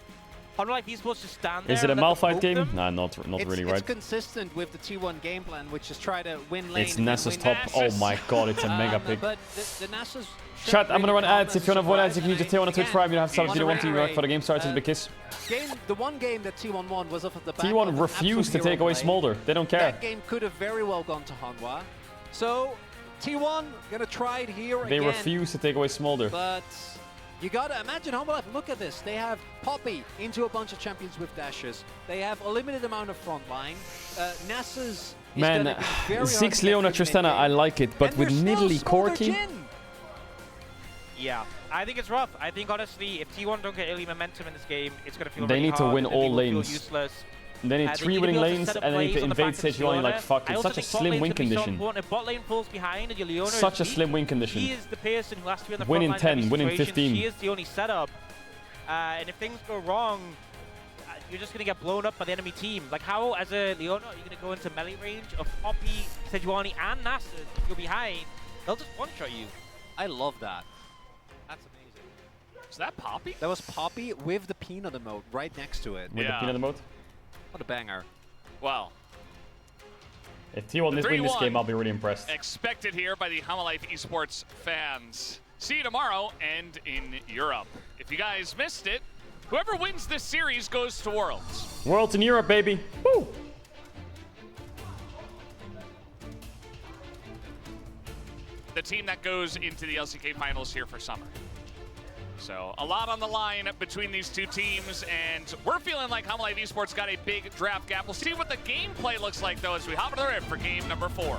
Unlike Esports just stand there. Is it a and let them Malphite poke game? them. Nah, not really, It's right? consistent with the T1 game plan, which is try to win lane. It's and then Nasus win top. Oh my god, it's a mega pick. But the Nasus. Chat, I'm gonna run ads. If you wanna avoid ads, you can use your T1 on Twitch Again, Prime. You don't have to sub if you don't want to. You Monterey, work for the game starts with a big kiss. The one game that T1 won was off of the back T1 of refused to absolute take away hero play. Smolder. They don't care. That game could have very well gone to Hanwha. So T1 gonna try it here They again. refuse to take away Smolder. But you gotta imagine Homolife. Look at this. They have Poppy into a bunch of champions with dashes. They have a limited amount of frontline. Nasa's Man, 6 Leona Tristana, I like it, but with Nidalee Corki. Yeah, I think it's rough. I think honestly, if T1 don't get early momentum in this game, it's gonna feel They really need to hard. win The all League will feel lanes. useless. They need 3 winning lanes and they need to invade Sejuani like fuck. It's such a slim win condition. If bot lane falls behind and your Leona Such a is weak, slim win condition. He is the person who has to be on the Win front in line 10, every win in situation. 15. She is the only setup. And if things go wrong, you're just going to get blown up by the enemy team. Like how, as a Leona, are you going to go into melee range of Poppy, Sejuani, and Nasa? If you're behind, they'll just one-shot you. I love that. That's amazing. Is that Poppy? That was Poppy with the peanut emote right next to it. With the peanut emote? What a banger. Well. If T1 did win this game, I'll be really impressed. Expected here by the Homolife Esports fans. See you tomorrow and in Europe. If you guys missed it, whoever wins this series goes to Worlds. Worlds in Europe, baby. Woo! The team that goes into the LCK finals here for summer. So a lot on the line between these two teams, and we're feeling like Homolife Esports got a big draft gap. We'll see what the gameplay looks like, though, as we hop into the rift for game number 4.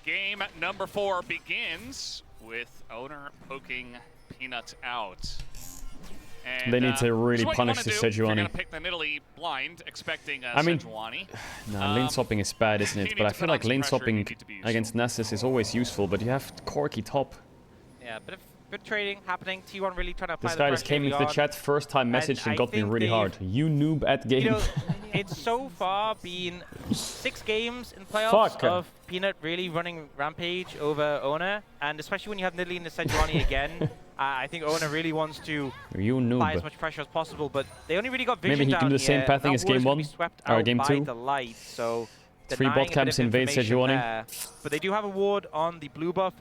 Game number 4 begins with Owner poking Peanut out. And, They need to really punish the Sejuani. You're going to pick the Nidalee blind, expecting I mean, Sejuani. nah, lane swapping is bad, isn't it? But I feel like lane swapping against Nasus is always useful, but you have Corki top. Yeah, bit of good trading happening. T1 really trying to apply This the guy just pressure came into early the on. chat, first time messaged and I got me think really they've- hard. You noob at game. You know, it's so far been 6 games in playoffs Fuck. of Peanut really running rampage over Owner, and especially when you have Nidalee and Sejuani again, I think Owner really wants to You apply as noob. much pressure as possible, but they only really got vision Maybe he down can do the same here. pathing That as war is game gonna be 1 swept or out game by 2. the light, so 3 denying bot a bit camps of invade information Sejuani. there. But they do have a ward on the blue buff.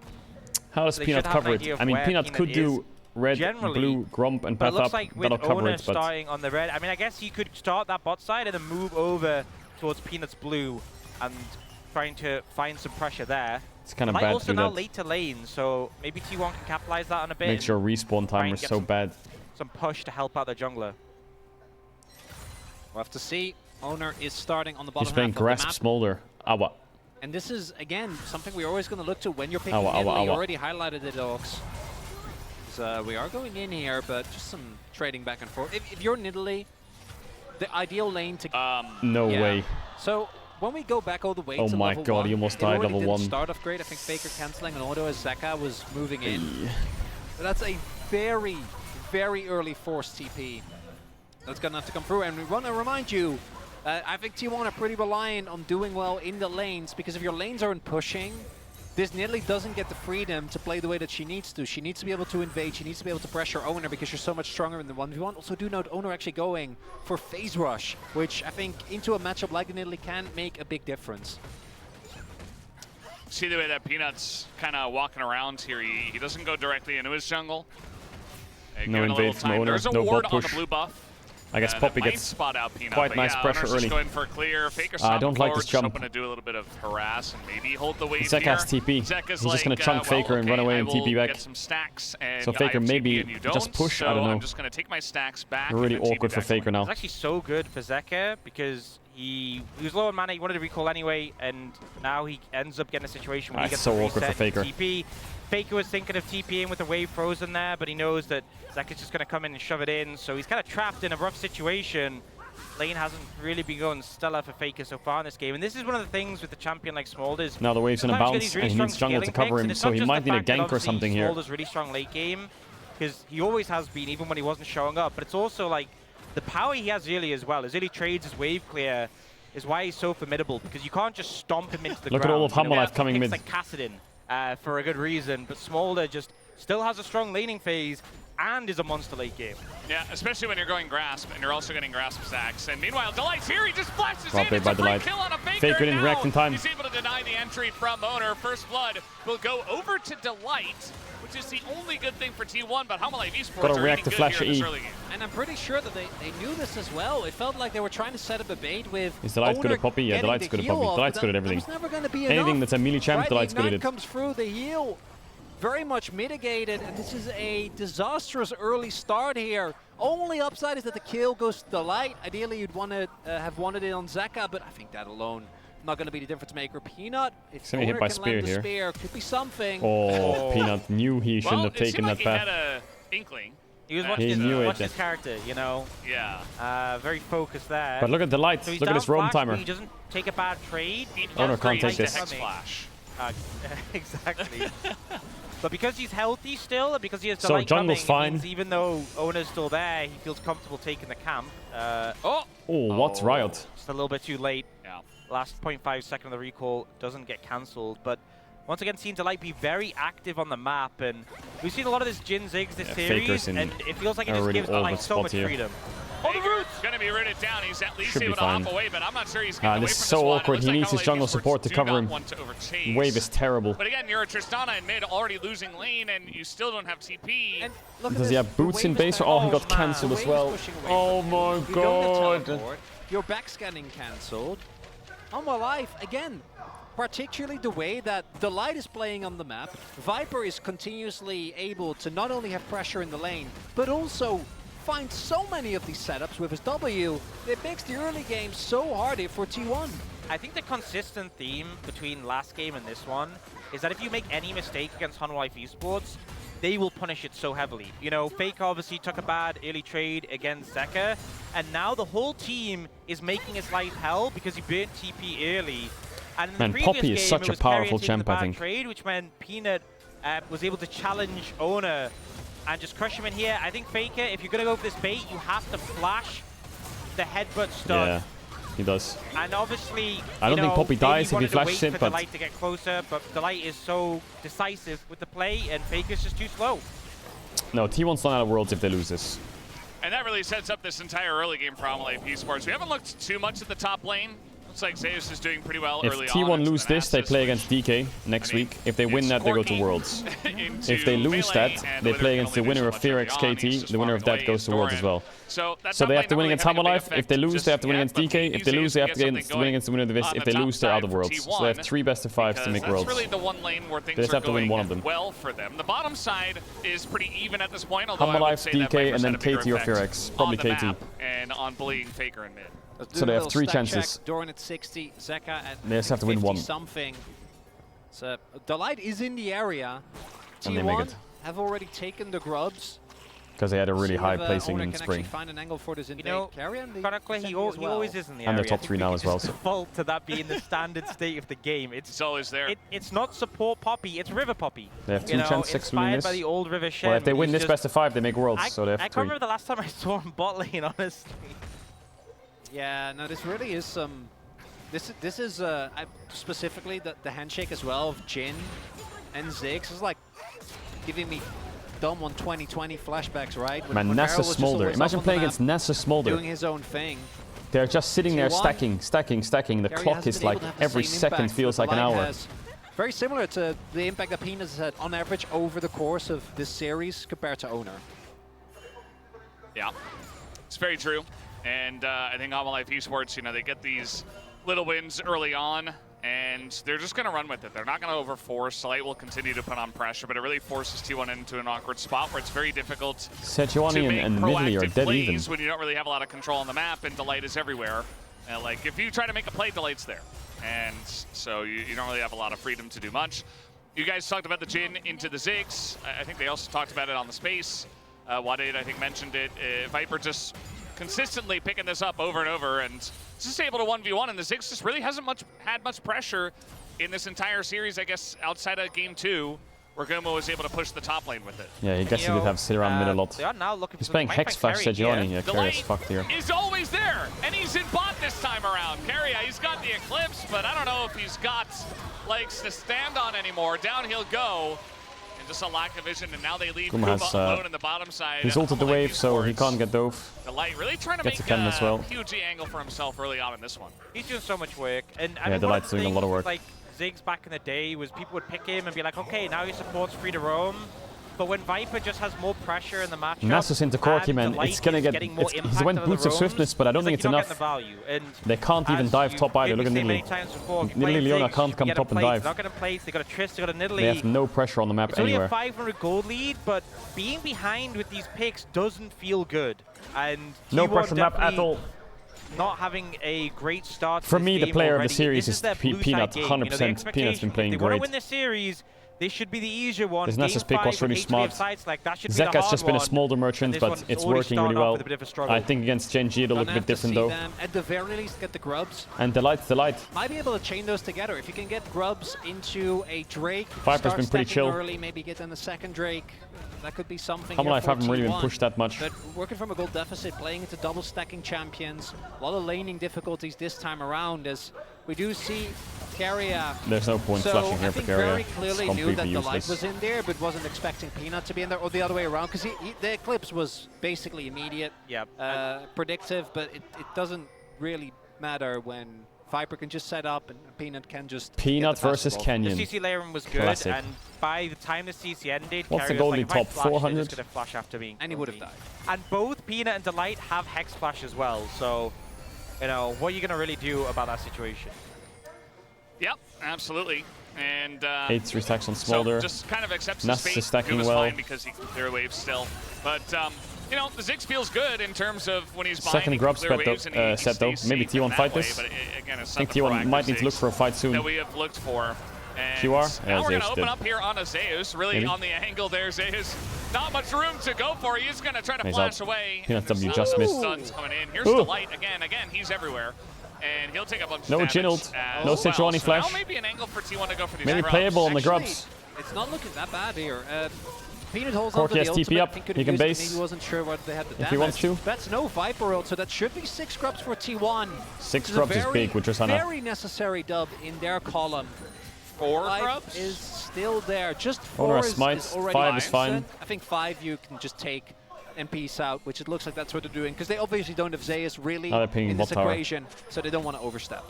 How does They Peanut should have an cover it? idea of I mean, where Peanut Peanut could is do red, generally, blue, Grump, and but it path looks up. like with That'll cover Owner it, but starting on the red, I mean, I guess he could start that bot side and then move over towards Peanut's blue and trying to find some pressure there. it's kind of Might bad to also do now that. late to lane, so maybe T1 can capitalize that on a bit. Makes your and respawn try timer and get so bad. some push to help out the jungler. We'll have to see. Owner is starting on the bottom He's playing half of the Grasp map. Smolder. Awa. And this is, again, something we're always going to look to when you're picking Awa, awa, Nidalee. You awa. already highlighted it, Ox. We are going in here, but just some trading back and forth. If you're Nidalee, the ideal lane to... No way. So when we go back all the way Oh to my level god, 1, he almost it died already level didn't 1. start off great. I think Faker cancelling and auto as Zeka was moving in. But that's a very, very early force TP. That's going to have to come through. And we want to remind you, I think T1 are pretty reliant on doing well in the lanes, because if your lanes aren't pushing, this Nidalee doesn't get the freedom to play the way that she needs to. She needs to be able to invade, she needs to be able to pressure Owner because you're so much stronger in the 1v1. Also do note Owner actually going for phase rush, which I think into a matchup like the Nidalee can make a big difference. See the way that Peanut's kind of walking around here. He doesn't go directly into his jungle. No invade from Owner, There's a no ward bot on the push. blue buff. I guess that Poppy might gets spot out Peanut, quite but nice yeah, pressure Owner's early. just going for a clear. Faker I don't like forward, this jump. hoping to do a little bit of harass and maybe hold the wave Zeka here. has TP. Zeka's He's just gonna chunk Faker and run away and TP back. Get some stacks and So I Faker have maybe TP and you just don't, push, so I don't know. I'm just going to take my stacks back. Really and then TP awkward for back to Faker now. It's actually so good for Zeka because he was low on mana, he wanted to recall anyway, and now he ends up getting a situation where he gets so to awkward for reset Faker. TP. Faker was thinking of TPing with the wave frozen there, but he knows that Zeka's just going to come in and shove it in, so he's kind of trapped in a rough situation. Lane hasn't really been going stellar for Faker so far in this game, and this is one of the things with the champion like Smolder is Now the wave's gonna sometimes you get bounce these really and he needs strong jungle to scaling cover picks, him, and it's so not he just might the need a fact that gank or obviously something here. Smolder's really strong late game, because he always has been, even when he wasn't showing up, but it's also like the power he has early as well. As early trades his wave clear is why he's so formidable, because you can't just stomp him into the Look at ground. all of You know, Homolife that's coming picks mid. like Caedrel for a good reason, but Smolder just still has a strong laning phase and is a monster late game. Yeah, especially when you're going Grasp, and you're also getting Grasp stacks. And meanwhile, Delight's here, he just flashes Well in, played it's by a free Delight. kill on a Faker, Faker didn't and react now in time. he's able to deny the entry from Owner. First Blood will go over to Delight, which is the only good thing for T1, but Hamalive Esports Gotta are react eating to good flash here in this E. early game. And I'm pretty sure that they knew this as well. It felt like they were trying to set up a bait with Is Delight good Owner at Poppy? Yeah, getting Delight's the good at heal Poppy. off, Delight's but good at that everything. was never going to be Anything enough. that's a melee champ, Right, Delight's the good at Ignite it. comes through, the heal very much mitigated, and this is a disastrous early start here. Only upside is that the kill goes to Delight. Ideally, you'd want to have wanted it on Zeka, but I think that alone not going to be the difference maker. Peanut, if Somebody hit Owner by can spear land the here. spear, could be something. Oh, Peanut knew he shouldn't have taken that He path. had a inkling. He was He watching, knew it. watching his character, you know. Yeah. Very focused there. But look at Delight. So he's Look at down this roam flash, timer. but he doesn't take a bad trade. Owner can't take this. Hex flash. Exactly. But because he's healthy still, and because he has So Delight jungle's coming, it fine. means even though Owner's still there, he feels comfortable taking the camp. Oh, what's Riot? Just a little bit too late. Yeah. Last 0.5 second of the recall doesn't get cancelled, but once again, seen Delight be very active on the map, and we've seen a lot of this Jin Ziggs this series, and it feels like it just gives Delight so much freedom. Oh, the root's going to be rooted down. He's at least Should be able to fine. hop away, but I'm not sure he's getting away This from is so this one. It awkward. looks He like needs his Hamalive jungle Esports support to do cover not him. want to overchase. Wave is terrible. But again, you're a Tristana in mid, already losing lane, and you still don't have TP. And Does he have boots in base? Oh, he got cancelled as well. Oh my You don't god. teleport. Your back scanning cancelled. On my life, again, particularly the way that Delight is playing on the map, Viper is continuously able to not only have pressure in the lane, but also find so many of these setups with his W. It makes the early game so hard here for T1. I think the consistent theme between last game and this one is that if you make any mistake against Hanwha Esports, they will punish it so heavily. You know, Fake obviously took a bad early trade against Zeka, and now the whole team is making his life hell because he burnt TP early. And in the Man, previous Poppy is game, such it a was Carrier powerful taking the champ, I bad think. trade, which meant Peanut was able to challenge Owner and just crush him in here. I think Faker, if you're going to go for this bait, you have to flash the headbutt stun. Yeah, he does. And obviously, I don't think Poppy dies if he wanted to flashes wait it, for but Delight to get closer, but Delight is so decisive with the play, and Faker's just too slow. no, T1's not out of Worlds if they lose this. And that really sets up this entire early game for Hamalive Esports. We haven't looked too much at the top lane. Looks like Zeus is doing pretty well If early on. T1 into lose the this, they Nasus, play against DK next week. If they win that, they go to Worlds. If they lose that, they play against the winner of Fearx KT. The winner of that goes to Worlds as well. So they have to win against Hamalive. If they lose, they have to win against DK. If they lose, they have to win against the winner of this. If they lose, they're out of Worlds. So they have 3 best of 5s to make that's Worlds. really the one lane where They things just are have to win going one of them. well for them. The bottom side is pretty even at this point, although I would Hamalive, say that DK, Viper's and then had a bigger KT or effect Fearx. Probably on the KT. map and on bullying Faker in mid. So they have 3 chances. Doran at 60, Zeka at They just have to win 1. something. So Delight is in the area. And they make T1 it. have already taken the grubs. Because they had a really See high if, placing Owner in can spring. actually find an angle for this invade. You know, Carrion, chronically, he always is in the area. And they're top I think 3 we now can as well. just So. default to that being the standard state of the game. It's always there. It's not support Poppy, it's River Poppy. They have 2 You know, chances to win inspired this. by the old River Shen. Well, if they win he's this just- best of 5, they make Worlds. So they have I can't 3. remember the last time I saw him bot lane, honestly. Yeah, no, this really is some... This is specifically the handshake as well of Jin and Ziggs. It's like giving me dumb on 2020 flashbacks, right? Man, When Nessa Barrel was just Smolder. always Imagine up on playing the against map, Nessa Smolder. doing his own thing. They're just sitting there T1. stacking. The Carrier clock hasn't is been able like to have the every same second impact feels that like an Delight hour. has. Very similar to the impact that Peanut has had on average over the course of this series compared to Owner. Yeah, it's very true. And I think Hamalive Esports, you know, they get these little wins early on, and they're just going to run with it. They're not going to overforce. Light will continue to put on pressure, but it really forces T1 into an awkward spot where it's very difficult Sejuani to make and Midley are proactive dead plays even. when you don't really have a lot of control on the map, and Delight is everywhere. And like, if you try to make a play, Delight's there. And so you don't really have a lot of freedom to do much. You guys talked about the Jin into the Ziggs. I think they also talked about it on the space. Wadid, I think, mentioned it. Viper just consistently picking this up over and over, and just able to 1v1, and the Ziggs just really hasn't had much pressure in this entire series, I guess, outside of game 2, where Gomo was able to push the top lane with it. Yeah, he gets to have sit around mid a lot. They are now looking He's for playing might Hex find Flash Carry Sejuani. here. Yeah, Carrier's fucked here. Is always there, and he's in bot this time around. Carrier, he's got the Eclipse, but I don't know if he's got legs to stand on anymore. Down he'll go. And just a lack of vision, and now they leave Guma Kuma has, alone in the bottom side. He's ulted the wave, so he can't get dove. Delight really trying to Gets make a cannon as well. a huge angle for himself early on in this one. He's doing so much work. And I Yeah, mean, Delight's doing a lot of work. Like Ziggs back in the day was people would pick him and be like, okay, now he supports free to roam. But when Viper just has more pressure in the matchup, Nasus into Corki, man, it's gonna get. He went boots of swiftness, but I don't think it's enough. They can't even dive top either. Look at Nidalee. Nidalee Leona can't come top and dive. They're not gonna place. They got a Triss. They got a Nidalee. They have no pressure on the map it's only anywhere. a 500 gold lead, but being behind with these picks doesn't feel good. And No pressure on the map at all. Not having a great start. For to me, this the game player already. of the series This is their blue Peanut. side game. 100%. Peanut's been playing If they want great. to win this series, this should be the easier one. This Game Nasus pick 5 was really with smart. sites, like, that should be the Zeka's hard just been a one. smolder And merchant, this but one's it's already working really started off well. with a bit of a struggle. I think against Genji it'll look a bit different though. At the very least, get the grubs. And Delight's Delight. Might be able to chain those together. If you can get grubs into a Drake, Viper's start been pretty stacking chill. early, maybe get in the second Drake. That could be something. Humble here Life for haven't really been T1. pushed that much. But working from a gold deficit, playing into double stacking champions, a lot of laning difficulties this time around as we do see Keria. There's no point so flashing here I for think Keria. very It's clearly knew that completely the light useless. was in there, but wasn't expecting Peanut to be in there, or the other way around, because the eclipse was basically immediate, predictive, but it doesn't really matter when Viper can just set up and Peanut can just Peanut versus Kenyon. The CC layering was good, Classic. and by the time the CC ended, What's the Carrier was goal like, lead if I top? flash, they're 400? just gonna flash after me. And he would have died. And both Peanut and Delight have Hex Flash as well, so, you know, what are you gonna really do about that situation? Yep, absolutely. And 8-3 stacks on Smolder. So just kind of accepts Nasus his fate. is stacking Guma's well. fine because he can clear waves still. But you know, the Ziggs feels good in terms of when he's behind. Second he grub can clear set waves and he though. stays Maybe safe in T1 that fight way, this. but again, it's I think not the T1 might need to look Ziggs for a fight soon. that we have looked for. And QR? Yeah, now we're going Zeus to open did. up here on a Zeus. Really Maybe. on the angle there, Zeus. Not much room to go for. He's going to try to He's flash out. away. Peanut There's W not just enough missed. stuns coming in. Here's Ooh. Delight again. Again, he's everywhere. And he'll take a bunch No of damage Jinnled. as No well. Sejuani So flash. now maybe an angle for T1 to go for these Maybe grubs. playable on the Actually, grubs. It's not looking that bad here. Peanut holds Corki on to the has TP ultimate. up. I think could He have can used it, base. Maybe wasn't sure whether they had the If damage. he wants to. That's no Viper ult, so that should be 6 grubs for T1. 6 grubs is big with Tristana. Very necessary dub in their column. 4 5 grubs? is still there. Just 4 Owner is smites. already 5 is 100%. fine. I think 5 you can just take and peace out, which it looks like that's what they're doing, because they obviously don't have Zeus really Now they're pinging in this bot tower. equation, so they don't want to overstep.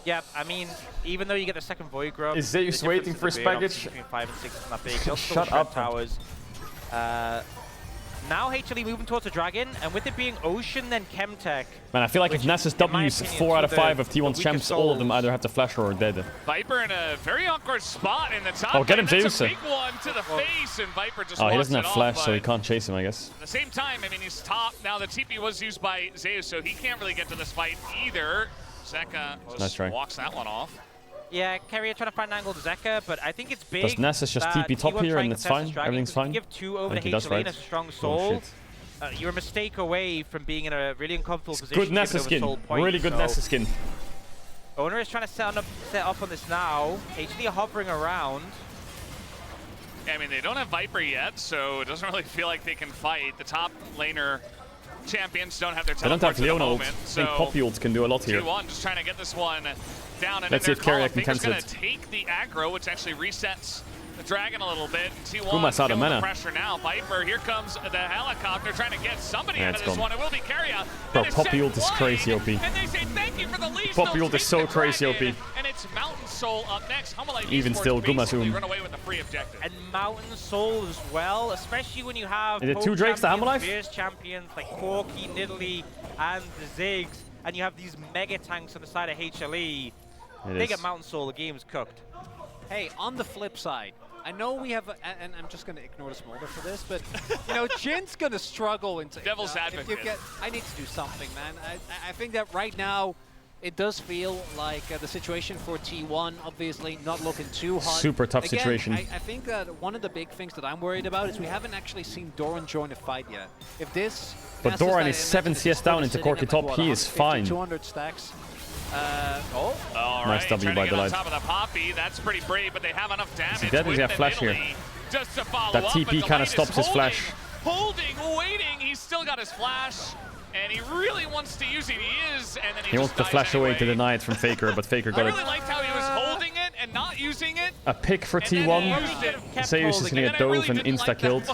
Yeah, I mean, even though you get the second Void Grub, Is Zeus the waiting difference for in his the package? build between 5 and 6 is not big. They'll still Shut shred up. towers. Now HLE moving towards the Dragon, and with it being Ocean, then Chemtech. Man, I feel like if Nasus W's 4 out of 5 of T1's champs, all of them either have to flash or are dead. Viper in a very awkward spot in the top. Oh, get him, lane. That's Zeus. a big one to the face, and Viper just Oh, he walks doesn't it have flash, off, so he but can't chase him, I guess. At the same time, I mean, he's top. Now, the TP was used by Zeus, so he can't really get to this fight either. Zeka Nice just try. walks that one off. Yeah, Carrier trying to find an angle to Zeka, but I think it's big. Does Nasus just that TP top T1 here try and and it's contest fine? this Dragon, Everything's 'cause if fine? you give 2 over I think the he does, HLE right? and a strong Oh, soul, shit. you're a mistake away from being in a really uncomfortable position. Good given Nasus over skin. soul point, Really good so Nasus skin. Owner is trying to set up on this now. HLE are hovering around. Yeah, I mean, they don't have Viper yet, so it doesn't really feel like they can fight. The top laner champions don't have their They don't have teleports at the Leona ult. moment, I think so Poppy ult can do a lot here. T1 just trying to get this one down and Let's in see their if Keria column. can Faker's cancel gonna it. take the aggro, which actually resets the Dragon a little bit. And T1 Guma's out of feeling the mana. pressure now. Viper, here comes the helicopter trying to get somebody Yeah, out of it's this gone. one. It will be Keria. Bro, And it's Poppy set ult is wide, crazy OP. And they say thank you for the leash. Poppy They'll ult is take so the crazy Dragon, OP. And it's Mountain Soul up next. Humble Life Even Esports still, Guma basically Zoom. run away with the free objective. And Mountain Soul as well, especially when you have Is it home 2 Drakes to Humble champions, Life? fierce champions like Corki, Nidalee, and the Ziggs, and you have these mega tanks on the side of HLE. They is. get Mountain Soul, the game's cooked. Hey, on the flip side, I know we have, and I'm just going to ignore the Smolder for this, but, you know, Jin's going to struggle into Devil's if you advocate. I need to do something, man. I think that right now, it does feel like the situation for T1, obviously not looking too hot. Super tough Again, situation. I think that one of the big things that I'm worried about is we haven't actually seen Doran join a fight yet. If this... But passes Doran that is in, 7 it's CS down into sitting Corki at, top, like, he what, is 150, fine. 200 stacks. All Nice right, W trying by to get on Delight. top of the Poppy. That's pretty brave, but they have enough damage. dead? Does with he have the flash here? Nidalee just to follow That up, TP but kinda Delight is stops his holding, flash. Holding, waiting. He's still got his flash, and he really wants to use it. He is, and then He just wants to dies flash away anyway. to deny it from Faker, but Faker I got really it. liked how he was holding it and not using it. A pick for T1. Zeus is gonna get dove and insta-killed.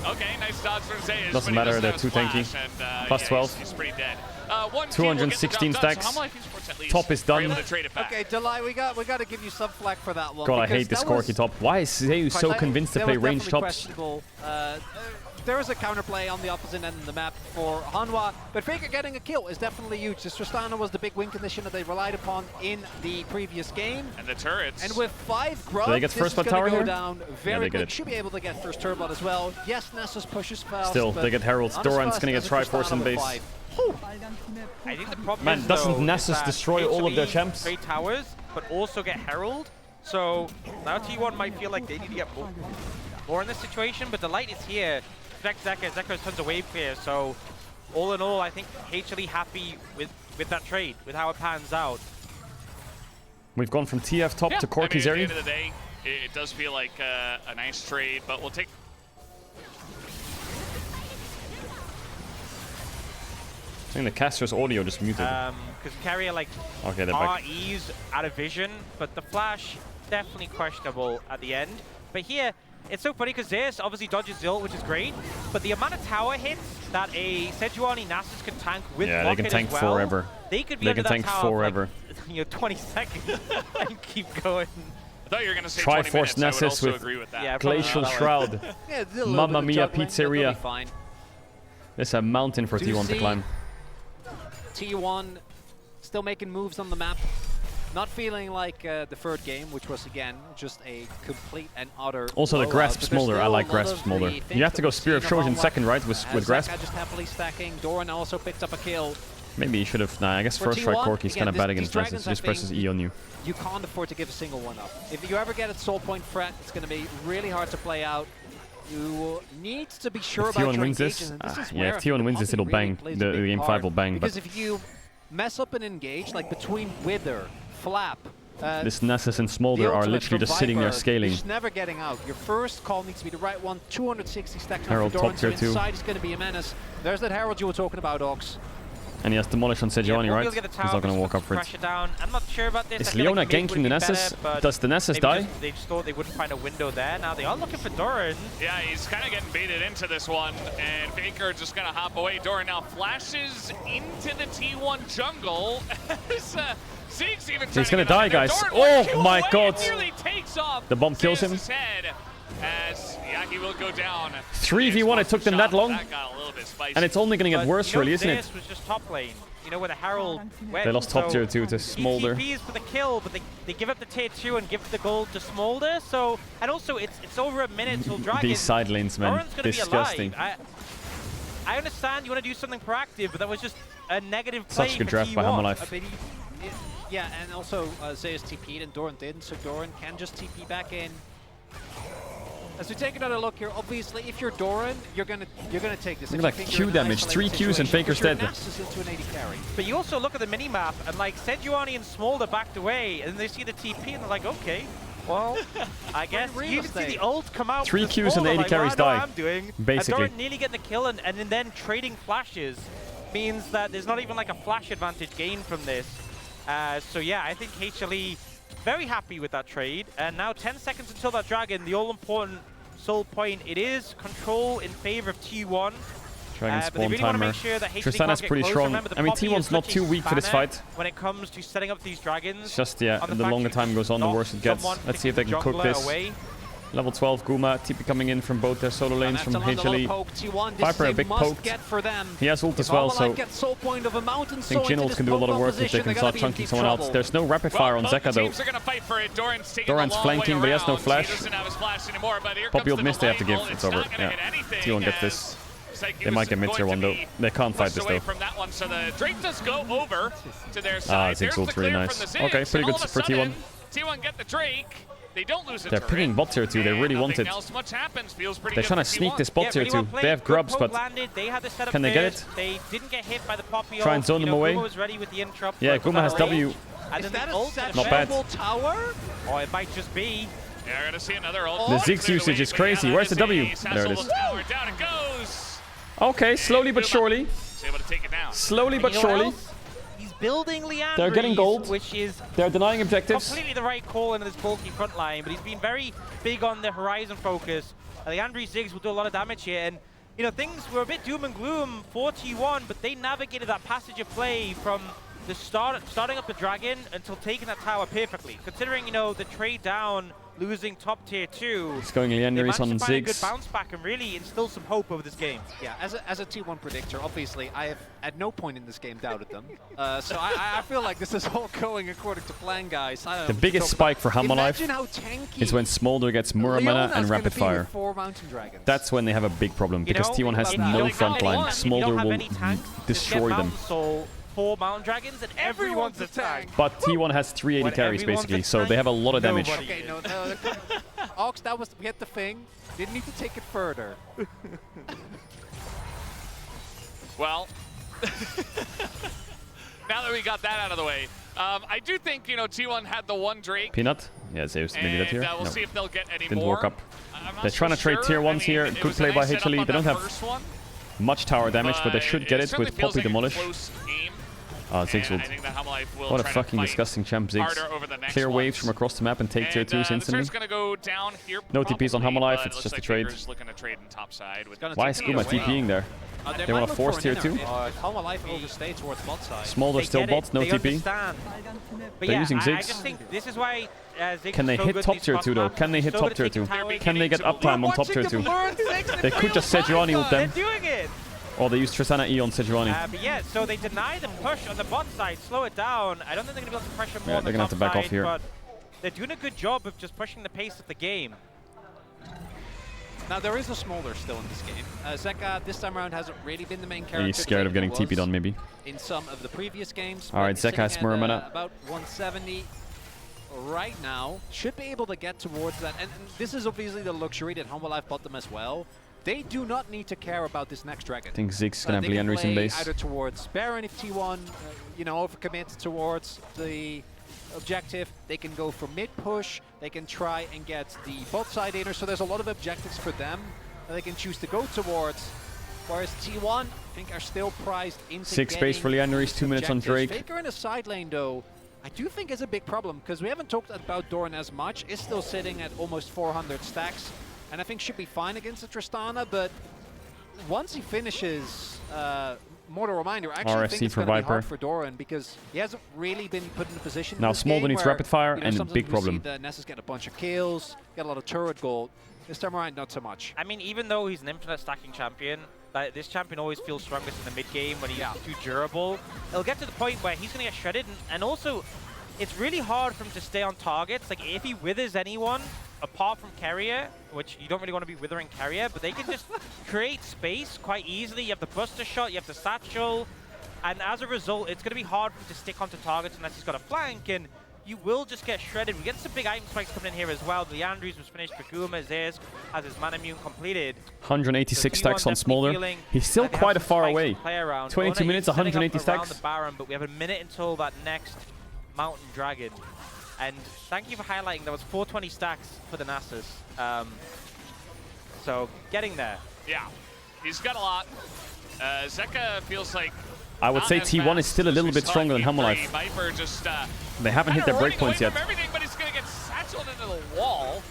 Okay, nice dodge from Zeus. Doesn't matter, they're too tanky. Plus 12. He's pretty dead. 216 stacks. Top is done. Okay, Delay, we got to give you some flack for that one. God, I hate this Corky top. Why is Zeus so convinced to play range tops? There was a counterplay on the opposite end of the map for Hanwha, but Faker getting a kill is definitely huge. This Tristana was the big win condition that they relied upon in the previous game. And the turrets. And with 5 grubs, do they get first blood tower here? Down very quick. Should be able to get first turbo as well. Yes, Nessus pushes fast. Still, they get Heralds. Doran's gonna get Triforce in base. I think the problem Man, is, doesn't though, Nessus is destroy all of their champs? Trade towers, but also get Herald. So now T1 might feel like they need to get more in this situation, but the light is here. Protect Zeka. Zeka has tons of wave clear, so all in all, I think HLE happy with that trade, with how it pans out. We've gone from TF top to Corky's area. At the end of the day, it does feel like a nice trade, but we'll take... I think the caster's audio just muted. Because carrier like okay, they're back. RE's out of vision, but the flash definitely questionable at the end. But here, it's so funny because Zeus obviously dodges Zill, which is great, but the amount of tower hits that a Sejuani Nasus can tank with yeah, they can tank as well, forever. They could be they under can tank that tower forever. For like, 20 seconds and keep going. I thought you were going to say Triforce Nessus with Glacial Shroud. Yeah, Mamma Mia Pizzeria. There's a mountain for T1 to climb. T1 still making moves on the map. Not feeling like the third game, which was again just a complete and utter. Also, the Grasp Smolder. I like Grasp Smolder. You have to go Spear of Trojan second, right? With Grasp. Just happily stacking. Doran also picked up a kill. Maybe he should have. Nah, I guess first strike Corky's kind of bad against Nessus. He just presses E on you. You can't afford to give a single one up. If you ever get a soul point threat, it's going to be really hard to play out. You need to be sure about your wins yeah, if T1 wins this, it'll bang. The game 5 will bang. Because if you mess up an engage, like between Wither, Flap, this Nessus and Smolder are literally just sitting there scaling. He's never getting out. Your first call needs to be the right one. 260 stacks Herald top tier 2. Inside is going to be a menace. There's that Herald you were talking about, Ox. And he has Demolish on Sejuani, right? He's not going to walk up for it. Down. I'm not sure about this. Is Leona ganking the Nessus? Does the Nessus die? They just thought they wouldn't find a window there. Now they are looking for Doran. Yeah, he's kind of getting baited into this one. And Faker just going to hop away. Doran now flashes into the T1 jungle. Zeke's even he's going to die, guys. Oh my god. The bomb kills him. As Yaki will go down. 3v1, it took them that long. And it's only going to get worse, really, isn't it? Was just top lane. You know, where the Herald went. They lost top tier 2 to Smolder. TPs for the kill, but they give up the tier 2 and give the gold to Smolder. So, and also, it's over a minute till Dragon. These side lanes, man. Disgusting. I understand you want to do something proactive, but that was just a negative play. Such good draft by Hammerlife. Yeah, and also Zeus TP'd and Doran didn't, so Doran can just TP back in. As we take another look here, obviously, if you're Doran, you're gonna take this. Look at that Q damage, 3 Qs and Faker's dead. But you also look at the mini-map, and like Sejuani and Smolder backed away, and they see the TP, and they're like, okay, well, I guess you can see the ult come out. 3 Qs and the 80 carries die. Basically. And Doran nearly getting the kill, and then trading flashes means that there's not even like a flash advantage gained from this. So yeah, I think HLE very happy with that trade. And now 10 seconds until that Dragon, the all-important soul point. It is control in favor of T1. Dragon spawn really timer. Sure Tristana's pretty strong. Remember, I mean, T1's not too weak for this fight. When it comes to setting up these dragons. It's just, yeah, the longer time goes on, the worse it gets. Let's see if they can cook this. Away. Level 12 Guma, TP coming in from both their solo lanes from HLE. Viper a big poke. He has ult as well, so I think Jinult can do a lot of work if they can start chunking someone else. There's no rapid fire on Zeka though. Doran's flanking, but he has no flash. Poppy ult miss they have to give, it's over. Yeah, T1 gets this. They might get mid tier 1 though. They can't fight this though. Zig's ult really nice. Okay, pretty good for T1. T1 get the Drake. They don't lose They're picking bot tier 2, they really want it. They're trying to sneak this bot tier 2. They have grubs, but can they get it? They didn't get hit by the Poppy. Try and zone them away. Yeah, Guma has W. Not bad. Oh, it might just be. Yeah, we're gonna see another ult. The Ziggs usage is crazy. Where's the W? There it is. Down it goes. Okay, slowly but surely. Able to take it down. Slowly but surely. He's building Leandries, They're getting gold. which is They're denying objectives. completely the right call in this bulky front line, but he's been very big on the Horizon focus. Leandries Ziggs will do a lot of damage here, and you know, things were a bit doom and gloom for T1, but they navigated that passage of play from the starting up the Dragon until taking that tower perfectly. Considering, you know, the trade down, losing top tier 2, It's going Leandries on they managed to find a good Ziggs. bounce back and really instill some hope over this game. Yeah, as a T1 predictor, obviously, I have at no point in this game doubted them. So I feel like this is all going according to plan, guys. I don't The know, biggest spike for Hammerlife Imagine how tanky is when Smolder gets Muramana Leona's and gonna Rapid be Fire. with 4 Mountain Dragons. That's when they have a big problem, because T1 has no front line. Smolder will destroy them. So 4 Mountain Dragons and everyone's a tank. But T1 has 380 When carries everyone's basically, a so tank, they have a lot of damage. Okay, no, Ox, that was, we had the thing. Didn't need to take it further. Well, now that we got that out of the way, I do think, you know, T1 had the one Drake. Peanut? Yeah, Zeus, maybe that here? We'll No. see if they'll get any Didn't more. work up. I'm not They're so trying to trade sure. tier 1s I mean, here. it Good was a play by nice setup HLE. on They don't that have first one, much tower damage, but they should get it certainly with feels Poppy like a Demolish. close game. Ziggs will. I think that Hammerlife will What a try to fucking fight disgusting champ, Ziggs. harder over the next Clear waves ones. from across the map and take tier 2s The instantly. turn's gonna go down here No TPs on probably, Hammerlife, but it's looks just a like trade. Faker's looking to trade in top side with Why is Kuma TPing there? They want to force tier 2? Hammerlife overstay towards bot side. Smolder still bots, no they TP. understand. But They're yeah, using I Ziggs. just think this is why Ziggs Can they is so hit good top these tier cross 2 though? maps. Can they hit So top good tier at 2? taking towers. Can they get uptime on top tier 2? They could just Sejuani ult They're them. doing it! Or they use Tristana E on Sejuani. But yeah, so they deny the push on the bot side, slow it down. I don't think they're going to be able to pressure more Yeah, on the they're gonna top have to back side, off here. but they're doing a good job of just pushing the pace of the game. Now there is a Smolder still in this game. Zeka this time around hasn't really been the main character. He's scared of getting TP'd on maybe. In some of the previous games. Alright, He's Zeka has sitting at, Muramana. about 170 right now. Should be able to get towards that. And this is obviously the luxury that Hammerlife bought them as well. They do not need to care about this next dragon. I think Ziggs gonna have They can Leandries in play base. either towards Baron if T1, you know, overcommits towards the objective. They can go for mid push. They can try and get the bot side inner. So there's a lot of objectives for them that they can choose to go towards. Whereas T1, I think, are still prized into 6 space for Leandries, 2 minutes on Drake. Faker in the side lane, though, I do think is a big problem because we haven't talked about Doran as much. Is still sitting at almost 400 stacks, and I think should be fine against the Tristana. But once he finishes Mortal Reminder, I actually RFC think it's for going to be Viper. hard for Doran because he hasn't really been put in a position. Now in this Smolder game needs where, rapid fire you know, and sometimes big we problem. See the Nessus get a bunch of kills, get a lot of turret gold. This time around, not so much. I mean, even though he's an infinite stacking champion, like, this champion always feels strongest in the mid game when he's too durable. It'll get to the point where he's going to get shredded, and also, it's really hard for him to stay on targets. Like, if he withers anyone, apart from Carrier, which you don't really want to be withering Carrier, but they can just create space quite easily. You have the Buster Shot, you have the Satchel, and as a result, it's going to be hard for him to stick onto targets unless he's got a flank, and you will just get shredded. We get some big item spikes coming in here as well. Leandries was finished for Guma. Zayas has his Manamune completed. 186 So stacks on T1 Smolder. definitely He's still that they quite have a some far spikes away. to play around. 22 Ona minutes, is setting 180 up around stacks. the Baron, but we have a minute until that next Mountain Dragon. And thank you for highlighting that was 420 stacks for the Nasus. So getting there. Yeah, he's got a lot. Zeka feels like I would say T1 is still a little bit stronger than Hammerlife. Viper just They haven't hit their running away breakpoints yet. from everything, but he's going to get satcheled into the wall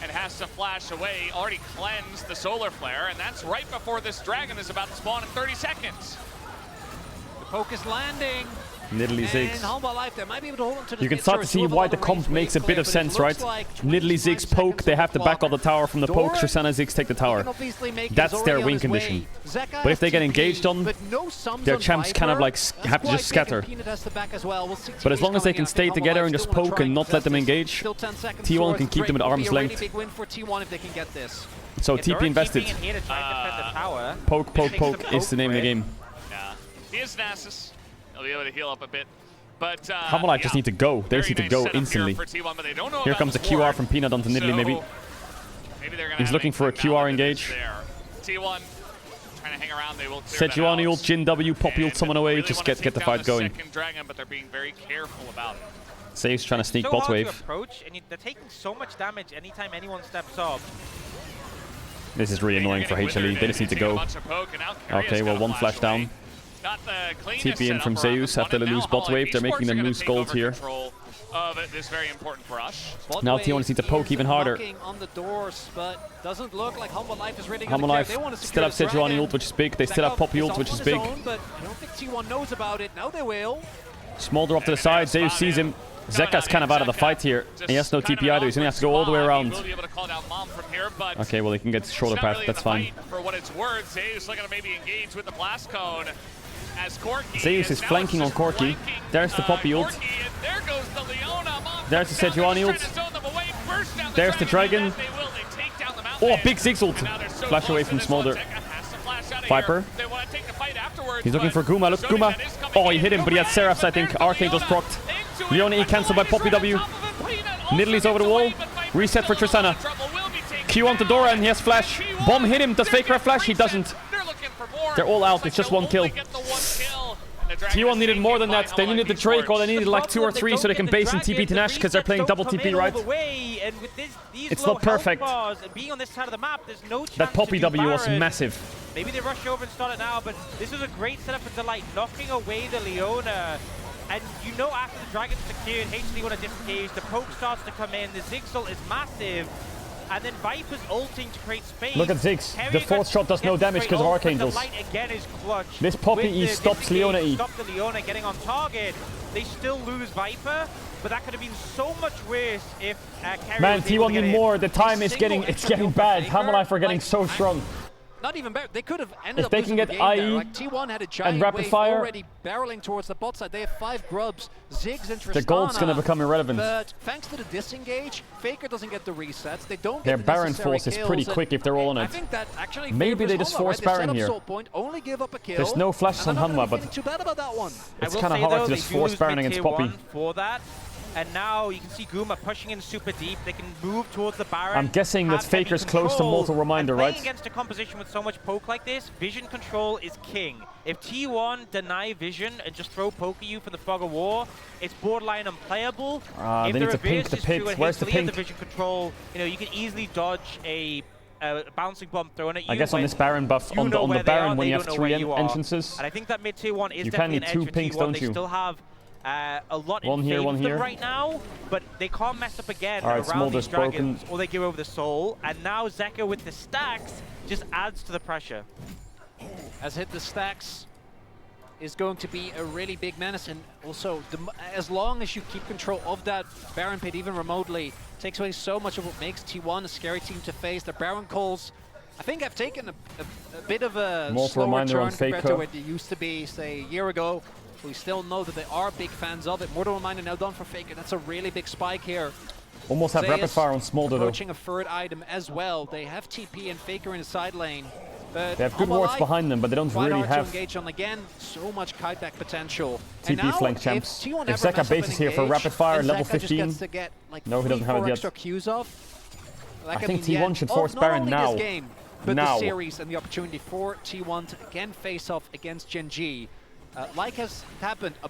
and has to flash away. Already cleansed the solar flare, and that's right before this dragon is about to spawn in 30 seconds. The poke is landing. Nidalee Ziggs. And Hammerlife, they might be able to hold on to the You can mid start to turret. see Two of why a the lot of comp range makes a wave bit clear, of but it sense, looks right? like Nidalee Ziggs poke, they have to back on the tower from the poke. Doran Tristana Ziggs take the tower. can obviously make it. That's He's their already on win his condition. way. Zeka But if they get has engaged TP, on, but no sums their on champs kind of Viper. like That's have to quite just big, and scatter. Peanut has to back as well. We'll see But as long as they can stay together and just poke and not let them engage, Still 10 seconds T1 can towards keep them at Drake. Will arm's be a really length. big win for T1 if they can get this. So Yeah, TP Doran invested. TPing in here to try and defend the tower. Poke, poke, Takes some poke is the name of the game. Yeah, he is Nasus. He'll be able to heal up a bit. But Hammerlife just need to go. They just need to go instantly. Here comes a QR from Peanut onto Nidalee, maybe. He's looking for a QR engage. T1 trying to hang around. They will clear that Sejuani out. ult, Jin W, pop ult someone away, Really just wanna get take the down fight going. Second dragon, but they're being very careful about it. Saves trying to sneak So bot hard wave. to approach, and they're taking so much damage anytime anyone steps up. This is really annoying for HLE. They just need to go. Okay, well, one flash down. Not the cleanest TP in from setup around Zeus this one, after the and now loose bot Hollow wave. They're Esports making are them gonna lose take gold over here. control of this very important rush. Now T1 needs to poke even harder. Knocking on the doors, but doesn't look like Humble Life is really going Humble to care. Life They want to still have secure the Sejuani dragon. ult, which is big. They still have Poppy ult, which is big. Own, but I don't think T1 knows about it. Now they will. Smolder off to the side. Zeus sees him. Zeka's kind of out of the fight here. He has no TP either. He's going to have to go all the way around. Okay, well, he can get the shoulder path. That's fine. For what it's worth, Zeus looking to maybe engage with the blast cone. As Corki Zeus is flanking on Corki. There's the Poppy ult. There goes the Leona. There's the Sejuani ult. There's the Dragon. Oh, big Ziggs ult. Flash away from Smolder. Viper. He's looking for Guma. Look, Guma. Oh, he hit him, but he had Seraphs, I think. Archangel's procced. Leona E cancelled by Poppy W. Nidalee over the wall. Reset for Tristana. Q onto Dora, and he has flash. Bomb hit him. Does Faker have flash? He doesn't. They're all out. It's just one kill. T1 needed more than that. They needed the Drake, or they needed like 2 or 3 so they can base in TP to Nash because they're playing double TP, right? It's not perfect. That Poppy W was massive. Maybe they rush over and start it now, but this is a great setup for Delight, knocking away the Leona. And you know after the Dragon's secured, HD want to disengage, the poke starts to come in, the Ziggs ult is massive, and then Viper's ulting to create space. Look at Ziggs. The fourth shot does no damage because of Archangels. Again is clutch. This Poppy E stops Leona E. Stop the Leona getting on target. They still lose Viper, but that could have been so much worse if Carrier Man, was able T1 to get need in. more. The time is getting bad. Humble Life are getting so strong. Not even better. They could have ended If up they losing can the get game there. IE Like T1 had a giant and rapid wave fire, already barreling towards the bot side. They have 5 grubs, Ziggs and Tristana. The gold's gonna become irrelevant. But thanks to the disengage, Faker doesn't get the resets. They don't Their get the Baron necessary force is kills, pretty and quick if they're all on I it. think that actually Maybe they favors just Humba, force right? They set Baron up here. Soul Point, only give up a kill. There's no flashes on and I'm not Humba, feeling but too bad about that one. it's kind of hard to just force Baron against Poppy. For that. And now you can see Guma pushing in super deep. They can move towards the Baron. I'm guessing that Faker's close to Mortal Reminder, and playing right? against a composition with so much poke like this, vision control is king. If T1 deny vision and just throw poke at you for the Fog of War, it's borderline unplayable. If they need to pink the pit. Where's the pink? The vision control, you know, you can easily dodge a bouncing bomb thrown at you. I guess on this Baron buff, on the Baron, when you have 3 entrances, and I think that mid tier 1 is you definitely can an need 2 edge for pinks, T1. don't They you? still have a lot One in here, favor one of them here. right now, but they can't mess up again All right, around Smolder's these dragons, broken. or they give over the soul. And now Zeka with the stacks just adds to the pressure. As hit the stacks is going to be a really big menace, and also as long as you keep control of that Baron pit even remotely, takes away so much of what makes T1 a scary team to face. The Baron calls, I think, have taken a bit of a slower turn compared to what they used to be, say, a year ago. We still know that they are big fans of it. Mortal Reminder now done for Faker. That's a really big spike here. Almost have Zeus rapid fire on Smolder though. approaching a third item as well. They have TP and Faker in the side lane. But They have good wards behind them, but they don't quite really hard to have engage on again. So much kiteback potential. TP flank champs. If Zeka bases here for rapid fire, level 15. Get, like, No, he doesn't have it yet. extra Qs off. That I could think be the T1 end should of force not Baron only now. This game, but Now. the series and the opportunity for T1 to again face off against Gen G, like has happened a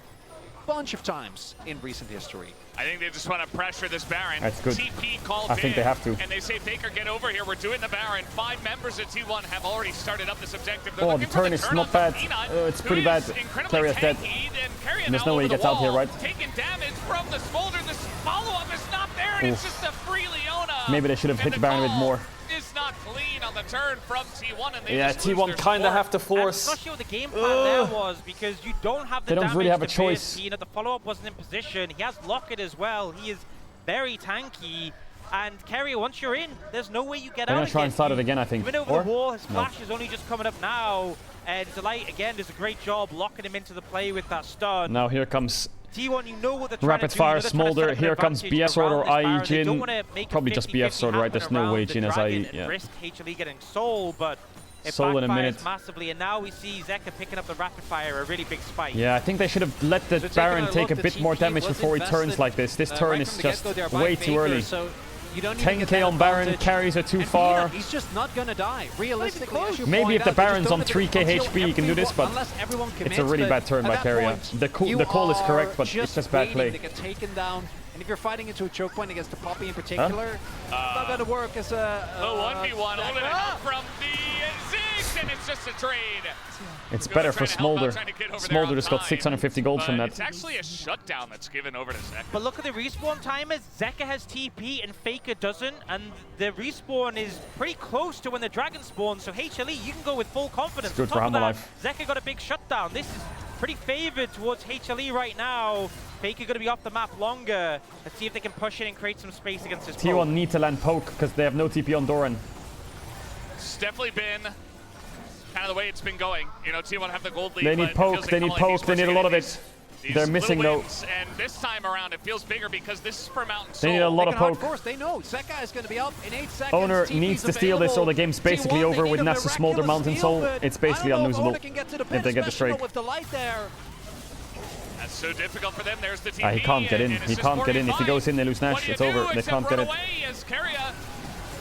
bunch of times in recent history. I think they just want to pressure this Baron. That's good. TP called I think they have to. And they say, Faker, get over here. We're doing the Baron. 5 members of T1 have already started up this objective. They're Oh, the looking for turn is turn not on bad. Peanut, It's pretty bad. Carrier's dead. And there's no way he gets out here, right? Taking damage from the Smolder. This follow-up is not there, and it's just a free Leona. Maybe they should have hit the Baron a bit more. It's not clean on the turn from T1, and they Yeah, just lose T1 their kind of support. have to force. I'm not sure what the game plan there was, because you don't have the They don't damage really have a to choice. Pearce. You know, the follow-up wasn't in position. He has Locket as well. He is very tanky. And Carrier, once you're in, there's no way you get They're out gonna try and again. start it again, I think. Win over Or? the wall. His No. flash is only just coming up now. And Delight, again, does a great job locking him into the play with that stun. Now here comes T1, you know what they're trying rapid to do. fire You know they're trying to set Smolder. up an Here comes advantage BS Sword around or this IE Baron. They don't Jin. wanna make a Probably just 50-50 BF Sword, right? There's no around way the Jin has Dragon IE. and Yeah. risk HLE getting soul, but it Soul in a backfires minute. massively. And now we see Zeka picking up the rapid fire, a really big spike. Yeah, I think they should have let the So taking Baron a take a look, bit the more TP damage was before he turns invested, like this. This right turn from is the just get-go there by way too Faker, early. so you don't even get 10k that on Baron, advantage. carries are too And far. Peanut, he's just not gonna die. Realistically, as you Maybe point if the out, they just Baron's don't on have the 3k until HP, he can do this, but unless everyone it's a commits, really but bad turn at by that Carrier. point, The call is you correct, are but it's just bad waiting play. to get taken down. And if you're fighting into a choke point against the Poppy in particular, it's not gonna work as a... The 1v1 holding it out from the Ziggs, And it's just a trade. It's better for Smolder. Smolder just got 650 gold from that. It's actually a shutdown that's given over to Zeka. But look at the respawn timers. Zeka has TP and Faker doesn't, and the respawn is pretty close to when the dragon spawns. So HLE, you can go with full confidence. It's good for Hammer Life. Zeka got a big shutdown. This is pretty favored towards HLE right now. Faker going to be off the map longer. Let's see if they can push in and create some space against this T1 poke. need to land poke because they have no TP on Doran. It's definitely been kind of the way it's been going. You know, T1 have the gold lead. They need poke, they need poke, they need a lot of it. They're missing though. And this time around, it feels bigger because this is for Mountain They need a lot of poke. Of course, they know Zeka is going to be up in 8 seconds. Owner TP's needs to steal this or the game's basically T1, over they with need a Nasus Smolder Mountain Soul. It's basically unlosable if they get the straight. With the light there. That's so difficult for them. There's the TP. He can't get in. He can't get in. If he goes in, they lose Nash. It's over. They can't get it.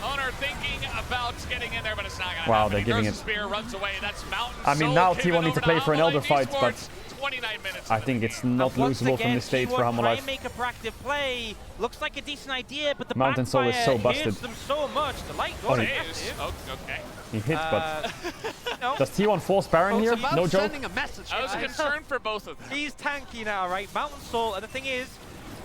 Owner thinking about getting in there, but it's not gonna Wow, happen. they're giving He it. throws the spear, runs away. That's Mountain I mean, Soul now given T1 need to over play for an Hammer Elder Life fight, but Esports. 29 minutes. I think it's not losable from this stage for Hammer Life. Make a proactive play. Looks like a decent idea, but the Mountain Soul is so backfire busted. hits them so much. The light Oh, got he- it. Oh, okay. He hit, but No. does T1 force Baron here? No joke. I was concerned for both of them. He's tanky now, right? Mountain Soul, and the thing is,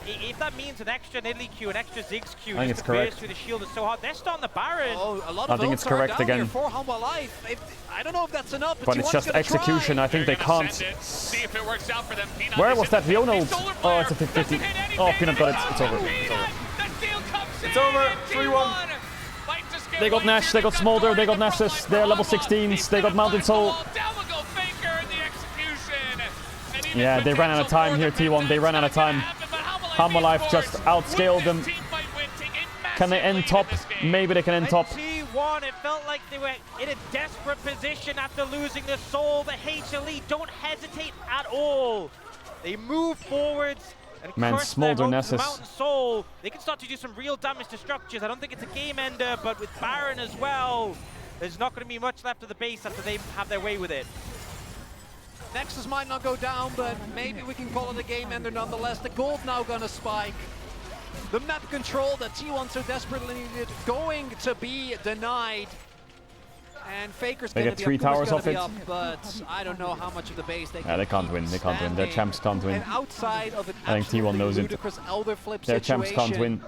if that means an extra Nidalee Q, an extra Ziggs Q, I think just it's to pierce correct. through the shield is so hard. They're starting the Baron. Oh, a lot I of think votes it's are correct down again. here for Humble Life. I don't know if that's enough, But T1's it's just gonna execution. try. I think they can't. See if it works out for them. Peanut Where is was in that the Leona? 50 solar Oh, it's a flare. 50. Oh, Peanut got it. It's over. It's over. It's over. 3-1. They got Nash. They got Smolder. They got Nasus. They're level 16s. They got Mountain Soul. Yeah, they ran out of time here, T1. They ran out of time. Hammer Life just outscaled them. Can they end top? Maybe they can end top. T1, it felt like they were in a desperate position after losing the soul. The HLE don't hesitate at all. They move forwards and Man, crush their Smolder hopes. The Nasus. Mountain Soul, they can start to do some real damage to structures. I don't think it's a game ender, but with Baron as well, there's not going to be much left of the base after they have their way with it. Nexus might not go down, but maybe we can call it a game ender nonetheless. The gold now gonna spike. The map control that T1 so desperately needed going to be denied. And Faker's They gonna get be 3 up, Kuma's towers gonna off be it. up, but I don't know how much of the base they can Yeah, they can't win. They can't win. Their champs can't win. And outside of an I think T1 knows it. ludicrous elder flip Their champs situation, can't win.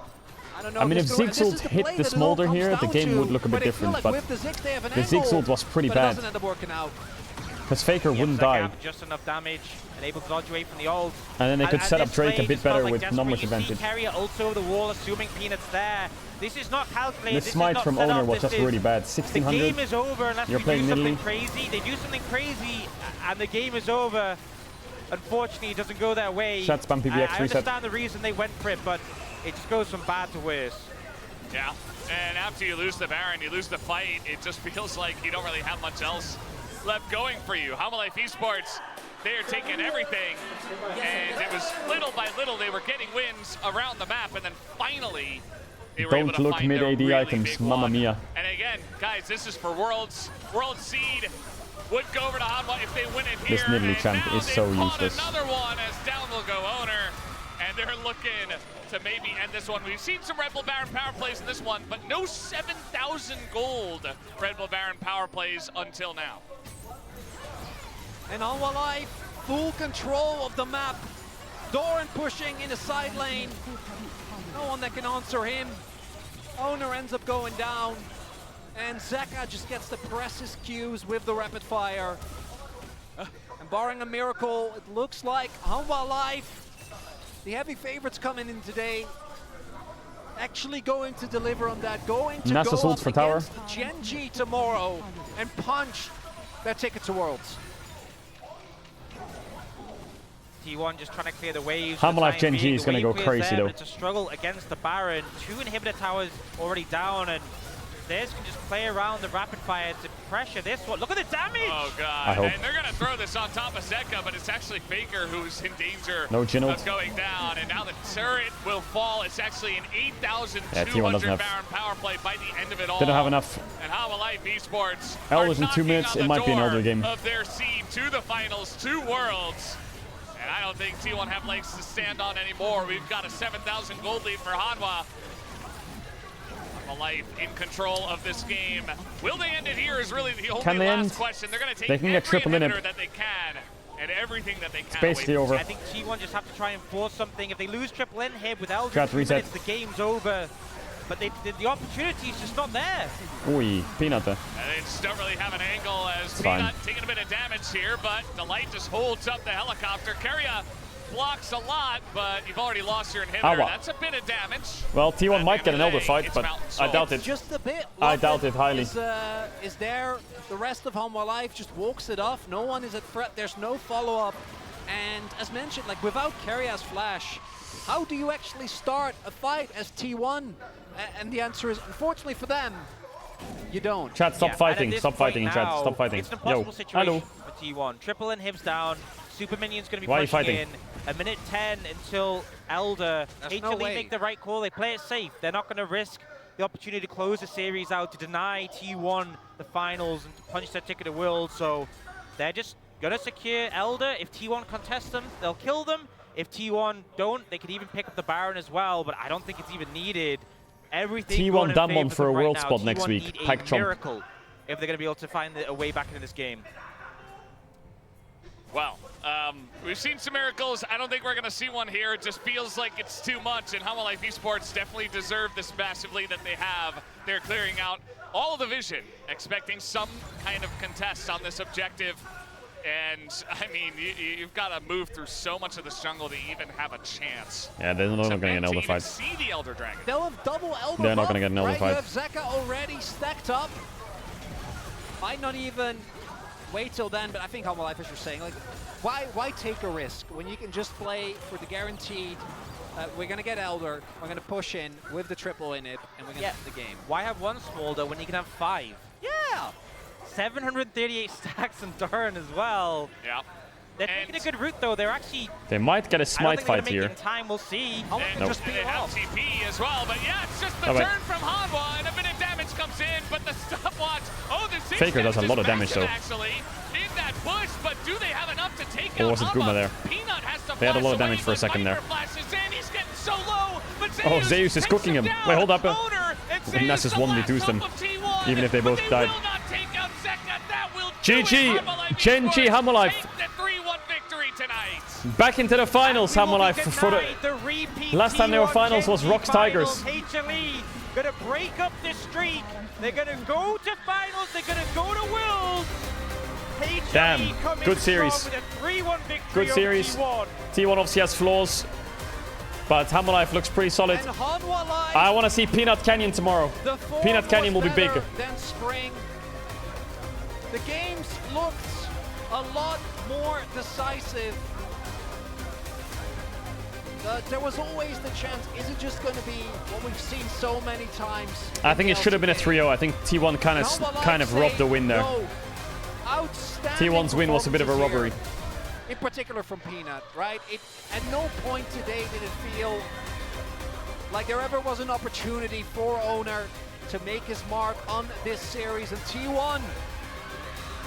I don't know I mean, if this is Ziggsult the hit play the that it all Smolder comes here, the down game to, would look a bit but I feel different. like But with the Ziggs, they have an the angle, Ziggsult was pretty but it bad. doesn't end up working out. Because Faker wouldn't Zeka die. have just enough damage and able to dodge away from the ult. And then they could set up this Drake a play bit just felt better like with desperate. numbers You see advantage. Carrier also over the wall, assuming Peanut's there. This is not calculated. The This smite is not from set Owner up. was This just is- really bad. The 1600. game is over unless You're we playing do something Nidalee. crazy. They do something crazy, and the game is over. Unfortunately, it doesn't go their way. Chat spam PBX I reset. understand the reason they went for it, but it just goes from bad to worse. Yeah, and after you lose the Baron, you lose the fight, it just feels like you don't really have much else left going for you. Hammer Life Esports, they are taking everything, and it was little by little they were getting wins around the map, and then finally they were able Don't to look find mid their AD really items, big mamma one. mia. And again, guys, this is for Worlds. World Seed would go over to Hanwha if they win it here. This Nidalee and champ now is so they've caught useless. another one as down will go Owner, and they're looking to maybe end this one. We've seen some Red Bull Baron power plays in this one, but no 7,000 gold Red Bull Baron power plays until now. And Hanwha Life, full control of the map. Doran pushing in the side lane. No one that can answer him. Owner ends up going down. And Zeka just gets to press his cues with the rapid fire. And barring a miracle, it looks like Hanwha Life, the heavy favorites coming in today, actually going to deliver on that. Going to Nasus go ult up for tower. against Gen G tomorrow and punch their ticket to Worlds. T1 just trying to clear the waves. Hammer Life Gen G is going to go crazy though. It's a struggle against the Baron. 2 inhibitor towers already down, and Theirs can just play around the rapid fire to pressure this one. Look at the damage! Oh god, and they're gonna throw this on top of Zeka, but it's actually Faker who's in danger of going down, and now the turret will fall. It's actually an 8,200 Baron power play by the end of it all. Didn't have enough. And Hammer Life Esports Elders in 2 minutes, it might be an Elder game. of their seed to the finals, 2 Worlds. And I don't think T1 have legs to stand on anymore. We've got a 7,000 gold lead for Hanwha. Life in control of this game. Will they end it here is really the Can only they last end? question. They're going to take They can get every triple in it. inhibitor that they can and everything that they can. It's basically away from over. I think T1 just have to try and force something. If they lose triple in here with Elder, Try to reset. minutes, the game's over. But the opportunity is just not there. Oi, Peanut. And they just don't really have an angle as It's fine. Peanut taking a bit of damage here, but the light just holds up the helicopter. Keria blocks a lot, but you've already lost your inhibitor. Awa. That's a bit of damage. Well, T1 might get an Elder fight, but I doubt it. Just a bit. I doubt it highly. Is there. The rest of Hanwha Life just walks it off. No one is at threat. There's no follow-up. And as mentioned, like without Keria's flash, how do you actually start a fight as T1? And the answer is, unfortunately for them, you don't. Chat, stop fighting. Stop fighting, now, chat. Stop fighting. It's an impossible Yo, situation hello. for T1. Triple inhibs down. Super Minion's going to be Why are you pushing fighting? in. A minute 10 until Elder. There's no HLE way. make the right call. They play it safe. They're not going to risk the opportunity to close the series out, to deny T1 the finals and to punch their ticket to World. So they're just going to secure Elder. If T1 contests them, they'll kill them. If T1 don't, they could even pick up the Baron as well, but I don't think it's even needed. Everything T1 going in Damwon favor for a them right world now. spot next T1 week. need Pike a Chomp. miracle if they're going to be able to find a way back into this game. Well, we've seen some miracles. I don't think we're going to see one here. It just feels like it's too much, and Hanwha Life Esports definitely deserve this massively that they have. They're clearing out all of the vision, expecting some kind of contest on this objective. And, I mean, you've got to move through so much of this jungle to even have a chance. Yeah, they're not going to get an Elder fight. See the Elder Dragon. They'll have double Elder They're not buff, gonna get an Elder right? fight. You have Zeka already stacked up. Might not even wait till then, but I think Hanwha Life, as you're saying, like, why take a risk when you can just play for the guaranteed, we're going to get Elder, we're going to push in with the triple in it, and we're going to end the game. Why have one Smolder when you can have 5? Yeah! 738 stacks on Duran as well. Yeah. They're taking a good route though. They're actually. They might get a I don't smite think they're fight gonna make here. it in time. We'll see. And Nope. they have TP as well, but yeah, it's just the Alright. turn from Hanwha, and a bit of damage comes in, but the stopwatch. Oh, the Faker does a lot of damage, though. Actually, in that bush, but do they have enough to take Or out was it Hanwha? Guma there? Peanut has to They had a lot of flash damage away, for a but second there. Viper flashes in. He's getting so low, but Oh, Zeus is takes cooking him. down. Wait, hold up. Owner, and The Nessus Zeus, the 1v2s last them, hope of T1, even if they both but died. will not take out Zeka. That will GG, Genji, Hanwha Life. take the 3-1 victory tonight. Back into the finals, Hanwha Life. For the last time they were finals was Rocks Tigers. HLE gonna break up this streak. They're gonna go to finals. They're gonna go to Worlds. HLE Damn, coming good series. strong with a 3-1 victory Good over series. T1. T1 obviously has flaws, but Hanwha Life looks pretty solid. And Hanwha Life, I want to see Peanut Canyon tomorrow. the form Peanut Canyon will was be big. better than spring. The games looked a lot more decisive. There was always the chance, is it just going to be what we've seen so many times? I think it should have been a 3-0. I think T1 kind of robbed the win there. Outstanding T1's win was a bit of a performances robbery. here, in particular from Peanut, right? At no point today did it feel like there ever was an opportunity for Owner to make his mark on this series. And T1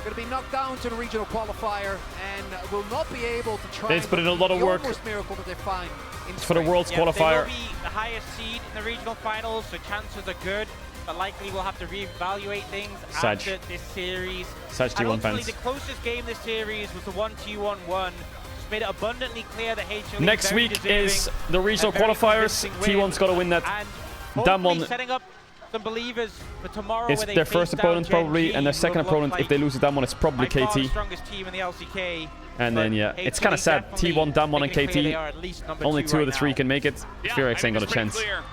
going to be knocked down to the regional qualifier and will not be able to try They've put in a lot of work. the almost miracle that they find in For the spring. Worlds They qualifier. will be the highest seed in the regional finals, so chances are good. But likely we'll have to reevaluate things Sag. after this series. Sag And T1 ultimately, fans. the closest game this series was the 1-2-1-1. Just made it abundantly clear that HLE Next very week deserving, is the regional a very qualifiers. convincing win. T1's got to win that. And hopefully Damwon setting up some believers for tomorrow. is where they their face first down opponent probably, Gen and their G, second will look opponent, like if they lose to Damwon, it's probably by far the KT. strongest team in the LCK. And then, yeah, it's kind of sad. T1, Damwon, and KT, only 2 of the 3 can make it. Firax ain't got a chance. Clear.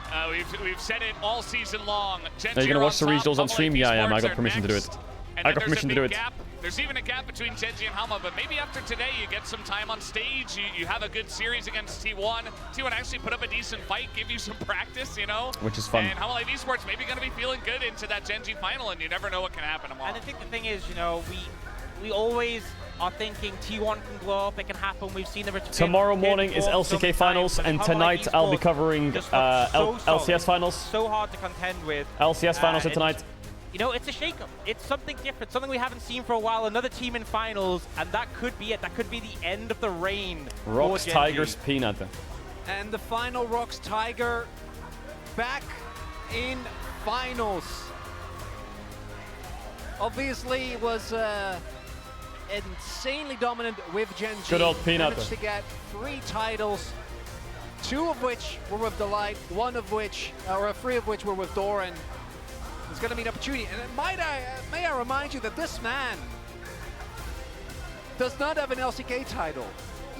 We've said it all season long. Are you going to watch the regionals on stream? Yeah, I am. I got permission to do it. I got permission to do it. There's even a gap between Genji and Hanwha, but maybe after today you get some time on stage, you have a good series against T1. T1 actually put up a decent fight, give you some practice, you know? Which is fun. And Hanwha Life Esports maybe going to be feeling good into that Genji final, and you never know what can happen tomorrow. And I think the thing is, you know, we always are thinking T1 can blow up, it can happen. We've seen the return. Tomorrow morning is LCK finals, and tonight I'll be covering LCS finals. So hard to contend with. LCS finals are tonight. You know, it's a shakeup. It's something different, something we haven't seen for a while. Another team in finals, and that could be it. That could be the end of the reign. Rocks, for Genji. Tigers, Peanut. And the final Rocks Tiger back in finals. Obviously, was insanely dominant with Gen G. Good old Peanut. Managed to get 3 titles, 2 of which were with Delight, 1 of which, or 3 of which were with Doran. There's going to be an opportunity. And may I remind you that this man does not have an LCK title.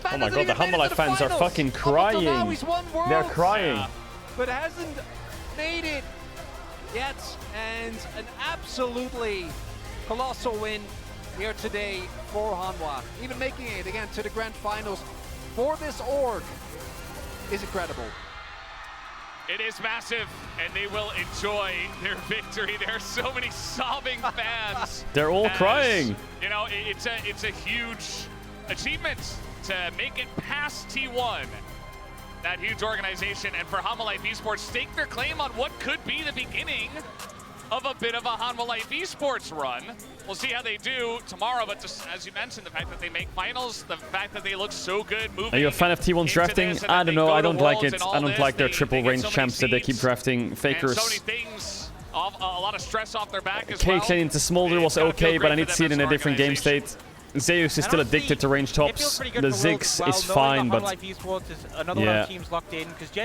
Oh my god, the Humble Life fans are fucking crying. Now he's won Worlds, They're crying. but hasn't made it yet. And an absolutely colossal win here today for Hanwha. Even making it again to the grand finals for this org is incredible. It is massive, and they will enjoy their victory. There are so many sobbing fans. They're all crying. You know, it's a huge achievement to make it past T1. That huge organization, and for Hanwha Life Esports, stake their claim on what could be the beginning of a bit of a Hanwha Life Esports run. We'll see how they do tomorrow, but just as you mentioned, the fact that they make finals, the fact that they look so good moving. Are you a fan of T1's drafting? I don't know. I don't like it. I don't like their triple range champs that they keep drafting. Fakers. So many things, a lot of stress off their back as Cage well. into Smolder was okay, but I need to see it in a different game state. Zeus is still addicted to range tops. The Ziggs is fine, but yeah,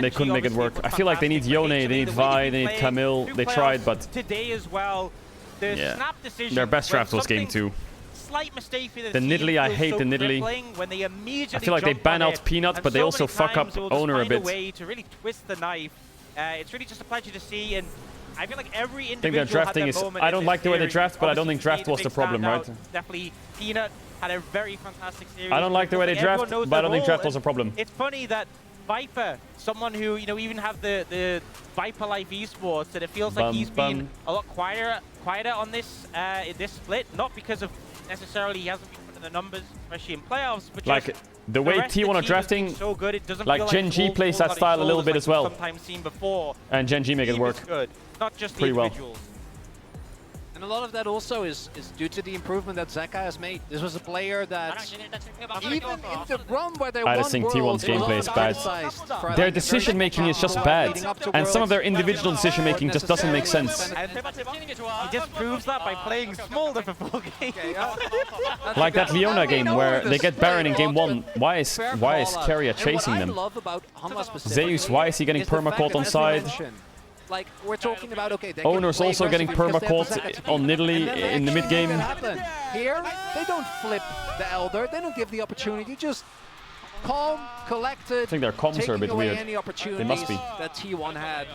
they couldn't make it work. I feel like they need Yone, they need Vi, they need Camille. They tried, but today as well, the yeah, snap decision, their best draft was game 2. Slight mistake for The Nidalee, I hate the Nidalee. I feel like they ban out Peanut, but they also fuck up Owner a bit. Way to really twist the knife. It's really just a pleasure to see, and I feel like every individual I think their drafting is. I don't like the way they draft, but I don't think draft was the problem, right? Definitely, Peanut had a very fantastic series. I don't like the way they draft, but I don't think draft was a problem. It's funny that Viper, someone who, you know, even have the Viper Life Esports, that it feels like he's been a lot quieter on this this split, not because of necessarily he hasn't been putting the numbers, especially in playoffs, but like just the way T1 are drafting, so good, it doesn't like feel Gen G plays that style a little bit as well. Sometimes seen before. And Gen G make it work. Good. Not just pretty the well. individuals. And a lot of that also is due to the improvement that Zeka has made. This was a player that, even in the run where they I won just think Worlds, T1's gameplay is bad. Their decision making is just bad, and some of their individual decision making just doesn't make sense. He just proves that by playing Smolder for 4 games. Like that Leona game where they get Baron in game 1. Why is Keria chasing them? Zeus, why is he getting perma-caught on side? Like, we're talking about, okay, they Owner's also getting perma-caught on Nidalee in the mid-game. Here, they don't flip the Elder, they don't give the opportunity, just calm, collected, I think their comms are a bit weird. Any opportunities They must be. that T1 had.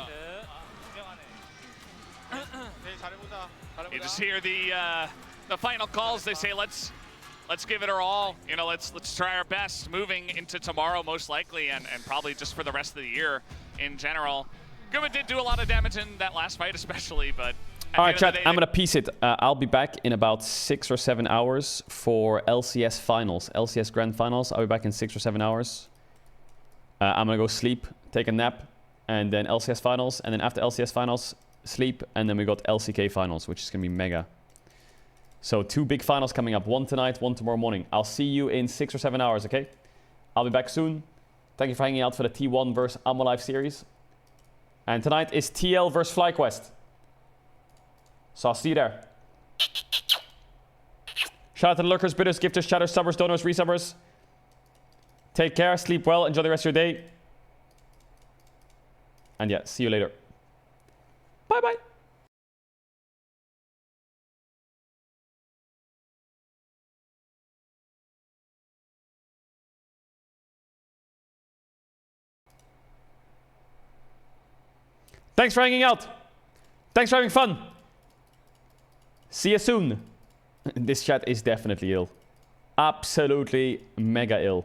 You just hear the final calls. They say, let's give it our all. You know, let's try our best moving into tomorrow, most likely, and probably just for the rest of the year in general. Guma did do a lot of damage in that last fight, especially, but... All right, chat, I'm going to piece it. I'll be back in about 6 or 7 hours for LCS finals, LCS Grand Finals. I'll be back in 6 or 7 hours. I'm going to go sleep, take a nap, and then LCS finals. And then after LCS finals, sleep, and then we got LCK finals, which is going to be mega. So 2 big finals coming up, 1 tonight, 1 tomorrow morning. I'll see you in 6 or 7 hours, okay? I'll be back soon. Thank you for hanging out for the T1 vs Hanwha Life series. And tonight is TL versus FlyQuest. So I'll see you there. Shout out to the lurkers, bidders, gifters, chatters, subbers, donors, resubbers. Take care, sleep well, enjoy the rest of your day. And yeah, see you later. Bye-bye. Thanks for hanging out. Thanks for having fun. See you soon. This chat is definitely ill. Absolutely mega ill.